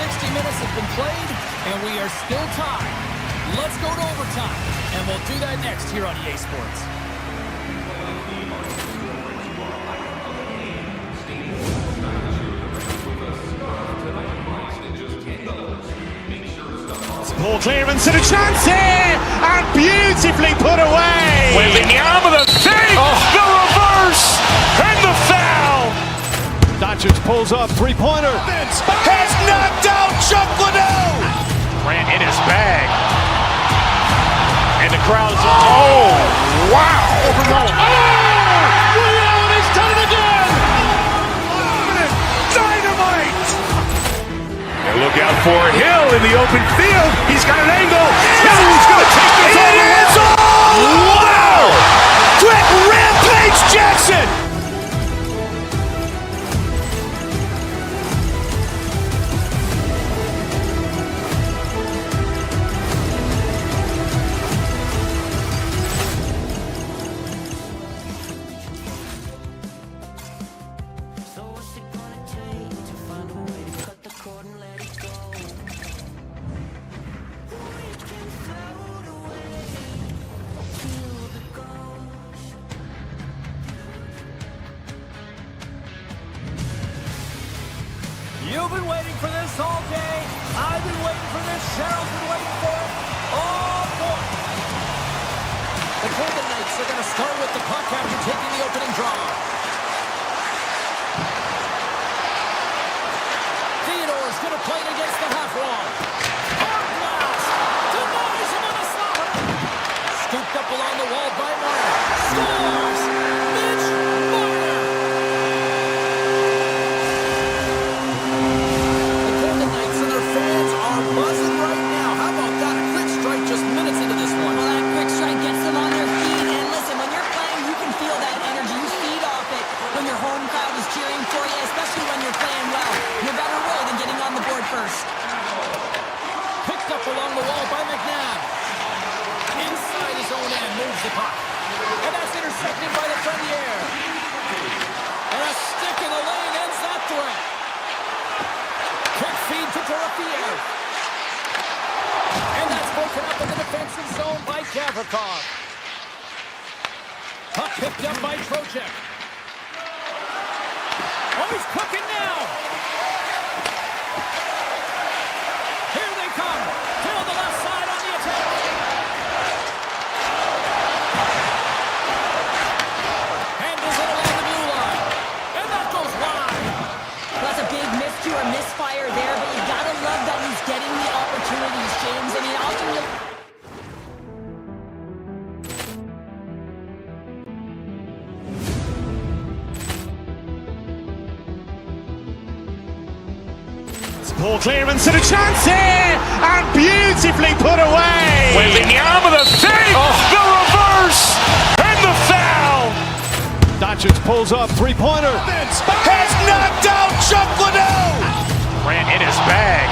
D: 60 minutes have been played, and we are still tied. Let's go to overtime, and we'll do that next here on EA Sports.
A: Ball clearance and a chance here, and beautifully put away.
G: Wembanyama the save, the reverse, and the foul.
C: Doncic pulls up, three-pointer.
B: Vince has knocked out Chuck Liddell.
G: Ran in his bag. And the crowd is, oh, wow.
C: Ray Allen has done it again!
B: Dynamite! And look out for Hill in the open field. He's got an angle. Hill's going to take this all the way. Wow! Quick Rampage Jackson!
F: So what's it gonna take to find a way to cut the cord and let it go? We can float away, feel the ghost.
D: You've been waiting for this all day. I've been waiting for this. Cheryl's been waiting for it. Oh, boy. The Golden Knights are going to start with the puck after taking the opening draw. Theodore's going to play it against the half wall. Hard blast. Denies him on a slapper. Scooped up along the wall by Marner. Scores. Mitch Marner. The Golden Knights and their fans are buzzing right now. How about that? A quick strike just minutes into this one.
E: Well, that quick strike gets them on their feet. And listen, when you're playing, you can feel that energy. You feed off it when your home crowd is cheering for you, especially when you're playing well. No better way than getting on the board first.
D: Picked up along the wall by McNabb. Inside his own end, moves the puck. And that's intercepted by the Lafreniere. And a stick in the lane ends that threat. Quick feed to Dorofiev. And that's broken up in the defensive zone by Gavrikov. Puck picked up by Trocheck. Oh, he's cooking now. Here they come. Fill the left side on the attack. Handles it along the blue line. And that goes wide.
E: Well, that's a big miscue or misfire there, but you gotta love that he's getting the opportunities, James. I mean, ultimately...
A: Ball clearance and a chance here, and beautifully put away.
G: Wembanyama the save, the reverse, and the foul.
C: Doncic pulls up, three-pointer.
B: Vince has knocked out Chuck Liddell.
G: Ran in his bag.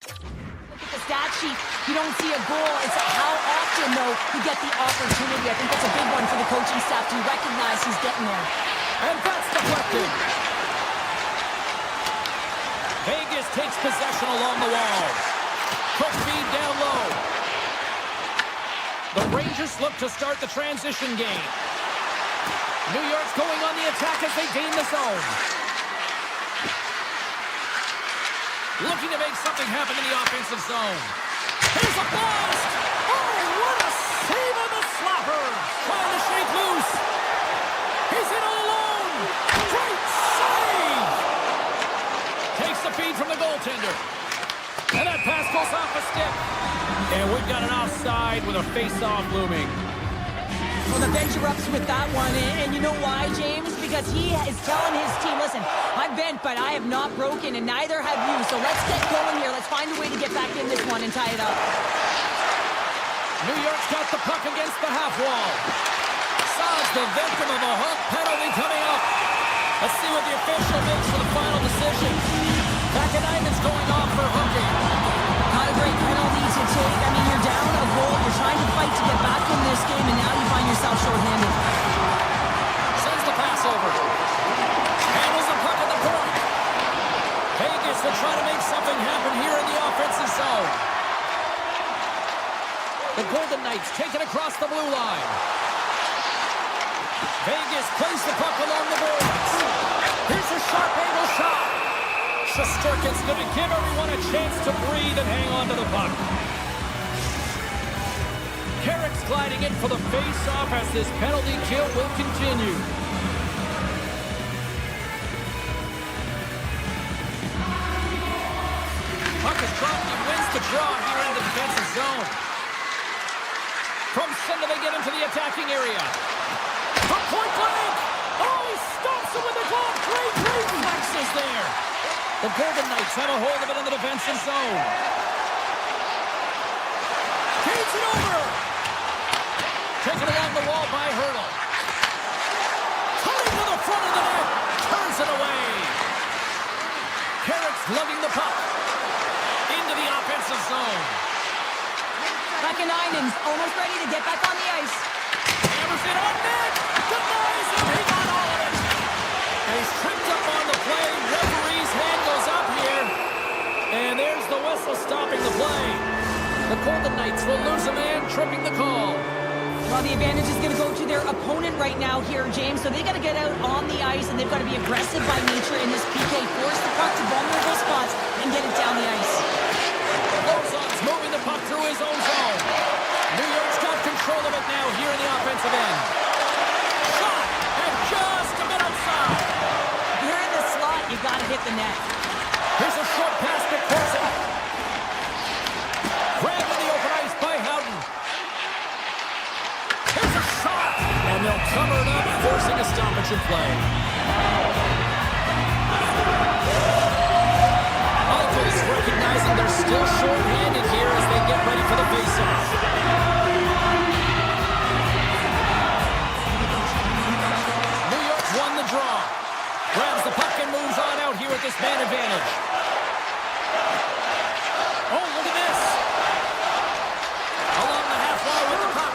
E: Look at the stat sheet. You don't see a goal. It's how often in, though, you get the opportunity. I think that's a big one for the coaching staff to recognize he's getting there.
D: And that's deflected. Vegas takes possession along the wall. Quick feed down low. The Rangers look to start the transition game. New York's going on the attack as they gain the zone. Looking to make something happen in the offensive zone. Here's a blast! Oh, what a save on the slapper! Trying to shake loose. He's in all alone. Great save! Takes the feed from the goaltender. And that pass goes off a stick. And we've got an offside with a face-off looming.
E: Well, the bench erupts with that one, and you know why, James? Because he is telling his team, listen, I'm bent, but I have not broken, and neither have you. So let's get going here. Let's find a way to get back in this one and tie it up.
D: New York's got the puck against the half wall. Saad's the victim of a hook penalty coming up. Let's see what the official makes for the final decision. Vakanainen's going off for hooking.
E: Not a great penalty to take. I mean, you're down a goal. You're trying to fight to get back in this game, and now you find yourself shorthanded.
D: Sends the pass over. Handles the puck at the point. Vegas will try to make something happen here in the offensive zone. The Golden Knights take it across the blue line. Vegas plays the puck along the boards. Here's a sharp angle shot. Shesterkin's going to give everyone a chance to breathe and hang on to the puck. Carrick's gliding in for the face-off as this penalty kill will continue. Puck is dropped. He wins the draw here in the defensive zone. From center they get into the attacking area. From point blank. Oh, he stops him with the glove. Great reflexes there. The Golden Knights have a hold of it in the defensive zone. Feeds it over. Taken along the wall by Hurdle. Cutting to the front of the net. Turns it away. Carrick's lugging the puck into the offensive zone.
E: Vakanainen's almost ready to get back on the ice.
D: Hammers it on net. Denies him. He got all of it. And he's tripped up on the play. Referee's hand goes up here. And there's the whistle stopping the play. The Golden Knights will lose a man, tripping the call.
E: Well, the advantage is going to go to their opponent right now here, James. So they got to get out on the ice, and they've got to be aggressive by nature in this PK. Force the puck to vulnerable spots and get it down the ice.
D: Lozon's moving the puck through his own zone. New York's got control of it now here in the offensive end. Shot, and just a bit outside.
E: If you're in the slot, you got to hit the net.
D: Here's a short pass to Corsi. Grabbed in the open ice by Howden. Here's a shot, and they'll cover it up, forcing a stoppage in play. Michael's recognizing they're still short-handed here as they get ready for the faceoff. New York's won the draw. Grabs the puck and moves on out here with this man advantage. Oh, look at this. Along the half wall with the puck.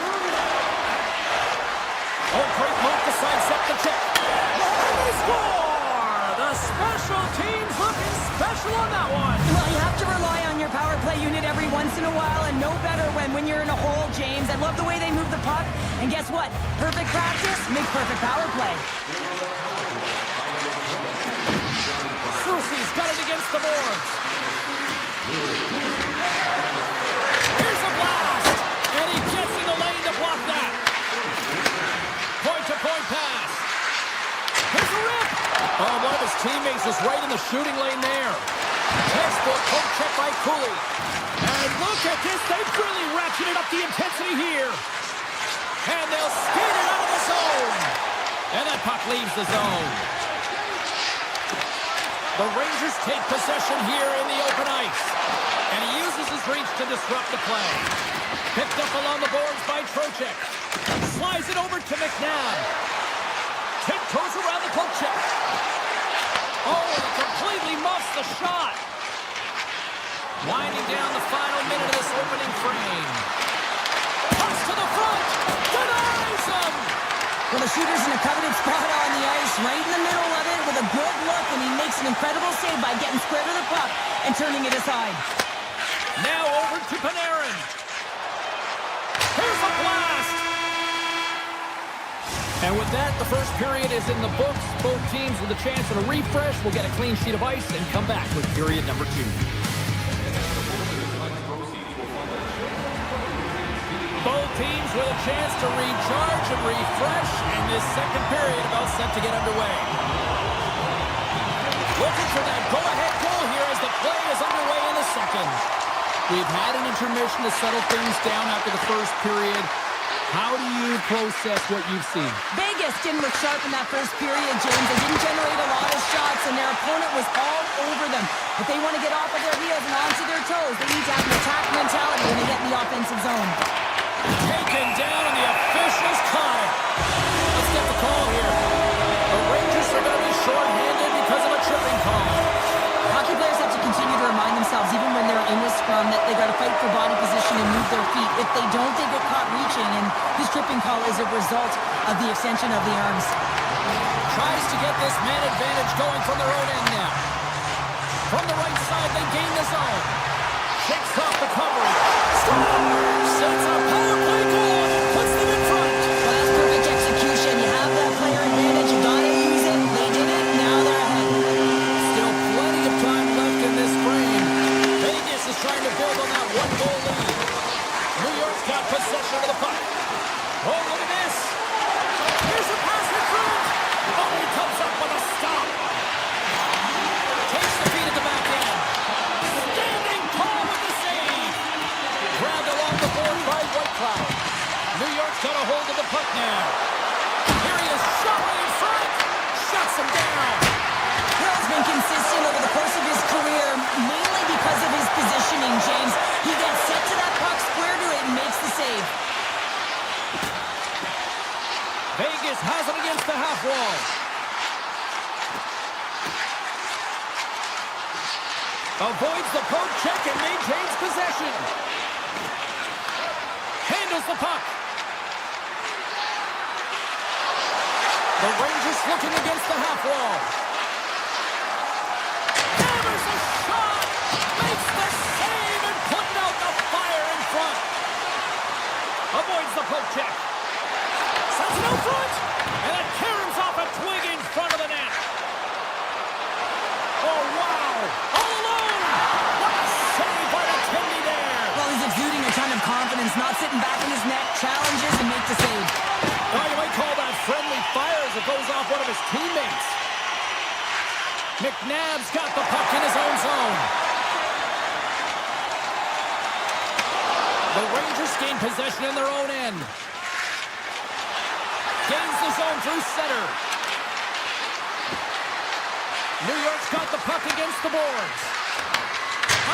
D: Oh, great move to sidestep the check. And they score! The special teams looking special on that one.
E: Well, you have to rely on your power play unit every once in a while, and no better when you're in a hole, James. I love the way they move the puck, and guess what? Perfect practice makes perfect power play.
D: Soucy's got it against the boards. Here's a blast, and he gets in the lane to block that. Point-to-point pass. Here's a rip. Oh, one of his teammates is right in the shooting lane there. Textbook poke check by Cooley. And look at this. They've really ratcheted up the intensity here. And they'll skate it out of the zone. And that puck leaves the zone. The Rangers take possession here in the open ice. And he uses his reach to disrupt the play. Picked up along the boards by Trocheck. Slides it over to McNabb. Tiptoes around the poke check. Oh, he completely muffs the shot. Winding down the final minute of this opening frame. Pucks the front. Denies him.
E: Well, the shooter's in a coveted spot on the ice, right in the middle of it with a good look, and he makes an incredible save by getting square to the puck and turning it aside.
D: Now over to Panarin. Here's a blast. And with that, the first period is in the books. Both teams with a chance at a refresh will get a clean sheet of ice and come back with period number 2. Both teams with a chance to recharge and refresh, and this second period about set to get underway. Looking for that go-ahead goal here as the play is underway in the second. We've had an intermission to settle things down after the first period. How do you process what you've seen?
E: Vegas didn't look sharp in that first period, James. They didn't generate a lot of shots, and their opponent was all over them. If they want to get off of their heels and onto their toes, they need to have an attack mentality when they get in the offensive zone.
D: Taken down, and the officials caught it. Let's get the call here. The Rangers are going to be short-handed because of a tripping call.
E: Hockey players have to continue to remind themselves, even when they're in the scrum, that they got to fight for body position and move their feet. If they don't, they get caught reaching, and this tripping call is a result of the extension of the arms.
D: Tries to get this man advantage going from their own end now. From the right side, they gain the zone. Shakes off the coverage. Sets a power play goal. Puts them in front.
E: Well, that's perfect execution. You have that player advantage. You got to use it. They did it. Now they're ahead.
D: Still plenty of time left in this frame. Vegas is trying to build on that one-goal lead. New York's got possession of the puck. Oh, look at this. Here's a pass in front. Oh, he comes up with a stop. Takes the feed at the back end. Standing tall with the save. Grabbed along the board by Whitecloud. New York's got a hold of the puck now. Here he is, shot right in front. Shuts him down.
E: Hill's been consistent over the course of his career, mainly because of his positioning, James. He gets set to that puck, square to it, and makes the save.
D: Vegas has it against the half wall. Avoids the poke check and maintains possession. Handles the puck. The Rangers looking against the half wall. Hammers a shot. Makes the save and putting out the fire in front. Avoids the poke check. Sends it out front. And it caroms off a twig in front of the net. Oh, wow. All alone. What a save by the Tindy there.
E: Well, he's exuding a ton of confidence, not sitting back in his net, challenges and makes the save.
D: Oh, you might call that friendly fire as it goes off one of his teammates. McNabb's got the puck in his own zone. The Rangers gain possession in their own end. Gains the zone through center. New York's got the puck against the boards.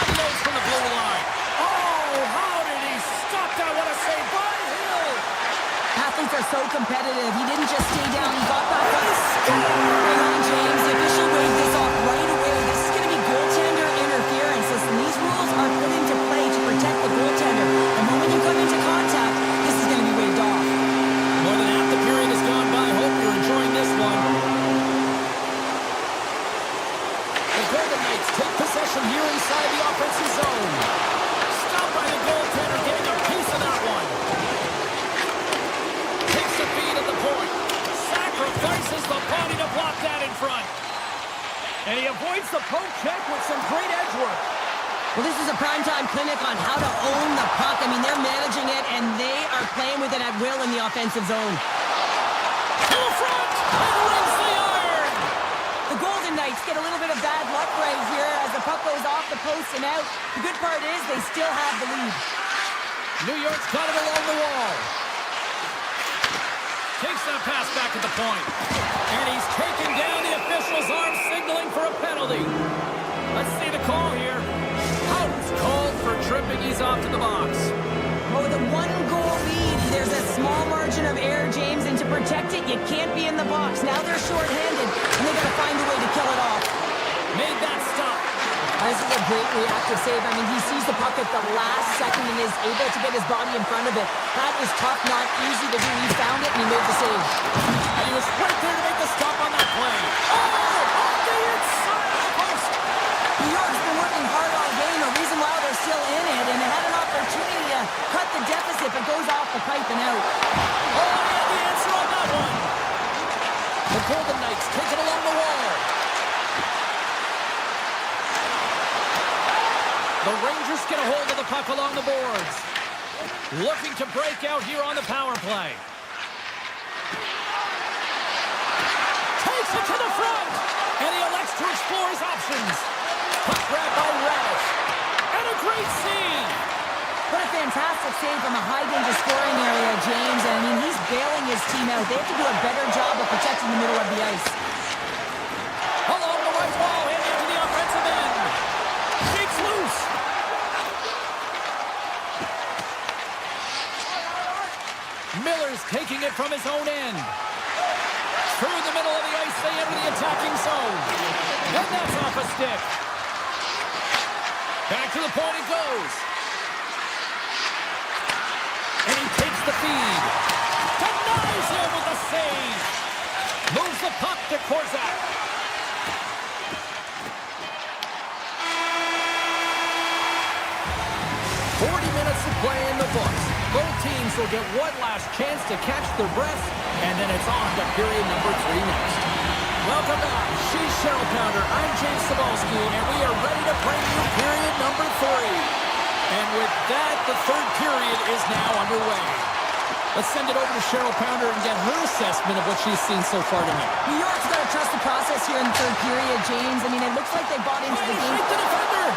D: Unloads from the blue line. Oh, how did he stop that? What a save by Hill.
E: Athletes are so competitive. He didn't just stay down. He got back up. Hang on, James. The official waved this off right away. This is going to be goaltender interference. Listen, these rules are put into play to protect the goaltender. The moment you come into contact, this is going to be waved off.
D: More than half the period has gone by. Hope you're enjoying this one. The Golden Knights take possession here inside the offensive zone. Stopped by the goaltender, getting a piece of that one. Takes the feed at the point. Sacrifices the body to block that in front. And he avoids the poke check with some great edge work.
E: Well, this is a primetime clinic on how to own the puck. I mean, they're managing it, and they are playing with it at will in the offensive zone.
D: To the front, and rings the iron.
E: The Golden Knights get a little bit of bad luck right here as the puck goes off the post and out. The good part is they still have the lead.
D: New York's got it along the wall. Takes that pass back at the point. And he's taken down. The official's arm signaling for a penalty. Let's see the call here. Houghton's called for tripping. He's off to the box.
E: Well, with a one-goal lead, there's a small margin of error, James, and to protect it, you can't be in the box. Now they're short-handed, and they got to find a way to kill it off.
D: Made that stop.
E: This is a great reactive save. I mean, he sees the puck at the last second and is able to get his body in front of it. That was tough, not easy to do. He found it and he made the save.
D: And he was right there to make the stop on that play. Oh, on the inside of the post.
E: New York's been working hard all game. The reason why they're still in it, and they had an opportunity to cut the deficit, but goes off the pipe and out.
D: Oh, and the answer on that one. The Golden Knights take it along the wall. The Rangers get a hold of the puck along the boards. Looking to break out here on the power play. Takes it to the front. And he elects to explore his options. Puck grab by Radish. And a great save.
E: What a fantastic save from a high-danger scoring area, James. And I mean, he's bailing his team out. They have to do a better job of protecting the middle of the ice.
D: Along the right wall and into the offensive end. Shakes loose. Miller's taking it from his own end. Through the middle of the ice, they enter the attacking zone. And that's off a stick. Back to the point it goes. And he takes the feed. Denies him with the save. Moves the puck to Korzak. Minutes to play in the books. Both teams will get one last chance to catch their breath, and then it's on to period number 3 next. Welcome back. She's Cheryl Pounder. I'm James Cebulski, and we are ready to bring you period number 3. And with that, the third period is now underway. Let's send it over to Cheryl Pounder and get her assessment of what she's seen so far tonight.
E: New York's got to trust the process here in the third period, James. I mean, it looks like they bought into the game.
D: The defender.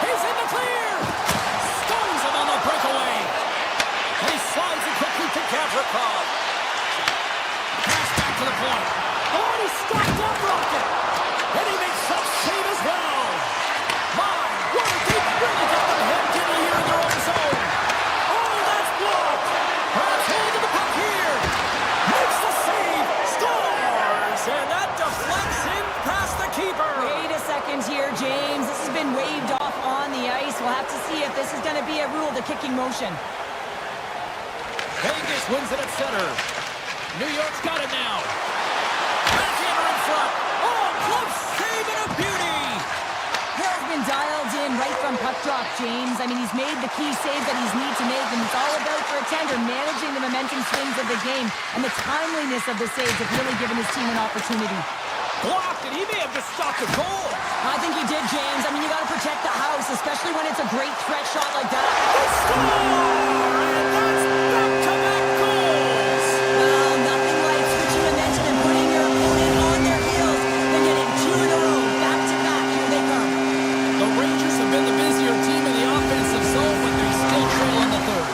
D: He's in the clear. Stones him on the breakaway. And he slides it quickly to Gavrikov. Pass back to the point. Oh, he stopped that rocket. And he makes that save as well. My, what a deep really got them hemmed in here in their own zone. Oh, that's blocked. Grabs hold of the puck here. Makes the save. Scores. And that deflects in past the keeper.
E: Wait a second here, James. This has been waved off on the ice. We'll have to see if this is going to be a rule, the kicking motion.
D: Vegas wins it at center. New York's got it now. Backhander in front. Oh, glove save and a beauty.
E: Hill's been dialed in right from puck drop, James. I mean, he's made the key saves that he's need to make, and it's all about for a tender managing the momentum swings of the game, and the timeliness of the saves have really given his team an opportunity.
D: Blocked, and he may have just stopped the goal.
E: I think he did, James. I mean, you got to protect the house, especially when it's a great threat shot like that.
D: Score! And that's back-to-back goals.
E: Well, nothing like switching momentum and putting your opponent on their heels than getting 2 in a row, back-to-back. Here they come.
D: The Rangers have been the busier team in the offensive zone, but they still trail on the third.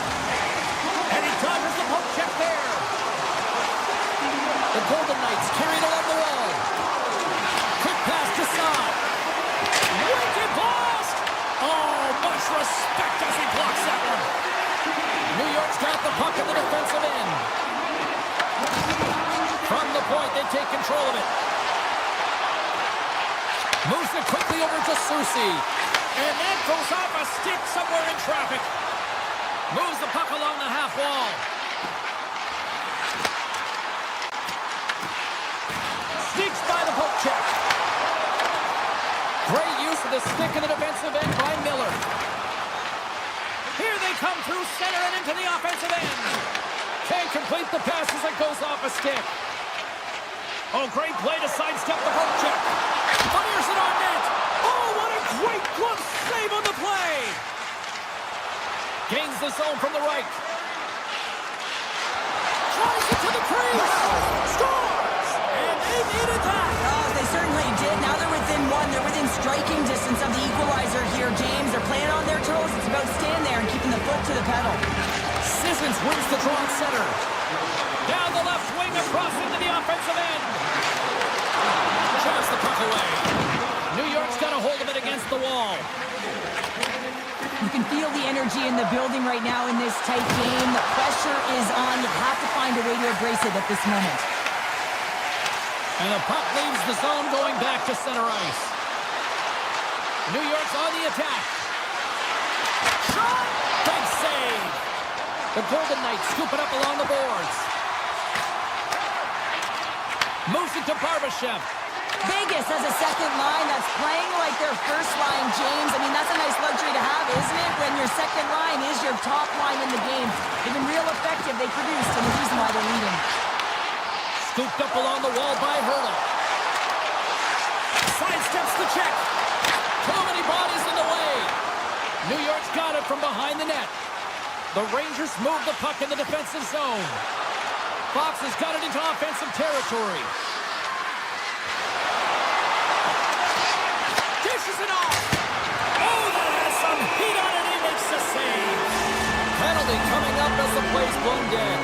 D: And he dodges the poke check there. The Golden Knights carry it along the wall. Quick pass to Saad. Wicked blast! Oh, much respect as he blocks that one. New York's got the puck in the defensive end. From the point, they take control of it. Moves it quickly over to Soucy. And that goes off a stick somewhere in traffic. Moves the puck along the half wall. Sneaks by the poke check. Great use of the stick in the defensive end by Miller. Here they come through center and into the offensive end. Can't complete the pass as it goes off a stick. Oh, great play to sidestep the poke check. Fires it on net. Oh, what a great glove save on the play. Gains the zone from the right. Tries it to the crease. Scores! And they needed that.
E: Oh, they certainly did. Now they're within 1. They're within striking distance of the equalizer here, James. They're playing on their toes. It's about staying there and keeping the foot to the pedal.
D: Sissons wins the draw at center. Down the left wing across into the offensive end. Shoves the puck away. New York's got a hold of it against the wall.
E: You can feel the energy in the building right now in this tight game. The pressure is on. You have to find a way to embrace it at this moment.
D: And the puck leaves the zone going back to center ice. New York's on the attack. Shot! Big save. The Golden Knights scoop it up along the boards. Moves it to Barbashev.
E: Vegas has a second line that's playing like their first line, James. I mean, that's a nice luxury to have, isn't it? When your second line is your top line in the game. They've been real effective. They produced, and the reason why they're leading.
D: Scooped up along the wall by Hurley. Sidesteps the check. Too many bodies in the way. New York's got it from behind the net. The Rangers move the puck in the defensive zone. Fox has got it into offensive territory. Dishes it off. Oh, that has some heat on it. He makes the save. Penalty coming up as the play's blown dead.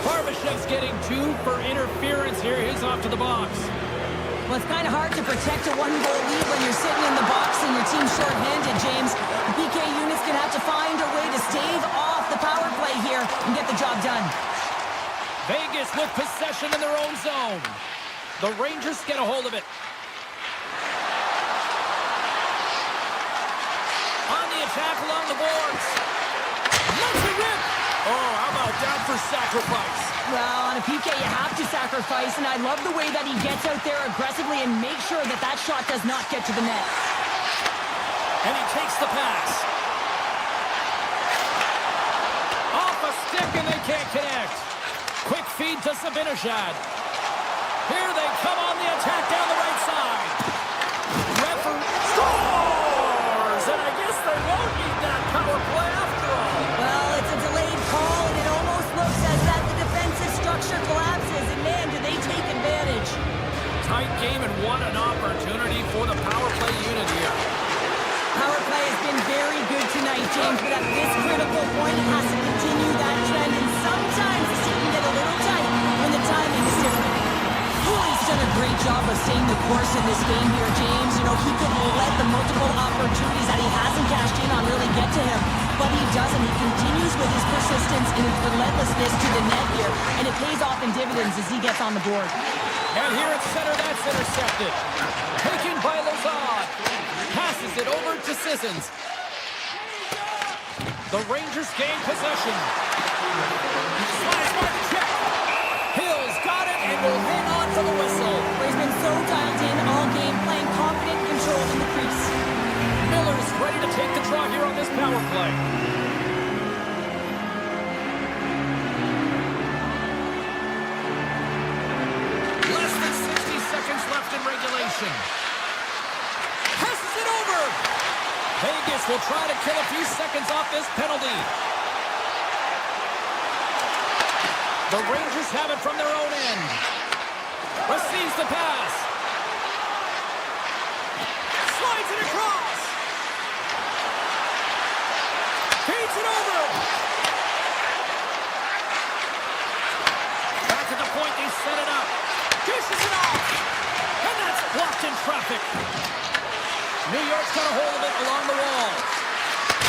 D: Barbashev's getting 2 for interference here. He's off to the box.
E: Well, it's kind of hard to protect a one-goal lead when you're sitting in the box and your team's short-handed, James. The PK unit's going to have to find a way to stave off the power play here and get the job done.
D: Vegas with possession in their own zone. The Rangers get a hold of it. On the attack along the boards. Let's it rip. Oh, how about that for sacrifice?
E: Well, on a PK, you have to sacrifice, and I love the way that he gets out there aggressively and makes sure that that shot does not get to the net.
D: And he takes the pass. Off a stick, and they can't connect. Quick feed to Zibanejad. Here they come on the attack down the right side. Referee scores! And I guess they won't need that power play after all.
E: Well, it's a delayed call, and it almost looks as that the defensive structure collapses, and man, do they take advantage.
D: Tight game, and what an opportunity for the power play unit here.
E: Power play has been very good tonight, James, but at this critical point, it has to continue that trend, and sometimes the seat can get a little tight when the timing is different. Cooley's done a great job of staying the course in this game here, James. You know, he could let the multiple opportunities that he hasn't cashed in on really get to him, but he doesn't. He continues with his persistence and his relentlessness to the net here, and it pays off in dividends as he gets on the board.
D: And here at center, that's intercepted. Taken by Lazard. Passes it over to Sissons. The Rangers gain possession. Slides by the check. Hill's got it and will hang on for the whistle.
E: He's been so dialed in all game, playing confident control in the crease.
D: Miller's ready to take the draw here on this power play. Less than 60 seconds left in regulation. Passes it over. Vegas will try to kill a few seconds off this penalty. The Rangers have it from their own end. Receives the pass. Slides it across. Feeds it over. Back at the point, they set it up. Dishes it off. And that's blocked in traffic. New York's got a hold of it along the wall.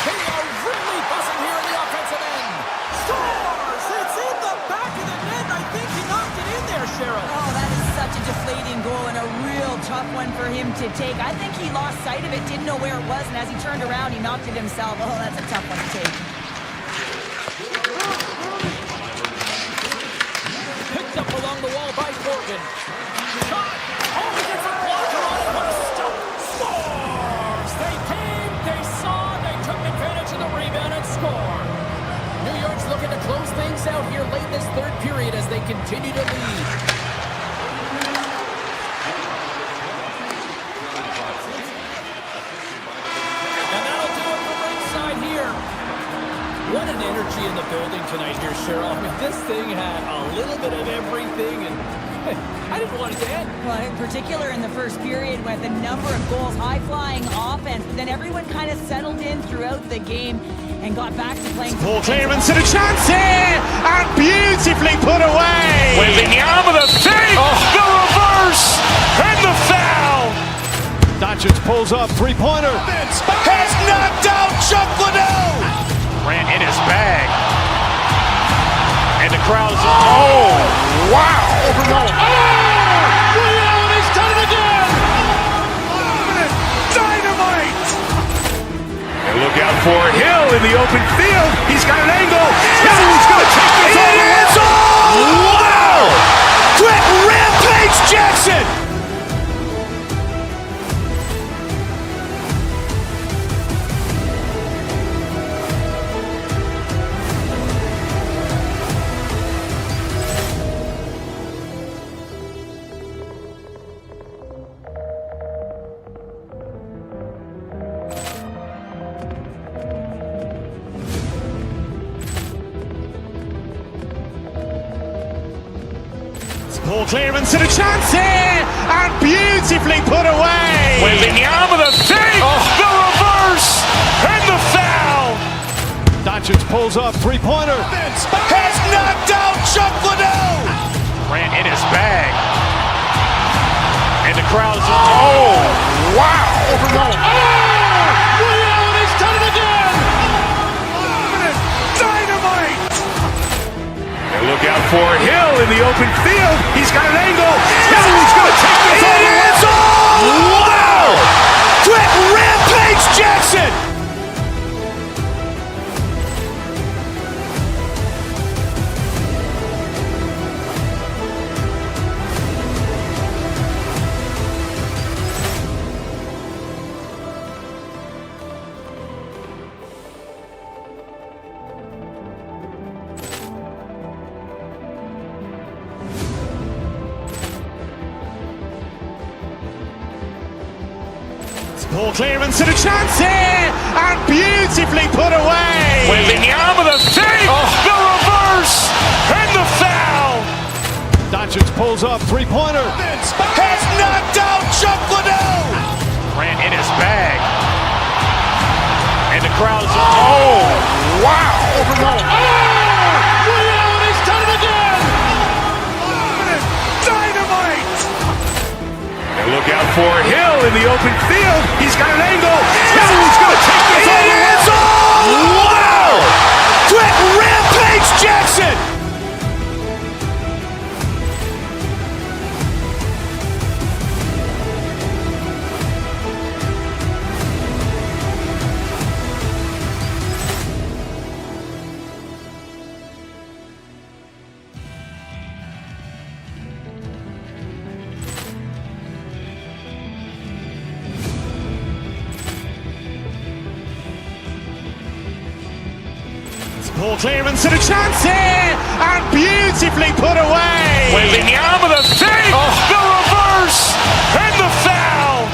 D: They are really buzzing here in the offensive end. Scores! It's in the back of the net. I think he knocked it in there, Cheryl.
E: Oh, that is such a deflating goal and a real tough one for him to take. I think he lost sight of it, didn't know where it was, and as he turned around, he knocked it himself. Oh, that's a tough one to take.
D: Picked up along the wall by Corgan. Shot! Oh, he gets a blocker on it. What a stop! Scores! They came, they saw, they took advantage of the rebound and scored. New York's looking to close things out here late in this third period as they continue to lead. And that'll do it from ringside here. What an energy in the building tonight here, Cheryl. I mean, this thing had a little bit of everything, and I didn't want it to end.
E: Well, in particular in the first period with a number of goals, high-flying offense, but then everyone kind of settled in throughout the game and got back to playing.
A: Ball clearance and a chance here, and beautifully put away.
G: With the arm of the save, the reverse, and the foul.
C: Doncic pulls up, three-pointer.
B: Has knocked out Chuck Liddell.
G: Ran in his bag. And the crowd is, oh, wow.
C: Allen has done it again.
A: Ball clearance and a chance here, and beautifully put away.
B: Wembanyama the save, the reverse, and the foul.
C: Doncic pulls up, three-pointer.
B: Has knocked out Chuck Liddell.
G: Ran in his bag. And the crowd is, oh, wow.
C: Ray Allen has done it again.
B: Dynamite. And look out for Hill in the open field. He's got an angle. Hill's going to take this all the way. Wow! Quick rampage Jackson.
A: Ball clearance and a chance here, and beautifully put away.
B: Wembanyama the save, the reverse, and the foul.
C: Doncic pulls up, three-pointer.
B: Has knocked out Chuck Liddell.
G: Ran in his bag. And the crowd is, oh, wow.
C: Ray Allen has done it again.
B: Dynamite. And look out for Hill in the open field. He's got an angle. Hill's going to take this all the way. Wow! Quick rampage Jackson.
A: Ball clearance and a chance here, and beautifully put away.
B: Wembanyama the save, the reverse, and the foul.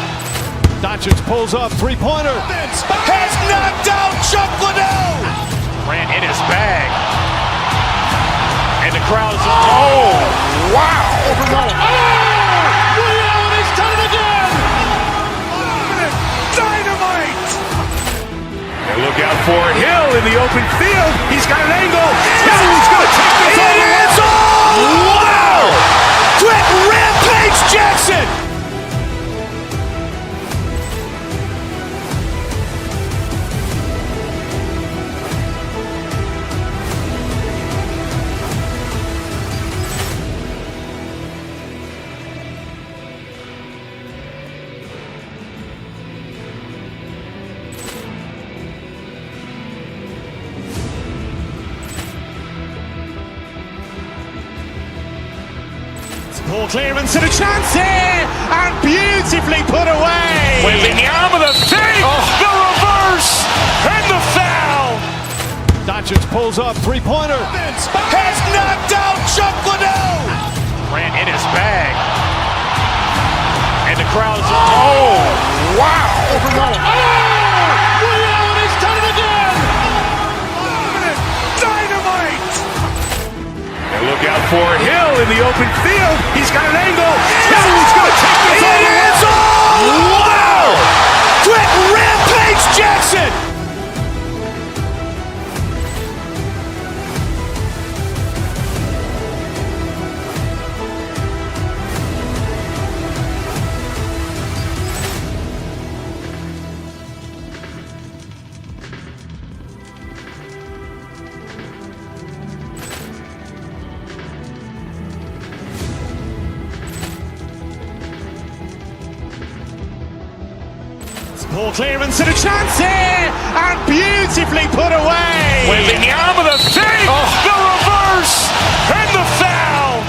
C: Doncic pulls up, three-pointer.
B: Has knocked out Chuck Liddell.
G: Ran in his bag. And the crowd is, oh, wow.
C: Ray Allen has done it again.
B: Dynamite. And look out for Hill in the open field. He's got an angle. Hill's going to take this all the way. Wow! Quick rampage Jackson.
A: Ball clearance and a chance here, and beautifully put away.
B: Wembanyama the save, the reverse, and the foul.
C: Doncic pulls up, three-pointer.
B: Has knocked out Chuck Liddell.
G: Ran in his bag. And the crowd is, oh, wow.
C: Ray Allen has done it again.
B: Dynamite. And look out for Hill in the open field. He's got an angle. Hill's going to take this all the way. Wow! Quick rampage Jackson.
A: Ball clearance and a chance here, and beautifully put away.
B: Wembanyama the save, the reverse, and the foul.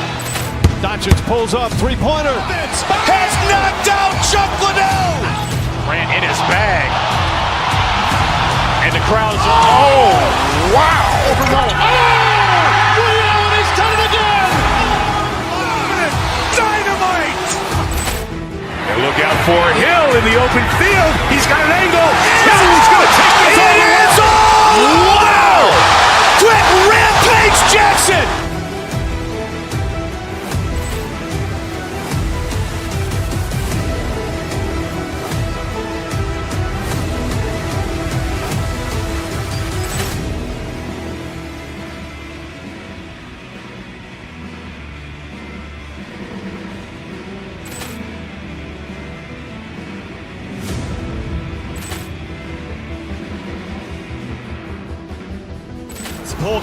C: Doncic pulls up, three-pointer.
B: Has knocked out Chuck Liddell.
G: Ran in his bag. And the crowd is, oh, wow.
C: Ray Allen has done it again.
B: Dynamite. And look out for Hill in the open field. He's got an angle. Hill's going to take this all the way. Wow! Quick rampage Jackson.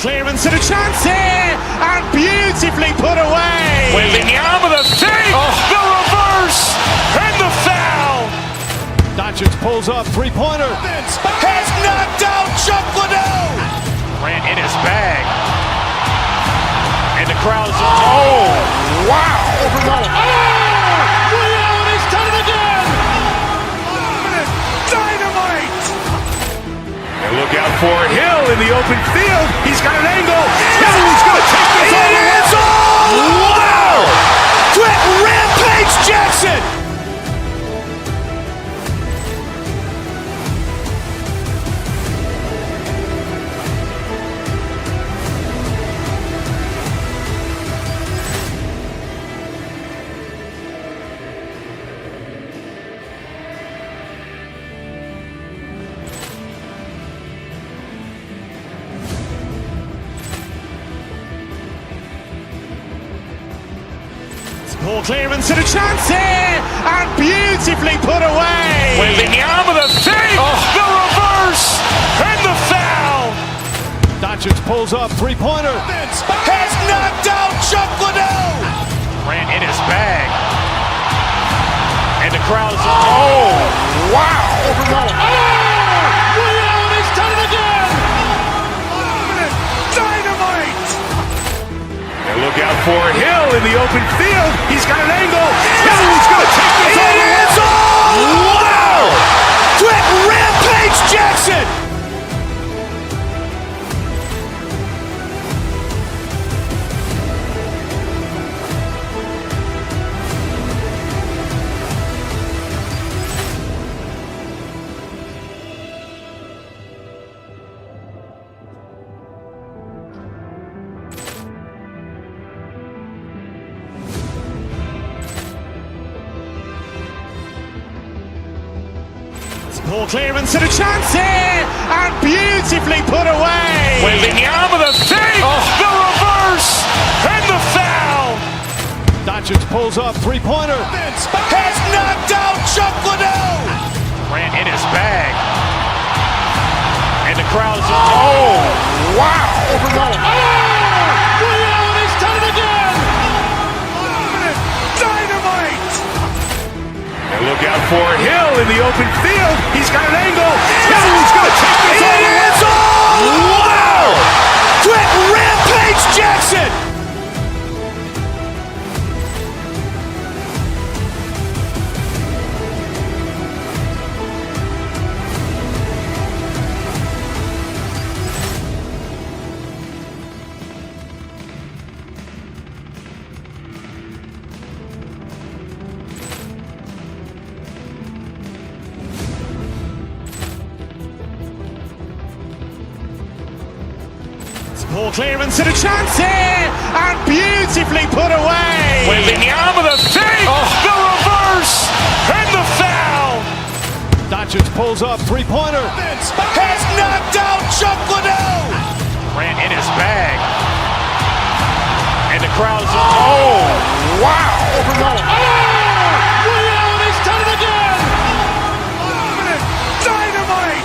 A: clearance and a chance here, and beautifully put away.
G: Wembanyama the save, the reverse, and the foul.
C: Doncic pulls up, three-pointer.
B: Has knocked out Chuck Liddell.
G: Grant in his bag. And the crowd's, oh, wow.
C: Ray Allen has done it again.
B: Dynamite. And look out for Hill in the open field. He's got an angle. Hill's going to take this all the way. Wow. Trent Rampage Jackson.
A: Ball clearance and a chance here, and beautifully put away.
G: Wembanyama the save, the reverse, and the foul.
C: Doncic pulls up, three-pointer.
B: Has knocked out Chuck Liddell.
G: Grant in his bag. And the crowd's, oh, wow.
C: Ray Allen has done it again.
B: Dynamite. And look out for Hill in the open field. He's got an angle. Hill's going to take this all the way. Wow. Trent Rampage Jackson.
A: Ball clearance and a chance here, and beautifully put away.
G: Wembanyama the save, the reverse, and the foul.
C: Doncic pulls up, three-pointer.
B: Has knocked out Chuck Liddell.
G: Grant in his bag. And the crowd's, oh, wow.
C: Ray Allen has done it again.
B: Dynamite. And look out for Hill in the open field. He's got an angle. Hill's going to take this all the way. Wow. Trent Rampage Jackson.
A: Ball clearance and a chance here, and beautifully put away.
G: Wembanyama the save, the reverse, and the foul.
C: Doncic pulls up, three-pointer.
B: Has knocked out Chuck Liddell.
G: Grant in his bag. And the crowd's, oh, wow.
C: Ray Allen has done it again.
B: Dynamite.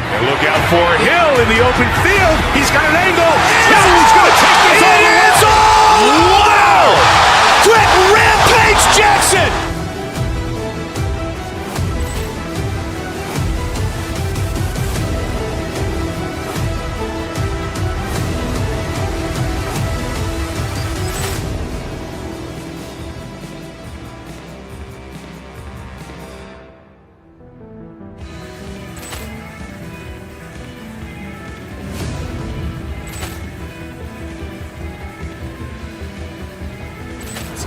B: And look out for Hill in the open field. He's got an angle. Hill's going to take this all the way. Wow. Trent Rampage Jackson.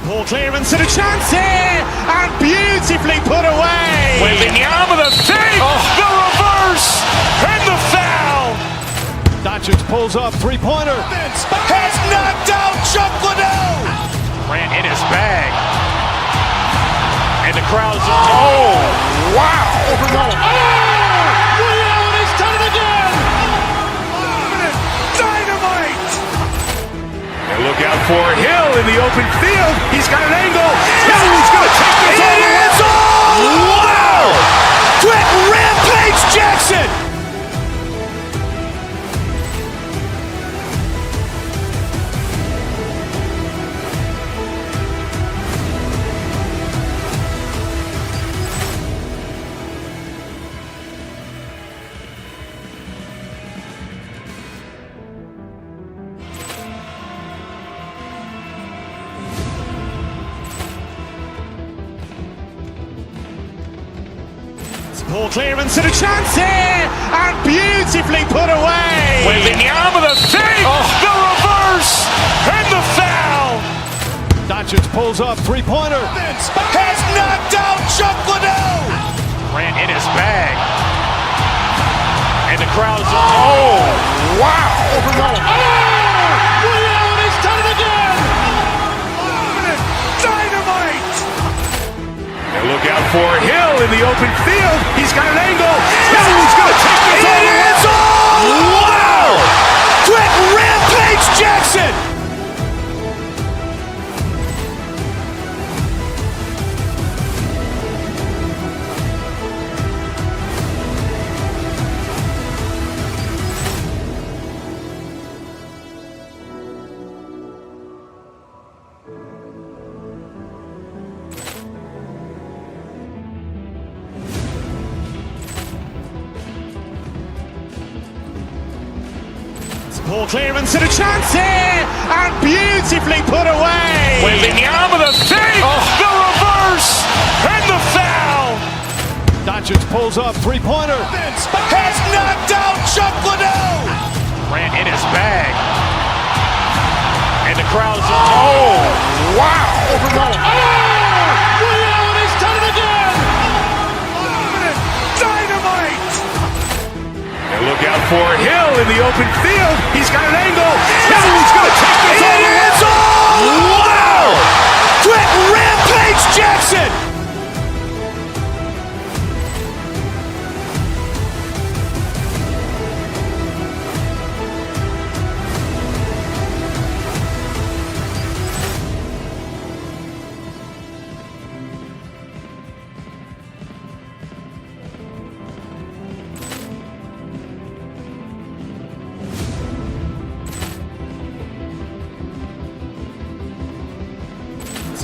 A: Ball clearance and a chance here, and beautifully put away.
G: Wembanyama the save, the reverse, and the foul.
C: Doncic pulls up, three-pointer.
B: Has knocked out Chuck Liddell.
G: Grant in his bag. And the crowd's, oh, wow.
C: Ray Allen has done it again.
B: Dynamite. And look out for Hill in the open field. He's got an angle. Hill's going to take this all the way. Wow. Trent Rampage Jackson.
A: Poor clearance and a chance here, and beautifully put away.
B: Wembanyama the save, the reverse, and the foul.
C: Doncic pulls up, three-pointer.
B: Has knocked out Chuck Liddell.
G: Ran in his bag. And the crowd's, oh, wow.
C: Ray Allen has done it again.
B: Dynamite. And look out for Hill in the open field. He's got an angle. Hill's going to take this all the way. Wow! Quick Rampage Jackson.
A: Poor clearance and a chance here, and beautifully put away.
B: Wembanyama the save, the reverse, and the foul.
C: Doncic pulls up, three-pointer.
B: Has knocked out Chuck Liddell.
G: Ran in his bag. And the crowd's, oh, wow.
C: Ray Allen has done it again.
B: Dynamite. And look out for Hill in the open field. He's got an angle. Hill's going to take this all the way. Wow! Quick Rampage Jackson.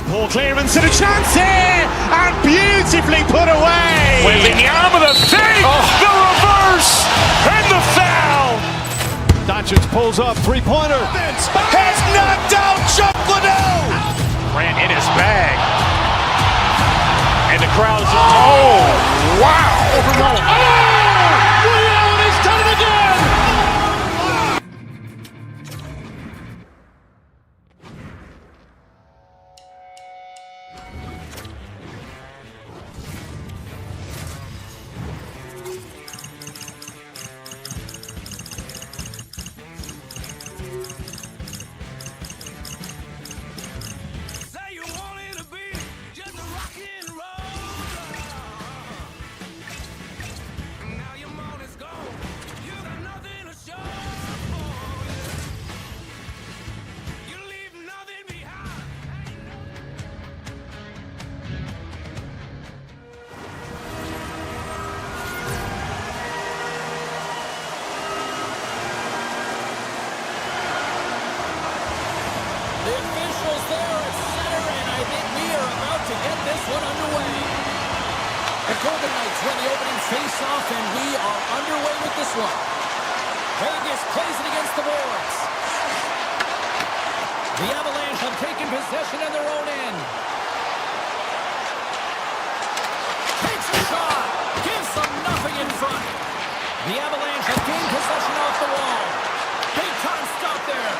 A: Poor clearance and a chance here, and beautifully put away.
B: Wembanyama the save, the reverse, and the foul.
C: Doncic pulls up, three-pointer.
B: Has knocked out Chuck Liddell.
G: Ran in his bag. And the crowd's, oh, wow.
C: Ray Allen has done it again.
F: Say you want it to be just a rock and roll. Now your money's gone. You got nothing to show for it. You leave nothing behind.
D: The officials there at center, and I think we are about to get this one underway. The Golden Knights win the opening face-off, and we are underway with this one. Vegas plays it against the boards. The Avalanche have taken possession in their own end. Takes a shot, gives them nothing in front. The Avalanche have gained possession off the wall. Big time stop there.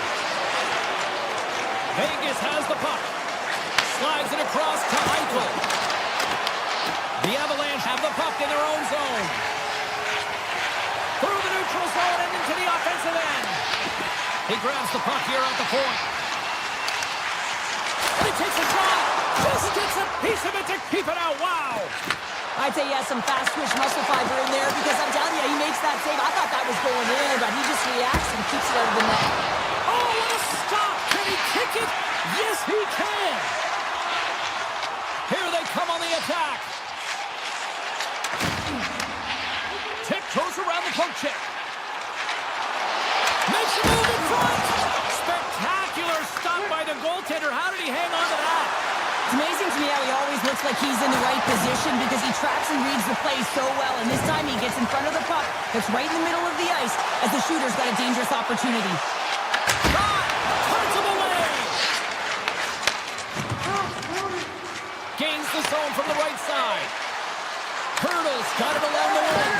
D: Vegas has the puck. Slides it across to Eichel. The Avalanche have the puck in their own zone. Through the neutral zone and into the offensive end. He grabs the puck here at the point. And he takes a shot. Just gets a piece of it to keep it out. Wow.
E: I'd say he has some fast twitch muscle fiber in there because I'm telling you, he makes that save. I thought that was going in, but he just reacts and keeps it out of the net.
D: Oh, what a stop. Can he kick it? Yes, he can. Here they come on the attack. Tiptoes around the poke check. Makes a move in front. Spectacular stop by the goaltender. How did he hang on to that?
E: It's amazing to me how he always looks like he's in the right position because he tracks and reads the play so well, and this time he gets in front of the puck that's right in the middle of the ice as the shooter's got a dangerous opportunity.
D: Shot! Turns him away! Gains the zone from the right side. Heard Turtles got it along the wing.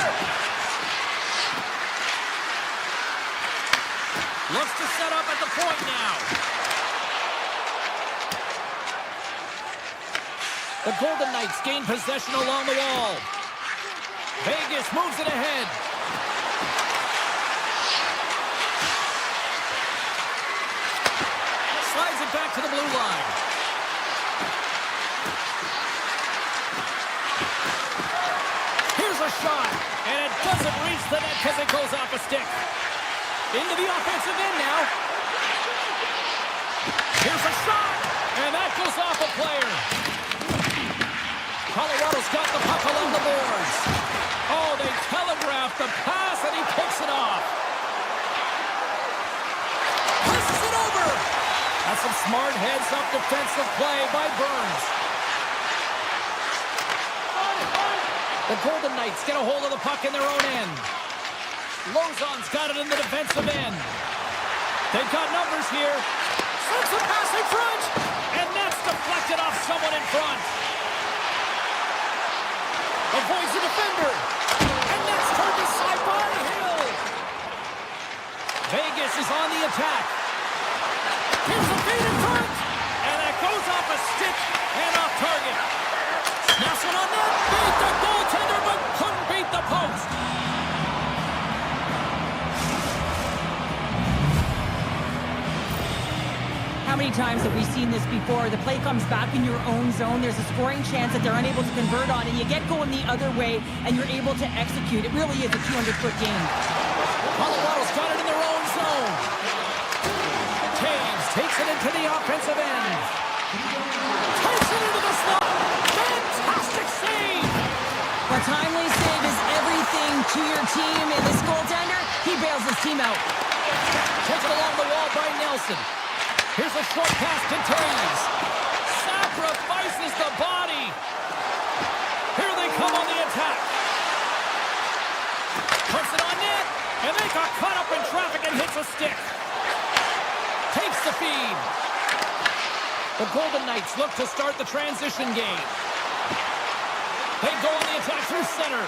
D: Looks to set up at the point now. The Golden Knights gain possession along the wall. Vegas moves it ahead. Slides it back to the blue line. Here's a shot, and it doesn't reach the net because it goes off a stick. Into the offensive end now. Here's a shot, and that goes off a player. Colorado's got the puck along the boards. Oh, they telegraphed the pass, and he picks it off. Passes it over. That's some smart heads-up defensive play by Burns. The Golden Knights get a hold of the puck in their own end. Lozon's got it in the defensive end. They've got numbers here. Sends a pass in front, and that's deflected off someone in front. Avoids the defender, and that's turned aside by Hill. Vegas is on the attack. Here's the feed in front, and that goes off a stick and off target. Snaps it on net, beat the goaltender, but couldn't beat the post.
E: How many times have we seen this before? The play comes back in your own zone. There's a scoring chance that they're unable to convert on, and you get going the other way, and you're able to execute. It really is a 200-foot game.
D: Colorado's got it in their own zone. Taves takes it into the offensive end. Takes it into the slot. Fantastic save.
E: A timely save is everything to your team, and this goaltender, he bails his team out.
D: Taken along the wall by Nelson. Here's a short pass to Taves. Sacrifices the body. Here they come on the attack. Puts it on net, and they got caught up in traffic and hits a stick. Takes the feed. The Golden Knights look to start the transition game. They go on the attack through center.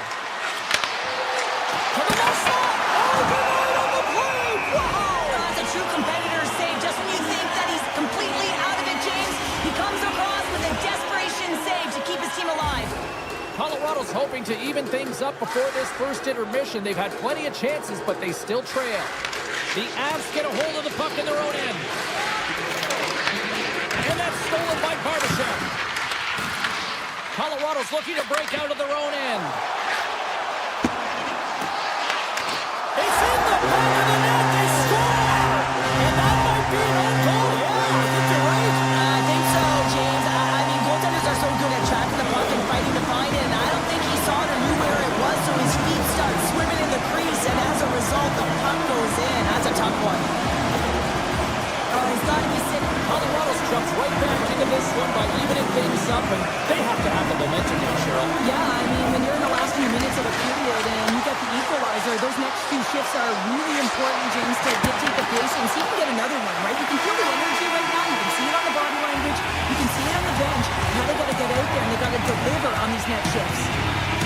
D: To the left side. Oh, good on the play. Wow.
E: That's a true competitor save. Just when you think that he's completely out of it, James, he comes across with a desperation save to keep his team alive.
D: Colorado's hoping to even things up before this first intermission. They've had plenty of chances, but they still trail. The Avs get a hold of the puck in their own end. And that's stolen by Barbashev. Colorado's looking to break out of their own end. It's in the back of the net. They score! And that might be an own goal. Yeah, I think you're right.
E: I think so, James. I mean, goaltenders are so good at tracking the puck and fighting to find it, and I don't think he saw it or knew where it was, so his feet start swimming in the crease, and as a result, the puck goes in. That's a tough one. Oh, he's got to be sitting.
D: Colorado's jumps right back into this one by evening things up, and they have to have the momentum now, Cheryl.
E: Yeah, I mean, when you're in the last few minutes of a period and you get the equalizer, those next few shifts are really important, James, to dictate the pace and see if you can get another one, right? You can feel the energy right now. You can see it on the body language. You can see it on the bench. Now they got to get out there and they got to deliver on these next shifts.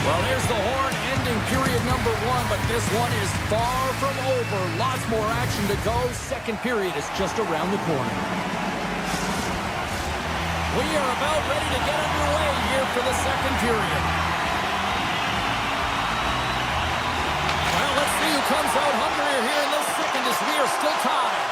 D: Well, there's the horn ending period number one, but this one is far from over. Lots more action to go. Second period is just around the corner. We are about ready to get underway here for the second period. Well, let's see who comes out hungrier here in this second as we are still tied.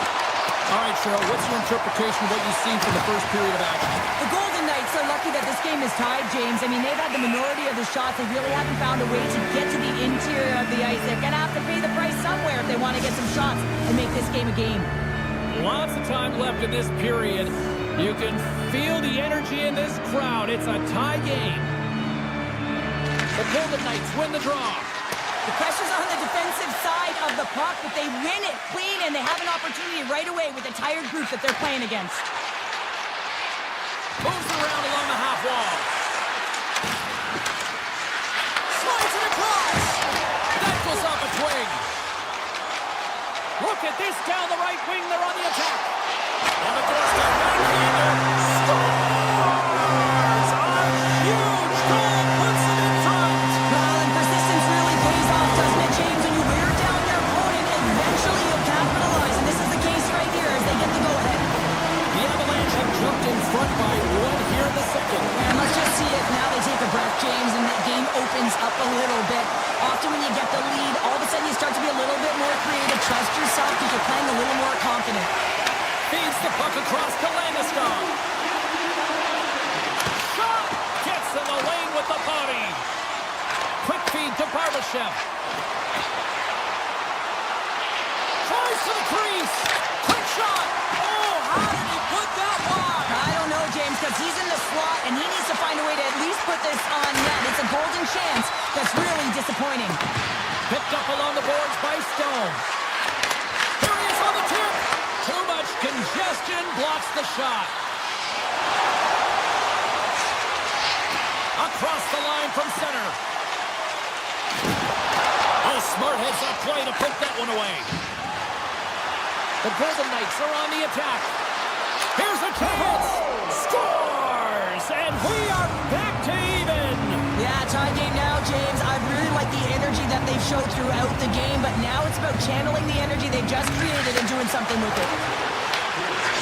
D: All right, Cheryl, what's your interpretation of what you've seen from the first period of action?
E: The Golden Knights are lucky that this game is tied, James. I mean, they've had the minority of the shots. They really haven't found a way to get to the interior of the ice. They're going to have to pay the price somewhere if they want to get some shots and make this game a game.
D: Lots of time left in this period. You can feel the energy in this crowd. It's a tie game. The Golden Knights win the draw.
E: The pressure's on the defensive side of the puck, but they win it clean, and they have an opportunity right away with the tired group that they're playing against.
D: Moves around along the half wall. Slides it across. That goes off a twig. Look at this down the right wing. They're on the attack. On the doorstep, backhander. Scores! A huge goal puts them in front.
E: James, and the game opens up a little bit. Often when you get the lead, all of a sudden you start to be a little bit more creative. Trust yourself because you're playing a little more confident.
D: Feeds the puck across to Landeskog. Shot! Gets in the lane with the body. Quick feed to Barbashev. Tries to the crease. Quick shot. Oh, how did he put that wide?
E: I don't know, James, because he's in the slot, and he needs to find a way to at least put this on net. It's a golden chance. That's really disappointing.
D: Picked up along the boards by Stone. Here he is on the tip. Too much congestion blocks the shot. Across the line from center. Oh, smart heads-up play to put that one away. The Golden Knights are on the attack. Here's a chance. Scores! And we are back to even.
E: Yeah, tie game now, James. I really like the energy that they've showed throughout the game, but now it's about channeling the energy they've just created and doing something with it.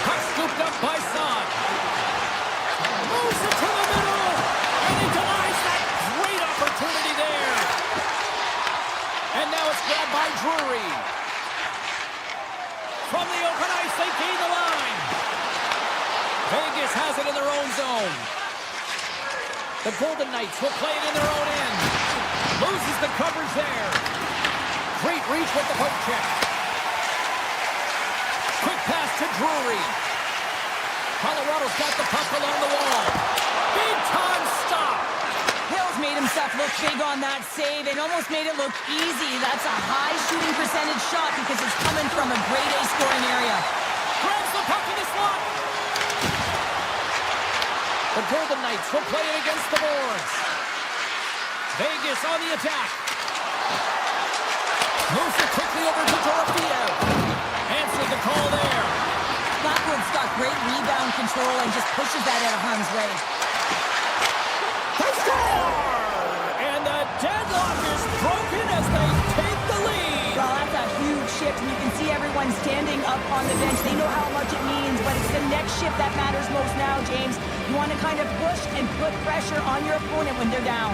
D: Puck scooped up by Son. Moves it to the middle. And he denies that great opportunity there. And now it's grabbed by Drury. From the open ice, they gain the line. Vegas has it in their own zone. The Golden Knights will play it in their own end. Loses the coverage there. Great reach with the poke check. Quick pass to Drury. Colorado's got the puck along the wall. Big time stop.
E: Hills made himself look big on that save and almost made it look easy. That's a high shooting percentage shot because it's coming from a grade A scoring area.
D: Grabs the puck in the slot. The Golden Knights will play it against the boards. Vegas on the attack. Moves it quickly over to Dorofeo. Answered the call there.
E: Blackwood's got great rebound control and just pushes that out of harm's way.
D: They score! And the deadlock is broken as they take the lead.
E: Well, that's a huge shift, and you can see everyone standing up on the bench. They know how much it means, but it's the next shift that matters most now, James. You want to kind of push and put pressure on your opponent when they're down.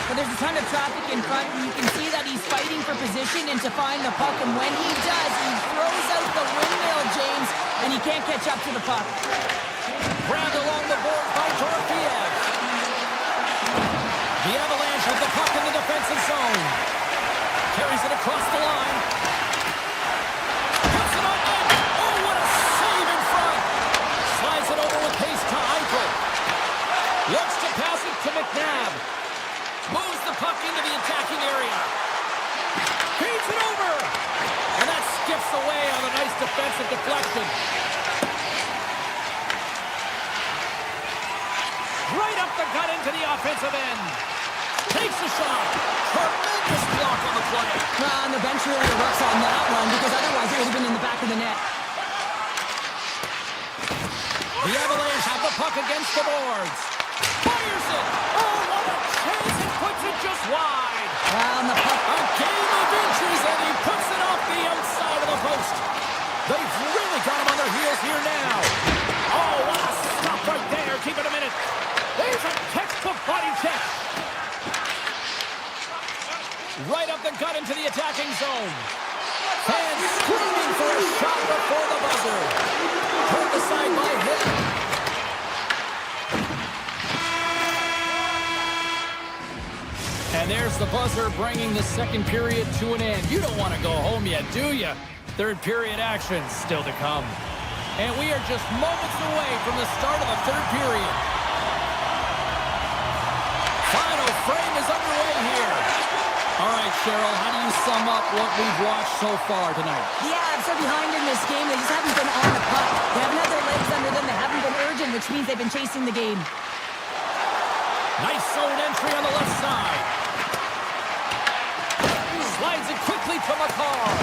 E: But there's a ton of traffic in front, and you can see that he's fighting for position and to find the puck. And when he does, he throws out the windmill, James, and he can't catch up to the puck.
D: Grabbed along the board by Dorofeev. The Avalanche have the puck in the defensive zone. Carries it across the line. Puts it on net. Oh, what a save in front. Slides it over with pace to Eichel. Looks to pass it to McNabb. Moves the puck into the attacking area. Feeds it over. And that skips away on a nice defensive deflection. Right up the gut into the offensive end. Takes a shot. Tremendous block on the play.
E: And the bench really works on that one because otherwise it would have been in the back of the net.
D: The Avalanche have the puck against the boards. Fires it. Oh, what a chance. It puts it just wide.
E: And the puck.
D: A game of inches, and he puts it off the outside of the post. They've really got him on their heels here now. Oh, what a stop right there. Keep it a minute. There's a textbook body check. Right up the gut into the attacking zone. Fans screaming for a shot before the buzzer. Turned aside by Hill. And there's the buzzer bringing the second period to an end. You don't want to go home yet, do you? Third period action still to come. And we are just moments away from the start of the third period. Final frame is underway here. All right, Cheryl, how do you sum up what we've watched so far tonight?
E: The Avs are behind in this game. They just haven't been on the puck. They haven't had their legs under them. They haven't been urgent, which means they've been chasing the game.
D: Nice zone entry on the left side. Slides it quickly to McCarr.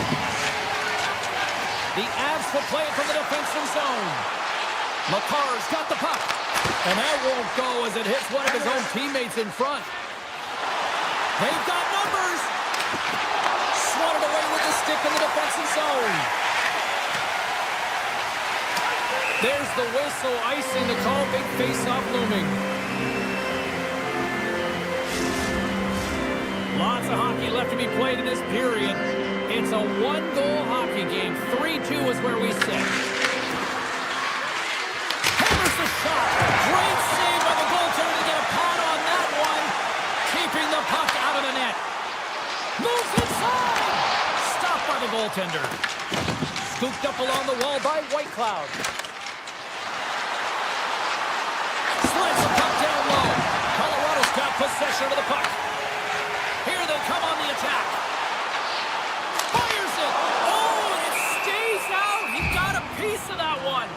D: The Avs will play it from the defensive zone. McCarr's got the puck. And that won't go as it hits one of his own teammates in front. They've got numbers. Swatted away with the stick in the defensive zone. There's the whistle, icing the call. Big face-off looming. Lots of hockey left to be played in this period. It's a one-goal hockey game. 3-2 is where we sit. Hammers the shot. Great save by the goaltender to get a pad on that one. Keeping the puck out of the net. Moves inside. Stopped by the goaltender. Scooped up along the wall by Whitecloud. Slides the puck down low. Colorado's got possession of the puck. Here they come on the attack. Fires it. Oh, it stays out. He got a piece of that one.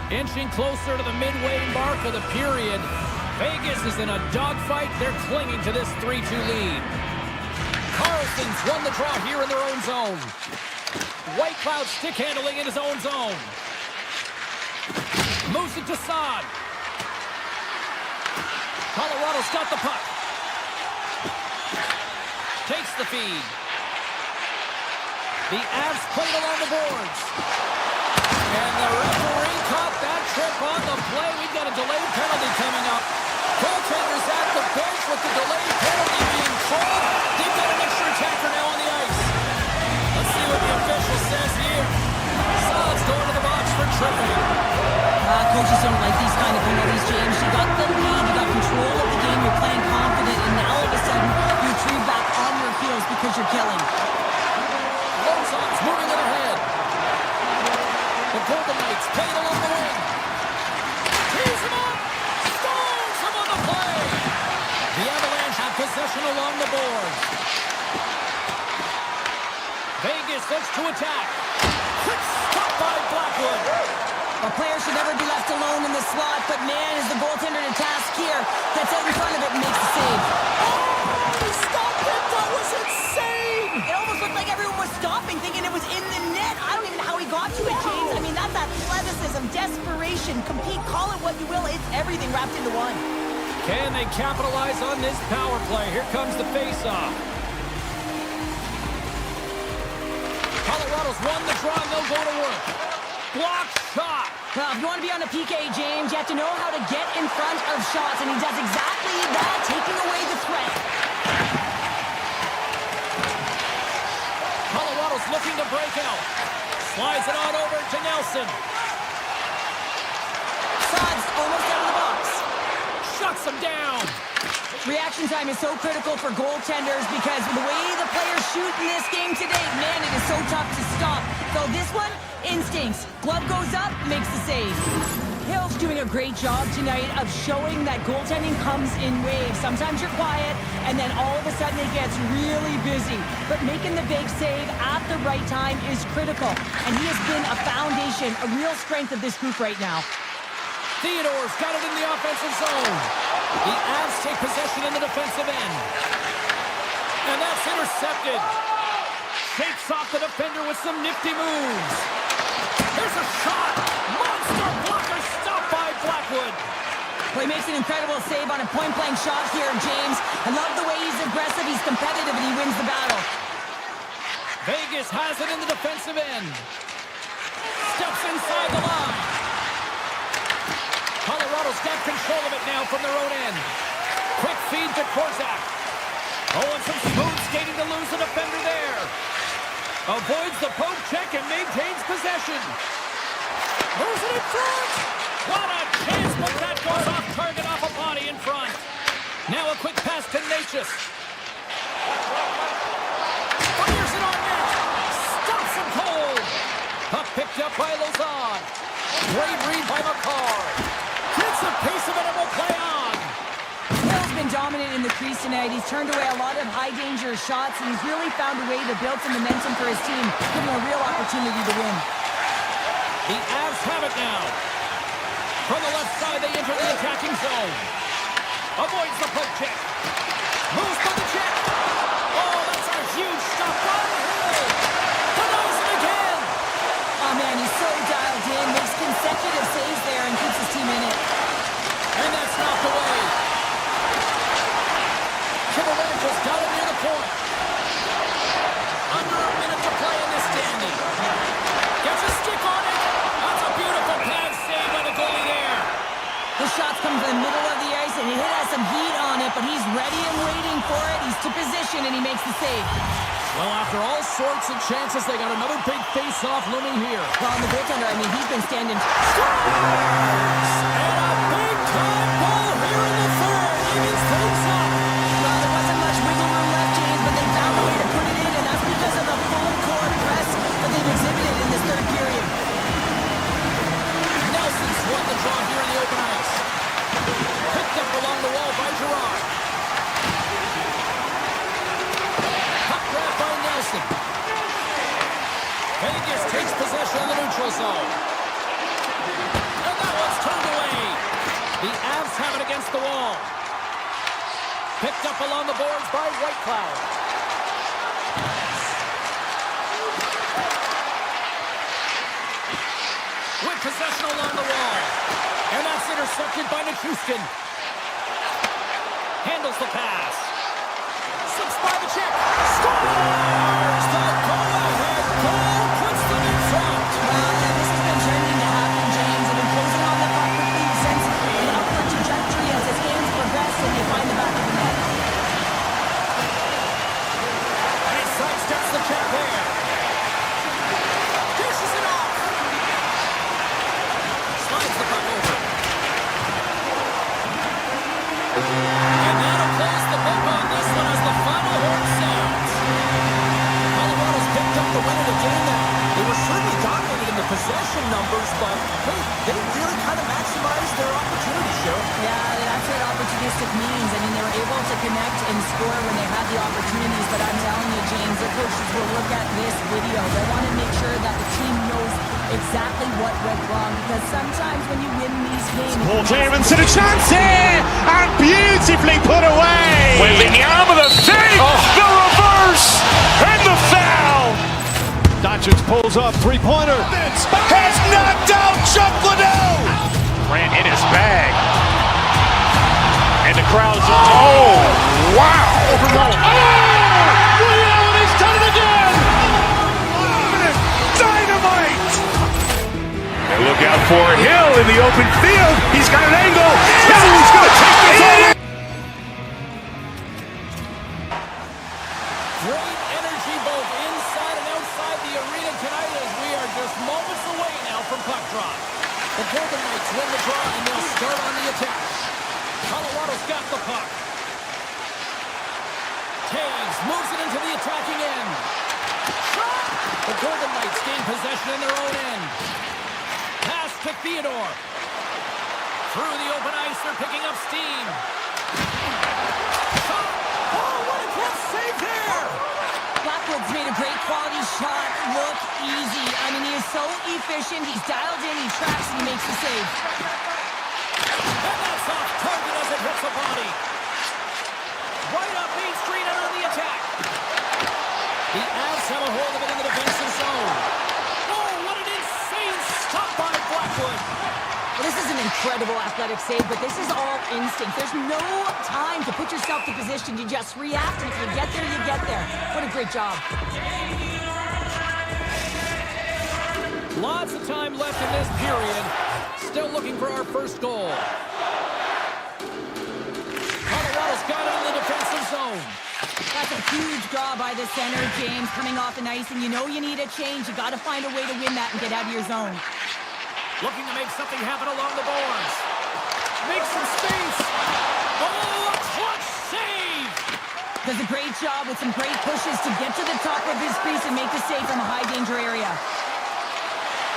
D: Inching closer to the midway mark of the period. Vegas is in a dogfight. They're clinging to this 3-2 lead. Carlson's won the draw here in their own zone. Whitecloud stick handling in his own zone. Moves it to Saad. Colorado's got the puck. Takes the feed. The Avs played along the boards. And the referee caught that trip on the play. We've got a delayed penalty coming up. Goaltender's at the bench with the delayed penalty being called. They've got an extra attacker now on the ice. Let's see what the official says here. Saad's going to the box for tripping.
E: Coaches don't like these kind of penalties, James. You got the lead, you got control of the game, you're playing confident, and now all of a sudden, you retrieve back on your heels because you're killing.
D: Lozon's moving it ahead. The Golden Knights played along the wing. Tees him up! Stones him on the play! The Avalanche have possession along the boards. Vegas looks to attack. Quick stop by Blackwood.
E: A player should never be left alone in the slot, but man, is the goaltender to task here. Gets out in front of it and makes the save.
D: Oh, he stopped it! That was insane!
E: It almost looked like everyone was stopping, thinking it was in the net. I don't even know how he got to it, James. I mean, that's athleticism, desperation, compete, call it what you will. It's everything wrapped into one.
D: Can they capitalize on this power play? Here comes the face-off. Colorado's won the draw and they'll go to work. Block shot.
E: Well, if you want to be on a PK, James, you have to know how to get in front of shots, and he does exactly that, taking away the threat.
D: Colorado's looking to break out. Slides it on over to Nelson.
E: Saad's almost out of the box.
D: Shuts him down.
E: Reaction time is so critical for goaltenders because the way the players shoot in this game today, man, it is so tough to stop. So this one, instincts. Glove goes up, makes the save. Hill's doing a great job tonight of showing that goaltending comes in waves. Sometimes you're quiet, and then all of a sudden it gets really busy. But making the big save at the right time is critical. And he has been a foundation, a real strength of this group right now.
D: Theodore's got it in the offensive zone. The Avs take possession in the defensive end. And that's intercepted. Shakes off the defender with some nifty moves. There's a shot. Monster blocker stopped by Blackwood.
E: Well, he makes an incredible save on a point-blank shot here, James. I love the way he's aggressive, he's competitive, and he wins the battle.
D: Vegas has it in the defensive end. Steps inside the line. Colorado's got control of it now from their own end. Quick feed to Korczak. Oh, and some smooth skating to lose the defender there. Avoids the poke check and maintains possession. Moves it in front. What a chance, but that goes off target off a body in front. Now a quick pass to Natchez. Fires it on net. Stops him cold. Puck picked up by Lozon. Great read by McCarr. Gets a piece of it and will play on.
E: Hill's been dominant in the crease tonight. He's turned away a lot of high-danger shots, and he's really found a way to build some momentum for his team, giving a real opportunity to win.
D: The Avs have it now. From the left side, they enter the attacking zone. Avoids the poke check. Moves for the check. Oh, that's a huge stop by Hill. Denies it again.
E: Oh, man, he's so dialed in, makes consecutive saves there, and keeps his team in it.
D: And that's knocked away. Kivarenko's got it near the point. Under a minute to play in this standing. Gets a stick on it. That's a beautiful pad save by the goalie there.
E: The shots come from the middle of the ice, and position, and he makes the save.
D: Well, after all sorts of chances, they got another big face-off looming here.
E: Well, and the goaltender, I mean, he's been standing.
D: And a big-time goal here in the third. Evens things up.
E: Well, there wasn't much wiggle room left, James, but they found a way to put it in, and that's because of the full-court press that they've exhibited in this third period.
D: Nelson's won the draw here in the open ice. Picked up along the wall by Gerard. Puck grab by Nelson. Vegas takes possession of the neutral zone. And that one's turned away. The Avs have it against the wall. Picked up along the boards by Whitecloud. With possession along the wall. And that's intercepted by Nichushkin. Handles the pass. Slips by the check. Scores! The go-ahead goal puts them in front.
E: Well, and this has been trending to happen, James. They've been closing on the puck quickly since an upward trajectory as this game's progressed, and they find the back of the net.
D: And he sidesteps the check there. Dishes it off. Slides the puck over. And that'll close the book on this one as the final horn sounds. Colorado's picked up the win of the game there. They were certainly dominated in the possession numbers, but hey, they really kind of maximized their opportunity, Cheryl.
E: Yeah, that's what opportunistic means. I mean, they were able to connect and score when they had the opportunities, but I'm telling you, James, the coaches will look at this video. They want to make sure that the team knows exactly what went wrong, because sometimes when you win these games...
A: Ball clearance and a chance here! And beautifully put away!
G: With the arm of the save, the reverse, and the foul.
C: Doncic pulls up, three-pointer.
B: Has knocked out Chuck Liddell.
G: Ran in his bag. And the crowd's, oh, wow.
C: Ray Allen has done it again!
B: Dynamite. And look out for Hill in the open field. He's got an angle. Hill's going to take this over.
D: Great energy both inside and outside the arena tonight as we are just moments away now from puck drop. The Golden Knights win the draw and they'll start on the attack. Colorado's got the puck. Taves moves it into the attacking end. Shot! The Golden Knights gain possession in their own end. Pass to Theodore. Through the open ice, they're picking up steam. Shot! Oh, what a glove save there!
E: Blackwood's made a great quality shot look easy. I mean, he is so efficient. He's dialed in, he tracks, and he makes the save.
D: And that's off target as it hits the body. Right up Main Street and on the attack. The Avs have a hold of it in the defensive zone. Oh, what an insane stop by Blackwood.
E: Well, this is an incredible athletic save, but this is all instinct. There's no time to put yourself in position. You just react, and if you get there, you get there. What a great job.
D: Lots of time left in this period. Still looking for our first goal. Colorado's got it in the defensive zone.
E: That's a huge draw by the center, James, coming off the ice, and you know you need a change. You got to find a way to win that and get out of your zone.
D: Looking to make something happen along the boards. Make some space. Oh, a clutch save!
E: Does a great job with some great pushes to get to the top of his crease and make the save from a high-danger area.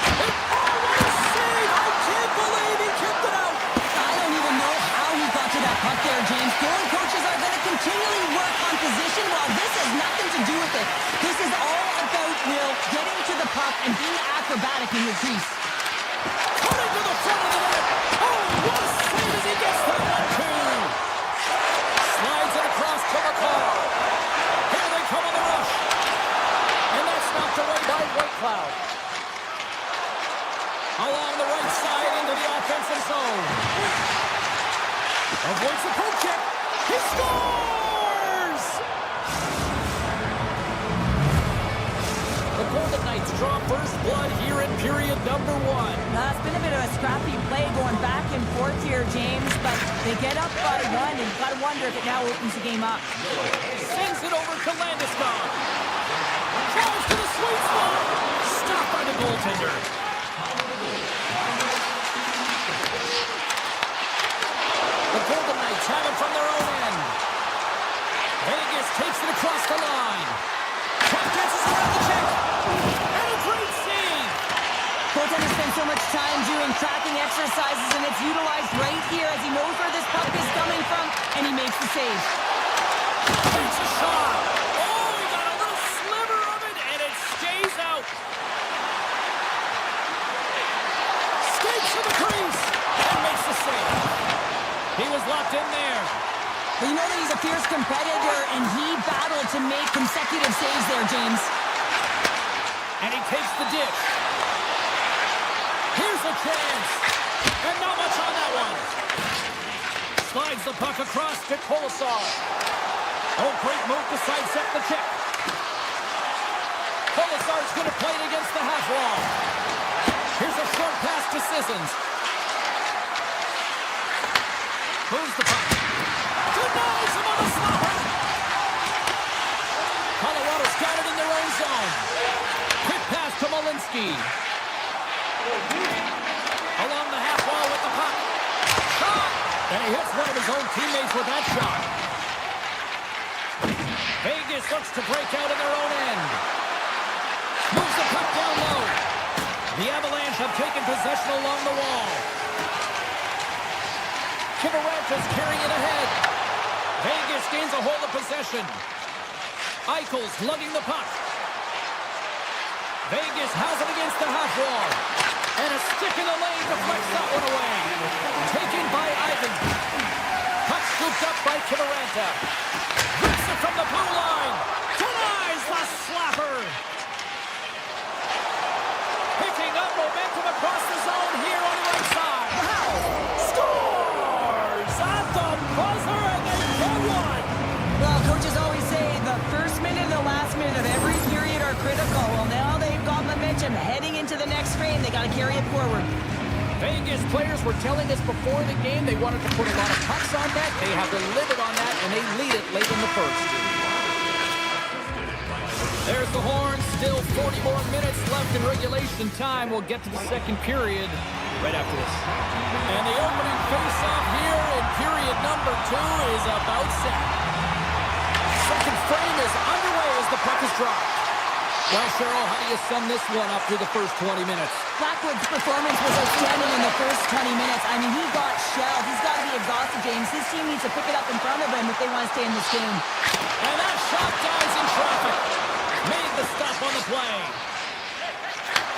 D: Oh, what a save! I can't believe he kept it out!
E: I don't even know how he got to that puck there, James. Goalie coaches are going to continually work on position. Well, this has nothing to do with it. This is all about Will getting to the puck and being acrobatic in your crease.
D: Coming to the front of the net. Oh, what a save as he gets that one, too. Slides it across to the car. Here they come on the rush. And that's knocked away by Whitecloud. Along the right side into the offensive zone. Avoids the poke check. He scores! The Golden Knights draw first blood here in period number 1.
E: It's been a bit of a scrappy play going back and forth here, James, but They get up by one, and you've got to wonder if it now opens the game up.
D: Sends it over to Landeskog. Tries to the sweet spot. Stopped by the goaltender. The Golden Knights have it from their own end. Vegas takes it across the line. Puck dances around the check. And a great save.
E: Goaltender spends so much time doing tracking exercises, and it's utilized right here as he knows where this puck is coming from, and he makes the save.
D: Takes a shot. Oh, he got a little sliver of it, and it stays out. Skates to the crease and makes the save. He was locked in there.
E: Well, you know that he's a fierce competitor, and he battled to make consecutive saves there, James.
D: And he takes the dish. Here's a chance. And not much on that one. Slides the puck across to Kolosar. Oh, great move to sidestep the check. Kolosar's going to play it against the half wall. Here's a short pass to Sissons. Moves the puck. Denies him on the slapper. Colorado's got it in their own zone. Quick pass to Malinsky. Along the half wall with the puck. Shot! And he hits one of his own teammates with that shot. Vegas looks to break out in their own end. Moves the puck down low. The Avalanche have taken possession along the wall. Kivaranta's carrying it ahead. Vegas gains a hold of possession. Eichel's lugging the puck. Vegas has it against the half wall. And a stick in the lane deflects that one away. Taken by Ivan. Puck scooped up by Kivaranta. Rips it from the blue line. Denies the slapper. Picking up momentum across the zone here on the right side. Scores at the buzzer, and they get one.
E: Well, coaches always say the first minute and the last minute of every period are critical. Well, now they've got momentum heading into the next frame. They got to carry it forward.
D: Vegas players were telling us before the game they wanted to put a lot of pucks on net. They have delivered on that, and they lead it late in the first. There's the horn. Still 40 more minutes left in regulation time. We'll get to the second period right after this. And the opening face-off here in period number 2 is about set. Second frame is underway as the puck is dropped. Well, Cheryl, how do you sum this one up through the first 20 minutes?
E: Blackwood's performance was outstanding in the first 20 minutes. I mean, he got shelled. He's got to be exhausted, James. His team needs to pick it up in front of him if they want to stay in this game.
D: And that shot dies in traffic. Made the stop on the play.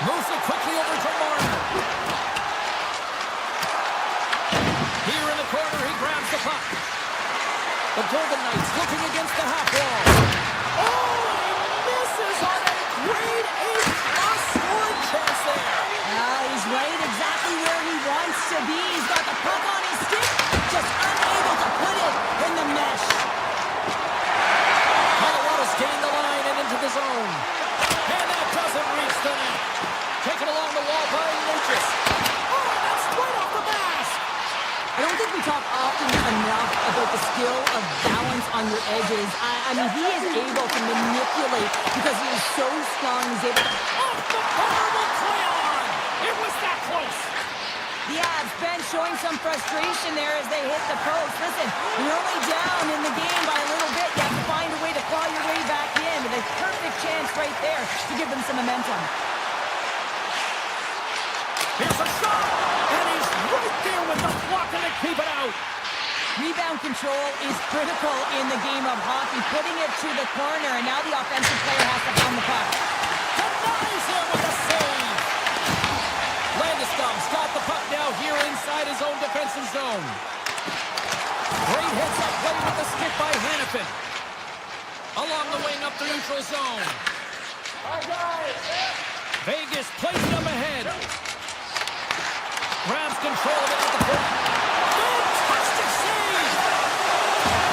D: Moves it quickly over to Marner. Here in the corner, he grabs the puck. The Golden Knights looking against the half wall. Oh, he misses on a grade 8 scoring chance there.
E: He's right exactly where he wants to be. He's got the puck on his stick, just unable to put it in the mesh.
D: Colorado's gained the line and into the zone. And that doesn't reach the net. Taken along the wall by Lucas. Oh, that's right off the mask.
E: I don't think we talk often enough about the skill of balance on your edges. I mean, he is able to manipulate because he is so strong. He's able to...
D: Off the bar will play on. It was that close.
E: The Avs bench showing some frustration there as they hit the post. Listen, you're only down in the game by a little bit. You have to find a way to claw your way back in. With a perfect chance right there to give them some momentum.
D: Here's a shot. And he's right there with the block and they keep it out.
E: Rebound control is critical in the game of hockey. Putting it to the corner, and now the offensive player has to pound the puck.
D: Denies him with a save. Landeskog's got the puck now here inside his own defensive zone. Great heads-up play with the stick by Hannafin. Along the wing up the neutral zone. Vegas plays it up ahead. Grabs control of it at the point. Fantastic save!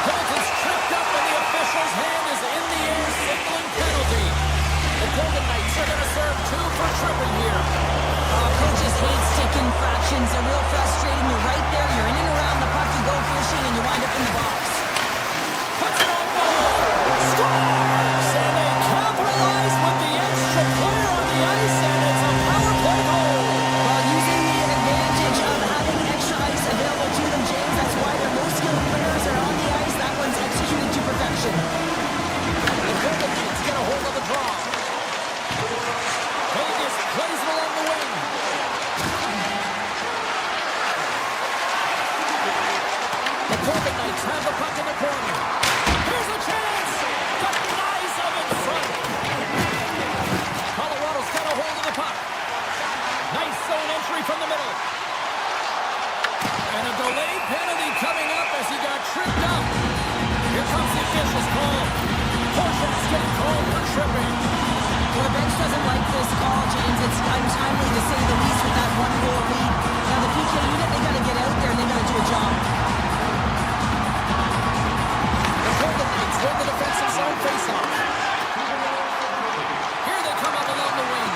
D: Colton's tripped up and the official's hand is in the air, signaling penalty. The Golden Knights are going to serve 2 for tripping here.
E: Coaches hate stick infractions. They're real frustrating. You're right there. You're in and around the puck. You go
D: Flurry from the middle. And a delayed penalty coming up as he got tripped up. Here comes the official's call. Horshaw's getting called for tripping.
E: Well, the bench doesn't like this call, James. It's untimely to say the least with that one-goal lead. Now, the PK unit, they got to get out there and they got to do a job.
D: The Golden Knights win the defensive zone faceoff. Here they come up along the wing.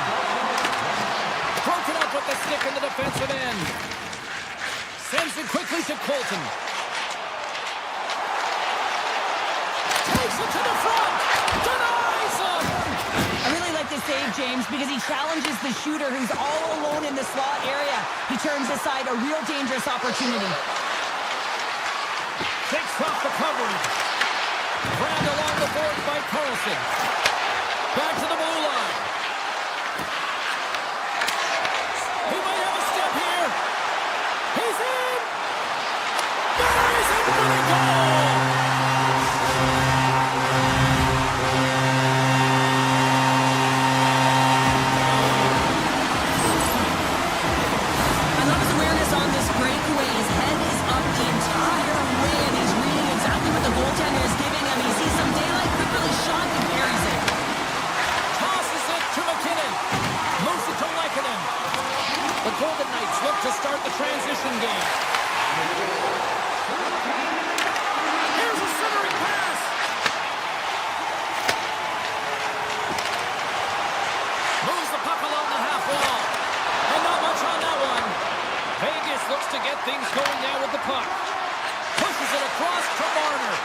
D: Broken up with the stick in the defensive end. Sends it quickly to Colton. Takes it to the front. Denies him.
E: I really like this save, James, because he challenges the shooter who's all alone in the slot area. He turns aside a real dangerous opportunity.
D: Takes off the coverage. Grabbed along the board by Carlson. Back to the blue line. He might have a step here. He's in. Buries it for the goal.
E: I love his awareness on this breakaway. His head is up the entire way, and he's reading exactly what the goaltender is giving him. He sees some daylight, quickly shot, and carries it.
D: Tosses it to McKinnon. Moves it to Lehkonen. The Golden Knights look to start the transition game. Here's a centering pass. Moves the puck along the half wall. And not much on that one. Vegas looks to get things going now with the puck. Pushes it across to Marner.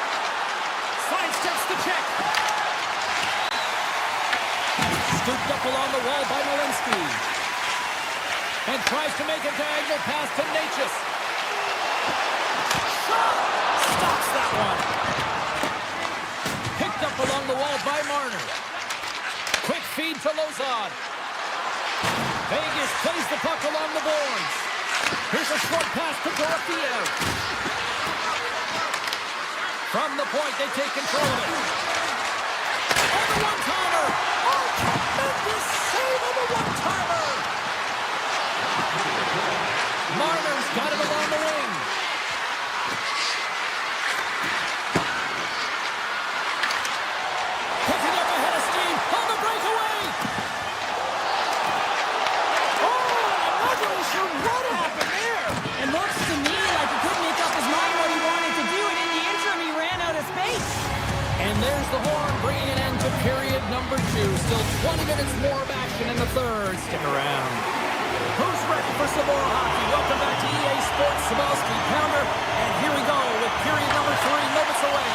D: Sidesteps the check. Scooped up along the wall by Malinsky. And tries to make a diagonal pass to Natchez. Shot! Stops that one. Picked up along the wall by Marner. Quick feed to Lozon. Vegas plays the puck along the boards. Here's a short pass to Dorofeo. From the point, they take control of it. On the one-timer! Oh, tremendous save on the one-timer! Marner's got it along the wing. Picking up ahead of steam on the breakaway. Oh, I'm not really sure what happened there.
E: It looks to me like he couldn't make up his mind what he wanted to do, and in the interim, he ran out of space.
D: And there's the horn bringing an end to period number 2. Still 20 minutes more of action in the third. Stick around. Who's ready for some more hockey? Welcome back to EA Sports Sabalski Pounder. And here we go with period number 3, moments away.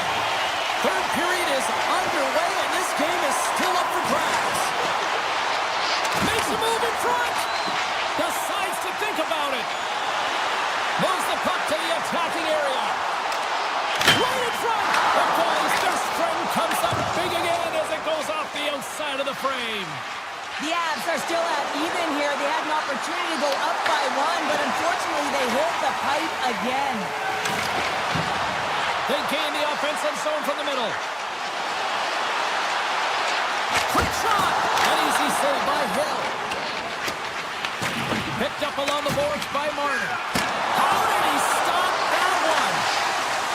D: Third period is underway, and this game is still up for grabs. Makes a move in front. Decides to think about it. Moves the puck to the attacking area. Right in front. The goalie's best friend comes up big again as it goes off the outside of the frame.
E: The Avs are still at even here. They had an opportunity to go up by 1, but unfortunately they hit the pipe again.
D: They gain the offensive zone from the middle. Quick shot! An easy save by Hill. Picked up along the boards by Marner. How did he stop that one?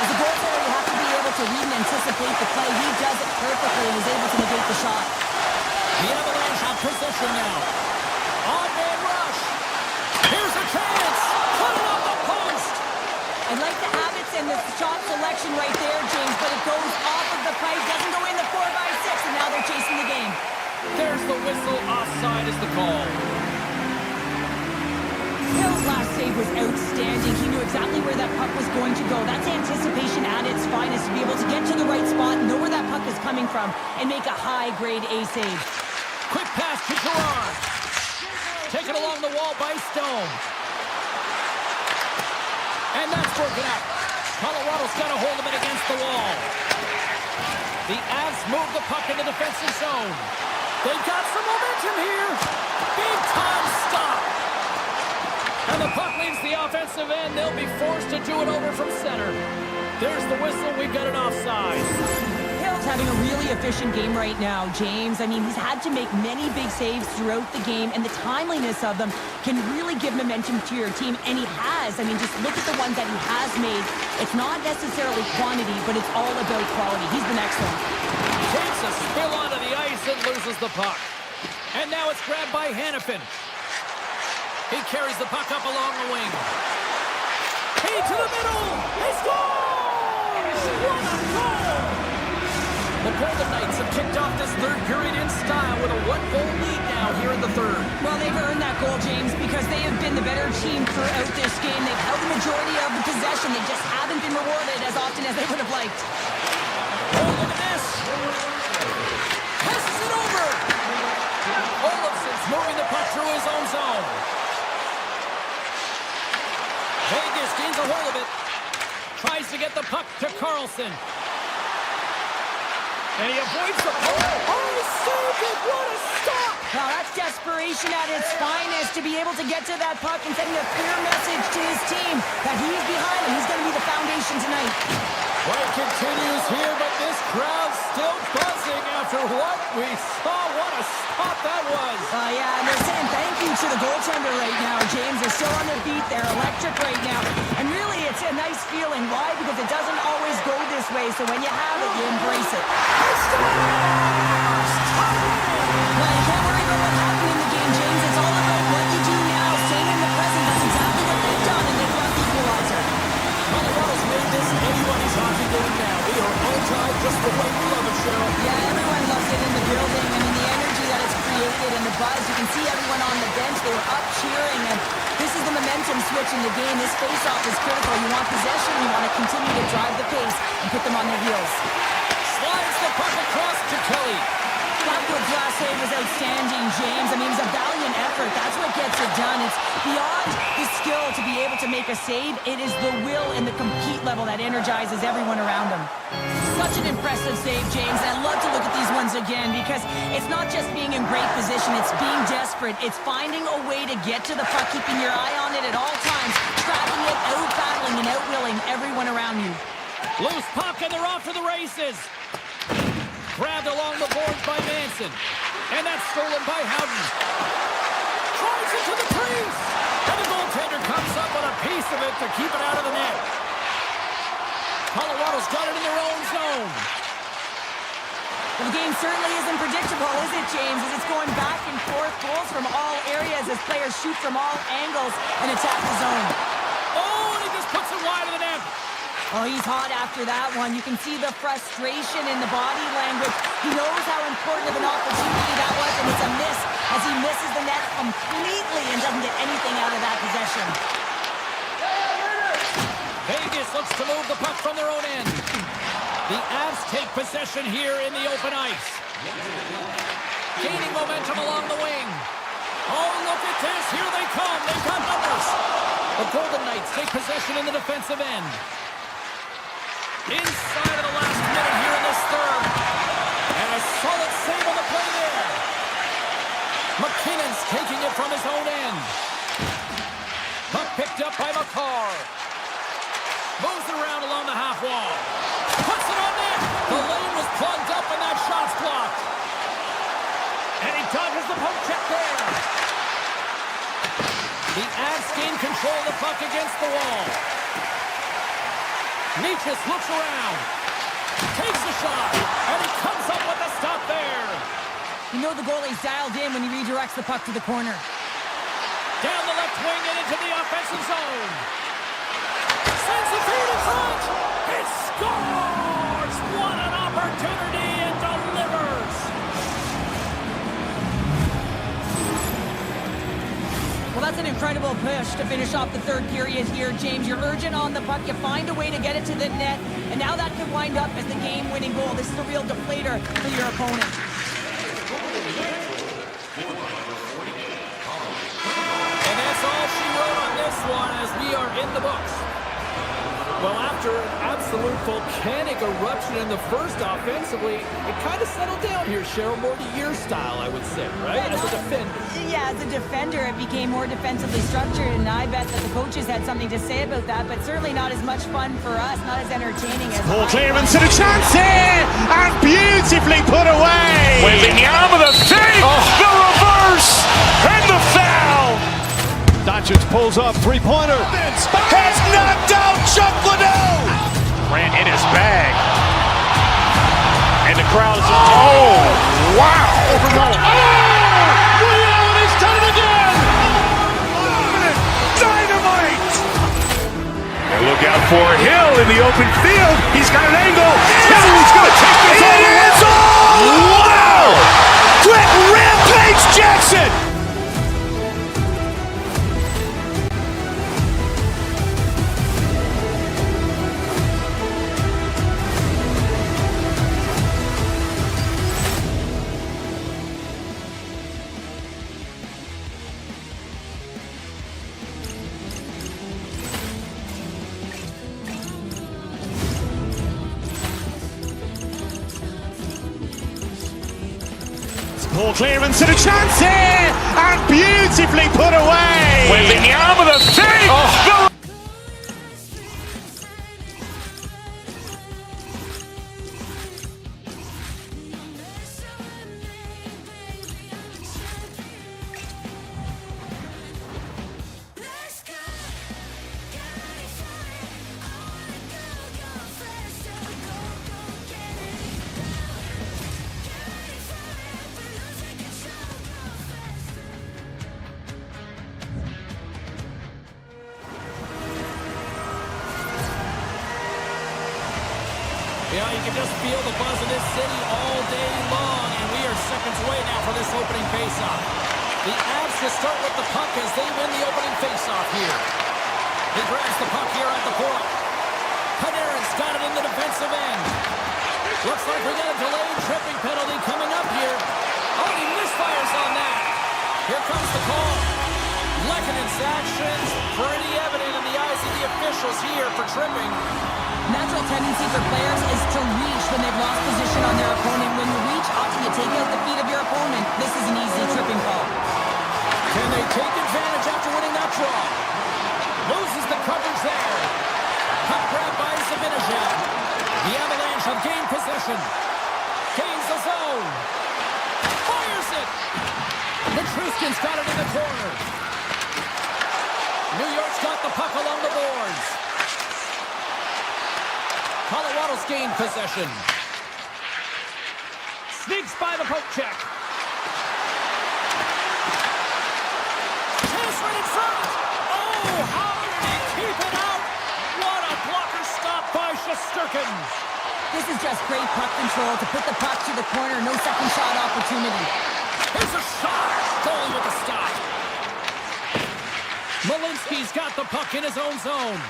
E: As a goaltender, you have to be able to read and anticipate the play. He does it perfectly and was able to negate the shot.
D: The Avalanche have possession now. On-man rush. Here's a chance. Put it on the post.
E: I like the habits and the shot selection right there, James, but it goes off of the pipe, doesn't go in the 4x6, and now they're chasing the game.
D: There's the whistle. Offside is the call.
E: Hill's last save was outstanding. He knew exactly where that puck was going to go. That's anticipation at its finest, to be able to get to the right spot, know where that puck is coming from, and make a high-grade A save.
D: Quick pass to Gerard. Taken along the wall by Stone. And that's broken up. Colorado's got a hold of it against the wall. The Avs move the puck in the defensive zone. They've got some momentum here. Big time stop. And the puck leaves the offensive end. They'll be forced to do it over from center. There's the whistle. We've got an offside.
E: Hill Kucherov's having a really efficient game right now, James. I mean, he's had to make many big saves throughout the game, and the timeliness of them can really give momentum to your team, and he has. I mean, just look at the ones that he has made. It's not necessarily quantity, but it's all about quality. He's been excellent.
D: Takes a spill onto the ice and loses the puck. And now it's grabbed by Hannafin. He carries the puck up along the wing. He to the middle! He scores! What a goal! The Golden Knights have kicked off this third period in style with a one-goal lead now here in the third.
E: Well, they've earned that goal, James, because they have been the better team throughout this game. They've held the majority of the possession. They just haven't been rewarded as often as they would have liked.
D: Oh, look at this! Passes it over! Olofsson's moving the puck through his own zone. Vegas gains a hold of it. Tries to get the puck to Carlson. And he avoids the puck. Oh, saved it! What a stop!
E: Now, that's desperation at its finest to be able to get to that puck and sending a clear message to his team that he's behind him. He's going to be the foundation tonight.
D: Play continues here, but this crowd's still buzzing after what we saw. What a stop that was.
E: Yeah, and they're saying thank you to the goaltender right now, James. They're still on their feet. They're electric right now. And really, it's a nice feeling. Why? Because it doesn't always go this way. So when you have it, you embrace it. Well, you can't worry about what happened in the game, James. It's all about what you do now. Staying in the present. That's exactly what they've done, and they've got the equalizer.
D: Colorado's made this anybody's hockey game now. We are all tied just the way we love it, Cheryl.
E: Yeah, everyone loves it in the building. I mean, the energy that it's created and the buzz. You can see everyone on the bench. They were up cheering, and this is the momentum switch in the game. This face-off is critical. You want possession. You want to continue to drive the pace and put them on their heels.
D: Slides the puck across to Kelly.
E: Blackwood's last save was outstanding, James. I mean, it was a valiant effort. That's what gets it done. It's beyond the skill to be able to make a save. It is the will and the compete level that energizes everyone around him. Such an impressive save, James. I love to look at these ones again because it's not just being in great position. It's being desperate. It's finding a way to get to the puck, keeping your eye on it at all times, tracking it, out-battling and out-willing everyone around you.
D: Loose puck, and they're off to the races. Grabbed along the boards by Manson. And that's stolen by Howden. Tries it to the crease. And the goaltender comes up with a piece of it to keep it out of the net. Colorado's got it in their own zone.
E: Well, the game certainly isn't predictable, is it, James? As it's going back and forth, goals from all areas as players shoot from all angles and attack the zone.
D: Oh, and he just puts it wide of the net.
E: Oh, he's hot after that one. You can see the frustration in the body language. He knows how important of an opportunity that was, and it's a miss as he misses the net completely and doesn't get anything out of that possession.
D: Vegas looks to move the puck from their own end. The Avs take possession here in the open ice. Gaining momentum along the wing. Oh, look at this. Here they come. They've got numbers. The Golden Knights take possession in the defensive end. Inside of the last minute here in this third. And a solid save on the play there. McKinnon's taking it from his own end. Puck picked up by McCarr. Moves it around along the half wall. Puts it on net. The lane was plugged up and that shot's blocked. And he dodges the poke check there. The Avs gain control of the puck against the wall. Nietzsche looks around, takes the shot, and he comes up with a stop there.
E: You know the goalie's dialed in when he redirects the puck to the corner.
D: Down the left wing and into the offensive zone. Sends the feed in front. It scores! What an opportunity and delivers.
E: Well, that's an incredible push to finish off the third period here, James. You're urgent on the puck. You find a way to get it to the net. And now that could wind up as the game-winning goal. This is a real deflator for your opponent. And
D: that's all she wrote on this one as we are in the books. Well, after after an absolute volcanic eruption in the first offensively, it kind of settled down here, Cheryl, more to your style, I would say, right? As a defender.
E: Yeah, as a defender, it became more defensively structured, and I bet that the coaches had something to say about that, but certainly not as much fun for us, not as entertaining as...
A: Poor clearance and a chance here, and beautifully put away.
G: With the arm of the fake, the reverse, and the foul.
C: Doncic pulls up, three-pointer.
B: Has knocked out Chuck Liddell.
G: Ran in his bag. And the crowd is, oh, wow.
C: Ray Allen has done it again.
B: Dynamite. And look out for Hill in the open field. He's got an angle. Hill's going to take this all the way. Wow. Quick Rampage Jackson.
A: Poor clearance and a chance here, and beautifully put away.
G: With the arm of the fake,
D: Yeah, you can just feel the buzz in this city all day long, and we are seconds away now for this opening faceoff. The Avs to start with the puck as they win the opening faceoff here. He grabs the puck here at the point. Panarin's got it in the defensive end. Looks like we got a delayed tripping penalty coming up here. Oh, he misfires on that. Here comes the call. Lekkonen's actions pretty evident in the eyes of the officials here for tripping.
E: Natural tendency for players is to reach when they've lost position on their opponent. When you reach, often you take out the feet of your opponent. This is an easy tripping call.
D: Can they take advantage after winning that draw? Loses the coverage there. Puck grab by Zibanejad. The Avalanche have gained possession. Gains the zone. Fires it. Matruskin's got it in the corner. New York's got the puck along the boards. Colorado's gained possession. Sneaks by the poke check. Chance right in front. Oh, how did he keep it out? What a blocker stop by Shesterkin.
E: This is just great puck control to put the puck to the corner. No second shot opportunity.
D: Here's a shot. Goalie with the stop. Malinsky's got the puck in his own zone.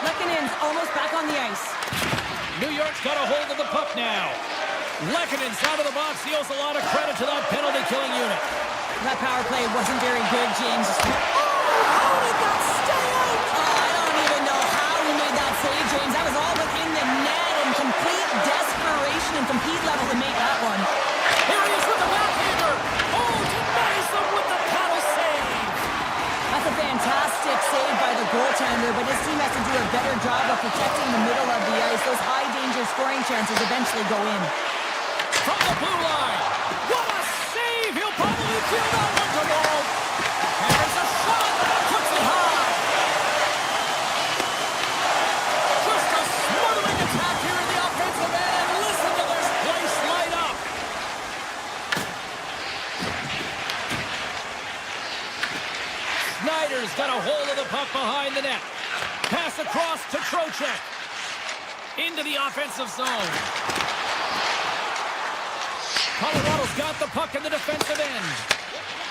E: Lekkonen's almost back on the ice.
D: New York's got a hold of the puck now. Lekkonen's out of the box. He owes a lot of credit to that penalty-killing unit.
E: That power play wasn't very good, James. Oh, how did that stay out? Oh, I don't even know how he made that save, James. That was all within the net and complete desperation and compete level to make that one.
D: Here he is with the backhander. Oh, denies them with the paddle save.
E: That's a fantastic save by the goaltender, but his team has to do a better job of protecting the middle of the ice. Those high-danger scoring chances eventually go in.
D: From the blue line. What a save! He'll probably feel that one tomorrow. And there's a shot. Puts it high. Just a smothering attack here in the offensive end. Listen to this place light up. Snyder's got a hold of the puck behind the net. Pass across to Trocheck. Into the offensive zone. Colorado's got the puck in the defensive end.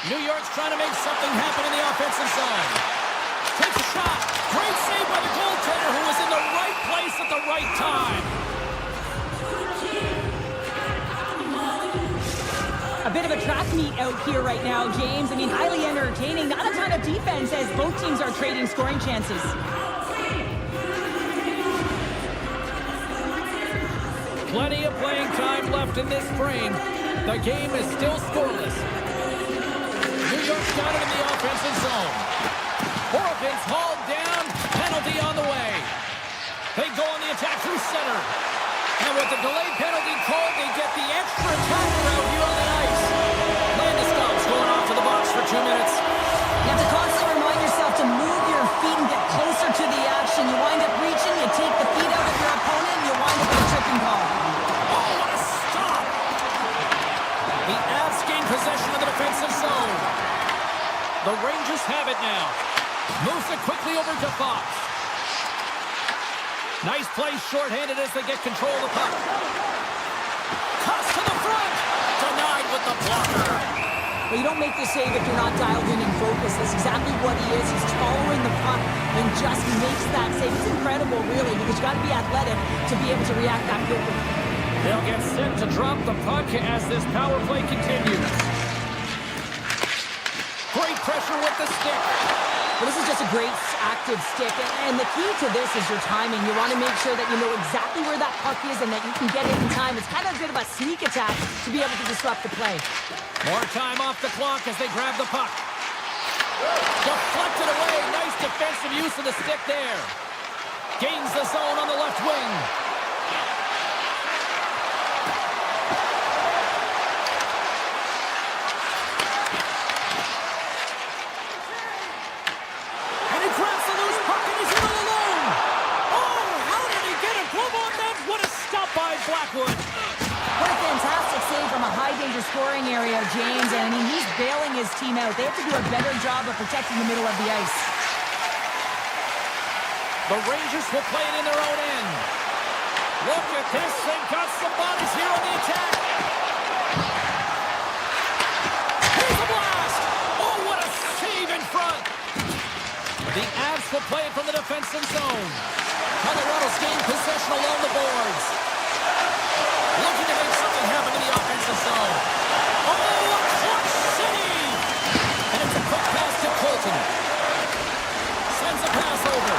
D: New York's trying to make something happen in the offensive zone. Takes a shot. Great save by the goaltender who was in the right place at the right time.
E: A bit bit of a track meet out here right now, James. I mean, highly entertaining. Not a ton of defense as both teams are trading scoring chances.
D: Plenty of playing time left in this frame. The game is still scoreless. New York's got it in the offensive zone. Horowitz hauled down. Penalty on the way. They go on the attack through center. And with the delayed penalty called, they get the extra attacker out here on the ice. Landeskog's going off to the box for 2 minutes.
E: You have to constantly remind yourself to move your feet and get closer to the action. You wind up reaching, you take the feet out of your opponent, and you wind up with a tripping call.
D: Oh, what a stop! The Avs gain possession of the defensive zone. The Rangers have it now. Moves it quickly over to Fox. Nice play shorthanded as they get control of the puck. Cuts to the front. Denied with the blocker.
E: Well, you don't make the save if you're not dialed in and focused. That's exactly what he is. He's following the puck and just makes that save. It's incredible, really, because you got to be athletic to be able to react that quickly.
D: They'll get set to drop the puck as this power play continues. Great pressure with the stick.
E: Well, this is just a great active stick, and the key to this is your timing. You want to make sure that you know exactly where that puck is and that you can get it in time. It's kind of a bit of a sneak attack to be able to disrupt the play.
D: More time off the clock as they grab the puck. Deflected away. Nice defensive use of the stick there. Gains the zone on the left wing.
E: Blackwood. What a fantastic save from a high-danger scoring area, James. And, I mean, he's bailing his team out. They have to do a better job of protecting the middle of the ice.
D: The Rangers will play it in their own end. Look at this. They've got some bodies here on the attack. Here's the blast. Oh, what a save in front. The Avs will play it from the defensive zone. Colorado's gained possession along the boards. Looking to make something happen in the offensive zone. Oh, a clutch save! And it's a quick pass to Colton. Sends a pass over.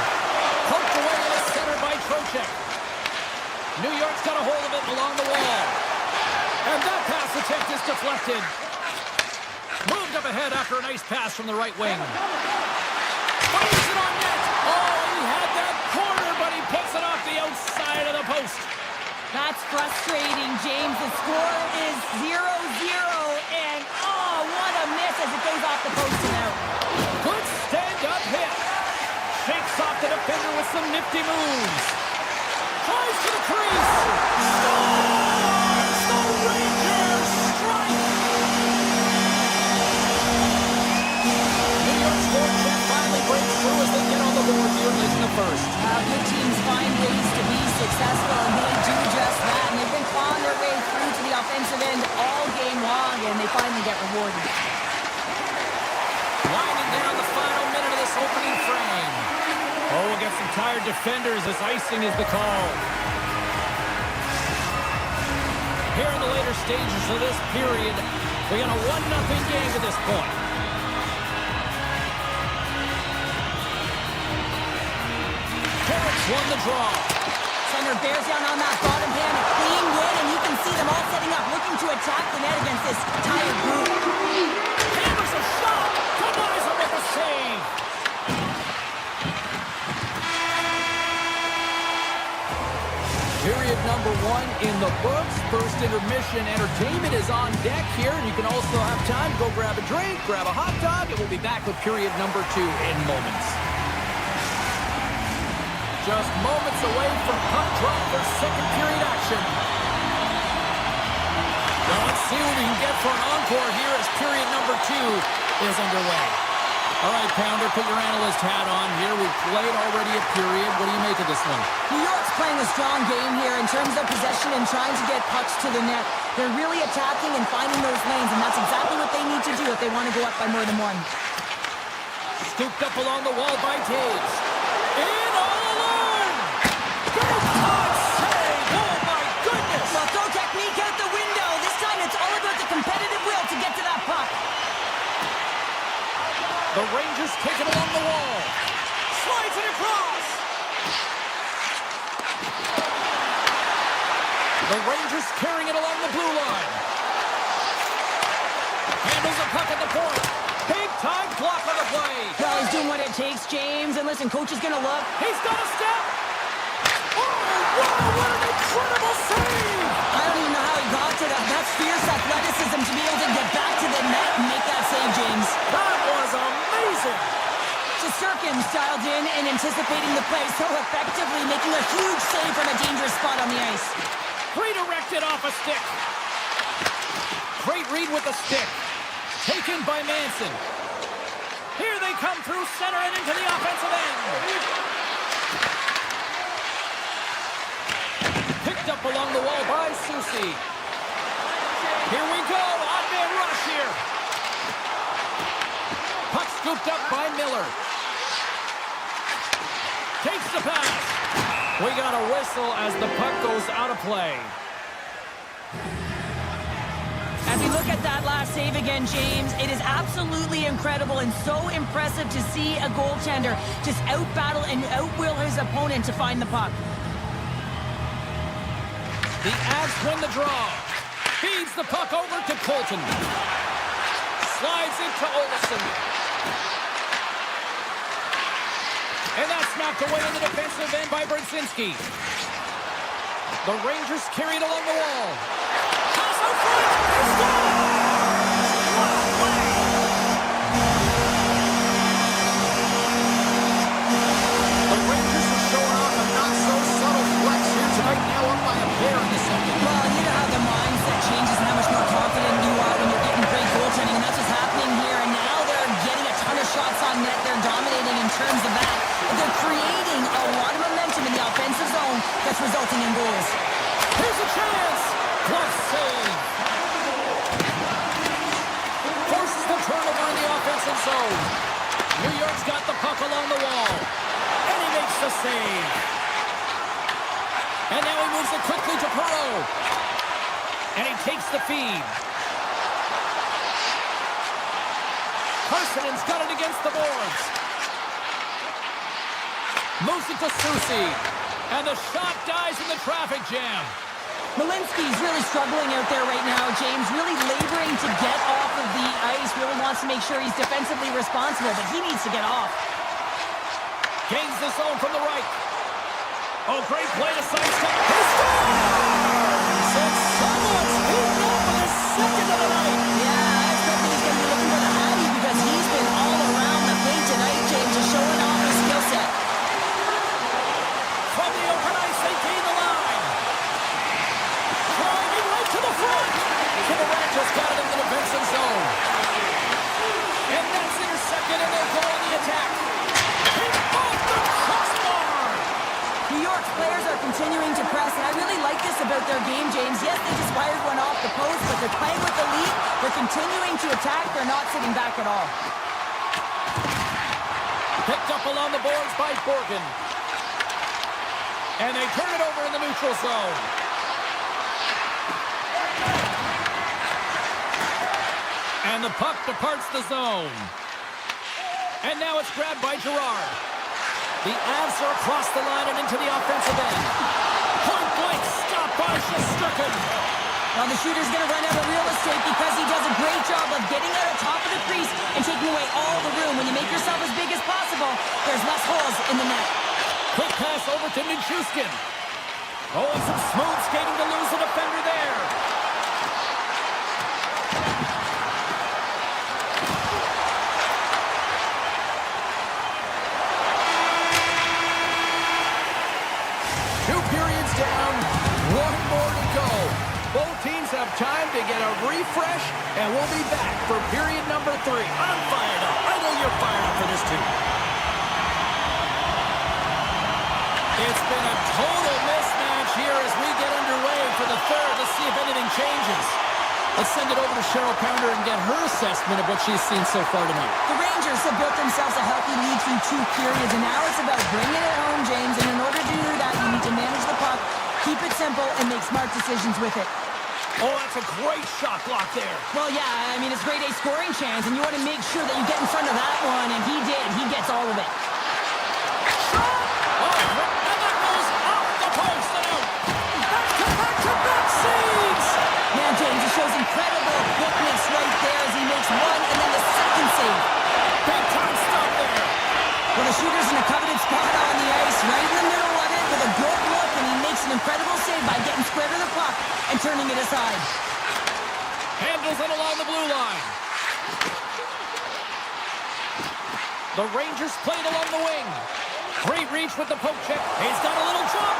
D: Poked away in the center by Trocheck. New York's got a hold of it along the wall. And that pass attempt is deflected. Moved up ahead after a nice pass from the right wing. Fires it on net. Oh, he had that corner, but he puts it off the outside of the post.
E: That's frustrating, James. The score is 0-0, and oh, what a miss as it goes off the post and out.
D: Good stand-up hit. Shakes off the defender with some nifty moves. Tries to the crease. Scores! The Rangers strike! New York's fortune finally breaks through as they get on the board here late in the first.
E: Good teams find ways to be successful, and they do just that. And they've been clawing their way through to the offensive end all game long, and they finally get rewarded.
D: Winding down the final minute of this opening frame. Oh, we'll get some tired defenders as icing is the call. Here in the later stages of this period, we got a 1-0 game at this point. Won the draw.
E: Center bears down on that bottom hand, a clean win, and you can see them all setting up, looking to attack the net against this tired group.
D: Hammers a shot. Kabaiza with a save. Period number 1 in the books. First intermission entertainment is on deck here, and you can also have time to go grab a drink, grab a hot dog, and we'll be back with period number 2 in moments. Just moments away from puck drop for second period action. Well, let's see what we can get for an encore here as period number 2 is underway. All right, Pounder, put your analyst hat on here. We've played already a period. What do you make of this one?
E: New York's playing a strong game here in terms of possession and trying to get pucks to the net. They're really attacking and finding those lanes, and that's exactly what they need to do if they want to go up by more than 1.
D: Scooped up along the wall by Taves. In all alone! Big time save! Oh, my goodness!
E: Well, throw technique out the window. This time it's all about the competitive will to
D: The Rangers take it along the wall. Slides it across. The Rangers carrying it along the blue line. Handles the puck at the point. Big time block on the play.
E: Well, he's doing what it takes, James. And listen, coach is going to love.
D: He's got a step. Oh, wow, what an incredible save.
E: I don't even know how he got to that. That's fierce athleticism to be able to get back to the net and make that save, James.
D: That was amazing.
E: Shesterkin's dialed in and anticipating the play so effectively, making a huge save from a dangerous spot on the ice.
D: Redirected off a stick. Great read with the stick. Taken by Manson. Here they come through center and into the offensive end. Picked up along the wall by Susie. Here we go. Odd man rush here. Puck scooped up by Miller. Takes the pass. We got a whistle as the puck goes out of play.
E: As we look at that last save again, James, it is absolutely incredible and so impressive to see a goaltender just out-battle and out-will his opponent to find the puck.
D: The Avs win the draw. Feeds the puck over to Colton. Slides it to Olsen. And that's knocked away in the defensive end by Brzezinski. The Rangers carry it along the wall. Pass out front. He scores! What a play! The Rangers are showing off a not-so-subtle flex here tonight, now up by a pair in the second.
E: Well, you know how the mindset changes and how much more confident you are when you're getting great goaltending, and that's what's happening here. And now they're getting a ton of shots on net. They're dominating in terms of that. They're creating a lot of momentum in the offensive zone that's resulting in goals.
D: Here's a chance. Close save. Forces the turnover in the offensive zone. New York's got the puck along the wall. And he makes the save. And now he moves it quickly to Perreault. And he takes the feed. Carsonen's got it against the boards. Moves it to Susie. And the shot dies in the traffic jam.
E: Malinsky's really struggling out there right now, James. Really laboring to get off of the ice. Really wants to make sure he's defensively responsible, but he needs to get off.
D: Gains the zone from the right. Oh, great play to sidestep. He scores! And someone's heating up for the second of the night.
E: Yeah, I expect that he's going to be looking for the Hattie because he's been all around the paint tonight, James, just showing off his skill set.
D: From the open ice, they gain the line. Driving right to the front. Kivarac's got it in the defensive zone. And that's intercepted, and they'll go on the attack. Hit off the crossbar.
E: New York's players are continuing to press, and I really like this about their game, James. Yes, they just fired one off the post, but they're playing with the lead. They're continuing to attack. They're not sitting back at all.
D: Picked up along the boards by Borgen. And they turn it over in the neutral zone. And the puck departs the zone. And now it's grabbed by Girard. The Avs are across the line and into the offensive end. Point blank stop by Shesterkin.
E: Well, the shooter's going to run out of real estate because he does a great job of getting out of top of the crease and taking away all the room. When you make yourself as big as possible, there's less holes in the net.
D: Quick pass over to Nichushkin. Oh, and some smooth skating to lose a defender there. Two periods down, one more to go. Both teams have time to get a refresh, and we'll be back for period number 3. I'm fired up. I know you're fired up for this too. It's been a total mismatch here as we get underway for the third. Let's see if anything changes. Let's send it over to Cheryl Pounder and get her assessment of what she's seen so far tonight.
E: The Rangers have built themselves a healthy lead through 2 periods, and now it's about bringing it home, James. And in order to do that, you need to manage the puck, keep it simple, and make smart decisions with it.
D: Oh, that's a great shot block there.
E: Well, yeah, I mean, it's grade A scoring chance, and you want to make sure that you get in front of that one, and he did. He gets all of it.
D: Oh, and that goes off the post and out. Back-to-back saves.
E: Man, James, it shows incredible quickness right there as he makes one and then the second save.
D: Big time stop there.
E: Well, the shooter's in a coveted spot on the ice, right in the middle of it with a good look, and he makes an incredible save by getting square to the puck and turning it aside.
D: Handles it along the blue line. The Rangers played along the wing. Great reach with the poke check. He's got a little jump.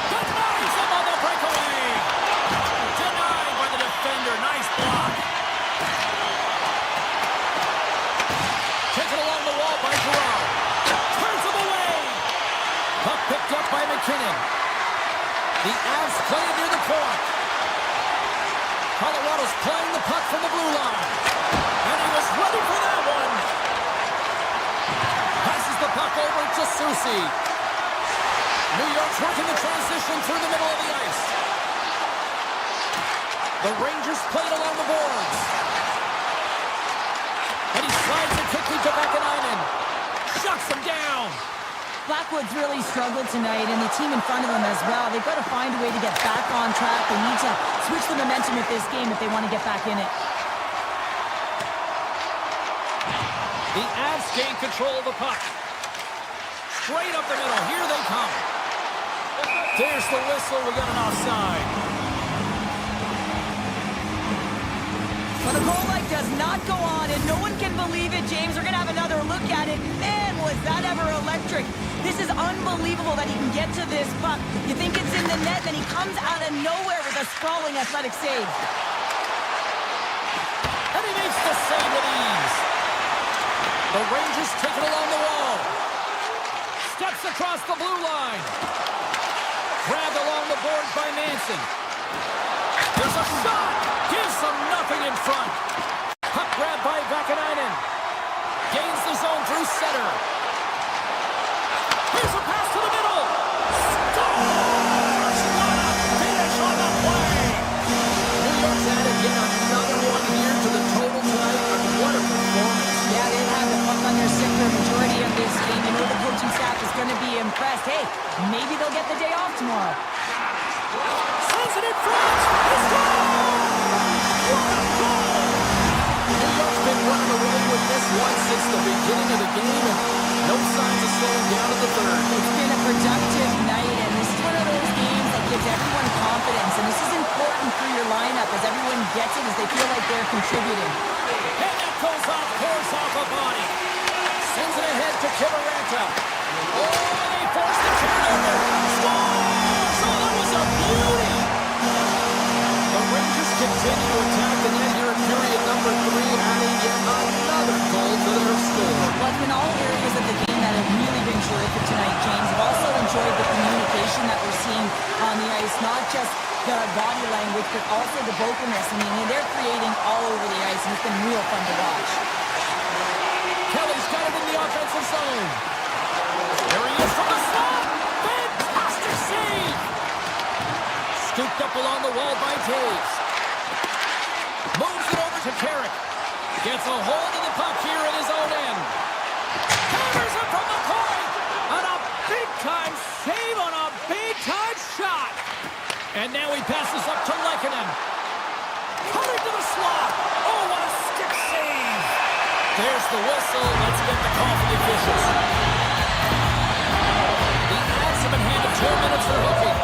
D: Denies him on the breakaway. Denied by the defender. Nice block. Taken along the wall by Giroux. Turns him away. Puck picked up by McKinnon. The Avs play near the point. Colorado's playing the puck from the blue line. And he was ready for that one. Passes the puck over to Soucy. New York's working the transition through the middle of the ice. The Rangers played along the boards. And he slides it quickly to Vakanainen. Shuts him down.
E: Blackwood's really struggled tonight, and the team in front of them as well. They've got to find a way to get back on track. They need to switch the momentum of this game if they want to get back in it.
D: The Avs gain control of the puck. Straight up the middle. Here they come. There's the whistle. We got an offside.
E: But a goal like does not go on, and no one can believe it, James. We're going to have another look at it. Man, was that ever electric. This is unbelievable that he can get to this puck. You think it's in the net, then he comes out of nowhere with a sprawling athletic save.
D: And he makes the save with ease. The Rangers take it along the wall. Steps across the blue line. Grabbed along the boards by Manson. There's a shot. Gives them nothing in front. Puck grabbed by Vakanainen. Gains the zone through center. Here's a pass to the middle. Scores! What a finish on the play. New York's added yet another one here to the total tonight. What a performance.
E: Yeah, they've had the puck on their stick for a majority of this game. You know the coaching staff is going to be impressed. Hey, maybe they'll get the day off tomorrow.
D: Sends it in front. It's gone! What a goal! New York's been running away with this one since the beginning of the game, and no signs of slowing down in the third.
E: It's been a productive night, and this is one of those games that gives everyone confidence, and this is important for your lineup as everyone gets it, as they feel like they're contributing.
D: And that goes off, pours off a body. Sends it ahead to Kivaranta. Oh, and he forced the turnover. Scores! Oh, that was a beauty! The Rangers continue to attack the net here in period number 3, adding yet another goal to their score.
E: Well, it's been all areas of the game that have really been terrific tonight, James. I've also enjoyed the communication that we're seeing on the ice, not just the body language, but also the vocalness. I mean, they're creating all over the ice, and it's been real fun to watch.
D: Kelly's got it in the offensive zone. There he is from the slot. Fantastic save. Scooped up along the wall by Taves. Moves it over to Carrick. Gets a hold of the puck here in his own end. Hammers it from the point. And a big-time save on a big-time shot. And now he passes up to Lehkonen. Cutting to the slot. Oh, what a stick save. There's the whistle. Let's get the call from the officials. The Avs have been handed 2 minutes for hooking.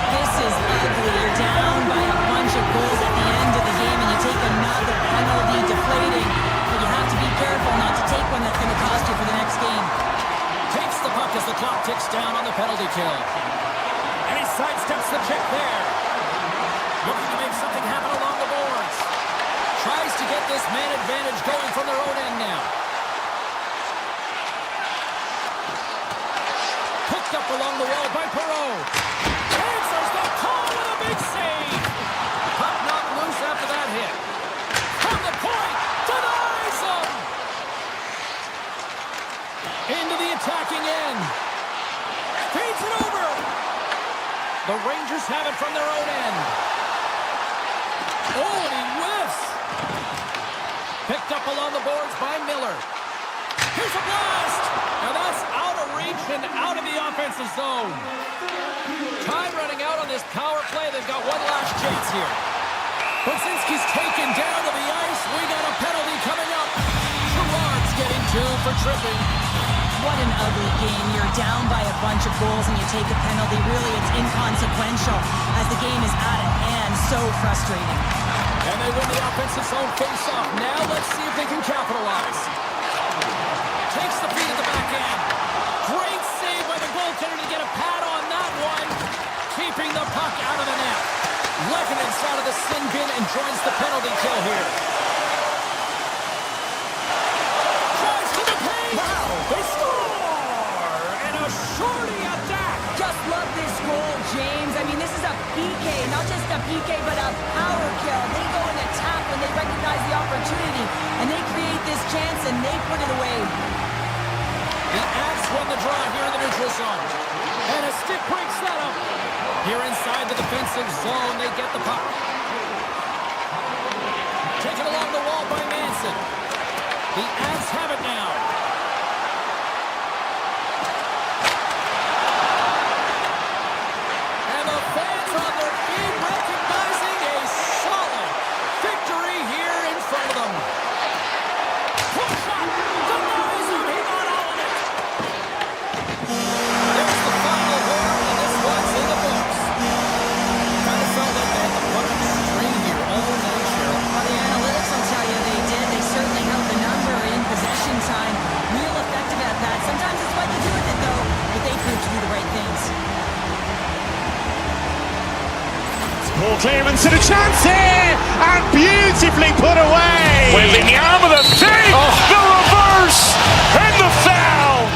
E: This is ugly. You're down by a bunch of goals at the end of the game, and you take another penalty, deflating. But you have to be careful not to take one that's going to cost you for the next game.
D: Takes the puck as the clock ticks down on the penalty kill. And he sidesteps the check there. Looking to make something happen along the boards. Tries to get this man advantage going from their own end now. Picked up along the wall by Perreault. Answers the call with a big save. Puck knocked loose after that hit. From the point, denies him. Into the attacking end. Feeds it over. The Rangers have it from their own end. Oh, and he whiffs. Picked up along the boards by Miller. Here's a blast. Now that's out of reach and out of the offensive zone. Time running out on this power play. They've got one last chance here. Brzezinski's taken down to the ice. We got a penalty coming up. Gerard's getting 2 for tripping.
E: What an ugly game. You're down by a bunch of goals and you take a penalty. Really, it's inconsequential as the game is out of hand. So frustrating.
D: And they win the offensive zone face-off. Now let's see if they can capitalize. Takes the feed at the back end. Great save by the goaltender to get a pad on that one. Keeping the puck out of the net. Levinen's out of the sin bin and joins the penalty kill here. Tries to the paint.
E: Wow.
D: They score! And a shorty at that.
E: Just love this goal, James. I mean, this is a PK. Not just a PK, but a power kill. They go and attack when they recognize the opportunity. And they create this chance and they put it away.
D: The Avs won the draw here in the neutral zone. And a stick break setup. Here inside the defensive zone, they get the puck. Taken along the wall by Manson. The Avs have it now. And the fans on their feet recognizing a solid victory here in front of them. Push shot. Denies him. He got all of it. There's the final horn, and this one's in the books. Kind of felt like they had the puck on the string here all night, Cheryl.
E: Well, the analytics will tell you they did. They certainly held the number in possession time. Real effective at that. Sometimes it's what you do with it, though. But they proved to do the right things.
A: Poor clearance and a chance here, and beautifully put away.
G: Wembanyama the save, the reverse, and the foul.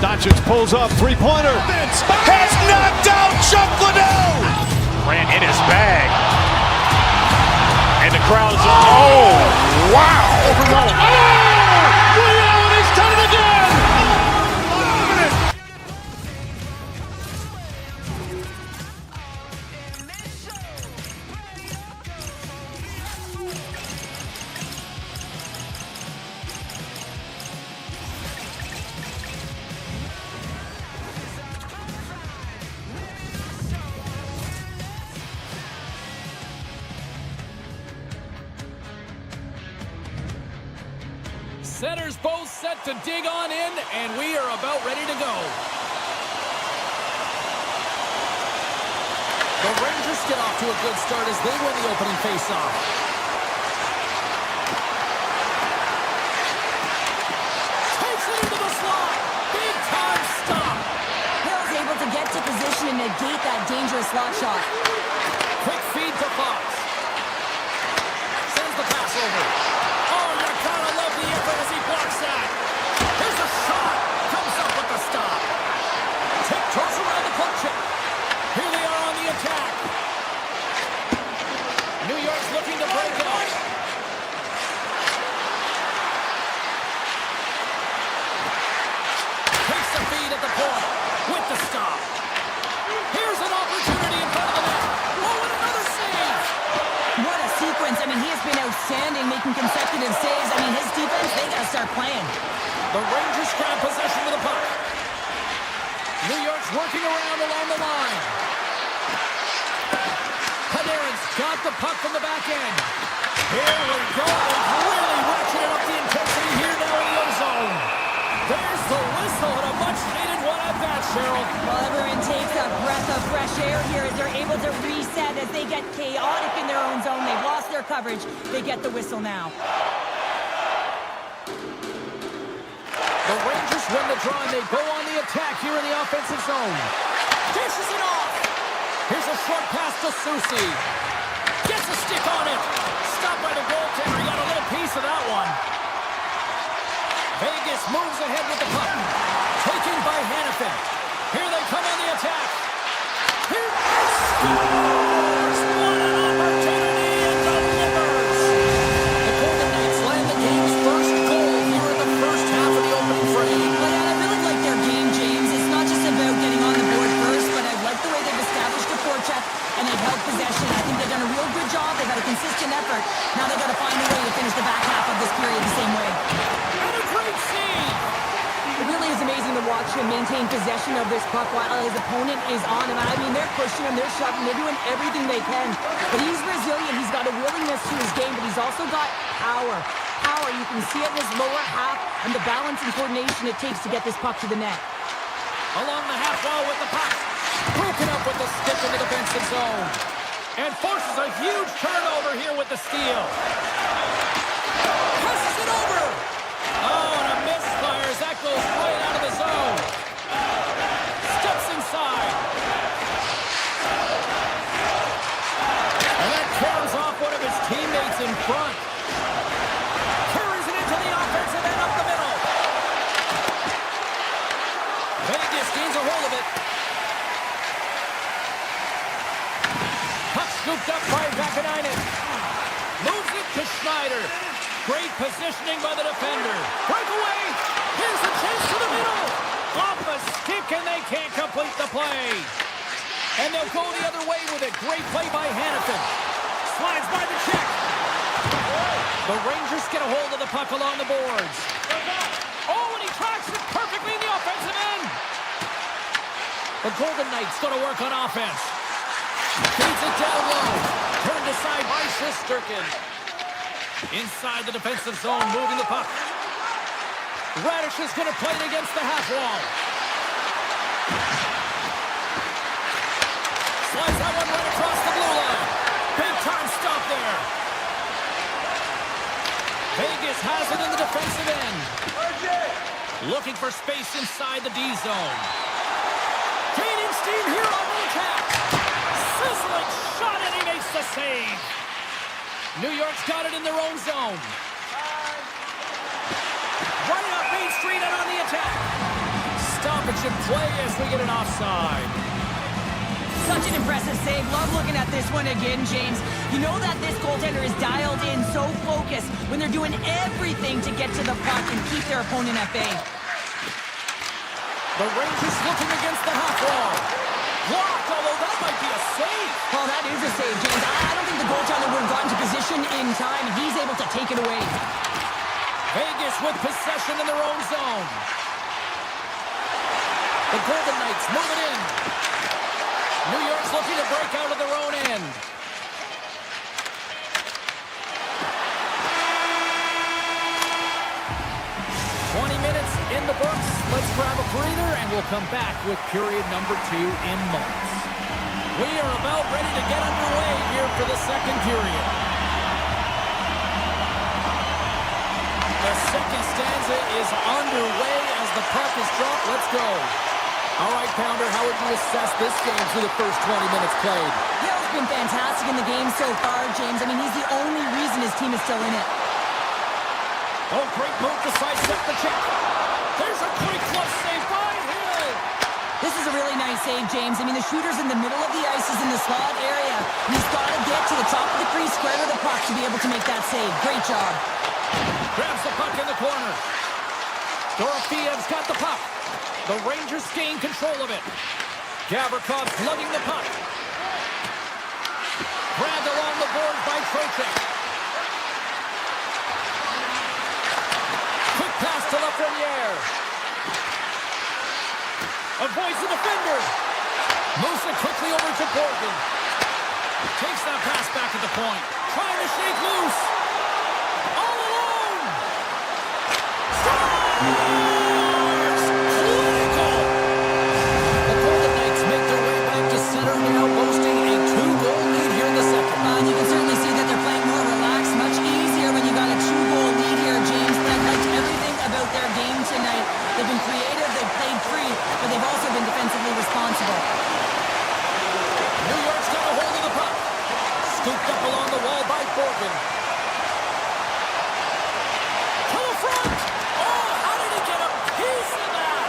B: Doncic pulls up, three-pointer. Vince has knocked out Chuck Liddell.
G: Ran in his bag. And the crowd is, oh, wow.
C: He's done it again!
D: Centers both set to dig on in, and we are about ready to go. The Rangers get off to a good start as they win the opening faceoff. Takes it into the slot. Big time stop.
E: Hill's able to get to position and negate that dangerous slot shot.
D: Quick feed to Fox. Sends the pass over. Oh, you gotta love the effort as he blocks that. Here's a shot. Comes up with the stop. Tiptoes around the puck check. Here they are on the attack. New York's looking to break it off. Takes the feed at the point with the stop. Here's an opportunity in front of the net. Oh, and another save.
E: What a sequence. I mean, he has been outstanding, making consecutive saves. I mean, his defense, they got to start playing.
D: The Rangers grab possession with the puck. New York's working around along the line. Panarin's got the puck from the back end. Here we go. Really ratcheted up the intensity here now in the ozone. There's the whistle and a much-needed one at that, Cheryl.
E: Well, everyone takes a breath of fresh air here as they're able to reset as they get chaotic in their own zone. They've lost their coverage. They get the whistle now.
D: The Rangers win the draw and they go on the attack here in the offensive zone. Dishes it off. Here's a short pass to Soucy. Gets a stick on it. Stopped by the goaltender. He got a little piece of that one. Vegas moves ahead with the puck. Taken by Hannafin. Here they come on the attack. Here they scores! What an opportunity and delivers! The Golden Knights land the game's first goal here in the first half of the opening frame.
E: But I really like their game, James. It's not just about getting on the board first, but I like the way they've established to maintain possession of this puck while his opponent is on him. I mean, they're pushing him, they're shoving, they're doing everything they can. But he's resilient, he's got a willingness to his game, but he's also got power. Power, you can see it in his lower half and the balance and coordination it takes to get this puck to the net.
D: Along the half wall with the puck. Broken up with the stick in the defensive zone. And forces a huge turnover here with the steal. Passes it over. Oh, and a misfire as that goes right out of the zone. Steps inside. And that tears off one of his teammates in front. Carries it into the offensive end up the middle. Vegas gains a hold of it. Puck scooped up by Vakanainen. Moves it to Schneider. Great positioning by the defender. Breakaway. Here's the chase to the middle. Off a stick, and they can't complete the play. And they'll go the other way with it. Great play by Hanifin. Slides by the check. The Rangers get a hold of the puck along the boards. Oh, and he tracks it perfectly in the offensive end. The Golden Knights going to work on offense. Feeds it down low. Turned aside by Shesterkin. Inside the defensive zone, moving the puck. Radish is going to play it against the half wall. Slides that one right across the blue line. Big time stop there. Vegas has it in the defensive end. Looking for space inside the D zone. Gaining steam here on the attack. Sizzling shot, and he makes the save. New York's got it in their own zone. Right up Main Street and on the attack. Stoppage in play as we get an offside.
E: Such an impressive save. Love looking at this one again, James. You know that this goaltender is dialed in, so focused when they're doing everything to get to the puck and keep their opponent at bay.
D: The Rangers looking against the half wall. Blocked, although that might be a save.
E: Oh, that is a save, James. I don't think the goaltender would have gotten to position in time. He's able to take it away.
D: Vegas with possession in their own zone. The Golden Knights move it in. New York's looking to break out of their own end. In the books, let's grab a breather and we'll come back with period number 2 in moments. We are about ready to get underway here for the second period. The second stanza is underway as the puck is dropped. Let's go. All right, Pounder, how would you assess this game through the first 20 minutes played?
E: Hill's been fantastic in the game so far, James. I mean, he's the only reason his team is still in it.
D: Oh, great move to sidestep the check. There's a great glove save by Hill.
E: This is a really nice save, James. I mean, the shooter's in the middle of the ice. He's in the slot area. He's got to get to the top of the crease, square to the puck to be able to make that save. Great job.
D: Grabs the puck in the corner. Dorofiev's got the puck. The Rangers gain control of it. Gavrikov lugging the puck. Grabbed along the board by Trocheck. Quick pass to Lafreniere. Avoids the defender. Moves it quickly over to Borgen. Takes that pass back at the point. Trying to shake loose. All alone. Scores! Clinical! The Golden Knights make their way back to center now, boasting a 2-goal lead here in the second.
E: And you can certainly see that they're playing more relaxed, much easier when you got a 2-goal lead here, James. But I've liked everything about their game tonight. They've been creative, they've played free, but they've also been defensively responsible.
D: New York's got a hold of the puck. Scooped up along the wall by Borgen. To the front! Oh, how did he get a piece of that?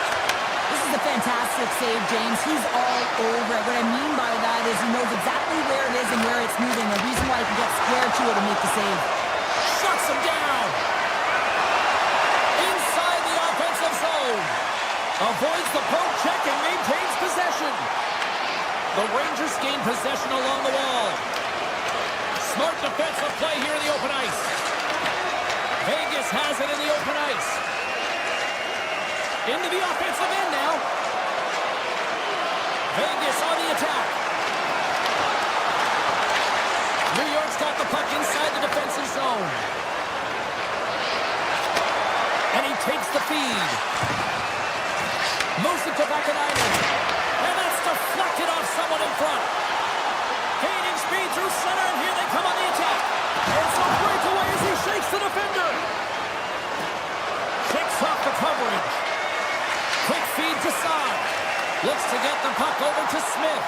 E: This is a fantastic save, James. He's all over it. What I mean by that is he knows exactly where it is and where it's moving. A reason why he can get square to it and make the save.
D: Shuts him down. Inside the offensive zone. Avoids the poke check and maintains possession. The Rangers gain possession along the wall. Smart defensive play here in the open ice. Vegas has it in the open ice. Into the offensive end now. Vegas on the attack. New York's got the puck inside the defensive zone. And he takes the feed. Moves it to Vakanainen. And that's deflected off someone in front. Gaining speed through center, and here they come on the attack. And some breakaway as he shakes the defender. Shakes off the coverage. Quick feed to Saad. Looks to get the puck over to Smith.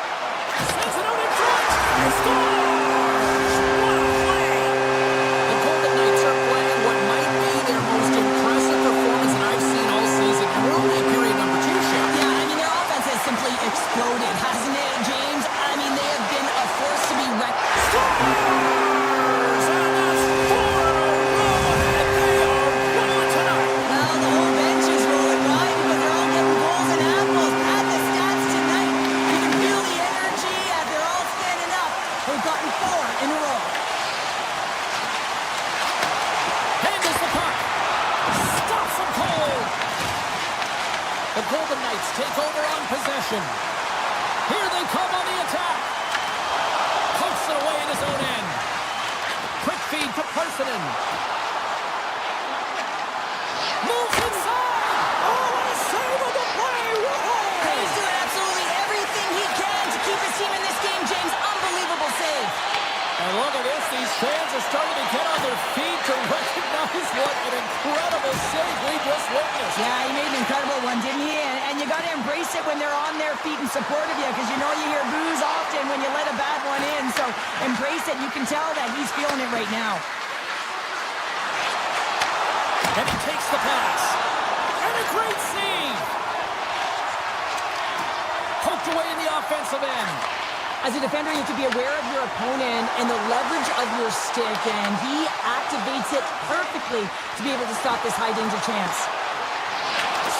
D: Sends it out in front. And scores! What a play! The Golden Knights are playing what might be their most impressive performance that I've seen all season. And we're only in period number 2, Shaq.
E: Yeah, I mean, their offense has simply exploded, hasn't it, James? I mean, they have been a force to be reckoned with.
D: And that's 4 in a row, and they are rolling tonight.
E: Well, the whole bench is rolling by because they're all getting goals and apples. Add the stats tonight. You can feel the energy as they're all standing up. They've gotten 4 in a row.
D: Handles the puck. Stops him cold. The Golden Knights take over on possession. Here they come on the attack. Pokes it away in his own end. Quick feed to Parsonen. Moves inside. Oh, what a save of the play. Whoa.
E: He's doing absolutely everything he can to keep his team in this game, James. Unbelievable save.
D: And look at this. These fans are starting to get on their feet to recognize what an incredible save we just witnessed.
E: Yeah, he made an incredible one, didn't he? And you got to embrace it when they're on their feet in support of you, because you know you hear boos often when you let a bad one in. So embrace it. You can tell that he's feeling it right now.
D: And he takes the pass. And a great save. Poked away in the offensive end.
E: As a defender, you have to be aware of your opponent and the leverage of your stick, and he activates it perfectly to be able to stop this high-danger chance.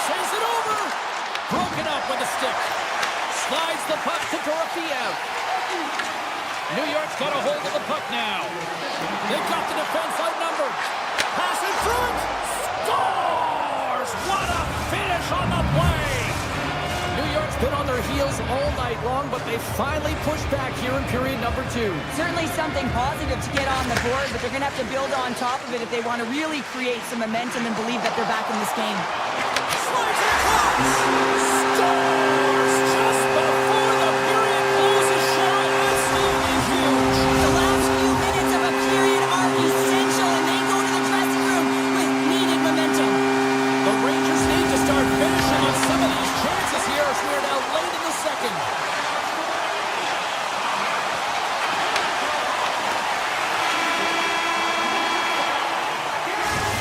D: Sends it over. Broken up with a stick. Slides the puck to Dorofeyev. New York's got a hold of the puck now. They've got the defense outnumbered. Pass in front. Scores! What a finish on the play! New York's been on their heels all night long, but they finally pushed back here in period number 2.
E: Certainly something positive to get on the board, but they're going to have to build on top of it if they want to really create some momentum and believe that they're back in this game.
D: Slides it across. Scores just before the period closes, Cheryl. Absolutely huge.
E: The last few minutes of a period are essential, and they go to the dressing room with needed momentum.
D: The Rangers need to start finishing on some of these chances here as we're now late in the second.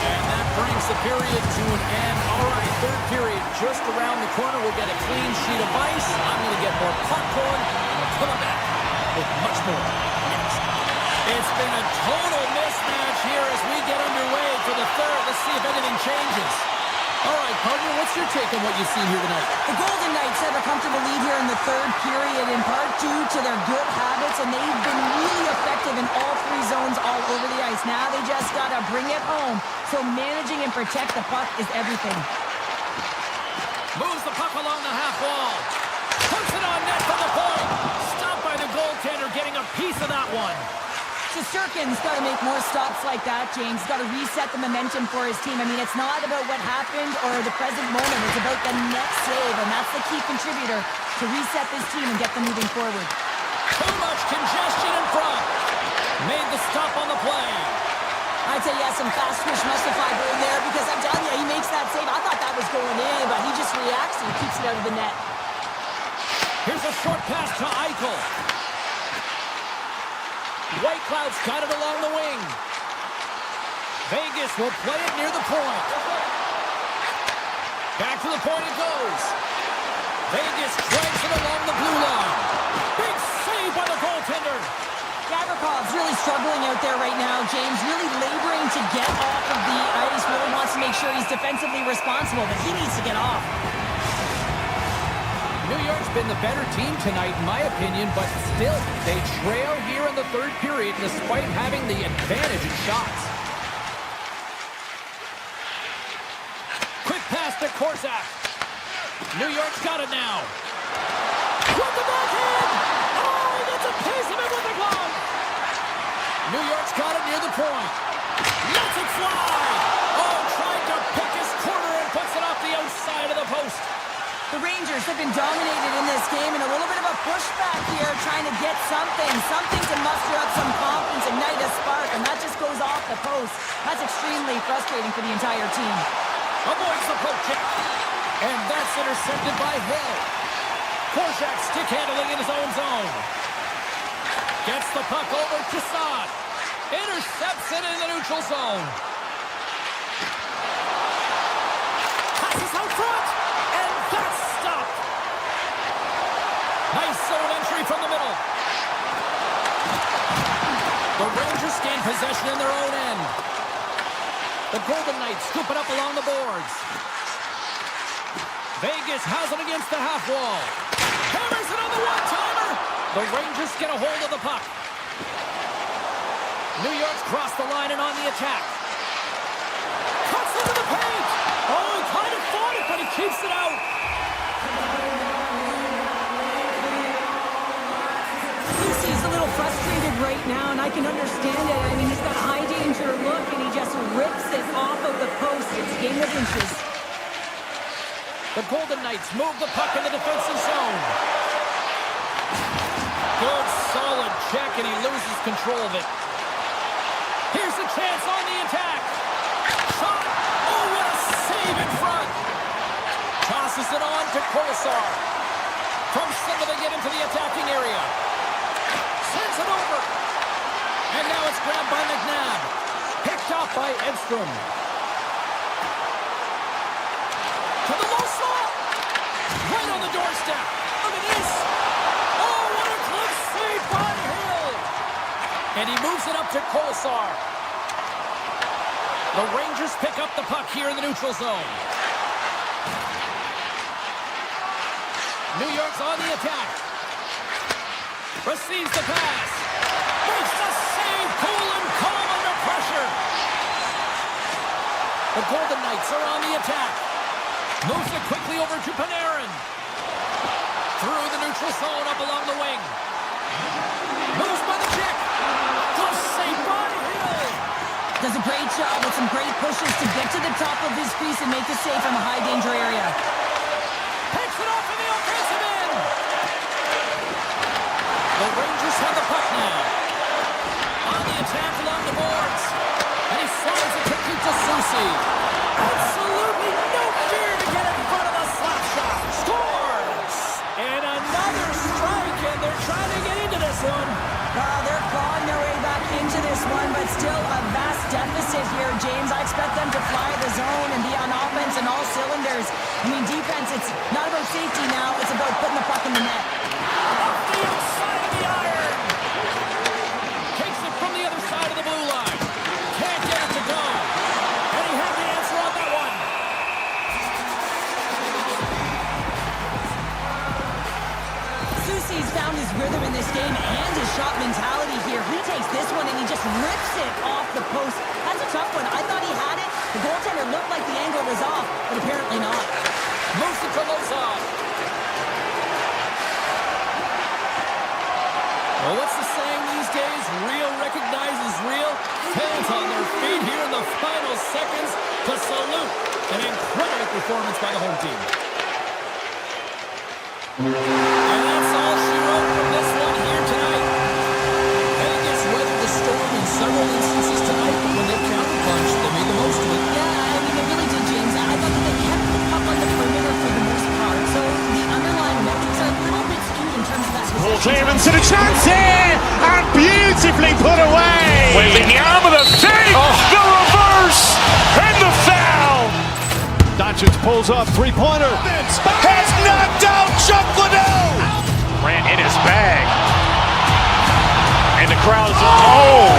D: And that brings the period to an end. All right, third period just around the corner. We'll get a clean sheet of ice. I'm going to get more popcorn, and we'll come back with much more next. It's been a total mismatch here as we get underway for the third. Let's see if anything changes. All right, partner, what's your take on what you've seen here tonight?
E: The Golden Knights have a comfortable lead here in the third period, in part due to their good habits, and they've been really effective in all 3 zones all over the ice. Now they just got to bring it home, so managing and protect the puck is everything.
D: Moves the puck along the half wall. Puts it on net for the point. Stopped by the goaltender, getting a piece of that one.
E: Shesterkin's got to make more stops like that, James. He's got to reset the momentum for his team. I mean, it's not about what happened or the present moment. It's about the next save, and that's the key contributor to reset this team and get them moving forward.
D: Too much congestion in front. Made the stop on the play.
E: I'd say, yeah, some fast twitch muscle fiber in there, because I'm telling you, he makes that save. I thought that was going in, but he just reacts and keeps it out of the net.
D: Here's a short pass to Eichel. Whitecloud's got it along the wing. Vegas will play it near the point. Back to the point it goes. Vegas drags it along the blue line. Big save by the goaltender.
E: Gavrikov's really struggling out there right now, James. Really laboring to get off of the ice. Really wants to make sure he's defensively responsible, but he needs to get off.
D: New York's been the better team tonight, in my opinion, but still, they trail here in the third period despite having the advantage in shots. Quick pass to Korczak. New York's got it now. With the backhand! Oh, he gets a piece of it with the glove! New York's got it near the point. Lets it fly! Oh, tried to pick his corner and puts it off the outside of the post.
E: The Rangers have been dominated in this game, and a little bit of a pushback here, trying to get something to muster up some confidence, ignite a spark, and that just goes off the post. That's extremely frustrating for the entire team.
D: Avoids the poke check. And that's intercepted by Hill. Korczak stick handling in his own zone. Gets the puck over to Saad. Intercepts it in the neutral zone. Passes out front. And that's stopped. Nice zone entry from the middle. The Rangers gain possession in their own end. The Golden Knights scoop it up along the boards. Vegas has it against the half wall. Hammers it on the one-timer. The Rangers get a hold of the puck. New York's crossed the line and on the attack. Cuts into the paint. Oh, he kind of fought it, but he keeps it out.
E: He's a little frustrated right now, and I can understand it. I mean, he's got a high danger look, and he just rips it off of the post. It's a game of inches.
D: The Golden Knights move the puck in the defensive zone. Good, solid check, and he loses control of it. Here's a chance on the attack. Shot. Oh, what a save in front. Tosses it on to Kolesar. From center they get into the attacking area. Sends it over. And now it's grabbed by McNabb. Picked up by Edstrom. To the low slot. Right on the doorstep. Look at this. Oh, what a close save by Hill. And he moves it up to Kolesar. The Rangers pick up the puck here in the neutral zone. New York's on the attack. Receives the pass. Makes the save. Cool and calm under pressure. The Golden Knights are on the attack. Moves it quickly over to Panarin. Through the neutral zone up along the wing. Moves by the check. Close save by Hill.
E: Does a great job with some great pushes to get to the top of his crease and make the save from a high danger area.
D: Picks it off in the offensive end. The Rangers have the puck now. On the attack along the boards. And he slides it quickly to Susie. Absolutely no fear to get in front of a slap shot. Scores! And another strike, and they're trying to get into this one.
E: They're clawing their way back into this one, but still a vast deficit here, James. I expect them to fly the zone and be on offense in all cylinders. I mean, defense, it's not about safety now. It's about putting the puck in the net.
D: Off the outside of the iron. Takes it from the other side of the blue line. Can't get it to go. And he had the answer on that one.
E: Susie's found his rhythm in this game and his shot mentality here. He takes this one and he just rips it off the post. That's a tough one. I thought he had it. The goaltender looked like the angle was off, but apparently not.
D: Moves it to Lozon. Well, what's the saying these days? Real recognizes real. Fans on their feet here in the final seconds to salute an incredible performance by the home team. And that's all she wrote from this one here tonight. Vegas weathered the storm in several instances tonight, but when they counterpunched, they made the most of it.
E: Yeah, I mean, they really did, James. I thought that they kept the puck on the perimeter for the most part, so the underlying metrics are a little bit skewed in terms of that.
A: Paul clearance and a chance here, and beautifully put away.
G: Wembanyama the save, the reverse, and the foul.
C: Doncic pulls up, three-pointer.
B: Has knocked out Chuck Liddell.
G: Ran in his bag. And the crowd is, oh,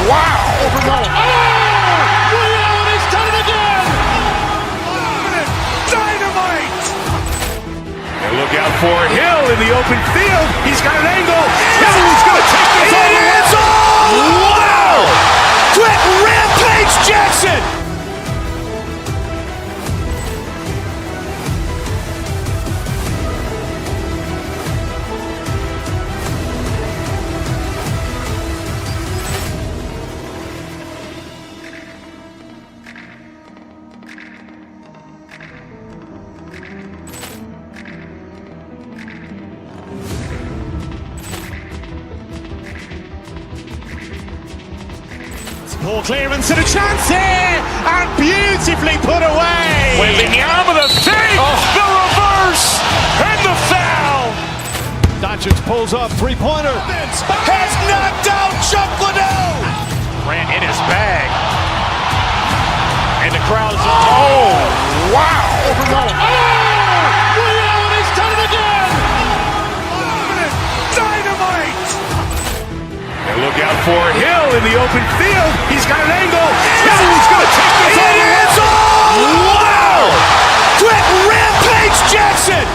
G: wow.
C: Ray Allen has done it again.
B: Dynamite. And look out for Hill in the open field. He's got an angle. Hill's going to take this all the way. Wow. Quick rampage Jackson.
A: Poor clearance and a chance here, and beautifully put away.
G: Wembanyama the save, the reverse, and the foul.
C: Doncic pulls up, three-pointer.
B: Has knocked out Chuck Liddell.
G: Grant in his bag. And the crowd is, oh, wow.
C: Ray Allen has done it again.
B: Dynamite. And look out for Hill in the open field. He's got an angle. Hill's going to take this all the way. Wow. Brett Rampage Jackson.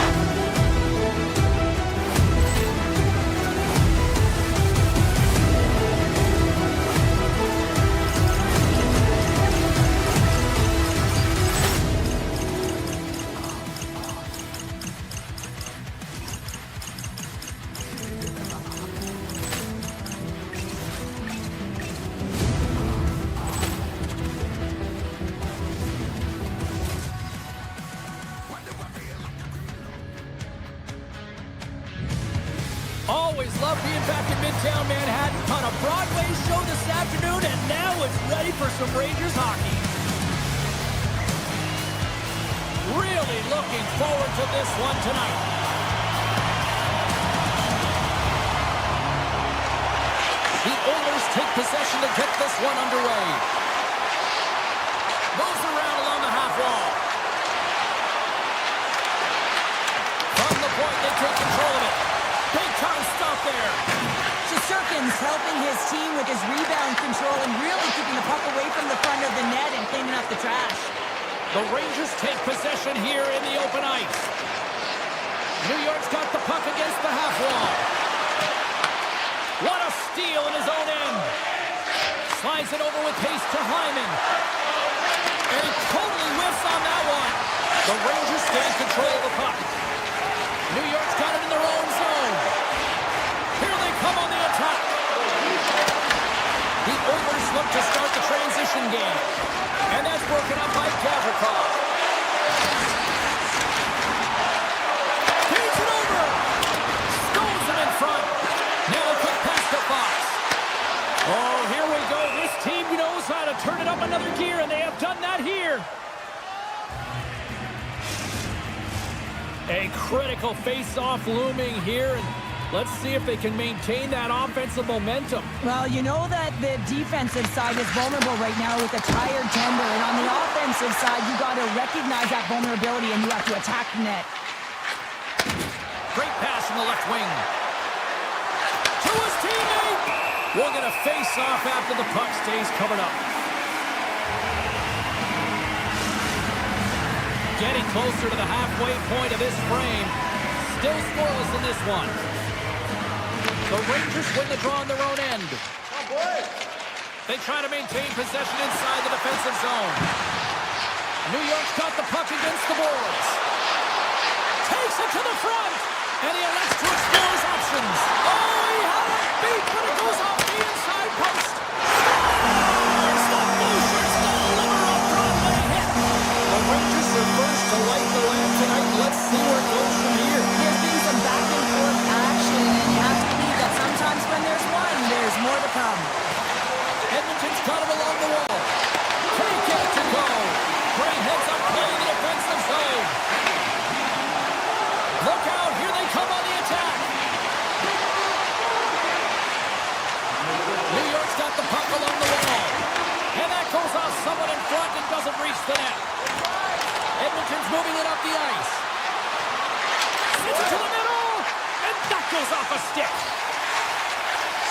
D: Always loved being back in Midtown Manhattan on a Broadway show this afternoon, and now it's ready for some Rangers hockey. Really looking forward to this one tonight. The Oilers take possession to get this one underway. Moves around along the half wall. From the point, they take control of it. Big time stop there.
E: Shesterkin's helping his team with his rebound control and really keeping the puck away from the front of the net and cleaning up the trash.
D: The Rangers take possession here in the open ice. New York's got the puck against the half wall. What a steal in his own end. Slides it over with pace to Hyman. And he totally whiffs on that one. The Rangers stay in control of the puck. New York's got it in their own zone. Here they come on the attack. The Oilers look to start the transition game. And that's broken up by Gavrikov. Feeds it over. Stones it in front. Now a quick pass to Fox. Oh, here we go. This team knows how to turn it up another gear, and they have done that here. A critical face-off looming here, and let's see if they can maintain that offensive momentum.
E: Well, you know that the defensive side is vulnerable right now with a tired tender, and on the offensive side, you got to recognize that vulnerability and you have to attack the net.
D: Great pass from the left wing. To his teammate! We're going to face off after the puck stays covered up. Getting closer to the halfway point of this frame. Still scoreless in this one. The Rangers win the draw on their own end. They try to maintain possession inside the defensive zone. New York's got the puck against the boards. Takes it to the front. And he elects to explore his options. Oh, he had it beat, but it goes off the inside post. Scores! The blue shirts deliver a Broadway hit. The Rangers are first to light the lamp tonight. Let's see where it goes from here.
E: There's been some back and forth action, and you have to believe that sometimes when there's one, there's more to come.
D: Edmonton's got him along the wall. Can't get it to go. Great heads up play in the defensive zone. Look out, here they come on the attack. New York's got the puck along the wall. And that goes off someone in front and doesn't reach the net. Edmonton's moving it up the ice. Sends it to the middle. And that goes off a stick.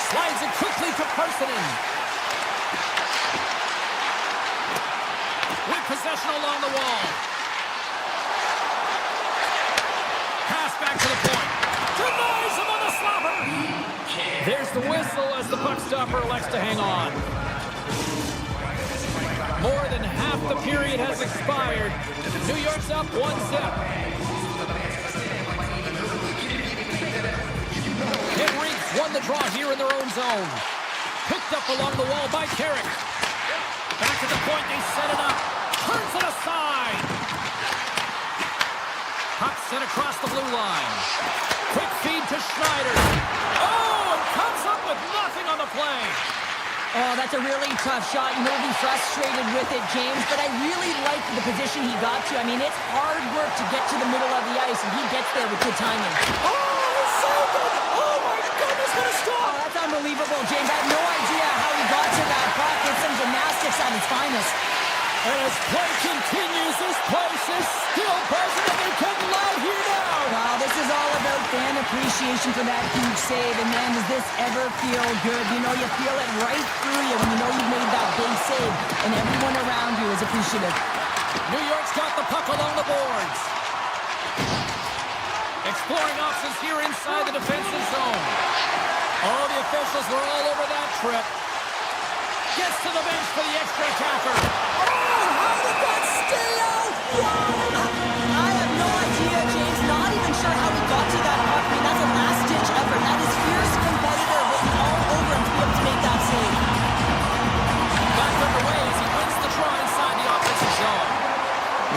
D: Slides it quickly to Parsonen. With possession along the wall. Pass back to the point. Denies him on the slobber. There's the whistle as the puck stopper elects to hang on. More than half the period has expired. New York's up 1-0. Henriques won the draw here in their own zone. Picked up along the wall by Carrick. Back to the point, they set it up. Turns it aside. Puck sent across the blue line. Quick feed to Schneider. Oh, and comes up with nothing on the play.
E: Oh, that's a really tough shot. You know, he'll be frustrated with it, James, but I really like the position he got to. I mean, it's hard work to get to the middle of the ice, and he gets there with good timing.
D: Oh, so good! Oh, my goodness, what a
E: Oh,
D: stop!
E: that's unbelievable, James. I have no idea how he got to that puck. It's some gymnastics at its finest.
D: And as play continues, this place is still buzzing, and they couldn't lie here now.
E: Wow, this is all about fan appreciation for that huge save. And man, does this ever feel good? You know, you feel it right through you when you know you've made that big save, and everyone around you is appreciative.
D: New York's got the puck along the boards. Exploring options here inside the defensive zone. Oh, the officials were all over that trip. Gets to the bench for the extra attacker. Oh, how did that stay out?
E: I have no idea, James. Not even sure how he got to that puck. I mean, that's a last-ditch effort. That is fierce competitor written all over him to be able to make that save.
D: Back underway as he wins the draw inside the offensive zone.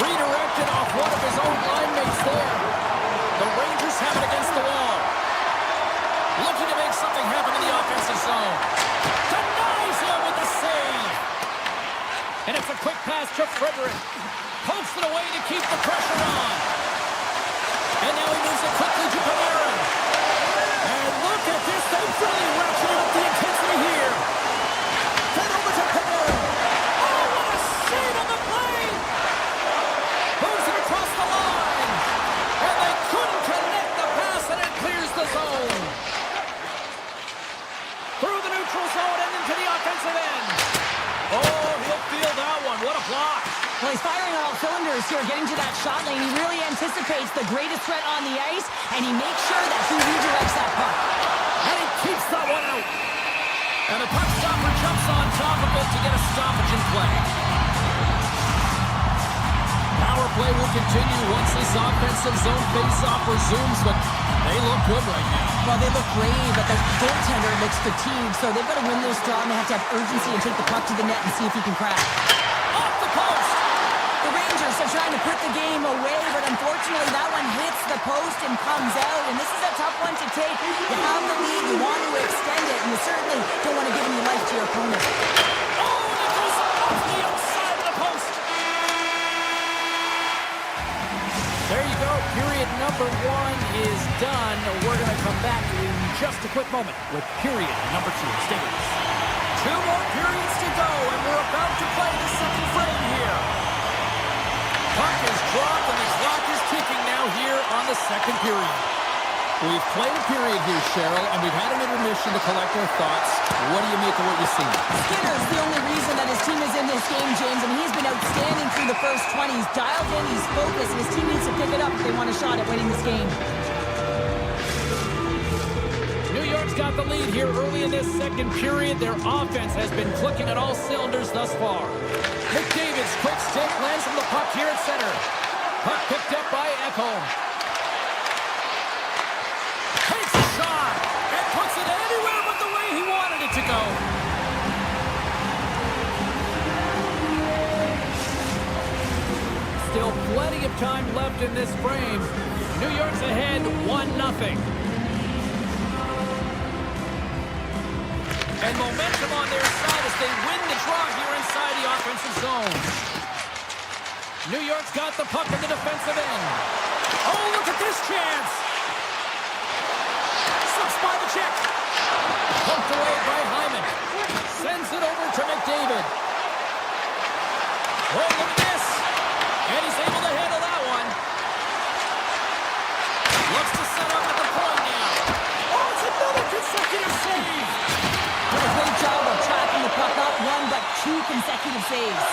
D: Redirected off one of his own line mates there. The Rangers have it against the wall. Looking to make something happen in the offensive zone. Denies him with the save. And it's a quick pass to Frederick. Pokes it away to keep the pressure on. And now he moves it quickly to Panarin. And look at this. They really ratcheted up the intensity here. Turn over to Panarin. Oh, what a save on the play. Moves it across the line. And they couldn't connect the pass, and it clears the zone. Through the neutral zone and into the offensive end. Oh, he'll feel that one. What a block.
E: Well, he's firing on all cylinders here, getting to that shot lane. He really anticipates the greatest threat on the ice, and he makes sure that he redirects that puck.
D: And he keeps that one out. And the puck stopper jumps on top of it to get a stoppage in play. Power play will continue once this offensive zone face-off resumes, but they look good right now.
E: Well, they look great, but the goaltender looks fatigued, so they've got to win this draw, and they have to have urgency and take the puck to the net and see if he can crack.
D: Off the post.
E: The Rangers are trying to put the game away, but unfortunately that one hits the post and comes out, and this is a tough one to take. You have the lead, you want to extend it, and you certainly don't want to give any life to your opponent.
D: Oh, and it goes off the outside of the post. There you go. Period number 1 is done. We're going to come back in just a quick moment with period number 2. Stay with us. 2 more periods to go, and we're about to play the second frame here. Puck is dropped, and the clock is ticking now here on the second period. We've played a period here, Cheryl, and we've had an intermission to collect our thoughts. What do you make of what you've seen?
E: Skinner's the only reason that his team is in this game, James, and he's been outstanding through the first 20. He's dialed in, he's focused, and his team needs to pick it up if they want a shot at winning this game.
D: New York's got the lead here early in this second period. Their offense has been clicking at all cylinders thus far. McDavid's quick stick lands from the puck here at center. Puck picked up by Ekholm. Takes a shot and puts it anywhere but the way he wanted it to go. Still plenty of time left in this frame. New York's ahead 1-0. And momentum on their side as they win the draw here inside the offensive zone. New York's got the puck in the defensive end. Oh, look at this chance. Slips by the check. Pumped away by Hyman. Sends it over to McDavid. Oh, look at this. And he's able to handle that one. Looks to set up at the point now. Oh, it's another consecutive save.
E: Did a great job of tracking the puck, not 1 but 2 consecutive saves.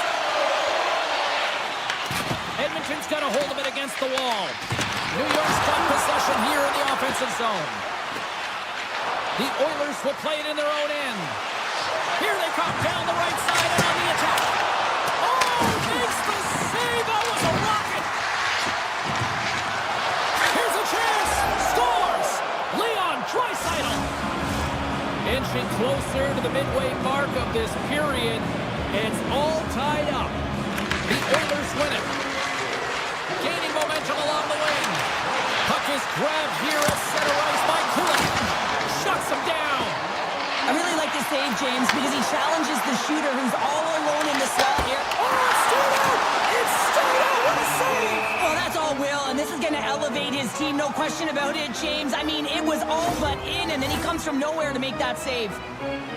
D: Edmonton's got a hold of it against the wall. New York's got possession here in the offensive zone. The Oilers will play it in their own end. Here they come down the right side and on the attack. Oh, makes the save. That was a rocket. Here's a chance. Scores. Leon Draisaitl. Inching closer to the midway mark of this period. It's all tied up. The Oilers win it. Gaining momentum along the wing. Puck is grabbed here at center ice by Kulak. Shuts him down.
E: I really like this save, James, because he challenges the shooter who's all alone in the slot here. Oh, it's straight out! It's straight out! What a save! Well, that's all Will, and this is going to elevate his team, no question about it, James. I mean, it was all but in, and then he comes from nowhere to make that save.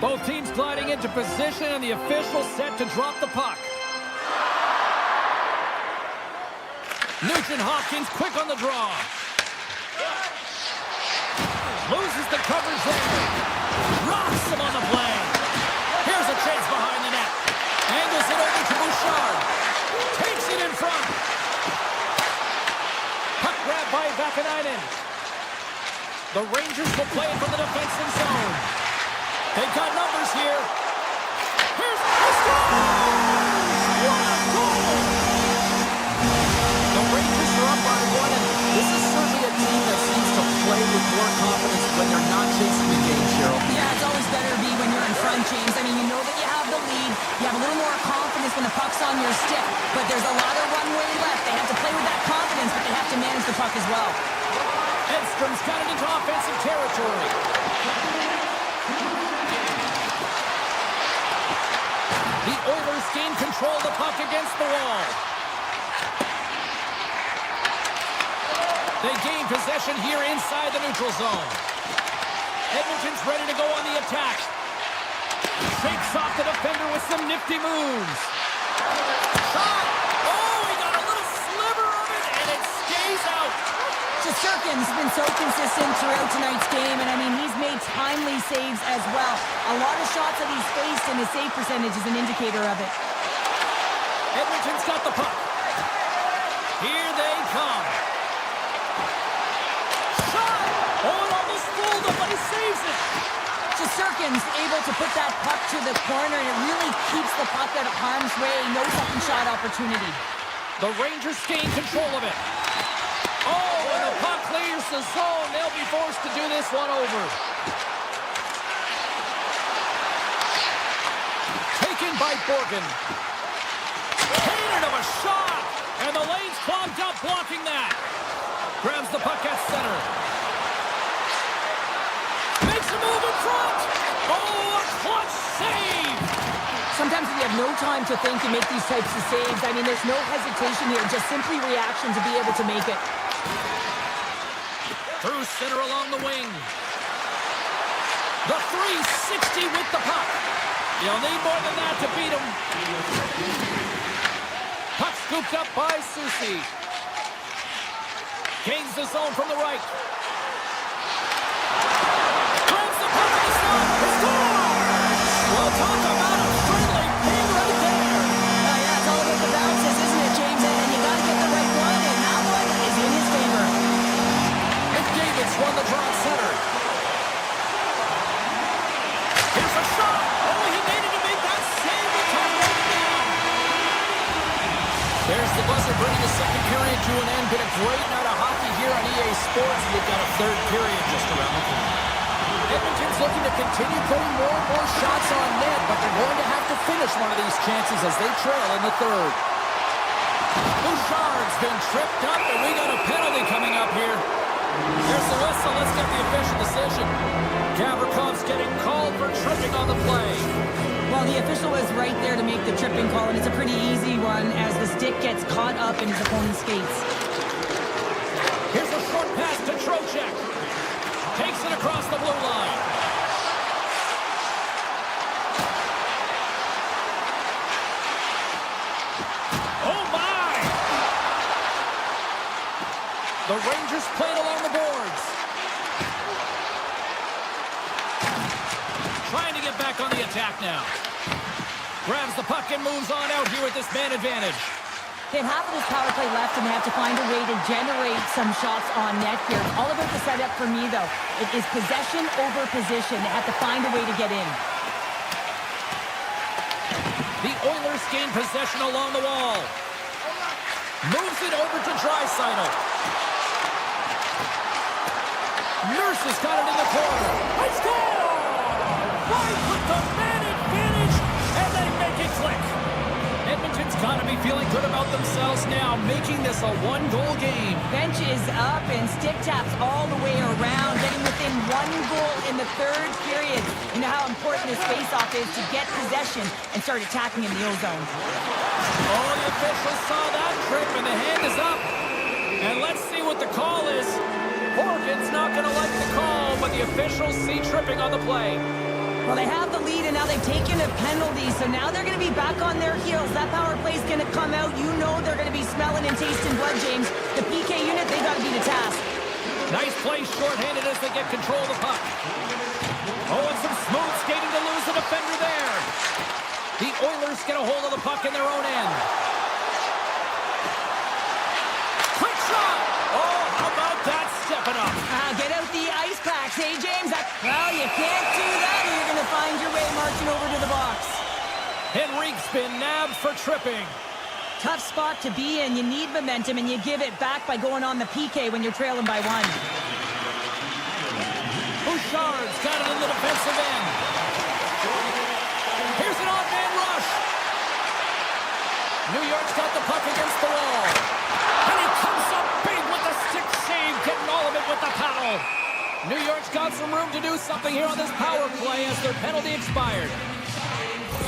D: Both teams gliding into position, and the official set to drop the puck. Nugent Hopkins quick on the draw. Loses the coverage there. Rocks him on the play. Here's a chance behind the net. Angles it over to Bouchard. Takes it in front. Puck grab by Vakanainen. The Rangers will play it from the defensive zone. They've got numbers here. Here's the score! What a goal! The Rangers are up by one, and this is certainly a team that seems to play with more confidence when they're not chasing the game, Cheryl.
E: Yeah, it's always better to be when you're in front, James. I mean, you know that you have the lead. You have a little more confidence when the puck's on your stick, but there's a lot of runway left. They have to play with that confidence, but they have to manage the puck as well.
D: Edstrom's got it into offensive territory. The Oilers gain control of the puck against the wall. They gain possession here inside the neutral zone. Edmonton's ready to go on the attack. Shakes off the defender with some nifty moves. Shot! Oh, he got a little sliver of it, and it stays out.
E: Shesterkin's been so consistent throughout tonight's game, and I mean, he's made timely saves as well. A lot of shots that he's faced, and his save percentage is an indicator of it.
D: Edmonton's got the puck. Here they come. Shot! Oh, it almost fooled him, but he saves it.
E: Shesterkin's able to put that puck to the corner, and it really keeps the puck out of harm's way. No second shot opportunity.
D: The Rangers gain control of it. Oh, and the puck clears the zone. They'll be forced to do this one over. Taken by Borgen. Hated of a shot. And the lane's clogged up blocking that. Grabs the puck at center. Makes a move in front. Oh, a clutch save.
E: Sometimes when you have no time to think, you make these types of saves. I mean, there's no hesitation here, just simply reaction to be able to make it.
D: Through center along the wing. The 360 with the puck. You'll need more than that to beat him. Puck scooped up by Soucy. Gains the zone from the right. Grabs the puck in the slot. Scores! Well, talk about a friendly ping right there.
E: Yeah, it's all about the bounces, isn't it, James? And you got to get the right one, and that one is in his favor.
D: McDavid's won the draw center. Here's a shot. Oh, he needed to make that save. The time running down. There's the buzzer bringing the second period to an end. Been a great night of hockey here on EA Sports. We've got a third period just around the corner. Edmonton's looking to continue putting more and more shots on net, but they're going to have to finish one of these chances as they trail in the third. Bouchard's been tripped up, and we got a penalty coming up here. Here's the whistle. Let's get the official decision. Gavrikoff's getting called for tripping on the play.
E: Well, the official was right there to make the tripping call, and it's a pretty easy one as the stick gets caught up in his opponent's skates.
D: Here's a short pass to Trocheck. Takes it across the blue line. Oh, my! The Rangers played along the boards. Trying to get back on the attack now. Grabs the puck and moves on out here with this man advantage.
E: They have half of this power play left, and they have to find a way to generate some shots on net here. It's all about the setup for me, though. It is possession over position. They have to find a way to get in.
D: The Oilers gain possession along the wall. Moves it over to Draisaitl. Nurse has got it in the corner. I score! Right with the man advantage, and they make it click. Edmonton Edmonton's got to be feeling good about themselves now, making this a one-goal game.
E: Bench is up and stick taps all the way around, getting within 1 goal in the third period. You know how important this faceoff is to get possession and start attacking in the O-zone.
D: Oh, the officials saw that trip, and the hand is up. And let's see what the call is. Horgan's not going to like the call, but the officials see tripping on the play.
E: Well, they have the lead, and now they've taken a penalty, so now they're going to be back on their heels. That power play is going to come out. You know they're going to be smelling and tasting blood, James. The PK unit, they got to be the task.
D: Nice play shorthanded as they get control of the puck. Oh, and some smooth skating to lose the defender there. The Oilers get a hold of the puck in their own end. Quick shot! Oh, how about that stepping up?
E: Get out the ice packs, hey, James? Well, you can't do that, or you're going to find your way marching over to the box.
D: Henrique's been nabbed for tripping.
E: Tough spot to be in. You need momentum, and you give it back by going on the PK when you're trailing by 1.
D: Bouchard's got it in the defensive end. Here's an odd-man rush. New York's got the puck against the wall. And he comes up big with the stick save, getting all of it with the paddle. New York's got some room to do something here on this power play as their penalty expired.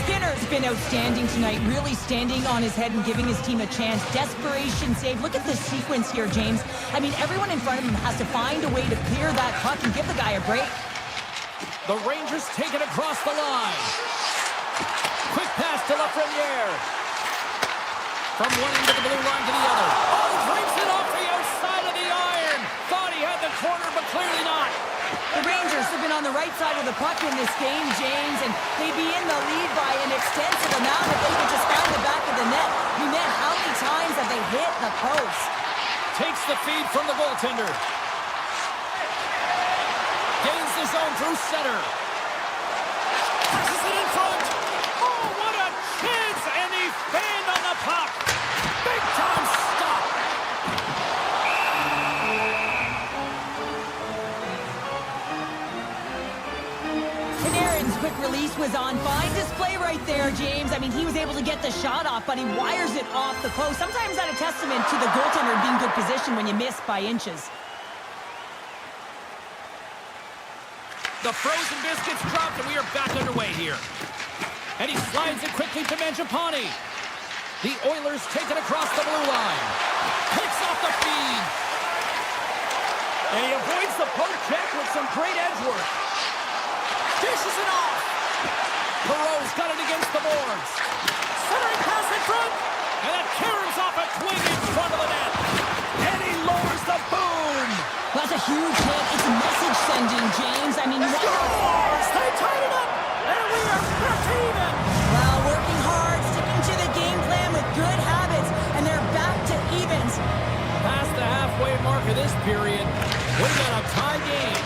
E: Skinner's been outstanding tonight, really standing on his head and giving his team a chance. Desperation save. Look at this sequence here, James. I mean, everyone in front of him has to find a way to clear that puck and give the guy a break.
D: The Rangers take it across the line. Quick pass to Lafreniere. From one end of the blue line to the other. Oh, breaks it off the outside of the iron. Thought he had the corner, but clearly not.
E: The Rangers have been on the right side of the puck in this game, James, and they'd be in the lead by an extensive amount if they could just find the back of the net. You meant how many times have they hit the post?
D: Takes the feed from the goaltender. Gains the zone through center. Passes it in front. Oh, what a chance! And he fanned on the puck. Big time stop.
E: Panarin's quick release was on. Fine display right there, James. I mean, he was able to get the shot off, but he wires it off the post. Sometimes that's a testament to the goaltender being good position when you miss by inches.
D: The frozen biscuits dropped, and we are back underway here. And he slides it quickly to Mangiapane. The Oilers take it across the blue line. Picks off the feed. And he avoids the poke check with some great edge work. Dishes it off. Perreault's got it against the boards. Centering pass in front. And that caroms off a twig in front of the net. And he lowers the boom.
E: That's a huge hit. It's message sending, James. I mean,
D: Scores! They tied it up. And we are back even.
E: well, working hard, sticking to the game plan with good habits, and they're back to evens.
D: Past the halfway mark of this period, we got a tie game.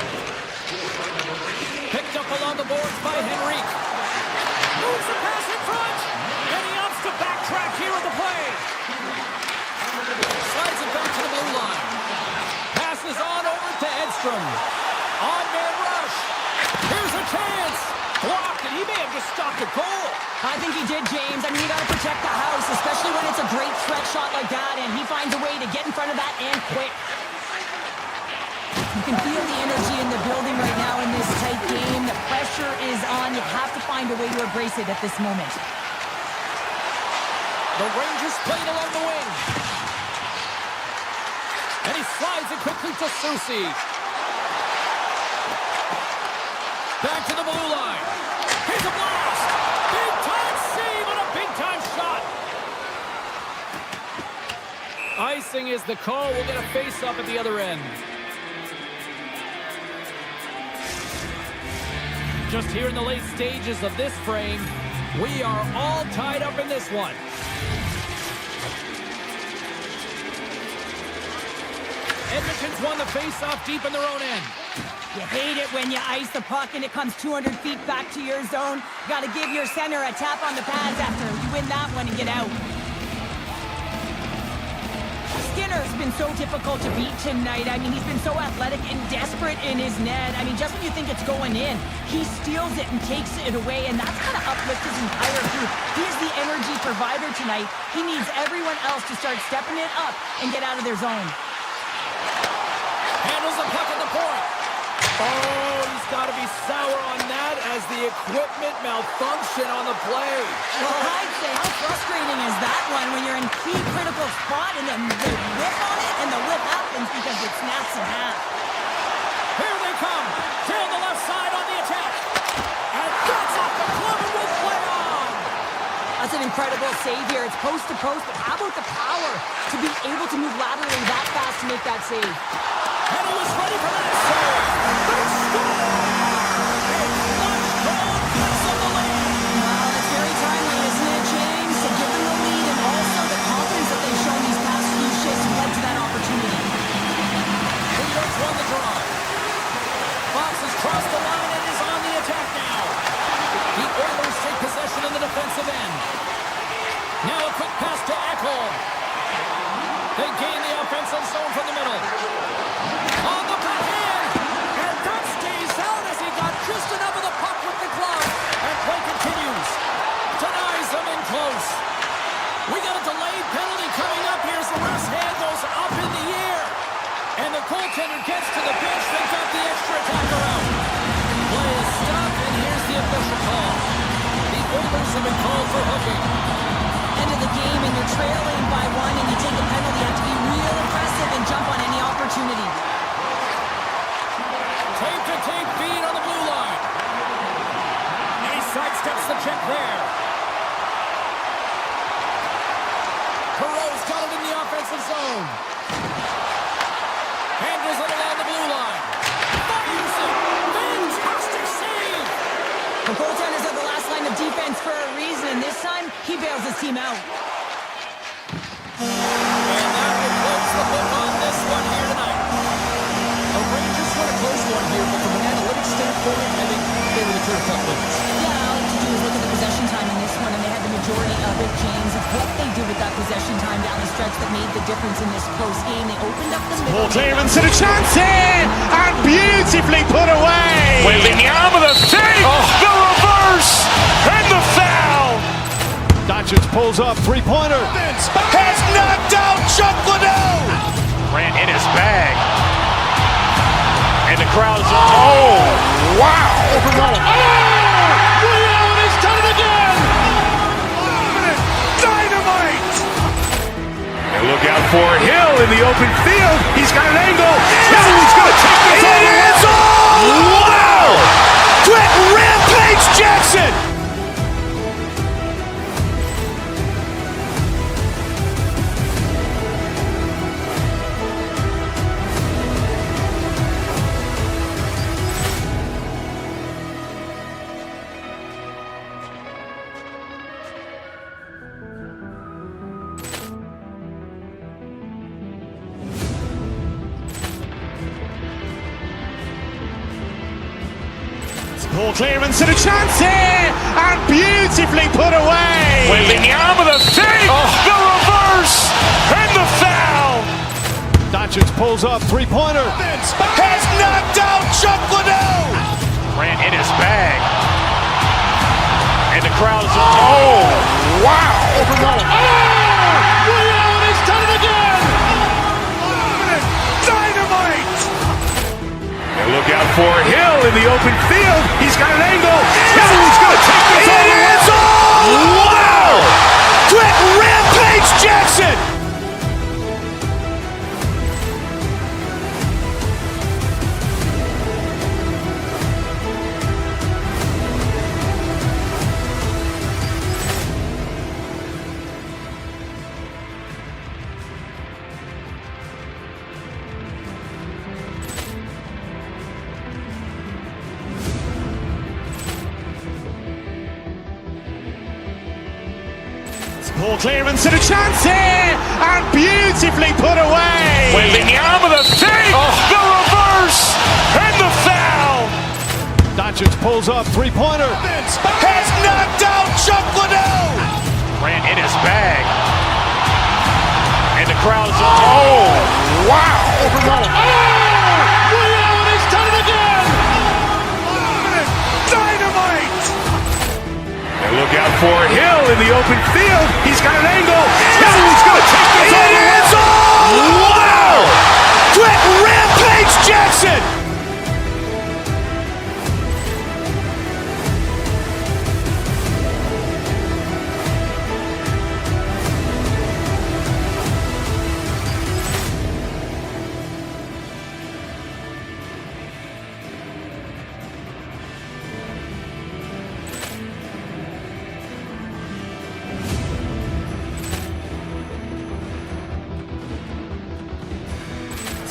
D: Picked up along the boards by Henrique. Moves the pass in front, and he opts to backtrack here on the play. Slides it back to the blue line. Passes on over to Edstrom. On-man rush. Here's a chance. Blocked, and he may have just stopped a goal.
E: I think he did, James. I mean, you got to protect the house, especially when it's a great threat shot like that, and he finds a way to get in front of that and quick. You can feel the energy in the building right now in this tight game. The pressure is on. You have to find a way to embrace it at this moment.
D: The Rangers played along the wing. And he slides it quickly to Soucy. Back to the blue line. Here's a blast. Big time save and a big time shot. Icing is the call. We'll get a face up at the other end. Just here in the late stages of this frame, we are all tied up in this one. Edmonton's won the face-off deep in their own end.
E: You hate it when you ice the puck and it comes 200 feet back to your zone. You got to give your center a tap on the pads after you win that one and get out. Skinner's been so difficult to beat tonight. I mean, he's been so athletic and desperate in his net. I mean, just when you think it's going in, he steals it and takes it away, and that's kind of uplifted his entire group. He is the energy provider tonight. He needs everyone else to start stepping it up and get out of their zone.
D: Handles the puck at the point. Oh, he's got to be sour on that as the equipment malfunction on the play.
E: Well, I'd say, how frustrating is that one when you're in key critical spot and then they whip on it and the whip happens because it snaps in half.
D: Here they come. Down the left side on the attack. And that's off the glove and will play on.
E: That's an incredible save here. It's post to post, but how about the power to be able to move laterally that fast to make that save?
D: And he was ready for that save. They score! A clutch goal gives them the lead.
E: Well, it's very timely, isn't it, James? To give them the lead and also the confidence that they've shown these past few shifts led to that opportunity.
D: Leaders won the draw. Fox has crossed the line and is on the attack now. The Oilers take possession in the defensive end. Now a quick pass to Ekholm. They gain the offensive zone from the middle. On the backhand! And that stays out as he got just enough of the puck with the glove. And play continues. Denies them in close. We got a delayed penalty coming up here as the left hand goes up in the air. And the goaltender gets to the bench. They got the extra attacker out. Play is stopped, and here's the official call. The Oilers have been called for hooking.
E: End of the game and you're trailing by one and you take a penalty. You have to be real aggressive and jump on any opportunity.
D: Tape-to-tape feed on the blue line. And he sidesteps the check there. Perreault's got it in the offensive zone. Handles it along the blue line. Fires it. Fantastic save.
E: The goaltenders are the last line of defense for a reason. This time, he bails his team out.
D: And that will close the book on this one here tonight. The Rangers won a close one here, but from an analytics standpoint, I think they were the clear-cut winners.
E: Yeah, all you have to do is look at the possession time in this one, and they had the majority of it, James. It's what they did with that possession time down the stretch that made the difference in this close game. They opened up the middle.
A: Ball clearance and a chance here, and beautifully put away.
B: Wembanyama the save, the reverse, and the foul.
C: Doncic pulls up, three-pointer.
B: Has knocked out Chuck Liddell.
G: Ran in his bag. And the crowd is, oh, wow.
C: Ray Allen has done it again.
B: Dynamite. And look out for Hill in the open field. He's got an angle. He's going to take this all the way. Wow. Quick Rampage Jackson.
A: Ball clearance and a chance here, and beautifully put away.
B: Wembanyama the save, the reverse, and the foul.
C: Doncic pulls up, three-pointer.
B: Has knocked out Chuck Liddell.
G: Ran in his bag. And the crowd is, oh, wow.
C: Ray Allen has done it again.
B: Dynamite. And look out for Hill in the open field. He's got an angle. He's going to take this all the way. Wow. Quick Rampage Jackson.
A: Ball clearance and a chance here, and beautifully put away.
B: Wembanyama the save, the reverse, and the foul.
C: Doncic pulls up, three-pointer.
B: Has knocked out Chuck Liddell.
G: ran in his bag. And the crowd is, oh, wow.
C: Leo, and he's done it again!
B: Dynamite! And look out for Hill in the open field. He's got an angle. Hill is going to take this all the way. Wow! Quick Rampage Jackson!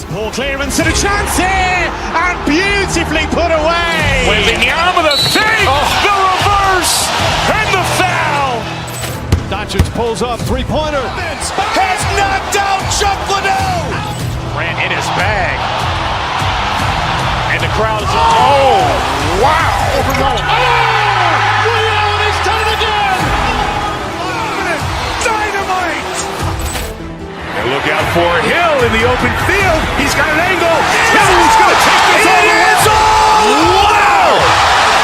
A: Poor clearance and a chance here, and beautifully put away.
G: With the arm of the fake, the reverse, and the foul.
C: Doncic pulls up, three-pointer.
B: Has knocked out Chuck Liddell.
G: Ran in his bag. And the crowd is, oh, wow.
C: Leo, and he's done it again!
B: Dynamite! And look out for Hill in the open field. He's got an angle. Hill is going to take this all the way. Wow!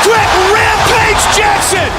B: Quick Rampage Jackson!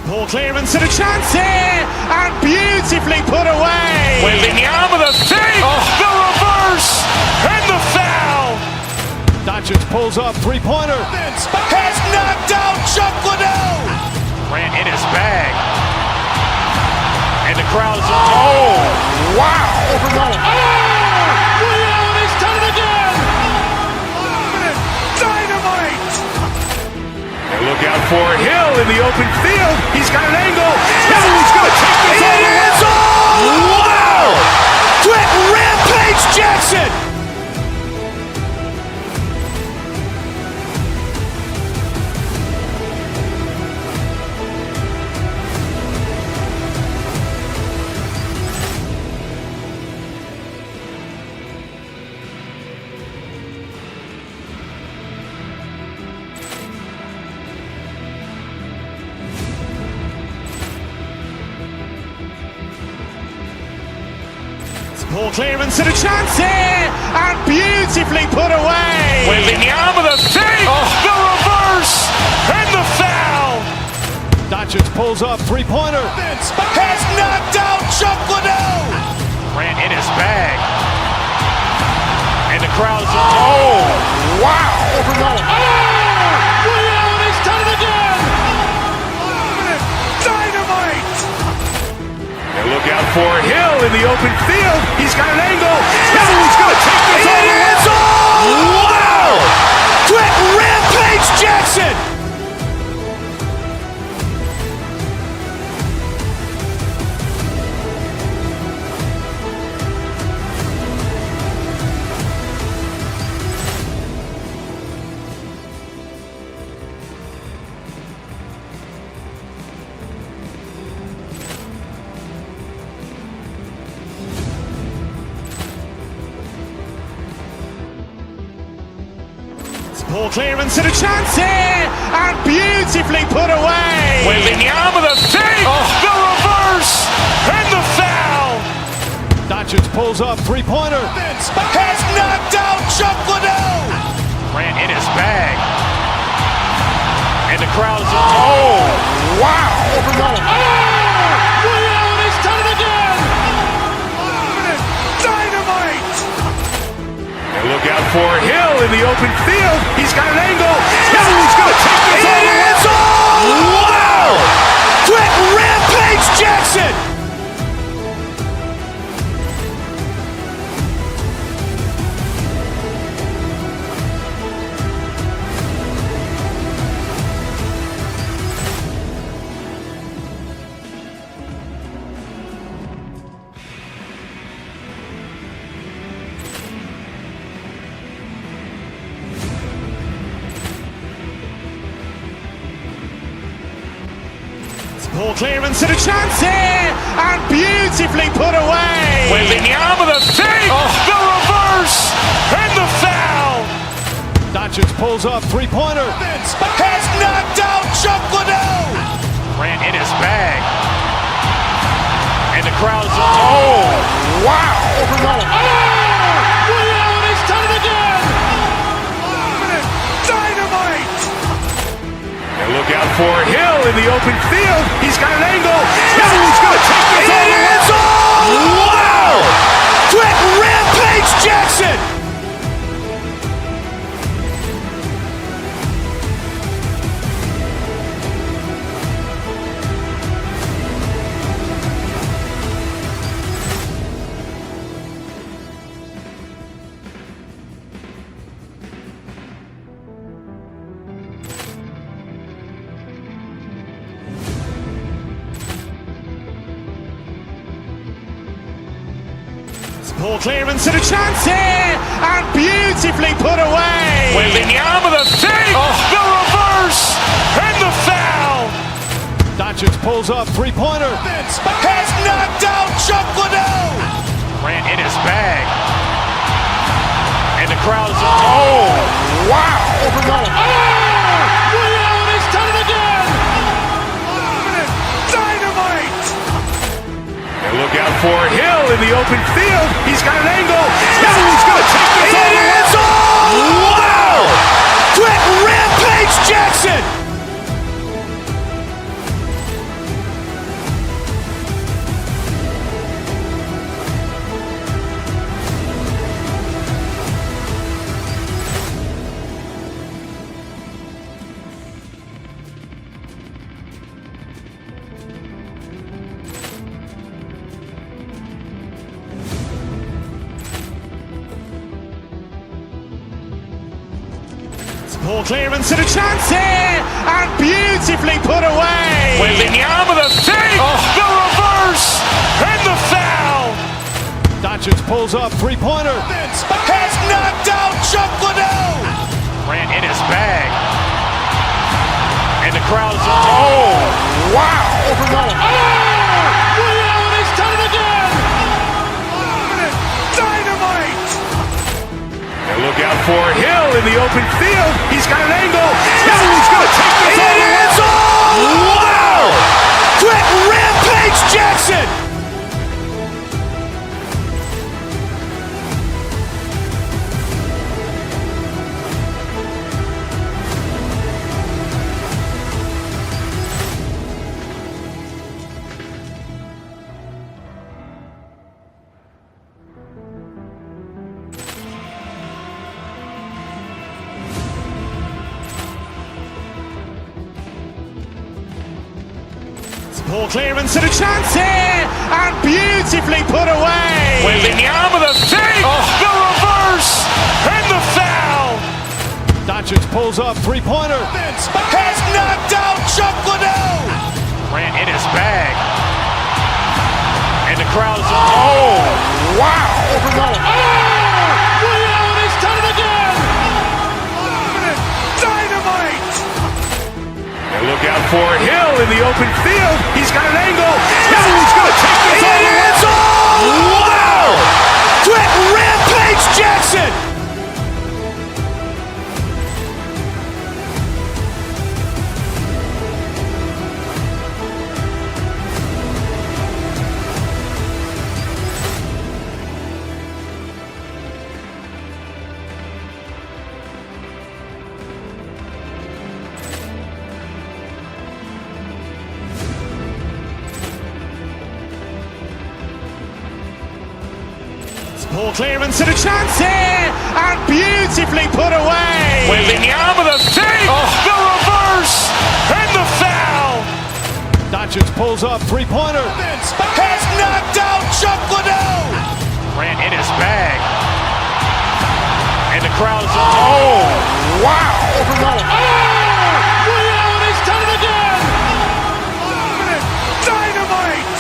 A: Poor clearance and a chance here, and beautifully put away.
G: With the arm of the fake, the reverse, and the foul.
C: Doncic pulls up, three-pointer.
B: Has knocked out Chuck Liddell.
G: Ran in his bag. And the crowd is, oh, wow.
C: Leo, and he's done it again!
B: Dynamite! And look out for Hill in the open field. He's got an angle. Hill is going to take this all the way. Wow! Quick Rampage Jackson!
A: Poor clearance and a chance here, and beautifully put away.
G: With the arm of the fake, the reverse, and the foul.
C: Doncic pulls up, three-pointer.
B: Has knocked out Chuck Liddell.
G: Ran in his bag. And the crowd is, oh, wow.
C: Leo, and he's done it again!
B: Dynamite! And look out for Hill in the open field. He's got an angle. Hill is going to take this all the way. Wow! Quick Rampage Jackson!
A: Poor clearance and a chance here, and beautifully put away.
G: With the arm of the fake, the reverse, and the foul.
C: Doncic pulls up, three-pointer.
B: Has knocked out Chuck Liddell.
G: Ran in his bag. And the crowd is, oh, wow.
C: Leo, and he's done it again!
B: Dynamite! And look out for Hill in the open field. He's got an angle. Hill is going to take this all the way. Wow! Quick Rampage Jackson!
A: Ball clearance and a chance here, and beautifully put away.
G: Wembanyama the fake, the reverse, and the foul.
C: Doncic pulls up, three-pointer.
B: Has knocked out Chuck Liddell.
G: Grant in his bag. And the crowd's, oh, wow.
C: Ray Allen has done it again.
B: Dynamite. And look out for Hill in the open field. He's got an angle. Hill's going to take this all the way. Wow. Quick Rampage Jackson.
A: Ball clearance and a chance here, and beautifully put away.
G: Wembanyama the fake, the reverse, and the foul.
C: Doncic pulls up, three-pointer.
B: Has knocked out Chuck Liddell.
G: Grant in his bag. And the crowd's, oh, wow.
C: Ray Allen has done it again.
B: Dynamite. And look out for Hill in the open field. He's got an angle. Hill's going to take this all the way. Wow. Quick Rampage Jackson.
A: Ball clearance and a chance here, and beautifully put away.
G: Wembanyama the fake, the reverse, and the foul.
C: Doncic pulls up, three-pointer.
B: Has knocked out Chuck Liddell.
G: Grant in his bag. And the crowd's, oh, wow.
C: Ray Allen has done it again.
B: Dynamite. And look out for Hill in the open field. He's got an angle. Hill's going to take this all the way. Wow. Quick Rampage Jackson.
A: Ball clearance and a chance here, and beautifully put away.
G: Wembanyama the fake, the reverse, and the foul.
C: Doncic pulls up, three-pointer.
B: Has knocked out Chuck Liddell.
G: Grant in his bag. And the crowd's, oh, wow.
C: Ray Allen has done it again.
B: Dynamite. And look out for Hill in the open field. He's got an angle. Hill's going to take this all the way. Wow. Quick Rampage Jackson.
A: Ball clearance and a chance here, and beautifully put away.
G: Wembanyama the fake, the reverse, and the foul.
C: Doncic pulls up, three-pointer.
B: Has knocked out Chuck Liddell.
G: Grant in his bag. And the crowd's, oh, wow.
C: Ray Allen has done it again.
B: Dynamite.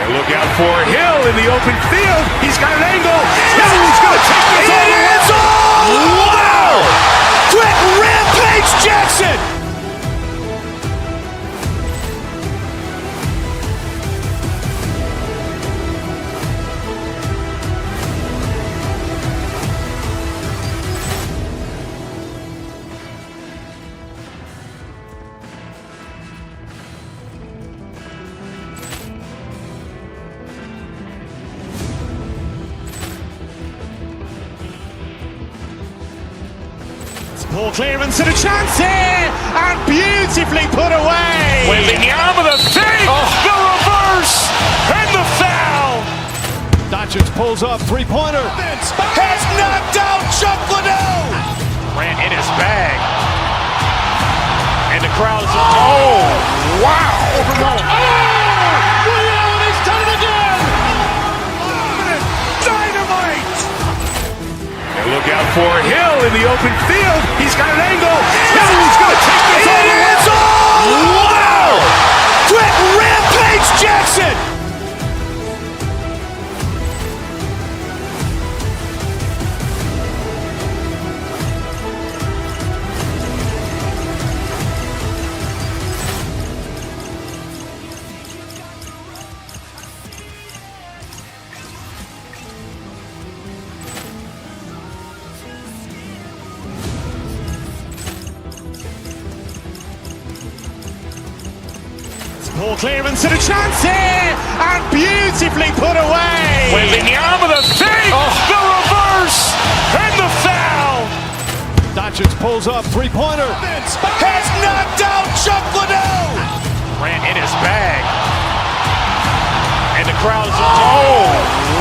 B: And look out for Hill in the open field. He's got an angle. Hill's going to take this all the way. Wow. Quick Rampage Jackson.
A: Poor clearance and a chance here, and beautifully put away.
G: Wembanyama with a fake, the reverse, and the foul.
C: Doncic pulls up, three-pointer.
B: Has knocked out Chuck Liddell.
G: Ran in his bag. And the crowd is, oh, wow.
C: Ray Allen has done it again.
B: Dynamite. And look out for Hill in the open field. He's got an angle. He's going to take this all the way. Wow. Quick Rampage Jackson.
A: Poor clearance and a chance here, and beautifully put away.
G: Wembanyama with a fake, the reverse, and the foul.
C: Doncic pulls up, three-pointer.
B: Has knocked out Chuck Liddell.
G: Ran in his bag. And the crowd is, oh,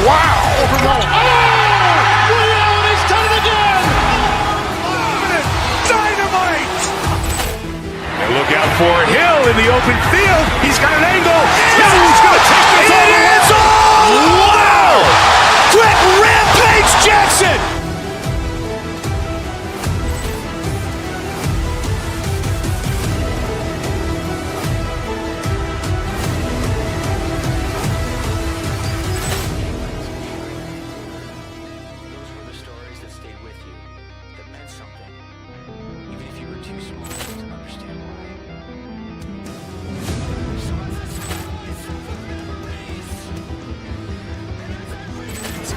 G: wow.
C: Ray Allen has done it again.
B: Dynamite. And look out for Hill in the open field. He's got an angle. He's going to take this all the way. Wow. Quick Rampage Jackson.
H: Those were the stories that stayed with you, that meant something, even if you were too small to understand why.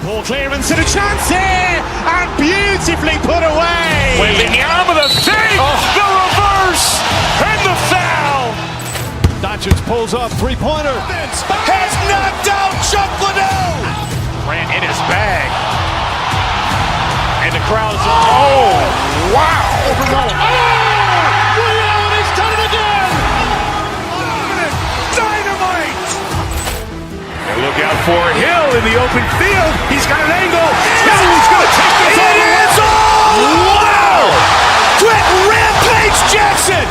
A: Poor clearance and a chance here, and beautifully put away.
G: Wembanyama with a fake, the reverse, and the foul.
C: Doncic pulls up, three-pointer.
B: Has knocked out Chuck Liddell.
G: Ran in his bag. And the crowd is, oh, wow.
C: Ray Allen has done it again.
B: Dynamite. And look out for Hill in the open field. He's got an angle. He's going to take this all the way. Wow. Quick Rampage Jackson.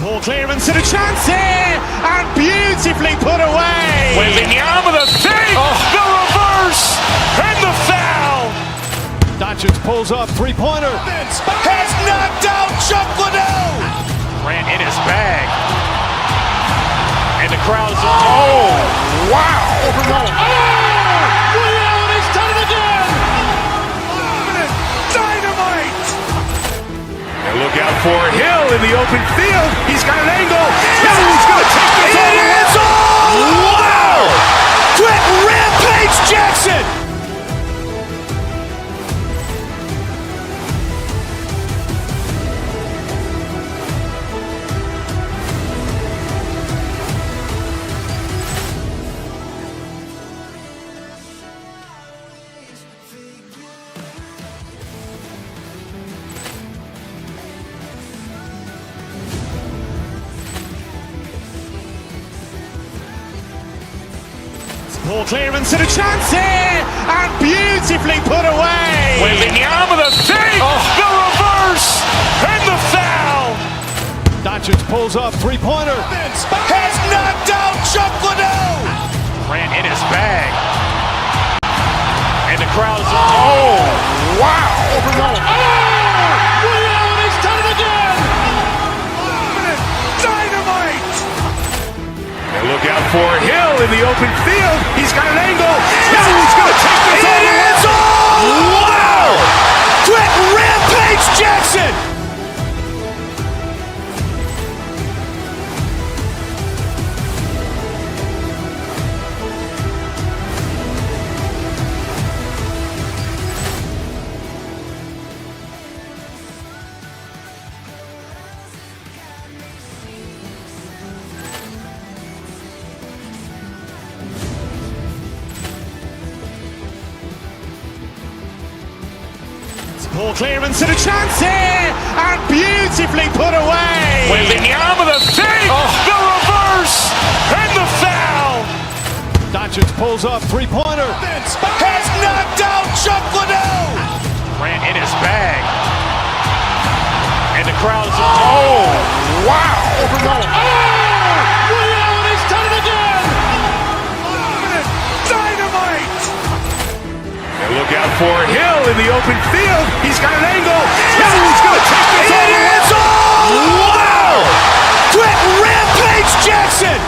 A: Poor clearance and a chance here, and beautifully put away.
G: Wembanyama with a fake, the reverse, and the foul.
C: Doncic pulls up, three-pointer.
B: Has knocked out Chuck Liddell.
G: Ran in his bag. And the crowd is, oh, wow.
C: Ray Allen has done it again.
B: Dynamite. And look out for Hill in the open field. He's got an angle. He's going to take this all the way. Wow. Quick Rampage Jackson.
A: Poor clearance and a chance here, and beautifully put away.
G: Wembanyama with a fake, the reverse, and the foul.
C: Doncic pulls up, three-pointer.
B: Has knocked out Chuck Liddell.
G: Ran in his bag. And the crowd is, oh, wow.
C: Ray Allen has done it again.
B: Dynamite. And look out for Hill in the open field. He's got an angle. He's going to take this all the way. Wow. Quick Rampage Jackson.
A: Ball clearance and a chance here, and beautifully put away.
G: Wembanyama the save, the reverse, and the foul.
C: Doncic pulls off three-pointer.
B: Has knocked out Chuck Liddell.
G: Ran in his bag. And the crowd is, oh, wow.
C: Ray Allen has done it again.
B: Dynamite. And look out for Hill in the open field. He's got an angle. Hill's going to take this all the way. It is all. Wow. Quick Rampage Jackson.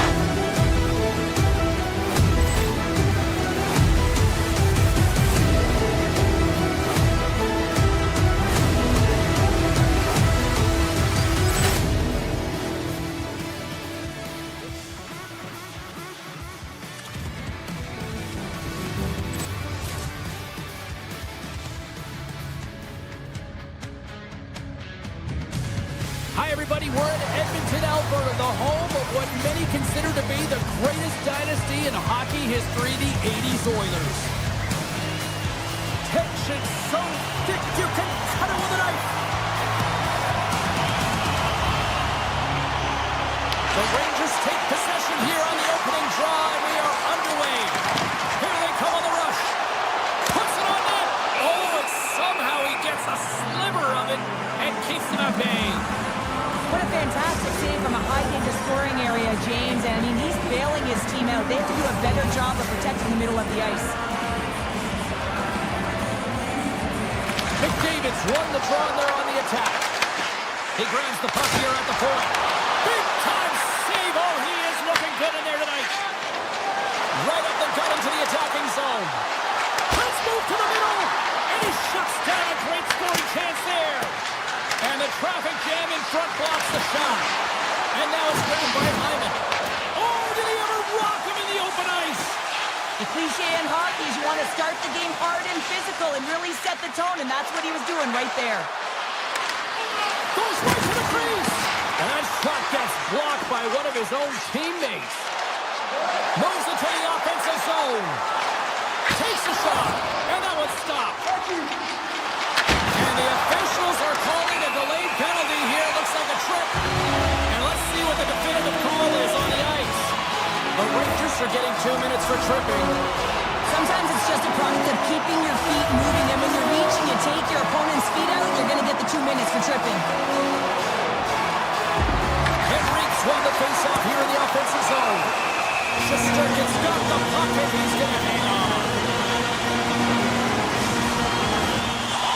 D: Hi, everybody. We're in Edmonton, Alberta, the home of what many consider to be the greatest dynasty in hockey history, the 80s Oilers. Tension so thick you can cut it with a knife. The Rangers take possession here on the opening drive. We are underway. Here they come on the rush. Puts it on net. Oh, and somehow he gets a sliver of it and keeps them at bay.
E: What a fantastic save from a high-danger scoring area, James. And, I mean, he's bailing his team out. They have to do a better job of protecting the middle of the ice.
D: McDavid's won the draw there on the attack. He grabs the puck here at the point. Big-time save. Oh, he is looking good in there tonight. Right up the gut into the attacking zone. Let's move to the middle. And he shuts down a great scoring chance there. And the traffic jam in front blocks the shot. And now it's grabbed by Hyman. Oh, did he ever rock him in the open ice?
E: The cliche in hockey is you want to start the game hard and physical and really set the tone, and that's what he was doing right there.
D: Goes right to the crease. And that shot gets blocked by one of his own teammates. Moves into the offensive zone. Takes a shot. And that one's stopped. And the officials are calling a delayed penalty here. Looks like a trip. And let's see what the definitive call is on the ice. The Rangers are getting 2 minutes for tripping.
E: Sometimes it's just a product of keeping your feet moving, and when you're reaching, you take your opponent's feet out, you're going to get the 2 minutes for tripping.
D: Henrique's won the faceoff here in the offensive zone. Shesterkin's got the puck, and he's going to hang on.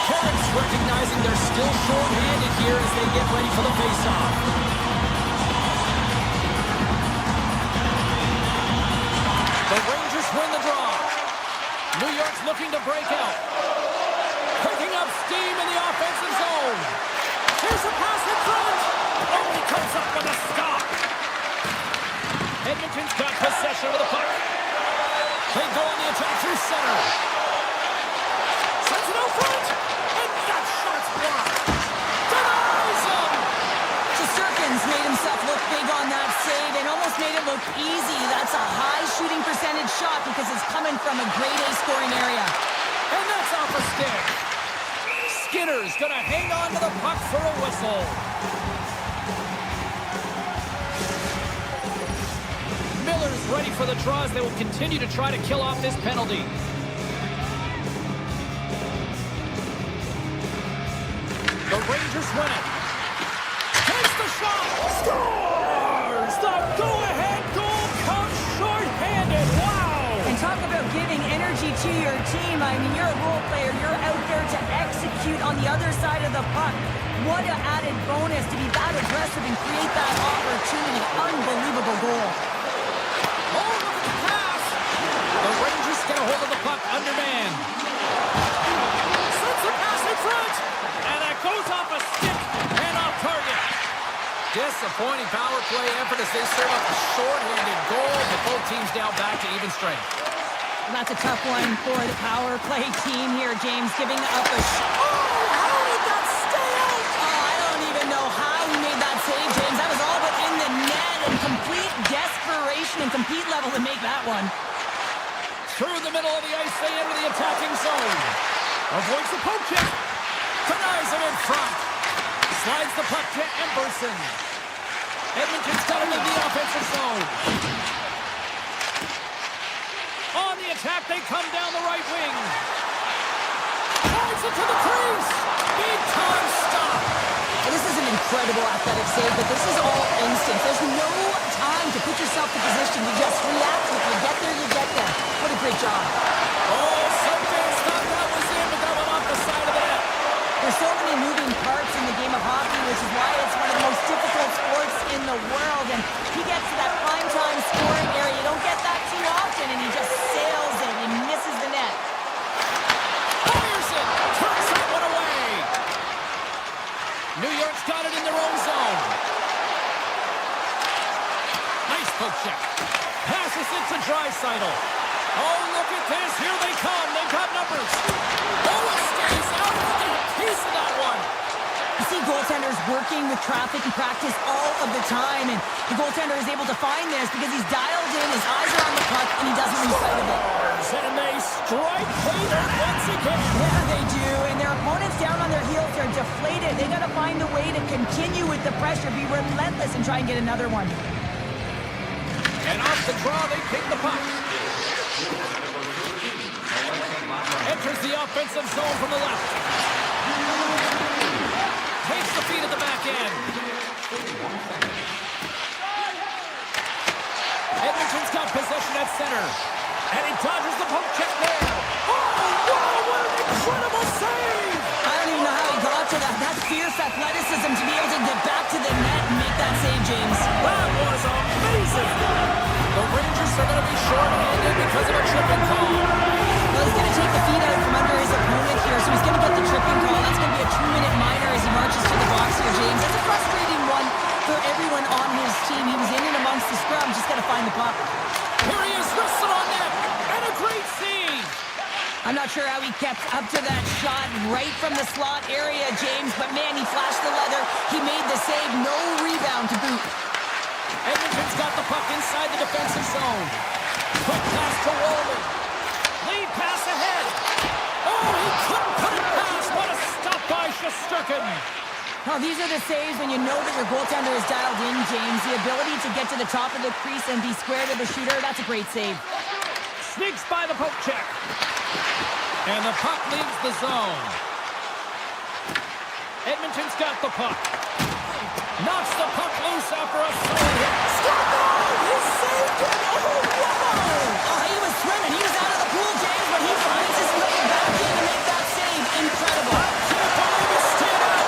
D: Carrick's recognizing they're still short-handed here as they get ready for the faceoff. The Rangers win the draw. New York's looking to break out. Picking up steam in the offensive zone. Here's a pass in front. Oh, he comes up with a stop. Edmonton's got possession of the puck. They go on the attack through center. Sends it out front. And that shot's blocked. Denies him.
E: Shesterkin's made himself look big on that save and almost made it look easy. That's a high shooting percentage shot because it's coming from a grade A scoring area.
D: And that's off a stick. Skinner's going to hang on to the puck for a whistle. Miller's ready for the draws. They will continue to try to kill off this penalty. The Rangers win it. Takes the shot. Scores! The go-ahead goal comes short-handed. Wow!
E: And talk about giving energy to your team. I mean, you're a role player. You're out there to execute on the other side of the puck. What an added bonus to be that aggressive and create that opportunity. Unbelievable goal.
D: Oh, look at the pass! The Rangers get a hold of the puck undermanned. Sends a pass in front! And that goes off a stick and off target. Disappointing power play effort as they serve up a short-handed goal, but both teams now back to even strength.
E: And that's a tough one for the power play team here, James, giving up a
D: How did that stay out?
E: Oh, I don't even know how he made that save, James. That was all but in the net and complete desperation and compete level to make that one.
D: Through the middle of the ice, they enter the attacking zone. Avoids the poke check. Denies it in front. Slides the puck to Emberson. Edmonton's got him in the offensive zone. On the attack, they come down the right wing. Drives it to the crease. Big time stop.
E: Well, this is an incredible athletic save, but this is all instant. There's no time to put yourself in position. You just react. If you get there, you get there. What a great job.
D: Oh, some fans thought that was in, but that went off the side of the net.
E: There's so many moving parts in the game of hockey, which is why it's one of the most difficult sports in the world. And he gets to that prime-time scoring area. You don't get that too often, and he just sails it and misses the net.
D: Fires it. Turns that one away. New York's got it in their own zone. Nice poke check. Passes it to Draisaitl. Oh, look at this. Here they come. They've got numbers. Oh, it stays out. Look at a piece of that one.
E: You see goaltenders working with traffic and practice all of the time, and the goaltender is able to find this because he's dialed in, his eyes are on the puck, and he doesn't lose sight of it.
D: And they strike Taylor once again.
E: Yeah, they do, and their opponents down on their heels are deflated. They got to find a way to continue with the pressure, be relentless, and try and get another one.
D: And off the draw, they pick the puck. Enters the offensive zone from the left. Takes the feed at the back end. Edmonton's got possession at center. And he dodges the poke check there. Oh, wow, what an incredible save!
E: I don't even know how he got to that. That's fierce athleticism to be able to get back to the net and make that save, James.
D: That was amazing! The Rangers are going to be short-handed because of a tripping call.
E: Well, he's going to take the feet out from under his opponent here, so he's going to get the tripping call. That's going to be a 2-minute minor as he marches to the box here, James. It's a frustrating one for everyone on his team. He was in and amongst the scrum, just got to find the puck.
D: Here he is, whistle on net, and a great save!
E: I'm not sure how he kept up to that shot right from the slot area, James, but man, he flashed the leather. He made the save, no rebound to boot.
D: Edmonton's got the puck inside the defensive zone. Quick pass to Walden. Lead pass ahead. Oh, he couldn't put it past. What a stop by Shesterkin.
E: Now, these are the saves when you know that your goaltender is dialed in, James. The ability to get to the top of the crease and be square to the shooter, that's a great save.
D: Sneaks by the poke check. And the puck leaves the zone. Edmonton's got the puck. Knocks the puck loose after a solid hit.
E: He saved it! Oh, wow! Oh, he was swimming. He was out of the pool, James, but he finds his way back in to make that save. Incredible.
D: Can't believe he's still out.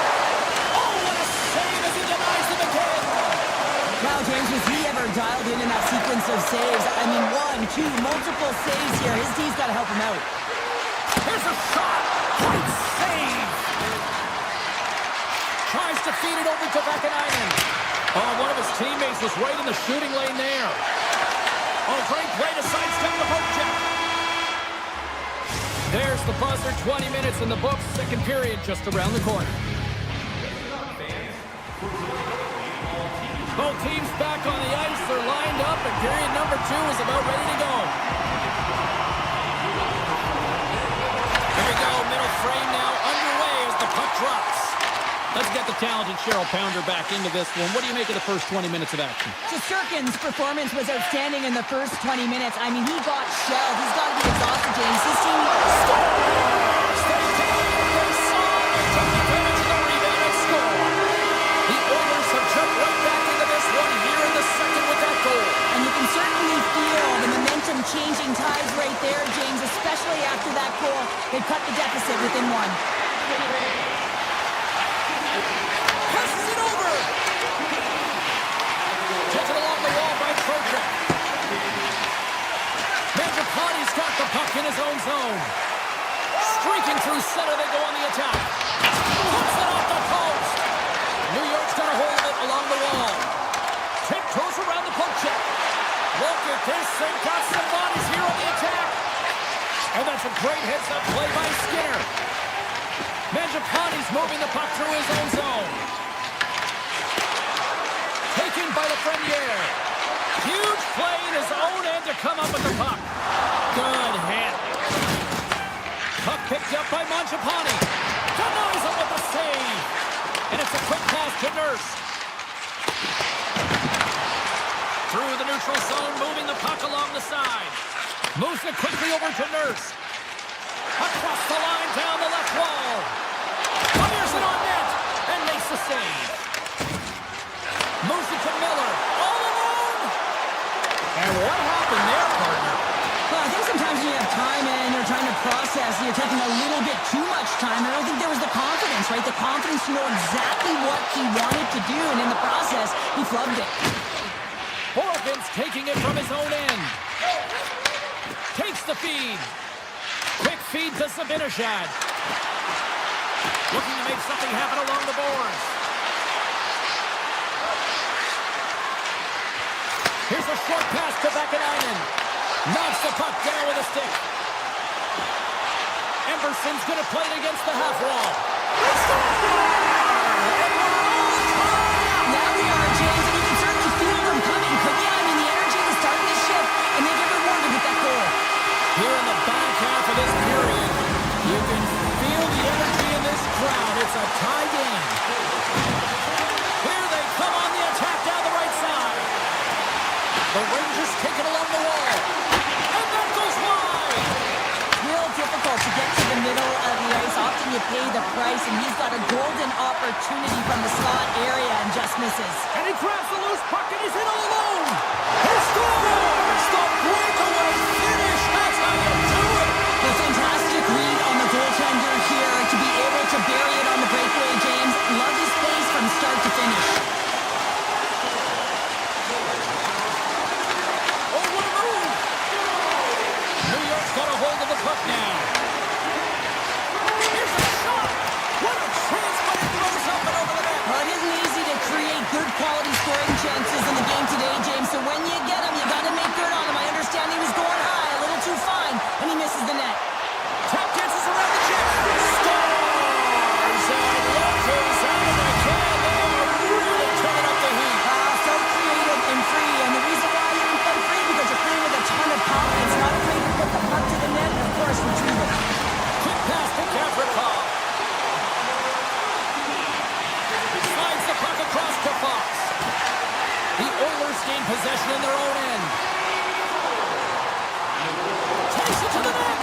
D: Oh, what a save as he denies him again.
E: Wow, James, was he ever dialed in that sequence of saves? I mean, 1, 2, multiple saves here. His team's got to help him out.
D: Here's a shot. Great save. Tries to feed it over to Vakanainen. Oh, one of his teammates was right in the shooting lane there. Oh, great play to sidestep the poke check. There's the buzzer. 20 minutes in the books. Second period just around the corner. Both teams back on the ice. They're lined up, and period number 2 is about ready to go. Here we go. Middle frame now underway as the puck drops. Let's get the talented Cheryl Pounder back into this one. What do you make of the first 20 minutes of action?
E: Shesterkin's performance was outstanding in the first 20 minutes. I mean, he got shelled. He's got to be exhausted, James. His team
D: Scores! They take the side, took advantage of the rebound and score. The Oilers have jumped right back into this one here in the second with that goal.
E: And you can certainly feel the momentum changing tides right there, James, especially after that goal. They cut the deficit within 1.
D: Passes it over. Taken along the wall by Trocheck. Mangiapane's got the puck in his own zone. Streaking through center, they go on the attack. Puts it off the post. New York's got a hold of it along the wall. Tiptoes around the poke check. Look at this, they've got some bodies here on the attack. And that's a great heads-up play by Skinner. Mangiapane's moving the puck through his own zone. Taken by Lafreniere. Huge play in his own end to come up with the puck. Good hit. Puck picked up by Mangiapane. Denies him with the Quick pass to Nurse. Through the neutral zone, moving the puck along the side. Moves it quickly over to Nurse. Across the line, down the left wall. Fires it on net and makes the save. Moves it to Miller. All alone. And what happened there, partner?
E: Well, I think sometimes when you have time and you're trying to process, you're taking a little bit too much time. I don't think there was the confidence, right? The confidence to know exactly what he wanted to do, and in the process, he flubbed it.
D: Horgan's taking it from his own end. Takes the feed. Quick feed to Zibanejad. Looking to make something happen along the boards. Here's a short pass to Vakanainen. Knocks the puck down with a stick. Emberson's going to play it against the half wall.
E: Now we are, James, and you can certainly feel them coming. But yeah, I mean, the energy was starting to shift, and they get rewarded with that goal.
D: Here in the back half of this period, you can feel the energy in this crowd. It's a tie game. Here they come on the attack down the right side. The Rangers take it along the wall. And that goes wide.
E: Real difficult to get to the middle of the ice. Often you pay the price, and he's got a golden opportunity from the slot area and just misses.
D: And he grabs the loose puck and he's in all alone. He scores! The breakaway finish. That's how you do it.
E: A fantastic read on the goaltender here to be able to bury it on the breakaway, James. Love his pace from start to finish.
D: Oh, what a move! New York's got a hold of the puck now. Here's a shot. What a chance, but it throws up and over the net.
E: Well, it isn't easy to create good quality scoring chances in the game today, James. So when you get them, you got to make good on them. I understand he was going high, a little too fine, and he misses the net.
D: Tap dances around the jet. Scores! And what goes out of the can? They are really turning up the heat.
E: So creative and free, and the reason why you're so free because you're playing with a ton of confidence, not afraid to put the puck to the net, and of course retrieve it.
D: Quick pass to Gavrikov. Slides the puck across to Fox. The Oilers gain possession in their own end. Takes it to the net.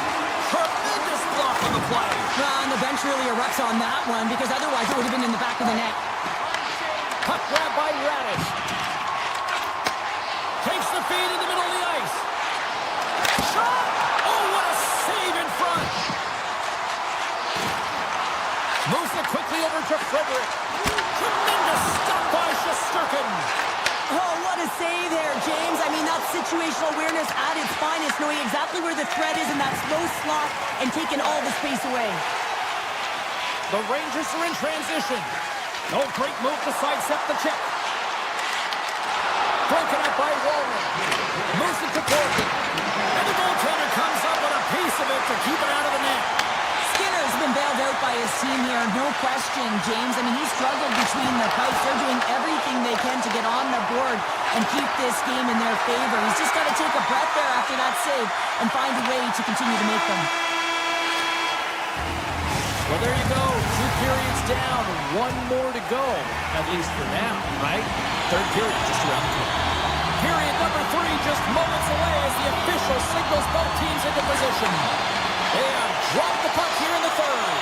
D: Tremendous block on the play.
E: And the bench really erupts on that one because otherwise it would have been in the back of the net.
D: Puck grab by Radish. Takes the feed in the middle of the ice. Shot! Oh, what a save in front. Moves it quickly over to Frederick. Tremendous stop by Shesterkin.
E: Oh, what a save there, James. I mean, that's situational awareness at its finest, knowing exactly where the threat is in that slow slot and taking all the space away.
D: The Rangers are in transition. No great move to sidestep the check. Broken up by Wallen. Moves it to Borgen. And the goaltender comes up with a piece of it to keep it out of the net.
E: Skinner's been bailed out by his team here, no question, James. I mean, he struggled between the pipes. They're doing everything they can to get on the board and keep this game in their favor. He's just got to take a breath there after that save and find a way to continue to make them.
D: Well, there you go. 2 periods down. 1 more to go, at least for now, right? Third period just around the corner. Period number 3 just moments away as the official signals both teams into position. They have dropped the puck here in the third.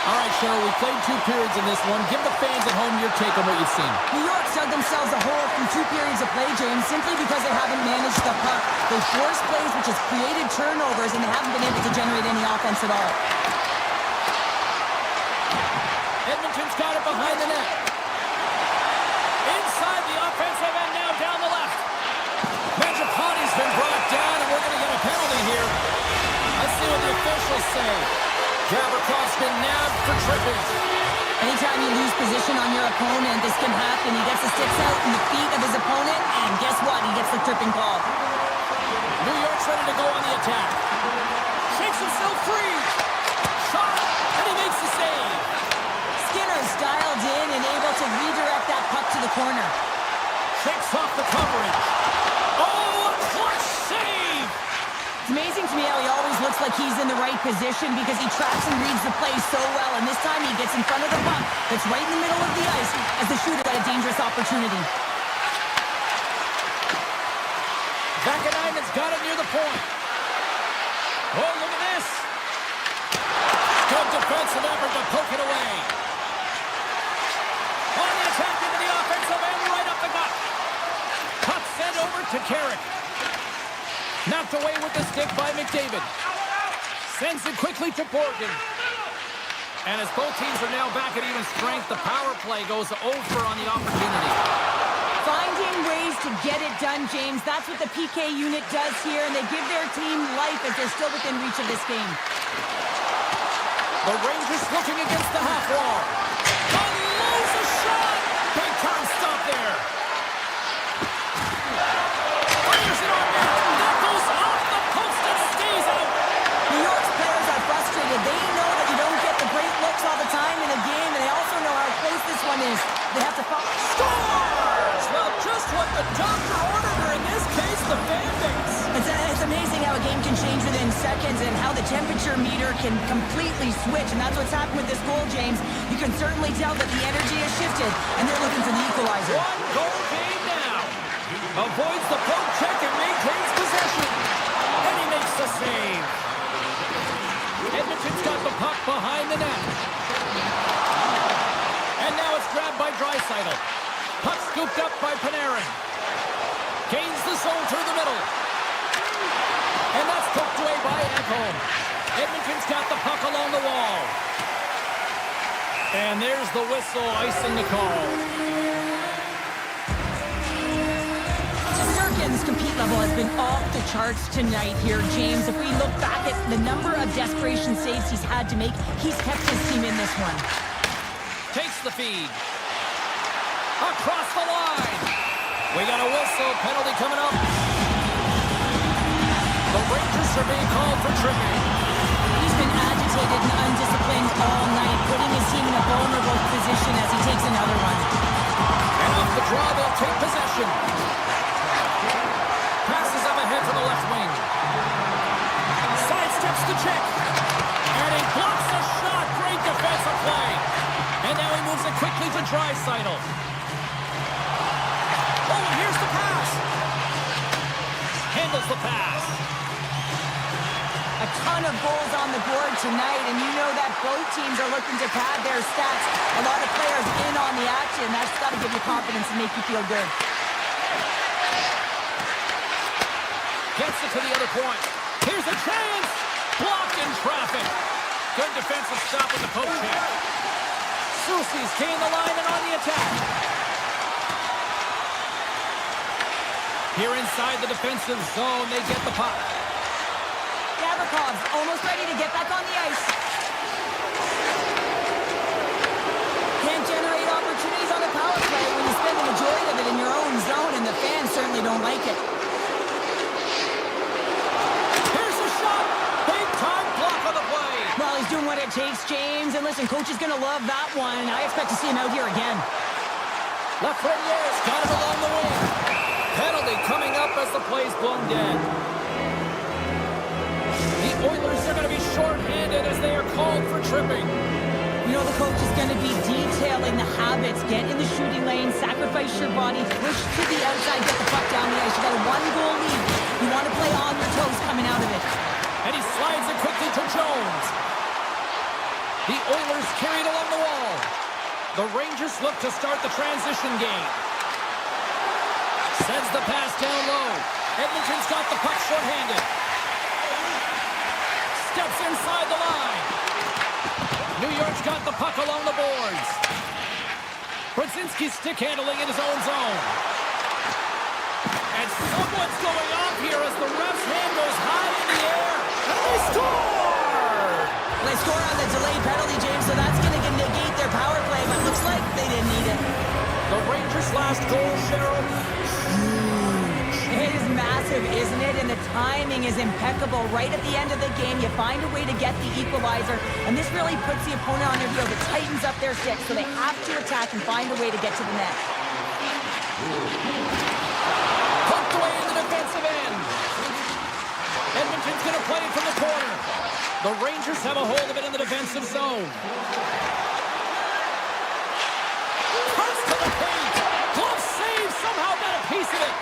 D: All right, Cheryl, we played 2 periods in this one. Give the fans at home your take on what you've seen.
E: New York dug themselves a hole through 2 periods of play, James, simply because they haven't managed the puck. They forced plays, which has created turnovers, and they haven't been able to generate any offense at all.
D: Edmonton's got it behind the net. Inside the offensive end now down the left. Mangiapane's been brought down, and we're going to get a penalty here. Let's see what the officials say. Gavrikov's been nabbed for tripping.
E: Anytime you lose position on your opponent, this can happen. He gets the sticks out in the feet of his opponent, and guess what? He gets the tripping call.
D: New York's ready to go on the attack. Shakes himself free. Shot, and he makes the save.
E: Skinner's dialed in and able to redirect that puck to the corner.
D: Shakes off the coverage. Oh, a clutch save!
E: It's amazing to me how he always looks like he's in the right position because he tracks and reads the play so well, and this time he gets in front of the puck that's right in the middle of the ice as the shooter got a dangerous opportunity.
D: Vakanainen's got it near the point. Oh, look at this. Good defensive effort to poke it away. On the attack into the offensive end, right up the gut. Puck sent over to Carrick. Knocked away with the stick by McDavid. Sends it quickly to Borgen. And as both teams are now back at even strength, the power play goes over on the opportunity.
E: Finding ways to get it done, James. That's what the PK unit does here, and they give their team life as they're still within reach of this game.
D: The Rangers looking against the half wall. Unloads a shot! Big time stop there. Fires it on net. That goes off the post and stays out.
E: New York's players are frustrated. They know that you don't get the great looks all the time in a game, and they also know how close this one is. They have to
D: Scores! Well, just what the doctor ordered, or in this case, the fan base.
E: It's amazing how a game can change within seconds and how the temperature meter can completely switch, and that's what's happened with this goal, James. You can certainly tell that the energy has shifted, and they're looking for the equalizer.
D: One goal game now. Avoids the poke check and maintains possession. And he makes the save. Edmonton's got the puck behind the net. And now it's grabbed by Draisaitl. Puck scooped up by Panarin. Gains the zone through the middle. And that's poked away by Ekholm. Edmonton's got the puck along the wall. And there's the whistle icing the call.
E: Sturgeon's compete level has been off the charts tonight here, James. If we look back at the number of desperation saves he's had to make, he's kept his team in this one.
D: Takes the feed. Across the line. We got a whistle. Penalty coming up. The Rangers are being called for tripping.
E: He's been agitated and undisciplined all night, putting his team in a vulnerable position as he takes another one.
D: And off the draw, they'll take possession. Passes up ahead to the left wing. Sidesteps the check. And he blocks a shot. Great defensive play. And now he moves it quickly to Draisaitl. Oh, and here's the pass. Handles the pass.
E: A ton of goals on the board tonight, and you know that both teams are looking to pad their stats. A lot of players in on the action. That's got to give you confidence and make you feel good.
D: Gets it to the other point. Here's a chance. Blocked in traffic. Good defensive stop with the poke check. Soucy's gained the line and on the attack. Here inside the defensive zone, they get the puck.
E: Gavrikov almost ready to get back on the ice. Can't generate opportunities on the power play when you spend the majority of it in your own zone, and the fans certainly don't like it.
D: Here's a shot. Big time block on the play.
E: Well, he's doing what it takes, James. And listen, coach is going to love that one. I expect to see him out here again.
D: Lafreniere's got it along the wing. Penalty coming up as the play's blown dead. The Oilers are going to be shorthanded as they are called for tripping.
E: You know the coach is going to be detailing the habits. Get in the shooting lane, sacrifice your body, push to the outside, get the puck down the ice. You got a one-goal lead. You want to play on your toes coming out of it.
D: And he slides it quickly to Jones. The Oilers carry it along the wall. The Rangers look to start the transition game. Sends the pass down low. Edmonton's got the puck shorthanded. Steps inside the line. New York's got the puck along the boards. Brzezinski's stick handling in his own zone. And someone's going off here as the ref's hand goes high in the air. And they score!
E: They score on the delayed penalty, James, so that's going to negate their power play, but looks like they didn't need it.
D: The Rangers' last goal, Cheryl.
E: It is massive, isn't it? And the timing is impeccable. Right at the end of the game, you find a way to get the equalizer, and this really puts the opponent on their heel. It tightens up their stick, so they have to attack and find a way to get to the net.
D: Poked away in the defensive end. Edmonton's going to play it from the corner. The Rangers have a hold of it in the defensive zone. Cuts to the paint. Glove save. Somehow got a piece of it.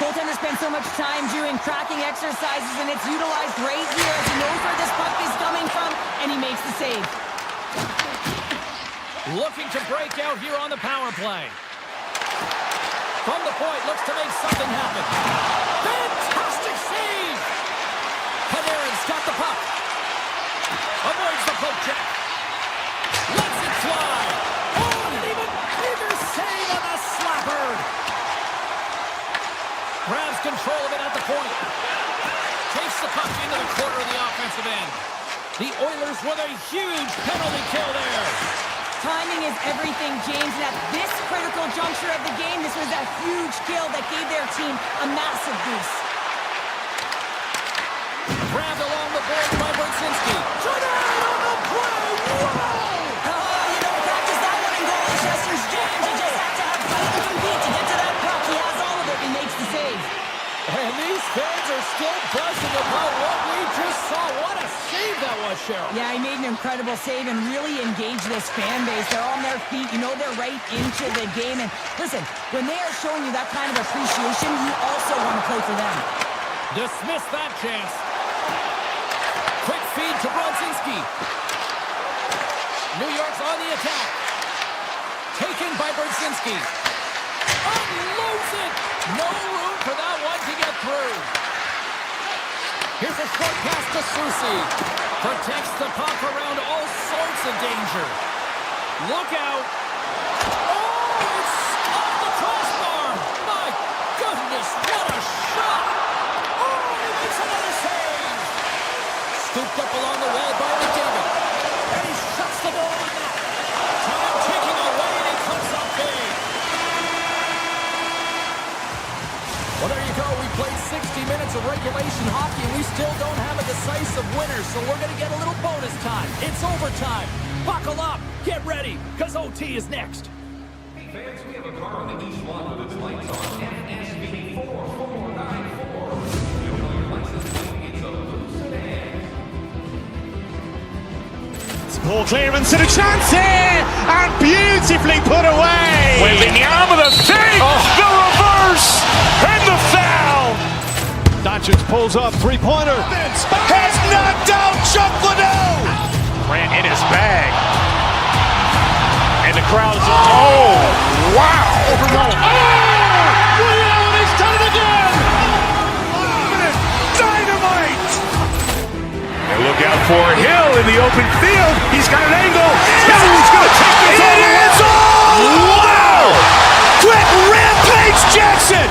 E: Goaltender spends so much time doing tracking exercises, and it's utilized right here as he knows where this puck is coming from, and he makes the save.
D: Looking to break out here on the power play. From the point, looks to make something happen. Fantastic save! Panarin's got the puck. Avoids the poke check. Lets it fly. Oh, and an even bigger save on the slapper. Grabs control of it at the point. Takes the puck into the corner of the offensive end. The Oilers with a huge penalty kill there.
E: Timing is everything, James, and at this critical juncture of the game, this was a huge kill that gave their team a massive boost.
D: Grabbed along the board by Bertsinski. Touchdown on the play! Wow!
E: You don't practice that one in goal, Chester's James. You just have to have fight and compete to get to that puck. He has all of it and makes the save.
D: And these fans are still buzzing about what we just saw. What a save that was, Cheryl.
E: Yeah, he made an incredible save and really engaged this fan base. They're on their feet. You know they're right into the game. And listen, when they are showing you that kind of appreciation, you also want to play for them.
D: Dismiss that chance. Quick feed to Brodzinski. New York's on the attack. Taken by Brodzinski. Unloads it. No room for that one to get through. Here's a short pass to Susi. Protects the puck around all sorts of danger. Look out. Oh, it's off the crossbar. My goodness, what a shot. Oh, he makes another save. Scooped up along the wall by McDavid. And he shuts the ball on that. Time ticking away, and he comes up big. Well, there you go. We played 60 minutes of regulation hockey, and we still don't have a decisive winner, so we're going to get a little bonus time. It's overtime. Buckle up. Get ready, because OT is next.
I: Hey fans, we have a car on the east lot with its lights on. FSV 4494. You know your license plate. It's a blue sedan.
A: Ball clearance and a chance here, and beautifully put away.
G: Wembanyama the save, the reverse, and the foul.
C: Doncic pulls up, three-pointer.
B: Has knocked out Chuck Liddell.
G: Ran in his bag. And the crowd is, oh, wow.
C: He's done it again!
B: Dynamite.
G: And look out for Hill in the open field. He's got an angle. He's going to take this all the way.
B: It's all! Wow! Quick rampage Jackson.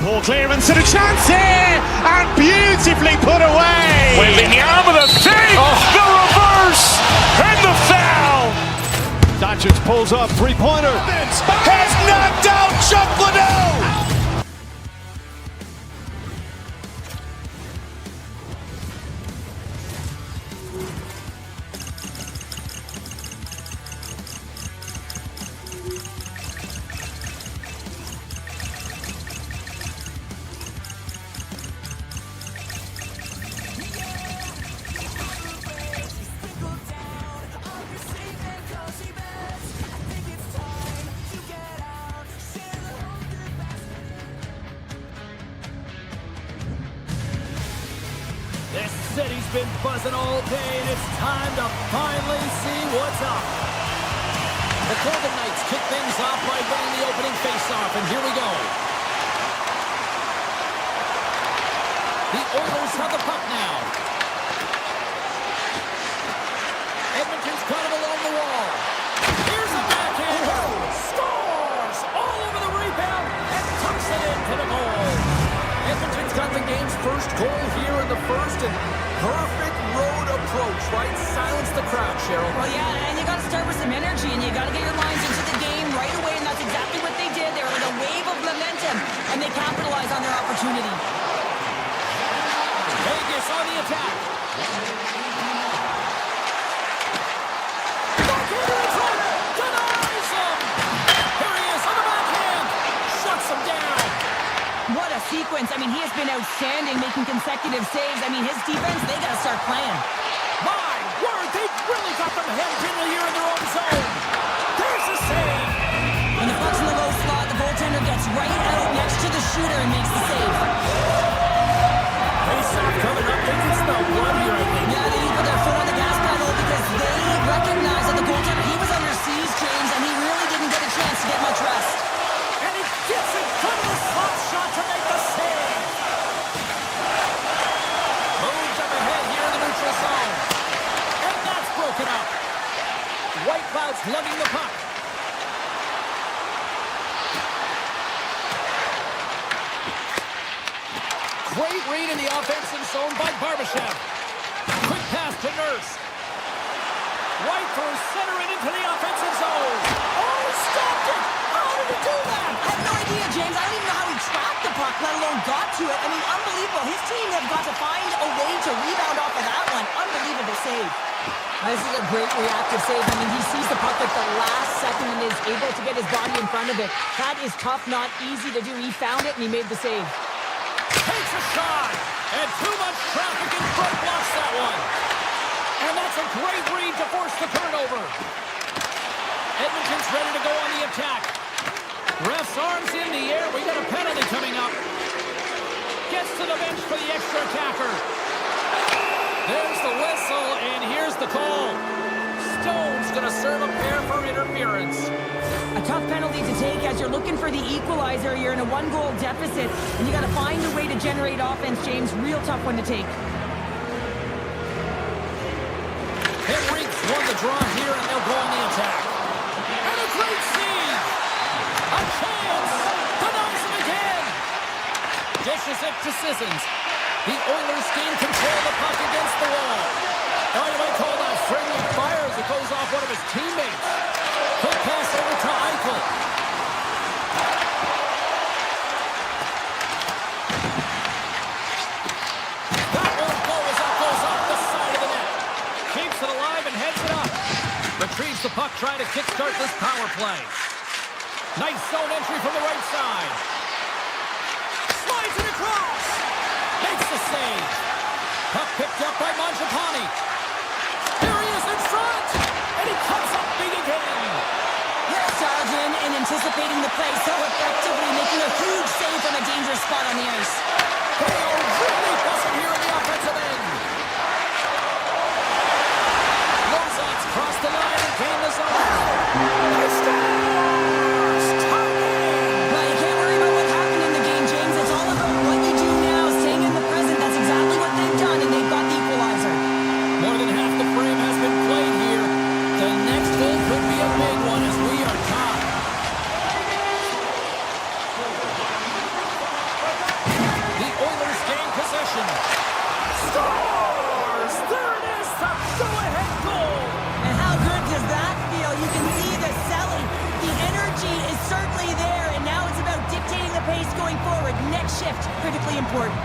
A: Ball clearance and a chance here, and beautifully put away.
G: Wembanyama the save, the reverse, and the foul.
C: Doncic pulls up, three-pointer.
B: Has knocked out Chuck Liddell.
D: This city's been buzzing all day, and it's time to finally see what's up. The Golden Knights kick things off by winning the opening faceoff, and here we go. The Oilers have the puck now. Edmonton's got it along the wall. Here's a backhander. Scores! All over the rebound and tucks it into the goal. Edmonton's got the game's first goal here in the first, and perfect road approach, right? Silence the crowd, Cheryl.
E: Well, yeah, and you got to start with some energy, and you got to get your lines into the game right away, and that's exactly what they did. They were with a wave of momentum, and they capitalized on their opportunity.
D: Vegas on the attack. Backhander in front. Denies him. Here he is on the backhand. Shuts him down.
E: What a sequence. I mean, he has been outstanding, making consecutive saves. I mean, his defense, they got to start playing.
D: My word, they've really got them hemmed in here in their own zone. There's a save.
E: When the puck's in the low slot, the goaltender gets right out next to the shooter and makes the save.
D: Face-off coming up. They can smell blood here, I think.
E: Yeah, they need to put their foot on the gas pedal because they recognize that the goaltender, he was under siege, James, and he really didn't get a chance to get much rest.
D: And he gets in front of the slot shot to make the save. Moves up ahead here in the neutral zone. And that's broken up. White Cloud's lugging the puck. Great read in the offensive zone by Barbashev. Quick pass to Nurse. Right through center and into the offensive zone. Oh, he stopped it! How did he do that?
E: I have no idea, James. I don't even know how he tracked the puck, let alone got to it. I mean, unbelievable. His team have got to find a way to rebound off of that one. Unbelievable save. This is a great reactive save. I mean, he sees the puck at the last second and is able to get his body in front of it. That is tough, not easy to do. He found it and he made the save.
D: Takes a shot, and too much traffic in front blocks that one. And that's a great read to force the turnover. Edmonton's ready to go on the attack. Ref's arms in the air. We got a penalty coming up. Gets to the bench for the extra attacker. There's the whistle, and here's the call. Stone's going to serve a pair for interference.
E: A tough penalty to take as you're looking for the equalizer. You're in a one-goal deficit, and you got to find a way to generate offense, James. Real tough one to take.
D: Henrique's won the draw here, and they'll go on the attack. And a great save! A chance! Denies him again! Dishes it to Sissons. The Oilers gain control of the puck against the wall. Oh, you might call that friendly fire as it goes off one of his teammates. Quick pass over to Eichel. That won't go as that goes off the side of the net. Keeps it alive and heads it up. Retrieves the puck, trying to kickstart this power play. Nice zone entry from the right side. Slides it across. Makes the save. Puck picked up by Mangiapane. Here he is in front. And he comes up big again.
E: Yes, Sergeant, in anticipating the play so effectively, making a huge save from a dangerous spot on the ice.
D: They are really buzzing here in the offensive end. Lozat's crossed the line and gained the zone. He scores!
E: Well, you can't worry about what happened in the game, James. It's all about what you do now, staying in the present. That's exactly what they've done, and they've got the equalizer.
D: More than half the frame has been played here. The next goal could be a big one as we are tied. The Oilers gain possession. Scores! There it is, the go-ahead goal!
E: And how good does that feel? You can see the selling. The energy is certainly there, and now it's about dictating the pace going forward. Next shift, critically important.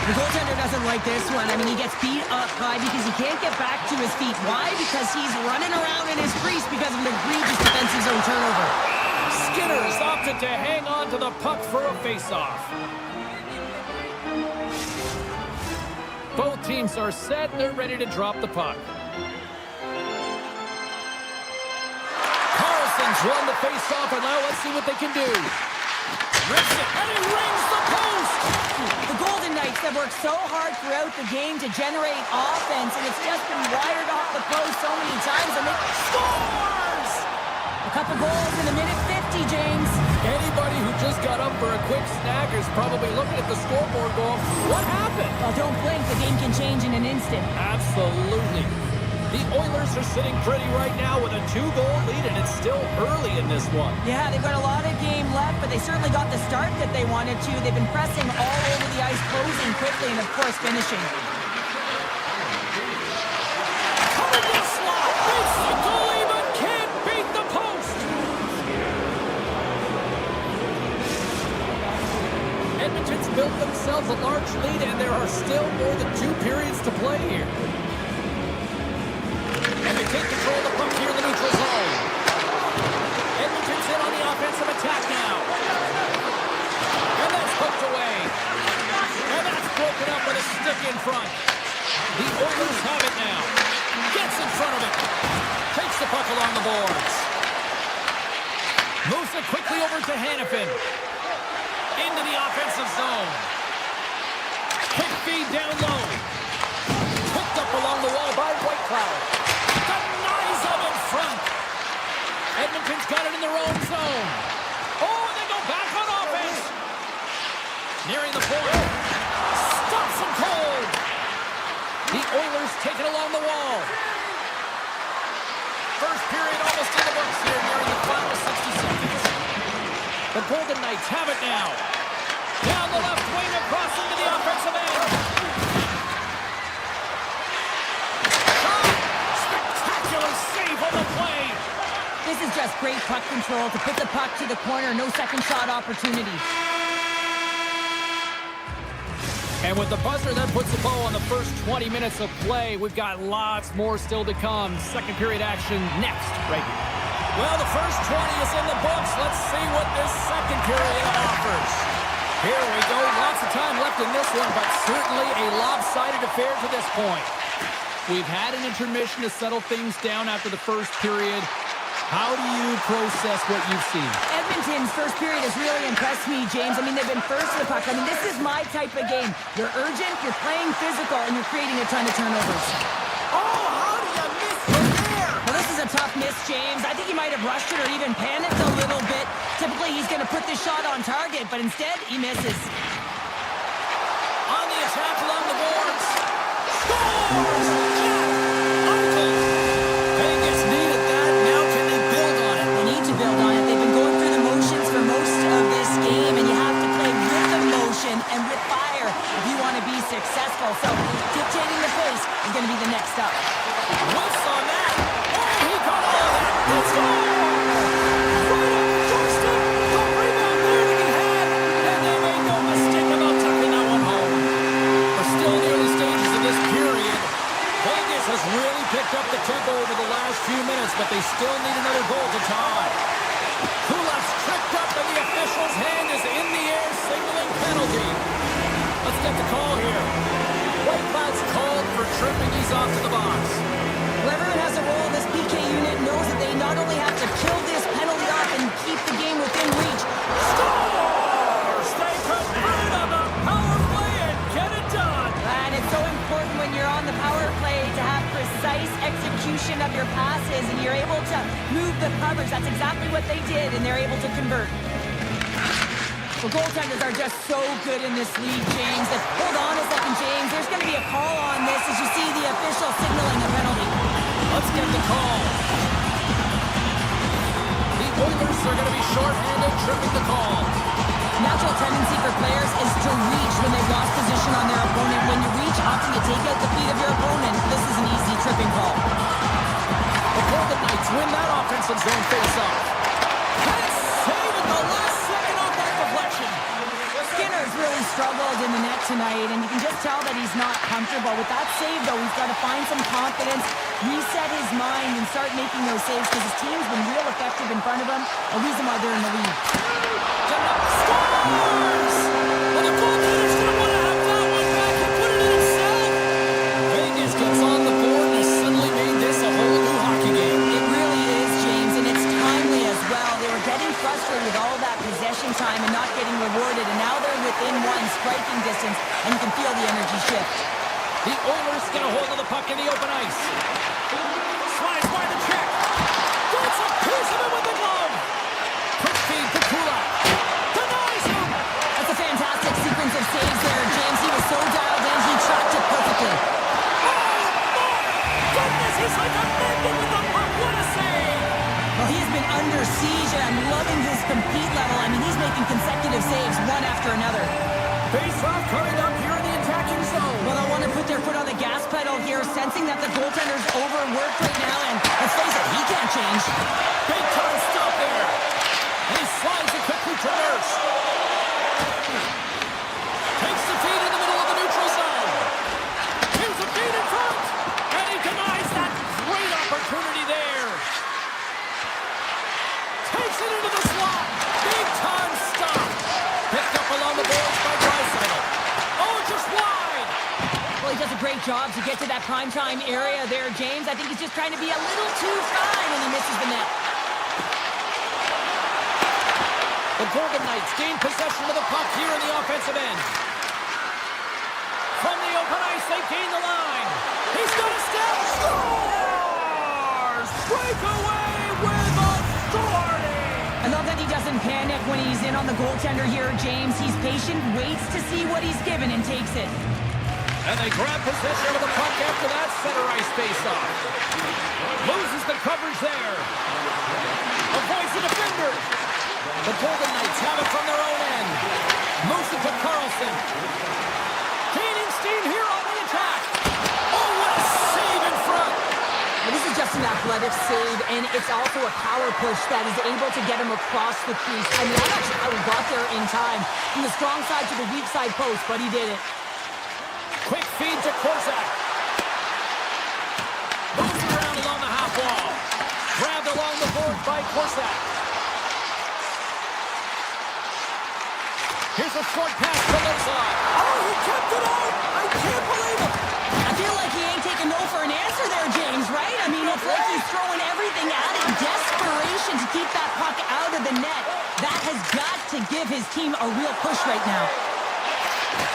E: The goaltender doesn't like this one. I mean, he gets beat up high because he can't get back to his feet. Why? Because he's running around in his crease because of an egregious defensive zone turnover.
D: Skinner's opted to hang on to the puck for a face-off. Both teams are set. They're ready to drop the puck. Carlson's won the face-off, and now let's see what they can do. Rips it, and he rings the post!
E: The Golden Knights have worked so hard throughout the game to generate offense, and it's just been wired off the post so many times, and they scores! A couple goals in a minute 50, James.
D: Anybody who just got up for a quick snack is probably looking at the scoreboard going, what happened?
E: Well, don't blink. The game can change in an instant.
D: Absolutely. The Oilers are sitting pretty right now with a 2-goal lead, and it's still early in this one.
E: Yeah, they've got a lot of game left, but they certainly got the start that they wanted to. They've been pressing all over the ice, closing quickly, and of course finishing.
D: Coming to the slot. Beats the goalie, but can't beat the post. Edmonton's built themselves a large lead, and there are still more than 2 periods to play here. And they take control of the puck here in the neutral zone. Edmonton's in on the offensive attack now. And that's hooked away. And that's broken up with a stick in front. The Oilers have it now. Gets in front of it. Takes the puck along the boards. Moves it quickly over to Hannafin. Into the offensive zone. Quick feed down low. Hooked up along the wall by Whitecloud. Denies them in front. Edmonton's got it in their own zone. Oh, and they go back on offense. Nearing the point. Stops them cold. The Oilers take it along the wall. First period almost in the books here, nearing the final 60 seconds. The Golden Knights have it now. Down the left wing, across into the offensive end. Spectacular save on the play.
E: This is just great puck control to put the puck to the corner. No second shot opportunity.
D: And with the buzzer, that puts a bow on the first 20 minutes of play. We've got lots more still to come. Second period action next, right here. Well, the first 20 is in the books. Let's see what this second period offers. Here we go. Lots of time left in this one, but certainly a lopsided affair to this point. We've had an intermission to settle things down after the first period. How do you process what you've seen?
E: Edmonton's first period has really impressed me, James. I mean, they've been first to the puck. I mean, this is my type of game. You're urgent, you're playing physical, and you're creating a ton of turnovers.
F: Oh, how did you miss him there?
E: Well, this is a tough miss, James. I think he might have rushed it or even panicked a little bit. Typically, he's going to put this shot on target, but instead, he misses.
D: On the attack along the boards. Scores! Vegas needed that. Now can they build on it?
E: They need to build on it. They've been going through the motions for most of this game, and you have to play with emotion and with fire if you want to be successful. So, dictating the pace is going to be the next step.
D: Whiffs on that. Oh, he got all of that. Let's go! Right on the doorstep. The rebound there to be had. And they made no mistake about tucking that one home. We're still in the early stages of this period. Vegas has really picked up the tempo over the last few minutes, but they still need another goal to tie. Kulak's tripped up, and the official's hand is in the air, signaling penalty. Let's get the call here. Whitecloud's called for tripping. He's off to the box.
E: Well, everyone has a role in this PK unit knows that they not only have to kill this penalty off and keep the game within reach.
D: Scores! They convert on the power play and get it done.
E: And it's so important when you're on the power play to have precise execution of your passes, and you're able to move the coverage. That's exactly what they did, and they're able to convert. The goaltenders are just so good in this league, James. Hold on a second, James. There's going to be a call on this as you see the official signaling a penalty.
D: Let's get the call. The Oilers are going to be shorthanded, tripping the call.
E: Natural tendency for players is to reach when they've lost position on their opponent. When you reach, often you take out the feet of your opponent. This is an easy tripping call.
D: The Golden Knights win that offensive zone face-off. And it's saved at the last second off that deflection.
E: Skinner's really struggled in the net tonight, and you can just tell that he's not comfortable. With that save, though, he's got to find some confidence, reset his mind, and start making those saves because his team's been real effective in front of him. A reason why they're in the lead.
D: Scores! Well, the goaltender's going to want to have that one back and put it in himself. Vegas gets on the board and has suddenly made this a whole new hockey game.
E: It really is, James, and it's timely as well. They were getting frustrated with all that possession time and not getting rewarded, and now they're within one striking distance, and you can feel the energy shift.
D: The Oilers get a hold of the puck in the open ice. Slides by the check. Gets a piece of it with the glove. Quick feed to Kulak. Denies him.
E: That's a fantastic sequence of saves there, James. He was so dialed in, he tracked it perfectly.
D: Oh, my goodness, his Face-off coming up here in the attacking zone.
E: Well, they'll want to put their foot on the gas pedal here, sensing that the goaltender's overworked right now, and let's face it, he can't change.
D: Big time stop there. And he slides it quickly to Nurse. Takes the feed in the middle of the neutral zone. Here's a feed in front. And he denies that great opportunity there. Takes it into the slot. Big time stop. Picked up along the boards by Draisaitl. Oh, just wide.
E: Well, he does a great job to get to that primetime area there, James. I think he's just trying to be a little too fine, and he misses the net.
D: The Golden Knights gain possession of the puck here in the offensive end. From the open ice, they gain the line. He's got a step. Scores! Breakaway with authority!
E: I love that he doesn't panic when he's in on the goaltender here, James. He's patient, waits to see what he's given, and takes it.
D: And they grab possession of the puck after that center ice face-off. Loses the coverage there. Avoids the defender. The Golden Knights have it from their own end. Moves it to Carlson. Gaining steam here on the attack. Oh, what a save in front.
E: Well, this is just an athletic save, and it's also a power push that is able to get him across the crease. I mean, I'm not sure how he got there in time. From the strong side to the weak side post, but he did it.
D: Quick feed to Korczak. Moves around along the half wall. Grabbed along the board by Korczak. Here's a short pass to Lozon. Oh, he kept it out! I can't believe it!
E: I feel like he ain't taking no for an answer there, James, right? I mean, it's like he's throwing everything at it in desperation to keep that puck out of the net. That has got to give his team a real push right now.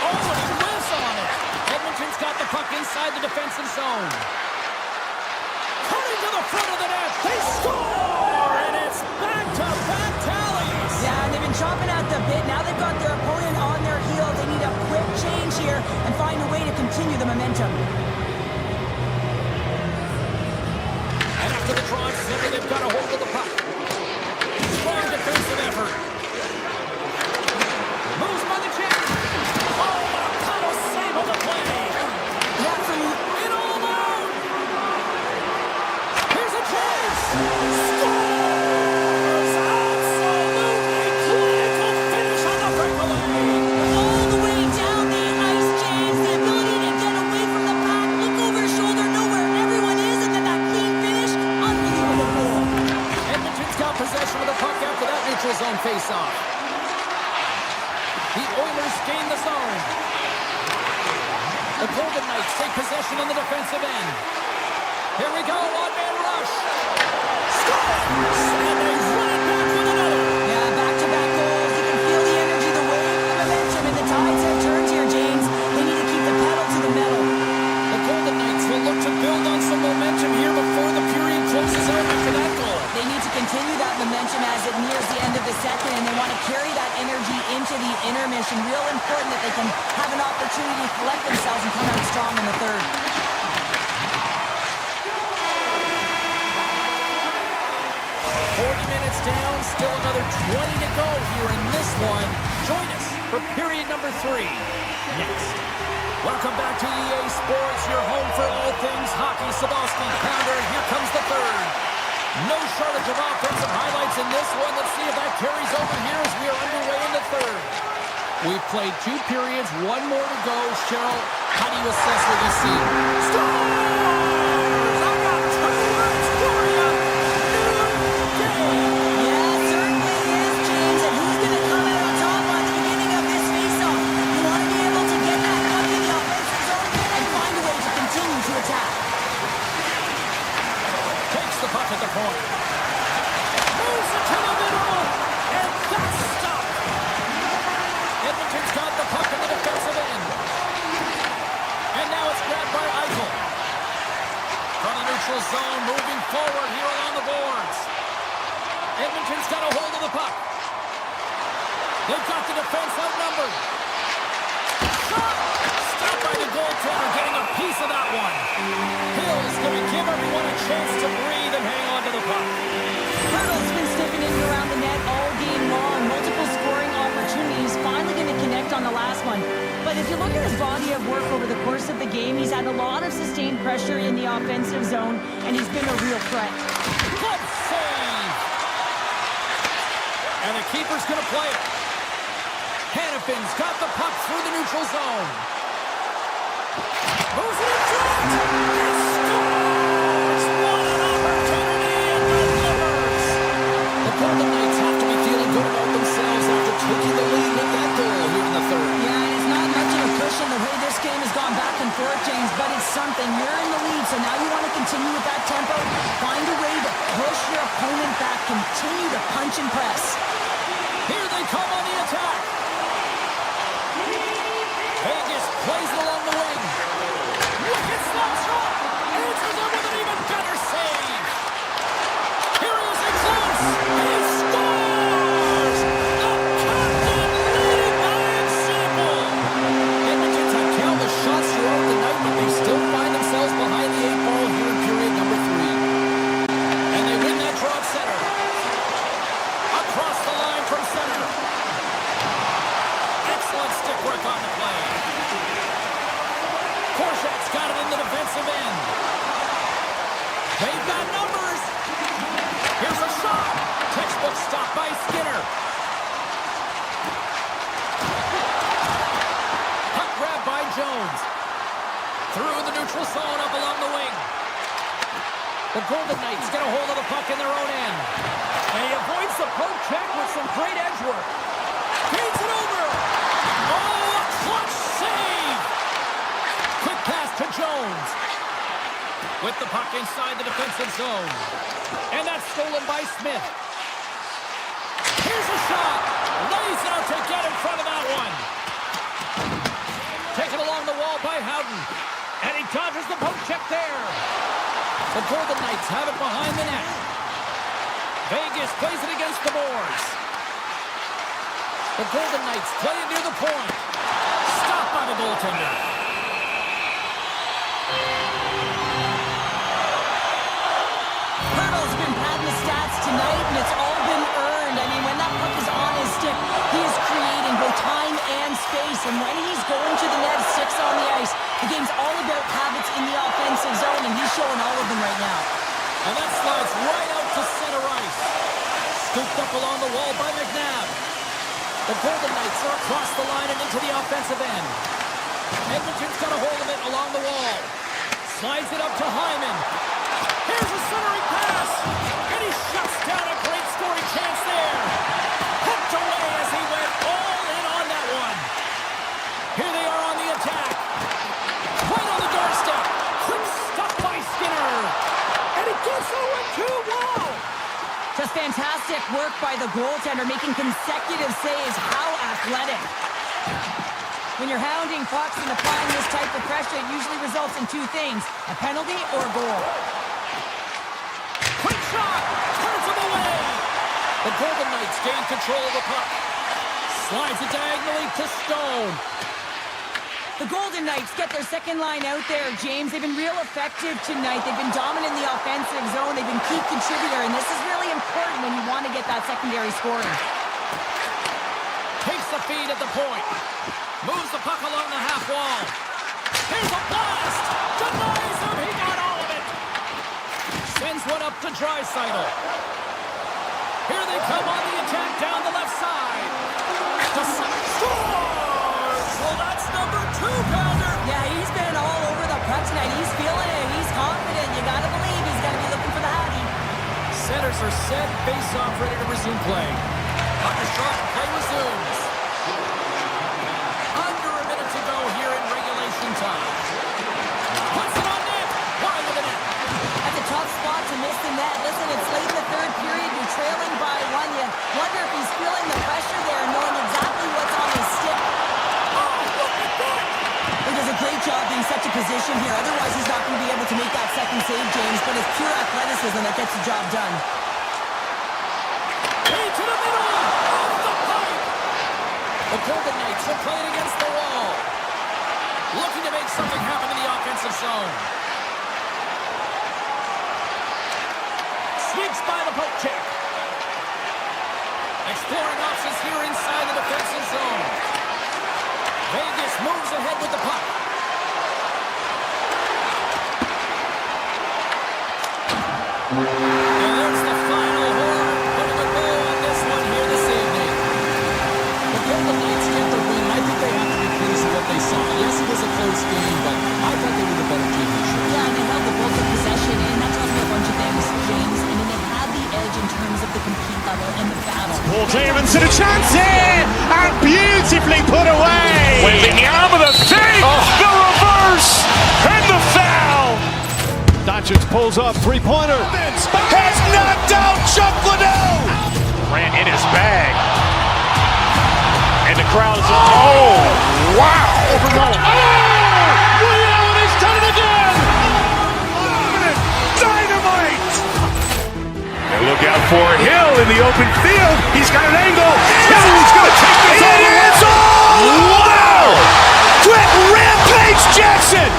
D: Oh, and he whiffs on it. Edmonton's got the puck inside the defensive zone. Coming to the front of the net. They score! And it's back-to-back tallies.
E: Yeah, and they've been chomping at the bit. Now they've got their opponent on their heels. They need a quick change here and find a way to continue the momentum.
D: And after the draw center, they've got a hold of the puck. Strong defensive effort. Moves by the check. Oh, what a power save on the play.
E: Yeah, from
D: In all alone. Here's a chance. Scores! Absolutely clinical finish on the breakaway.
E: all the way down the ice, James. The ability to get away from the puck, look over his shoulder, know where everyone is, and then that clean finish. Unbelievable goal.
D: Edmonton's got possession of the puck after that neutral zone face-off. The Oilers gain the zone. The Golden Knights take possession on the defensive end. Here we go, one-man rush. Scores! And they run it back with another.
E: Yeah, back-to-back goals. You can feel the energy, the wave, the momentum, and the tides have turned here, James. They need to keep the pedal to the metal.
D: The Golden Knights will look to build on some momentum here before the period closes out after that goal.
E: They need to continue that momentum as it nears the end of the second, and they want to carry that energy into the intermission. Real important that they can have an opportunity to collect themselves and come out strong in the third.
D: 40 minutes down, still another 20 to go here in this one. Join us for period number 3 next. Welcome back to EA Sports, your home for all things hockey. Sabalski, pounder, here comes the third. No shortage of offensive highlights in this one. Let's see if that carries over here as we are underway in the third. We've played 2 periods, 1 more to go. Cheryl, how do you assess what you see? Scores! I got 2 words for you.
E: Yeah, certainly is, James. And who's going to come out on top on the beginning of this faceoff? You want to be able to get that puck in the offensive zone and find a way to continue to attack.
D: Takes the puck at the point. Moves it to the middle. And that's stopped. Edmonton's got the puck in the defensive end. And now it's grabbed by Eichel. From the neutral zone, moving forward here along the boards. Edmonton's got a hold of the puck. They've got the defense outnumbered. Shot! Stopped by the goaltender, getting a piece of that one. Hill's going to give everyone a chance to breathe and hang on to the puck.
E: Hurdle's been sniffing in around the net all game long. Multiple scoring opportunities. Finally going to connect on the last one. but if you look at his body of work over the course of the game, he's had a lot of sustained pressure in the offensive zone, and he's been a real threat.
D: Good save! And the keeper's going to play it. Hannafin's got the puck through the neutral zone. Moves it in front! He scores! What an opportunity and delivers! The Golden Knights have to be feeling good about themselves after taking the lead with that goal here in the third.
E: Yeah, and it's not much of a cushion the way this game has gone back and forth, James, but it's something. You're in the lead, so now you want to continue with that tempo. Find a way to push your opponent back. Continue to punch and press.
D: Here they come on the attack. Vegas plays it along the wing. Wicked slap shot. Answers it with an even better save. Here he is in close. And he scores! The captain leading by example. Edmonton's had countless shots throughout the night, but they still find themselves behind the 8 ball here in period number 3. And they win that draw at center. Across the line from center. Excellent stick work on the play. Korshak's got it in the defensive end. They've got numbers. Here's a shot. Textbook stop by Skinner. Puck grab by Jones. Through the neutral zone up along the wing. The Golden Knights get a hold of the puck in their own end. And he avoids the poke check with some great edge work. Feeds it over. Oh, a clutch save. Quick pass to Jones. With the puck inside the defensive zone. And that's stolen by Smith. Here's a shot. Lays out to get in front of that one. Taken along the wall by Howden. And he dodges the poke check there. The Golden Knights have it behind the net. Vegas plays it against the boards. The Golden Knights play it near the point. Stopped by the goaltender.
E: Hurdle's been padding the stats tonight, and it's all been earned. I mean, when that puck is on his stick, he is creating both time and space. And when he's going to the net, 6 on the ice, the game's all about habits in the offensive zone, and he's showing all of them right now.
D: And that slides right out to center ice. Scooped up along the wall by McNabb. The Golden Knights are across the line and into the offensive end. Edmonton's got a hold of it along the wall. Slides it up to Hyman. Here's a centering pass. And he shuts down a great scoring chance there. Hooked away as he went all in on that one. Here they are on the attack. Right on the doorstep. Quick stop by Skinner. And he gets over 2-1.
E: Just fantastic work by the goaltender, making consecutive saves. How athletic. When you're hounding pucks and applying this type of pressure, it usually results in 2 things, a penalty or a goal.
D: Quick shot! Turns him away! The Golden Knights gain control of the puck. Slides it diagonally to Stone.
E: The Golden Knights get their second line out there, James. They've been real effective tonight. They've been dominant in the offensive zone. They've been key contributor, and this is really important when you want to get that secondary scoring.
D: Takes the feed at the point. Moves the puck along the half wall. Here's a blast! Denies him! He got all of it! Sends one up to Draisaitl. Here they come on the attack down the left side. Scores! Well, that's number 2-pounder.
E: Yeah, he's been all over the puck tonight. He's feeling it. He's confident. You gotta believe he's gonna be looking for the Hattie.
D: Centers are set. Face-off ready to resume play. Puck is dropped. Play resumes. Under a minute to go here in regulation time. Puts it on net. Wide of the net.
E: That's a tough spot to miss the net. Listen, it's late in the third period. You're trailing by 1. You wonder if he's feeling the pressure there, knowing exactly what's on his stick. He does a great job being such a position here. Otherwise, he's not going to be able to make that second save, James. But it's pure athleticism that gets the job done.
D: To the middle. Off the pipe. The Golden Knights are playing against the wall. Looking to make something happen in the offensive zone. Sweeps by the poke check. Exploring options here inside the defensive zone. Vegas moves with the puck. And there's the final horn, putting a bow on this one here this evening. The Golden Knights get the win. I think they have to be pleased with what they saw. Yes, it was a close game, but I thought they were the better team this year.
E: Yeah, and they held the bulk of possession, and that tells me a bunch of things, James. I mean, they had the edge in terms of the compete level and the battle.
A: Ball clearance and a chance here, and beautifully put away.
G: Wembanyama with a save, the reverse, and the foul.
C: Doncic pulls up, three-pointer.
B: Has knocked out Chuck Liddell.
G: Ran in his bag. And the crowd is, oh, wow.
C: Ray Allen has done it again.
B: Dynamite. And look out for Hill in the open field. He's got an angle. Hill's going to take this all the way. Wow. Quick Rampage Jackson.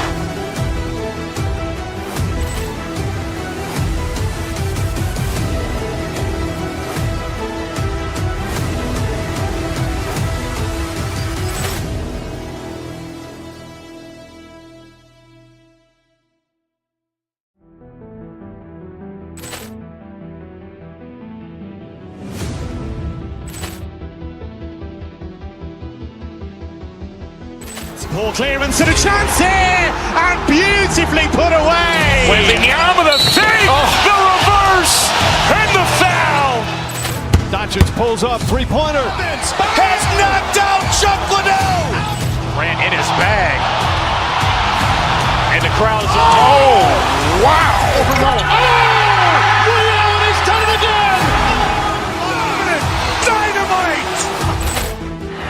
A: Ball clearance and a chance here, and beautifully put away.
G: Wembanyama with a save, the reverse, and the foul.
C: Doncic pulls up, three-pointer.
B: Has knocked out Chuck Liddell.
G: Ran in his bag. And the crowd is, oh, wow.
C: Ray Allen has done it again.
B: Dynamite.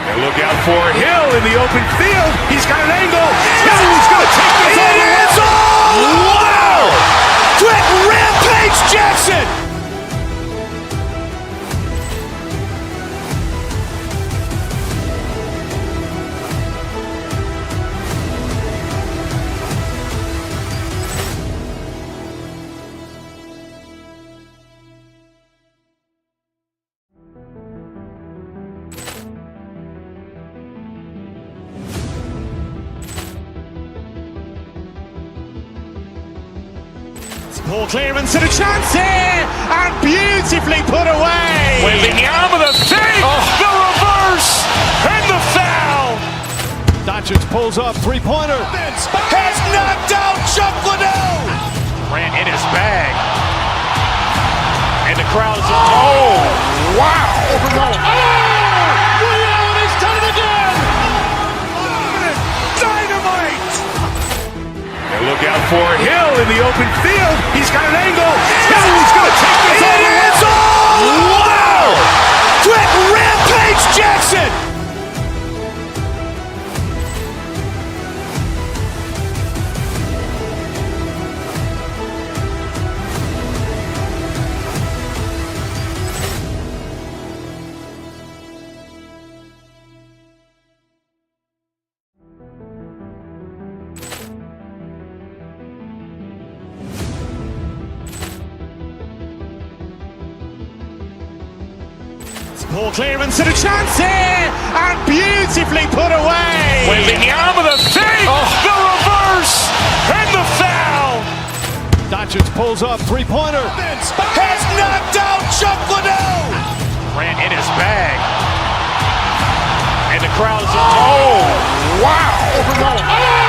B: And look out for Hill in the open field. He's got an angle. Hill's going to take this all the way. Wow. Quick Rampage Jackson.
A: Ball clearance and a chance here, and beautifully put away.
G: Wembanyama with a save, the reverse, and the foul.
C: Doncic pulls up, three-pointer.
B: Has knocked out Chuck Liddell.
G: Ran in his bag. And the crowd is, oh, wow.
C: Ray Allen has done it again.
B: Dynamite. And look out for Hill in the open field. He's got an angle. Hill's going to take this all the way. Wow. Quick Rampage Jackson.
A: Ball clearance and a chance here, and beautifully put away.
G: Wembanyama with a save, the reverse, and the foul.
C: Doncic pulls up, three-pointer.
B: Has knocked out Chuck Liddell.
G: Ran in his bag. And the crowd is, oh, wow.